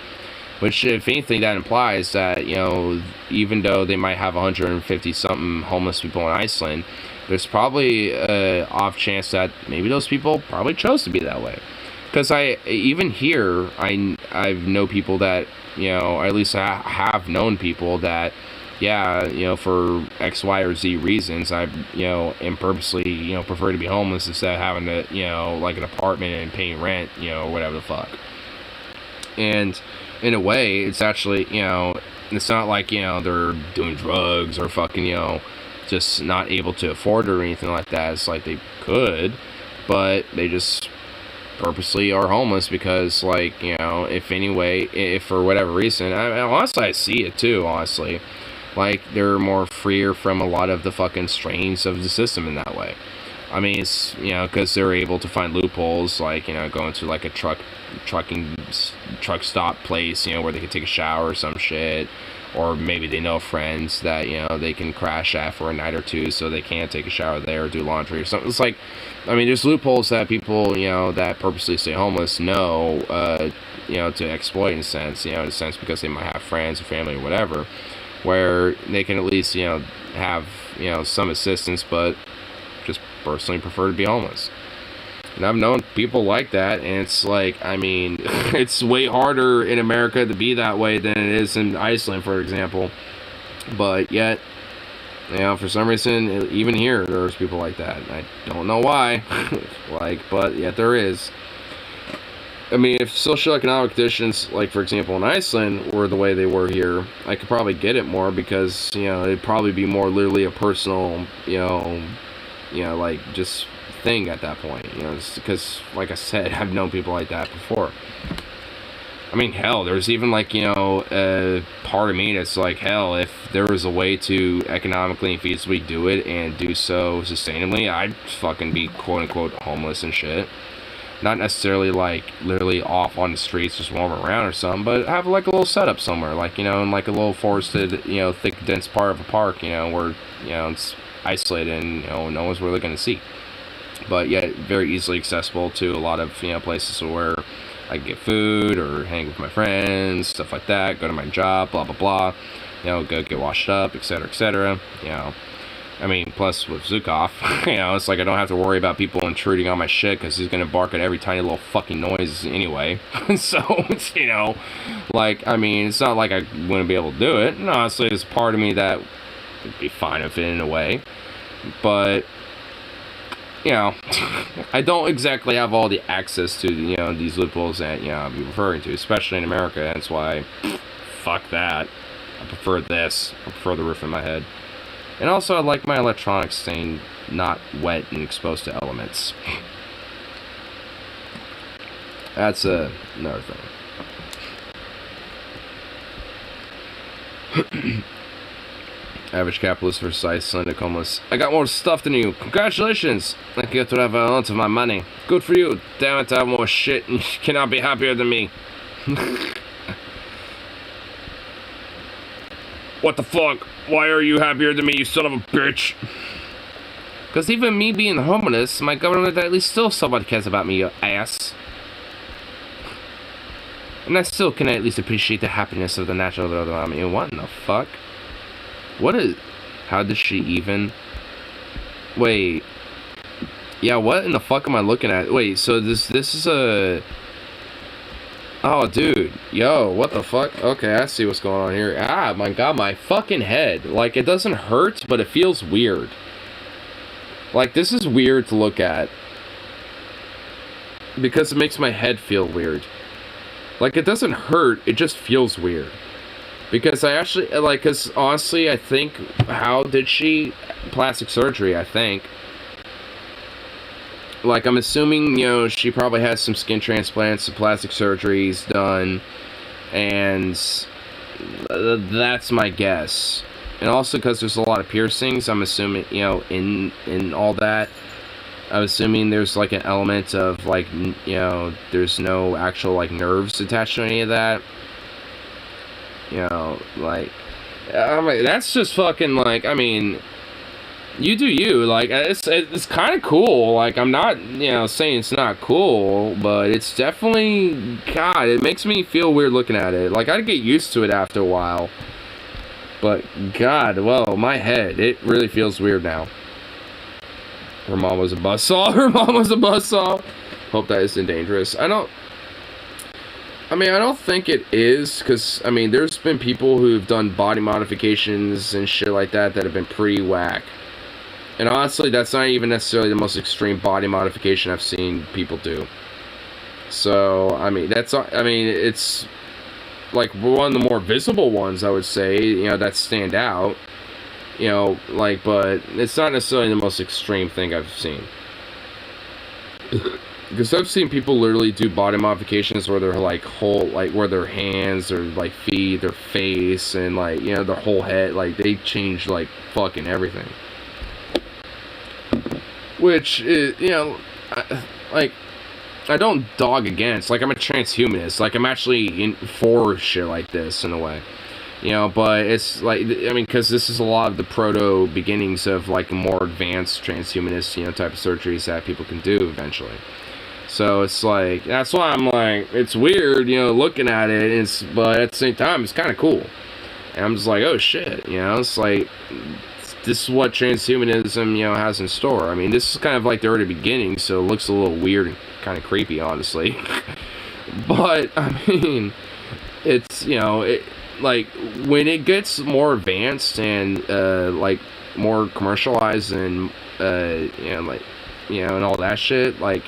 Which, if anything, that implies that, you know, even though they might have 150-something homeless people in Iceland, there's probably an off chance that maybe those people probably chose to be that way. Because even here, I know people that, you know, or at least I have known people that, yeah, you know, for X, Y, or Z reasons, I, you know, am purposely, you know, prefer to be homeless instead of having to, you know, like an apartment and paying rent, you know, or whatever the fuck. And in a way, it's actually, you know, it's not like, you know, they're doing drugs or fucking, you know, just not able to afford it or anything like that. It's like they could, but they just purposely are homeless because, like, you know, if for whatever reason, honestly, I see it too, honestly. Like, they're more freer from a lot of the fucking strains of the system in that way. I mean, it's, you know, because they're able to find loopholes, like, you know, going to like a truck stop place, you know, where they can take a shower or some shit, or maybe they know friends that, you know, they can crash at for a night or two so they can't take a shower there or do laundry or something. It's like, I mean, there's loopholes that people, you know, that purposely stay homeless know, you know, to exploit in a sense, because they might have friends or family or whatever, where they can at least, you know, have, you know, some assistance, but just personally prefer to be homeless. And I've known people like that, and it's like, I mean, it's way harder in America to be that way than it is in Iceland, for example. But yet, you know, for some reason, even here, there's people like that. I don't know why, like, but yet there is. I mean, if socioeconomic conditions, like, for example, in Iceland, were the way they were here, I could probably get it more because, you know, it'd probably be more literally a personal, you know, like, just thing at that point, you know, because, like I said, I've known people like that before. I mean, hell, there's even, like, you know, a part of me that's like, hell, if there was a way to economically and feasibly do it and do so sustainably, I'd fucking be quote-unquote homeless and shit. Not necessarily, like, literally off on the streets just roaming around or something, but have, like, a little setup somewhere, like, you know, in, like, a little forested, you know, thick, dense part of a park, you know, where, you know, it's isolated and, you know, no one's really going to see. But yet very easily accessible to a lot of, you know, places where I can get food or hang with my friends, stuff like that, go to my job, blah, blah, blah, you know, go get washed up, etc., you know. I mean, plus with Zukov, you know, it's like I don't have to worry about people intruding on my shit because he's gonna bark at every tiny little fucking noise anyway. So, it's, you know, like, I mean, it's not like I wouldn't be able to do it. And honestly, there's part of me that would be fine with it in a way. But, you know, I don't exactly have all the access to, you know, these loopholes that, you know, I'm referring to, especially in America. That's why, fuck that. I prefer this. I prefer the roof in my head. And also, I like my electronics staying not wet and exposed to elements. That's another thing. Average capitalist versus Icelandic homeless. I got more stuff than you. Congratulations! I get to have a lot of my money. Good for you. Damn it, I have more shit and you cannot be happier than me. What the fuck? Why are you happier than me, you son of a bitch? Because even me being homeless, my government at least still somewhat cares about me, you ass. And I still can at least appreciate the happiness of the natural world around me. What in the fuck? What is... How did she even... Wait. Yeah, what in the fuck am I looking at? Wait, so this is a... Oh, dude. Yo, what the fuck? Okay, I see what's going on here. Ah, my god, my fucking head. Like, it doesn't hurt, but it feels weird. Like, this is weird to look at. Because it makes my head feel weird. Like, it doesn't hurt, it just feels weird. Because I actually, like, because honestly, I think, how did she? Plastic surgery, I think. Like, I'm assuming, you know, she probably has some skin transplants, some plastic surgeries done, and that's my guess. And also because there's a lot of piercings, I'm assuming, you know, in all that, I'm assuming there's, like, an element of, like, you know, there's no actual, like, nerves attached to any of that. You know, like, I mean, that's just fucking, like, I mean... You do you, like, it's kind of cool, like, I'm not, you know, saying it's not cool, but it's definitely, God, it makes me feel weird looking at it, like, I'd get used to it after a while, but, God, well, my head, it really feels weird now. Her mom was a buzzsaw, her mom was a buzzsaw, hope that isn't dangerous. I don't think it is, because, I mean, there's been people who've done body modifications and shit like that that have been pretty whack. And honestly, that's not even necessarily the most extreme body modification I've seen people do. So, I mean, it's like one of the more visible ones, I would say, you know, that stand out. You know, like, but it's not necessarily the most extreme thing I've seen. Because I've seen people literally do body modifications where they're like where their hands or like feet, their face, and like, you know, their whole head, like they change like fucking everything. Which is, you know, I don't dog against, like, I'm a transhumanist, like, I'm actually for shit like this, in a way, you know, but it's, like, I mean, because this is a lot of the proto-beginnings of, like, more advanced transhumanist, you know, type of surgeries that people can do, eventually. So, it's, like, that's why I'm, like, it's weird, you know, looking at it, but at the same time, it's kind of cool, and I'm just like, oh, shit, you know, it's, like... This is what transhumanism, you know, has in store. I mean, this is kind of like the early beginning, so it looks a little weird and kind of creepy, honestly. But, I mean, it's, you know, like, when it gets more advanced and, like, more commercialized and, you know, like, you know, and all that shit, like,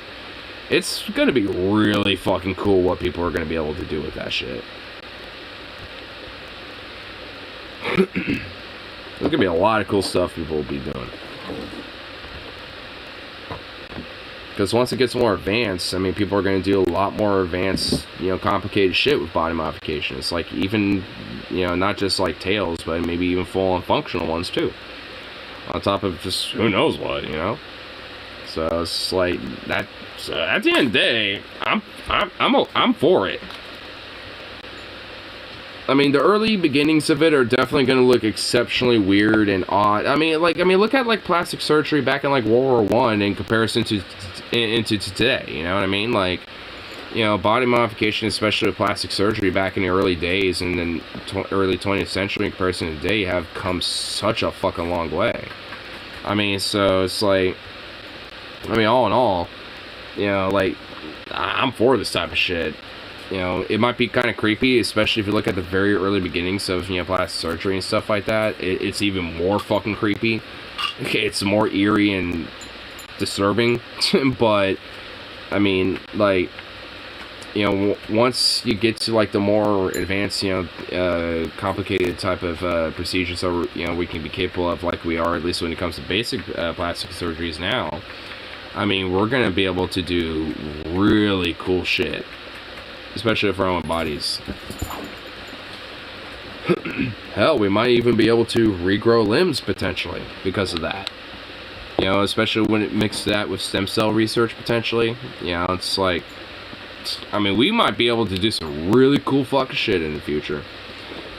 it's gonna be really fucking cool what people are gonna be able to do with that shit. There's gonna be a lot of cool stuff people will be doing. Because once it gets more advanced, I mean, people are gonna do a lot more advanced, you know, complicated shit with body modifications. Like, even, you know, not just like tails, but maybe even full-on functional ones too. On top of just who knows what, you know. So it's like that. So at the end of the day, I'm for it. I mean, the early beginnings of it are definitely going to look exceptionally weird and odd. I mean, look at, like, plastic surgery back in, like, World War I in comparison to today, you know what I mean? Like, you know, body modification, especially with plastic surgery back in the early days and then early 20th century in comparison to today, have come such a fucking long way. I mean, so it's like, I mean, all in all, you know, like, I'm for this type of shit. You know, it might be kind of creepy, especially if you look at the very early beginnings of, you know, plastic surgery and stuff like that. It's even more fucking creepy. It's more eerie and disturbing. But, I mean, like, you know, once you get to, like, the more advanced, you know, complicated type of procedures that, you know, we can be capable of, like we are, at least when it comes to basic plastic surgeries now, I mean, we're going to be able to do really cool shit. Especially for our own bodies. Hell, we might even be able to regrow limbs potentially because of that. You know, especially when it mixes that with stem cell research potentially. You know, it's like, I mean, we might be able to do some really cool fucking shit in the future.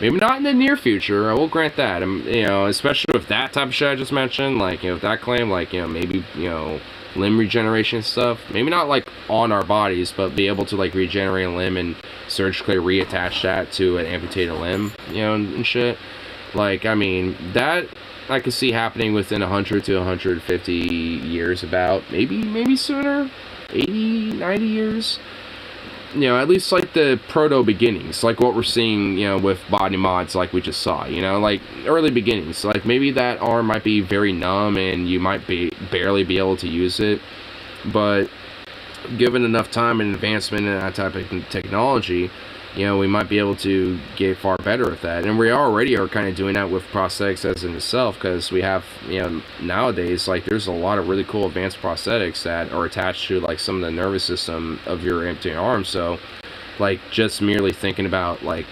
Maybe not in the near future, I will grant that. You know, especially with that type of shit I just mentioned, like, you know, with that claim, like, you know, maybe, you know, limb regeneration stuff. Maybe not like on our bodies, but be able to like regenerate a limb and surgically reattach that to an amputated limb, you know, and shit. Like, I mean, that I could see happening within 100 to 150 years about. Maybe sooner. 80, 90 years. You know, at least like the proto beginnings, like what we're seeing, you know, with body mods like we just saw, you know, like early beginnings. Like maybe that arm might be very numb and you might barely be able to use it, but given enough time and advancement in that type of technology, you know, we might be able to get far better at that. And we already are kind of doing that with prosthetics as in itself, because we have, you know, nowadays, like, there's a lot of really cool advanced prosthetics that are attached to, like, some of the nervous system of your amputated arm. So, like, just merely thinking about, like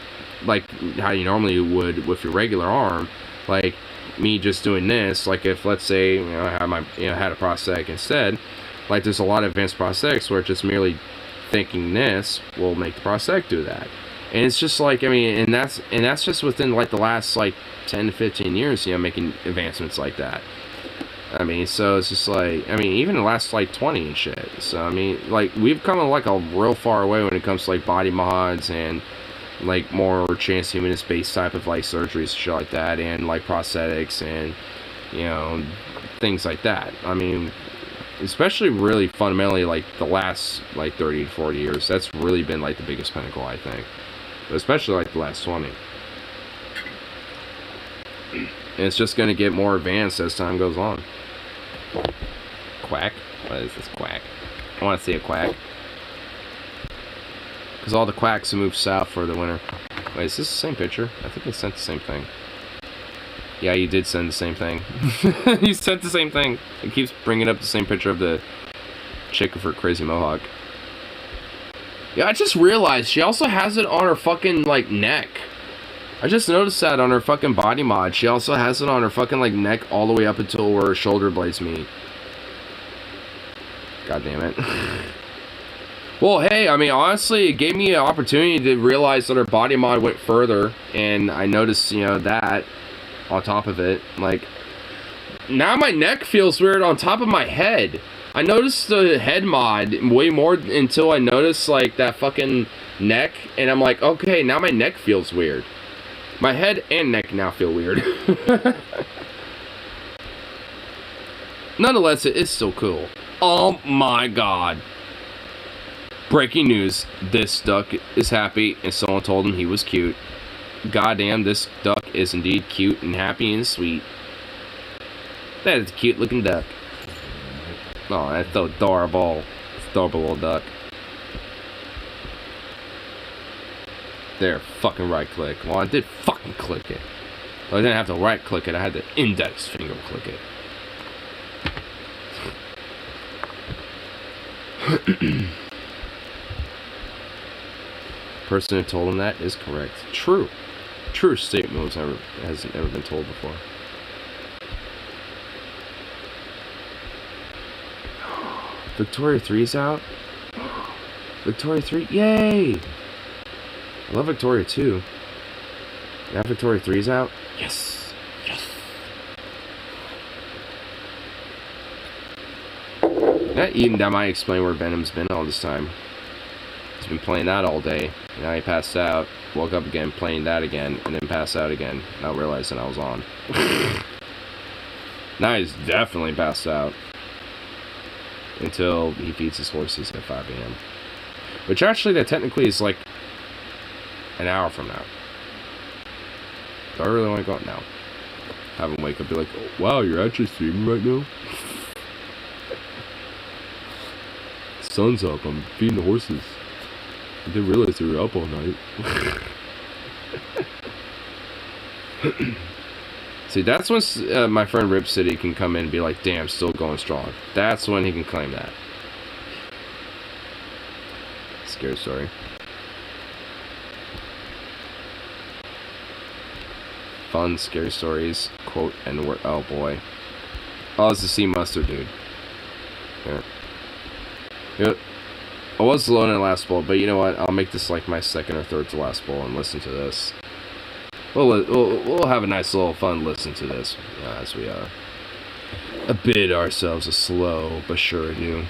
how you normally would with your regular arm, like, me just doing this, like, if, let's say, you know, I had a prosthetic instead, like, there's a lot of advanced prosthetics where just merely thinking this will make the prosthetic do that. And it's just like, I mean, and that's just within like the last like 10 to 15 years, you know, making advancements like that. I mean, so it's just like, I mean, even the last like 20 and shit. So I mean, like, we've come like a real far away when it comes to like body mods and like more transhumanist based type of like surgeries and shit like that, and like prosthetics and, you know, things like that. I mean, especially really fundamentally like the last like 30 to 40 years, that's really been like the biggest pinnacle, I think. But especially like the last 20. And it's just going to get more advanced as time goes on. Quack? What is this quack? I want to see a quack. Because all the quacks have moved south for the winter. Wait, is this the same picture? I think I sent the same thing. Yeah, you did send the same thing. You sent the same thing. It keeps bringing up the same picture of the chick with her crazy mohawk. Yeah, I just realized she also has it on her fucking, like, neck. I just noticed that on her fucking body mod. She also has it on her fucking, like, neck all the way up until where her shoulder blades meet. God damn it. Well, hey, I mean, honestly, it gave me an opportunity to realize that her body mod went further. And I noticed, you know, that on top of it, like, now my neck feels weird on top of my head. I noticed the head mod way more until I noticed, like, that fucking neck, and I'm like, okay, now my neck feels weird. My head and neck now feel weird. Nonetheless, it is still cool. Oh my god. Breaking news, this duck is happy, and someone told him he was cute. Goddamn, this duck is indeed cute and happy and sweet. That is a cute looking duck. Oh, that's so adorable. Adorable little duck. There, fucking right click. Well, I did fucking click it. Well, I didn't have to right click it, I had to index finger click it. Person who told him that is correct. True. True statement has never been told before. Victoria 3's out? Victoria 3? Yay! I love Victoria 2. Now Victoria 3's out? Yes! Yes! That might explain where Venom's been all this time. He's been playing that all day. Now he passed out, woke up again, playing that again, and then passed out again, not realizing I was on. Now he's definitely passed out. Until he feeds his horses at 5 a.m. Which actually, that technically is like an hour from now. Do I really want to go out now? Have him wake up and be like, oh, wow, you're actually streaming right now? Sun's up, I'm feeding the horses. I didn't realize they were up all night. See, that's when my friend Rip City can come in and be like, damn, still going strong. That's when he can claim that. Scary story. Fun, scary stories. Quote, and word. Oh, boy. Oh, it's the sea mustard, dude. Here. Yep. I was alone in the last bowl, but you know what? I'll make this like my second or third to last bowl and listen to this. We'll have a nice little fun listen to this as we bid ourselves a slow but sure adieu.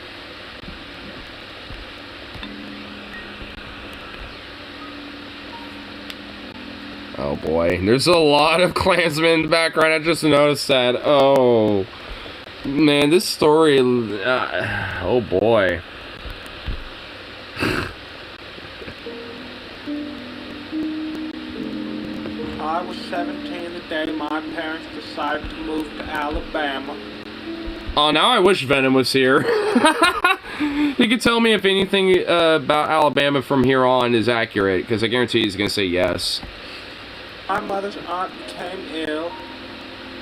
Oh boy, there's a lot of Klansmen in the background. I just noticed that. Oh man, this story. Oh boy. I was 17 the day my parents decided to move to Alabama. Oh, now I wish Venom was here. He could tell me if anything about Alabama from here on is accurate, because I guarantee he's going to say yes. My mother's aunt became ill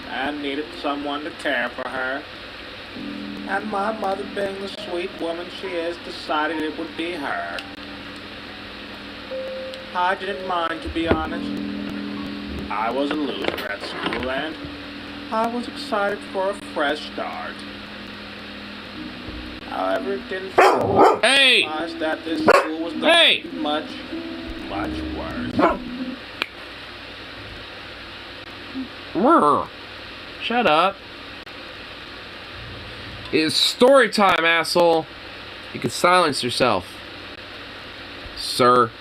and needed someone to care for her. And my mother, being the sweet woman she is, decided it would be her. I didn't mind, to be honest. I was a loser at school, and I was excited for a fresh start. However, it didn't realize that this school was going to be much, much worse. Shut up. It's story time, asshole. You can silence yourself, sir.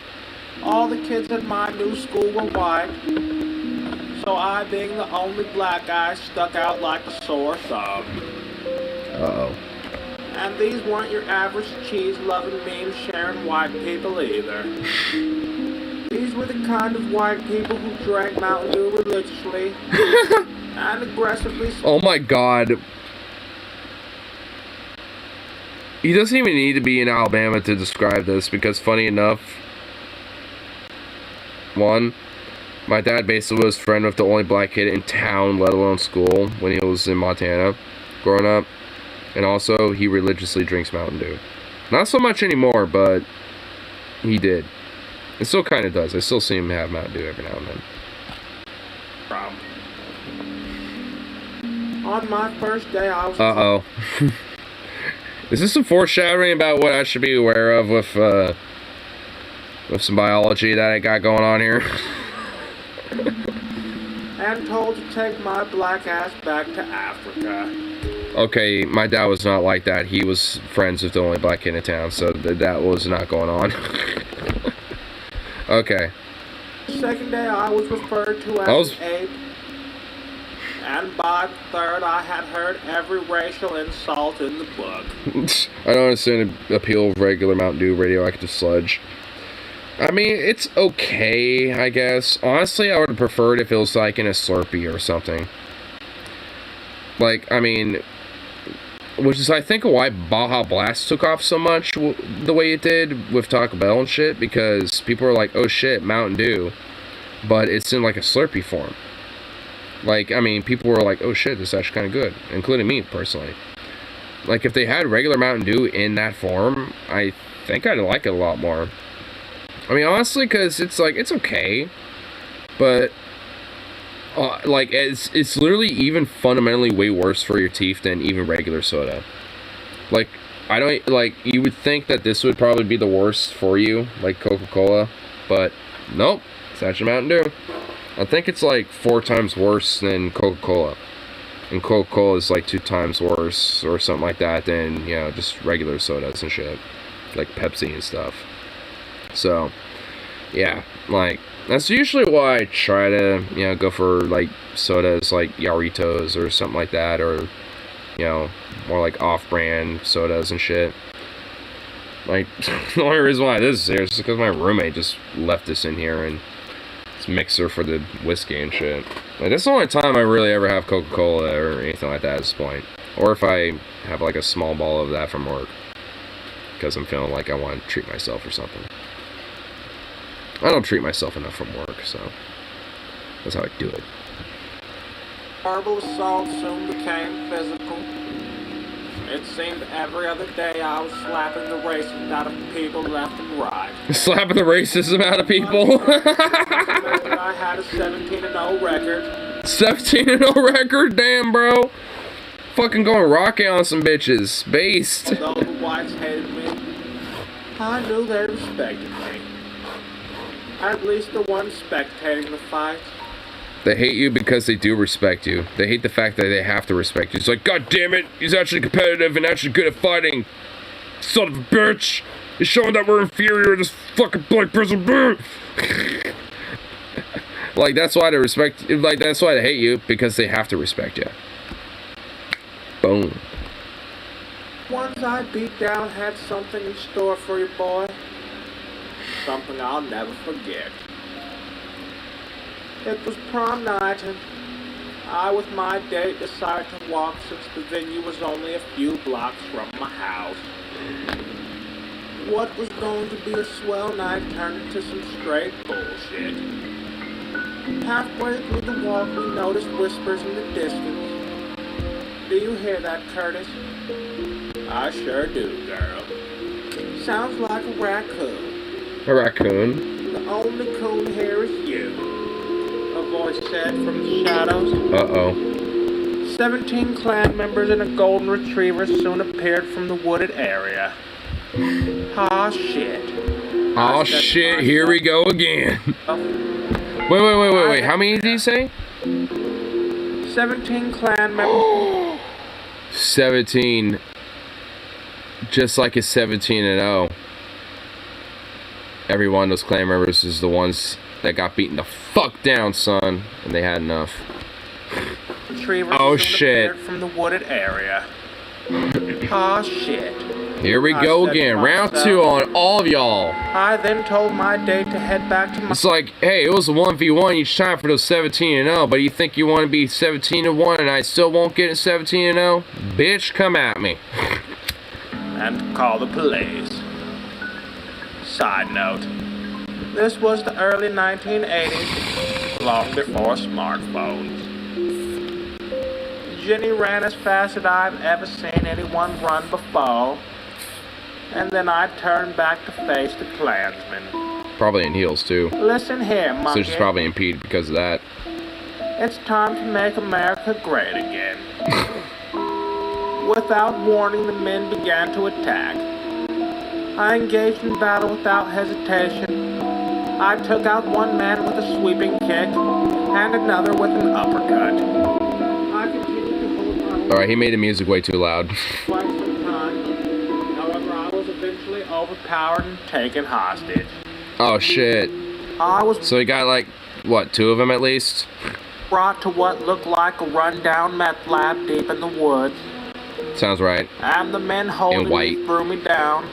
All the kids at my new school were white. So I, being the only black guy, stuck out like a sore thumb. Uh-oh. And these weren't your average cheese-loving, meme-sharing white people either. These were the kind of white people who drank Mountain Dew religiously and aggressively... Oh my god. He doesn't even need to be in Alabama to describe this, because funny enough, one, my dad basically was friend with the only black kid in town, let alone school, when he was in Montana, growing up. And also, he religiously drinks Mountain Dew. Not so much anymore, but he did. It still kind of does. I still see him have Mountain Dew every now and then. On my first day, I was... Uh-oh. Is this some foreshadowing about what I should be aware of with some biology that I got going on here? And told to take my black ass back to Africa. Okay, my dad was not like that. He was friends with the only black kid in town, so that was not going on. Okay. The second day I was referred to as an ape. And by the third, I had heard every racial insult in the book. I don't understand the appeal of regular Mountain Dew radioactive sludge. I mean, it's okay, I guess. Honestly, I would have preferred if it was like in a Slurpee or something. Like, I mean, which is, I think, why Baja Blast took off so much the way it did with Taco Bell and shit, because people were like, oh shit, Mountain Dew. But it's in like a Slurpee form. Like, I mean, people were like, oh shit, this is actually kind of good, including me, personally. Like, if they had regular Mountain Dew in that form, I think I'd like it a lot more. I mean, honestly, because it's like, it's okay, but, like, it's literally even fundamentally way worse for your teeth than even regular soda. Like, I don't, like, you would think that this would probably be the worst for you, like Coca-Cola, but nope, it's actually Mountain Dew. I think it's like 4 times worse than Coca-Cola, and Coca-Cola is like 2 times worse, or something like that, than, you know, just regular sodas and shit, like Pepsi and stuff. So, yeah, like, That's usually why I try to, you know, go for, like, sodas like Yarritos or something like that, or, you know, more like off-brand sodas and shit. Like, the only reason why this is here is because my roommate just left this in here, and it's mixer for the whiskey and shit. Like, this is the only time I really ever have Coca-Cola or anything like that at this point. Or if I have, like, a small ball of that from work. Because I'm feeling like I want to treat myself or something. I don't treat myself enough from work, so that's how I do it. Verbal assault soon became physical. It seemed every other day I was slapping the racism out of people left and right. Slapping the racism out of people? I had a 17-0 record. 17-0 record? Damn, bro. Fucking going rocket on some bitches. Based. Although the whites hated me, I knew they respected me. At least the ones spectating the fight. They hate you because they do respect you. They hate the fact that they have to respect you. It's like, God damn it, he's actually competitive and actually good at fighting. Son of a bitch. He's showing that we're inferior to this fucking black person. Like, that's why they respect, like, that's why they hate you, because they have to respect you. Boom. Ones I beat down had something in store for you, boy. Something I'll never forget. It was prom night, and I, with my date, decided to walk since the venue was only a few blocks from my house. What was going to be a swell night turned into some straight bullshit. Halfway through the walk, we noticed whispers in the distance. Do you hear that, Curtis? I sure do, girl. Sounds like a raccoon. A raccoon? The only coon here is you. A voice said from the shadows. Uh-oh. 17 clan members and a golden retriever soon appeared from the wooded area. Ah, shit. Aw, shit, here we go again. Wait. How many did you say? 17 clan members. 17. Just like it's 17-0. Every one of those clan members is the ones that got beaten the fuck down, son. And they had enough. Oh, shit. From the wooded area. Ah, shit. Here we go again. Round 2 on all of y'all. I then told my date to head back to my... It's like, hey, it was a 1v1 each time for those 17-0, but you think you want to be 17-1 and I still won't get it 17-0? Bitch, come at me. And call the police. Side note. This was the early 1980s, long before smartphones. Jenny ran as fast as I've ever seen anyone run before. And then I turned back to face the Klansmen. Probably in heels, too. Listen here, monkey. So she's probably impeded because of that. It's time to make America great again. Without warning, the men began to attack. I engaged in battle without hesitation. I took out one man with a sweeping kick, and another with an uppercut. I continued to hold my own. Alright, he made the music way too loud. Quite some time. However, I was eventually overpowered and taken hostage. Oh, shit. I was So he got, like, what, 2 of them at least? brought to what looked like a rundown meth lab deep in the woods. Sounds right. And the men holding me threw me down,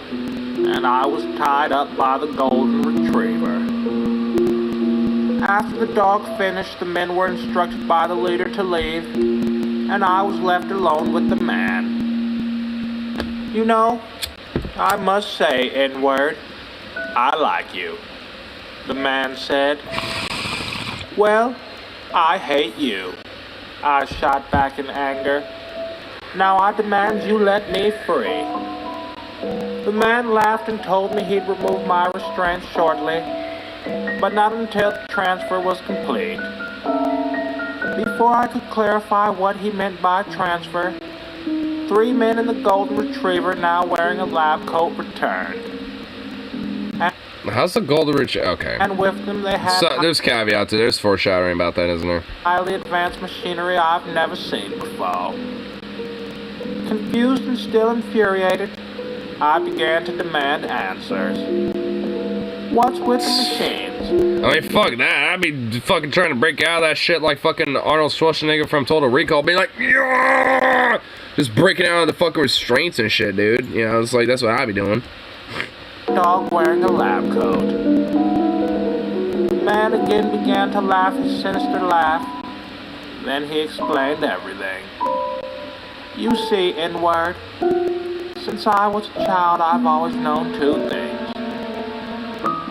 and I was tied up by the golden retriever. After the dog finished, the men were instructed by the leader to leave, and I was left alone with the man. You know, I must say, N-word, I like you, the man said. Well, I hate you, I shot back in anger. Now I demand you let me free. The man laughed and told me he'd remove my restraints shortly, but not until the transfer was complete. Before I could clarify what he meant by transfer, 3 men in the golden retriever, now wearing a lab coat, returned. How's the golden retriever? Okay. And with them they had... So, there's caveats. There's foreshadowing about that, isn't there? Highly advanced machinery I've never seen before. Confused and still infuriated, I began to demand answers. What's with the machines? I mean, fuck that. I'd be fucking trying to break out of that shit like fucking Arnold Schwarzenegger from Total Recall, being like, yeah! Just breaking out of the fucking restraints and shit, dude. You know, it's like, that's what I'd be doing. Dog wearing a lab coat. The man again began to laugh his sinister laugh. Then he explained everything. You see, N-word, since I was a child, I've always known two things.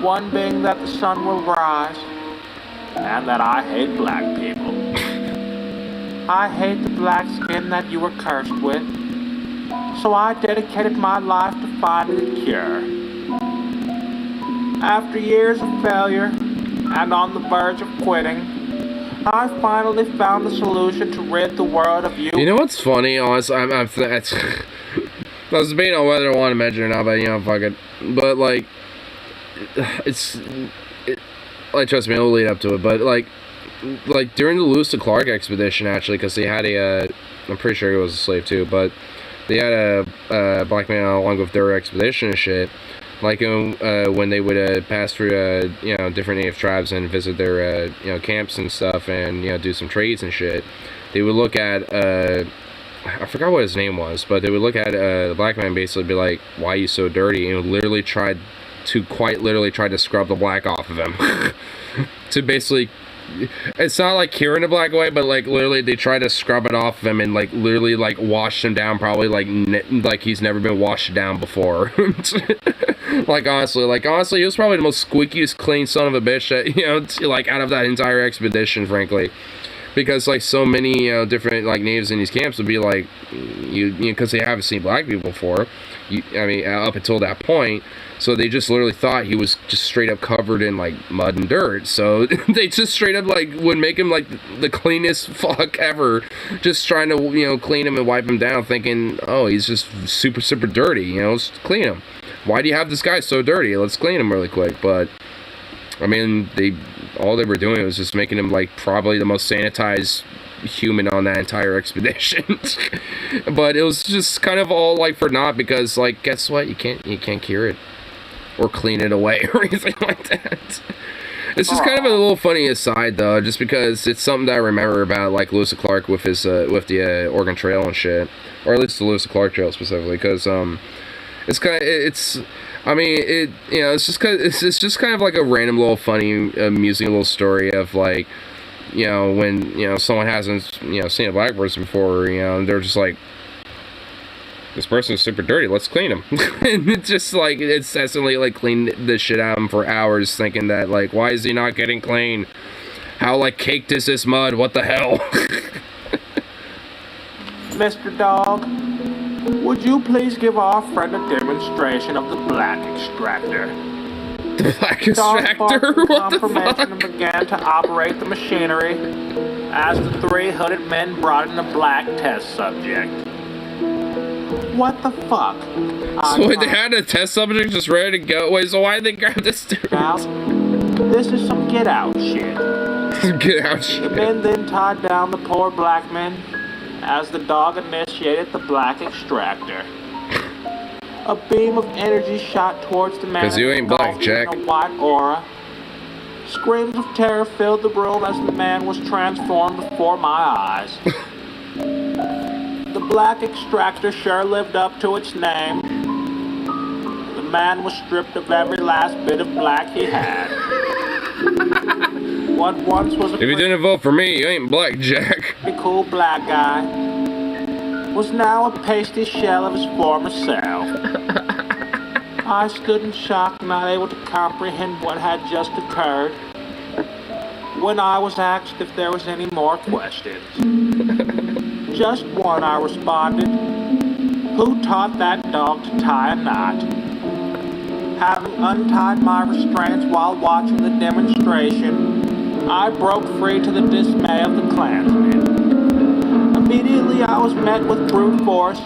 One being that the sun will rise, and that I hate black people. I hate the black skin that you were cursed with, so I dedicated my life to finding a cure. After years of failure, and on the verge of quitting, I finally found the solution to rid the world of you. You know what's funny? Honestly, I was debating on whether I want to mention it or not, but you know, fuck it. But like, like, trust me, it'll lead up to it. But like during the Lewis to Clark expedition, actually, because they had I'm pretty sure he was a slave too, but they had a black man along with their expedition and shit. Like when they would pass through you know, different native tribes and visit their you know, camps and stuff, and you know, do some trades and shit, they would look at I forgot what his name was, but they would look at the black man, basically be like, "Why are you so dirty?" And literally quite literally tried to scrub the black off of him. To basically, it's not like curing the black away, but like literally they tried to scrub it off of him and like literally like wash him down, probably like he's never been washed down before. Like honestly, he was probably the most squeakiest clean son of a bitch that, you know, like out of that entire expedition, frankly. Because like so many, you know, different like natives in these camps would be like, you know, because they haven't seen black people before. I mean, up until that point, so they just literally thought he was just straight up covered in like mud and dirt. So they just straight up like would make him like the cleanest fuck ever, just trying to, you know, clean him and wipe him down, thinking, oh, he's just super dirty, you know, let's clean him. Why do you have this guy so dirty? Let's clean him really quick. But I mean, all they were doing was just making him like probably the most sanitized human on that entire expedition. But it was just kind of all like for naught, because like, guess what, you can't cure it or clean it away or anything like that. It's just kind of a little funny aside though, just because it's something that I remember about like Lewis and Clark with his with the Oregon Trail and shit, or at least the Lewis and Clark Trail specifically, because it's kind of, I mean, you know, it's just kind of like a random little funny, amusing little story of like, you know, when, you know, someone hasn't, you know, seen a black person before, you know, and they're just like, this person's super dirty, let's clean him. And it's just like, incessantly like clean the shit out of him for hours, thinking that like, why is he not getting clean? How like caked is this mud? What the hell? Mr. Dog, would you please give our friend a demonstration of the black extractor? The black extractor? What the fuck? And began to operate the machinery as the three hooded men brought in the black test subject. What the fuck? So wait, they had a test subject just ready to go? Wait, so why did they grab this dude? This is some get out shit. Get out shit. The men then tied down the poor black men as the dog initiated the black extractor. A beam of energy shot towards the man. 'Cause you ain't black, Jack. In a white aura. Screams of terror filled the room as the man was transformed before my eyes. The black extractor sure lived up to its name. The man was stripped of every last bit of black he had. What once was a if you didn't vote for me, you ain't black, Jack. pretty cool black guy was now a pasty shell of his former self. I stood in shock, not able to comprehend what had just occurred. When I was asked if there was any more questions. Just one, I responded. Who taught that dog to tie a knot? Having untied my restraints while watching the demonstration, I broke free to the dismay of the Klansmen. Immediately I was met with brute force.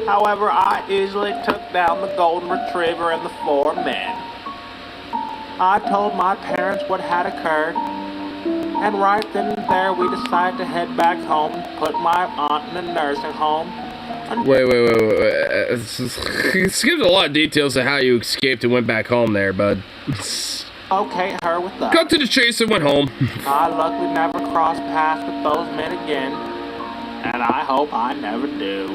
However, I easily took down the golden retriever and the four men. I told my parents what had occurred, and right then and there we decided to head back home and put my aunt in a nursing home. Wait. You skipped a lot of details of how you escaped and went back home there, bud. Okay, her with that. Cut to the chase and went home. I luckily never crossed paths with those men again, and I hope I never do.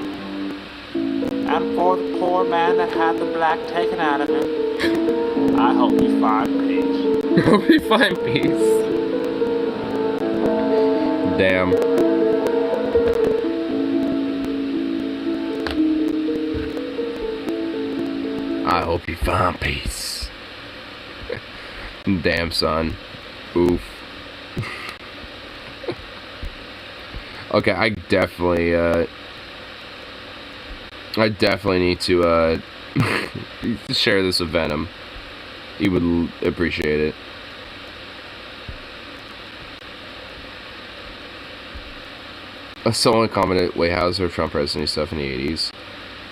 And for the poor man that had the black taken out of him, I hope you find peace. Hope you find peace. Damn. I hope you find peace. Damn, son. Oof. Okay, I definitely need to, share this with Venom. He would appreciate it. Someone commented, wait, how's there Trump presidency stuff in the 80s?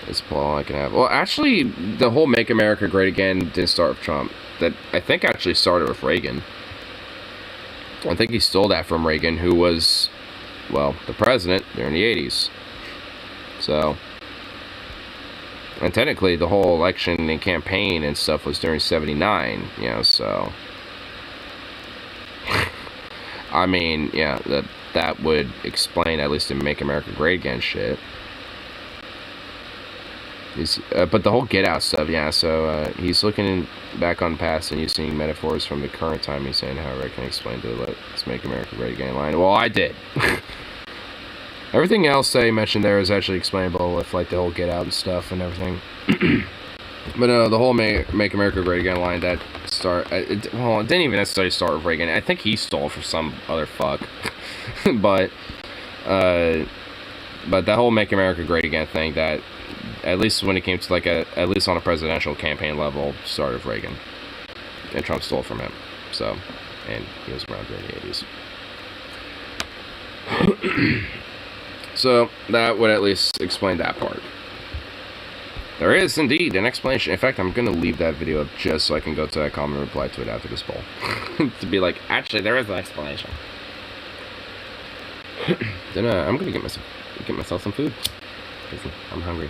It's all I can have. Well, actually, the whole Make America Great Again didn't start with Trump. That, I think, actually started with Reagan. I think he stole that from Reagan, who was, well, the president during the 80s. So, and technically, the whole election and campaign and stuff was during 79, you know, so. I mean, yeah, that would explain, at least the Make America Great Again shit. But the whole Get Out stuff, yeah, so he's looking back on the past and using metaphors from the current time. He's saying, however, I can explain the Let's Make America Great Again line. Well, I did. Everything else that he mentioned there is actually explainable with, like, the whole Get Out and stuff and everything. But no, the whole Make America Great Again line, that it didn't even necessarily start with Reagan. I think he stole for some other fuck. But the whole Make America Great Again thing, that, at least when it came to, like, at least on a presidential campaign level, started with Reagan. And Trump stole from him. So, and he was around during the 80s. So, that would at least explain that part. There is indeed an explanation. In fact, I'm going to leave that video up just so I can go to that comment and reply to it after this poll. To be like, actually, there is an explanation. Then I'm going to get myself some food. I'm hungry.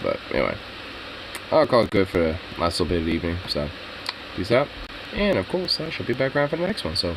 But anyway, I'll call it good for the last little bit of the evening. So, peace out. And of course, I shall be back around for the next one. So,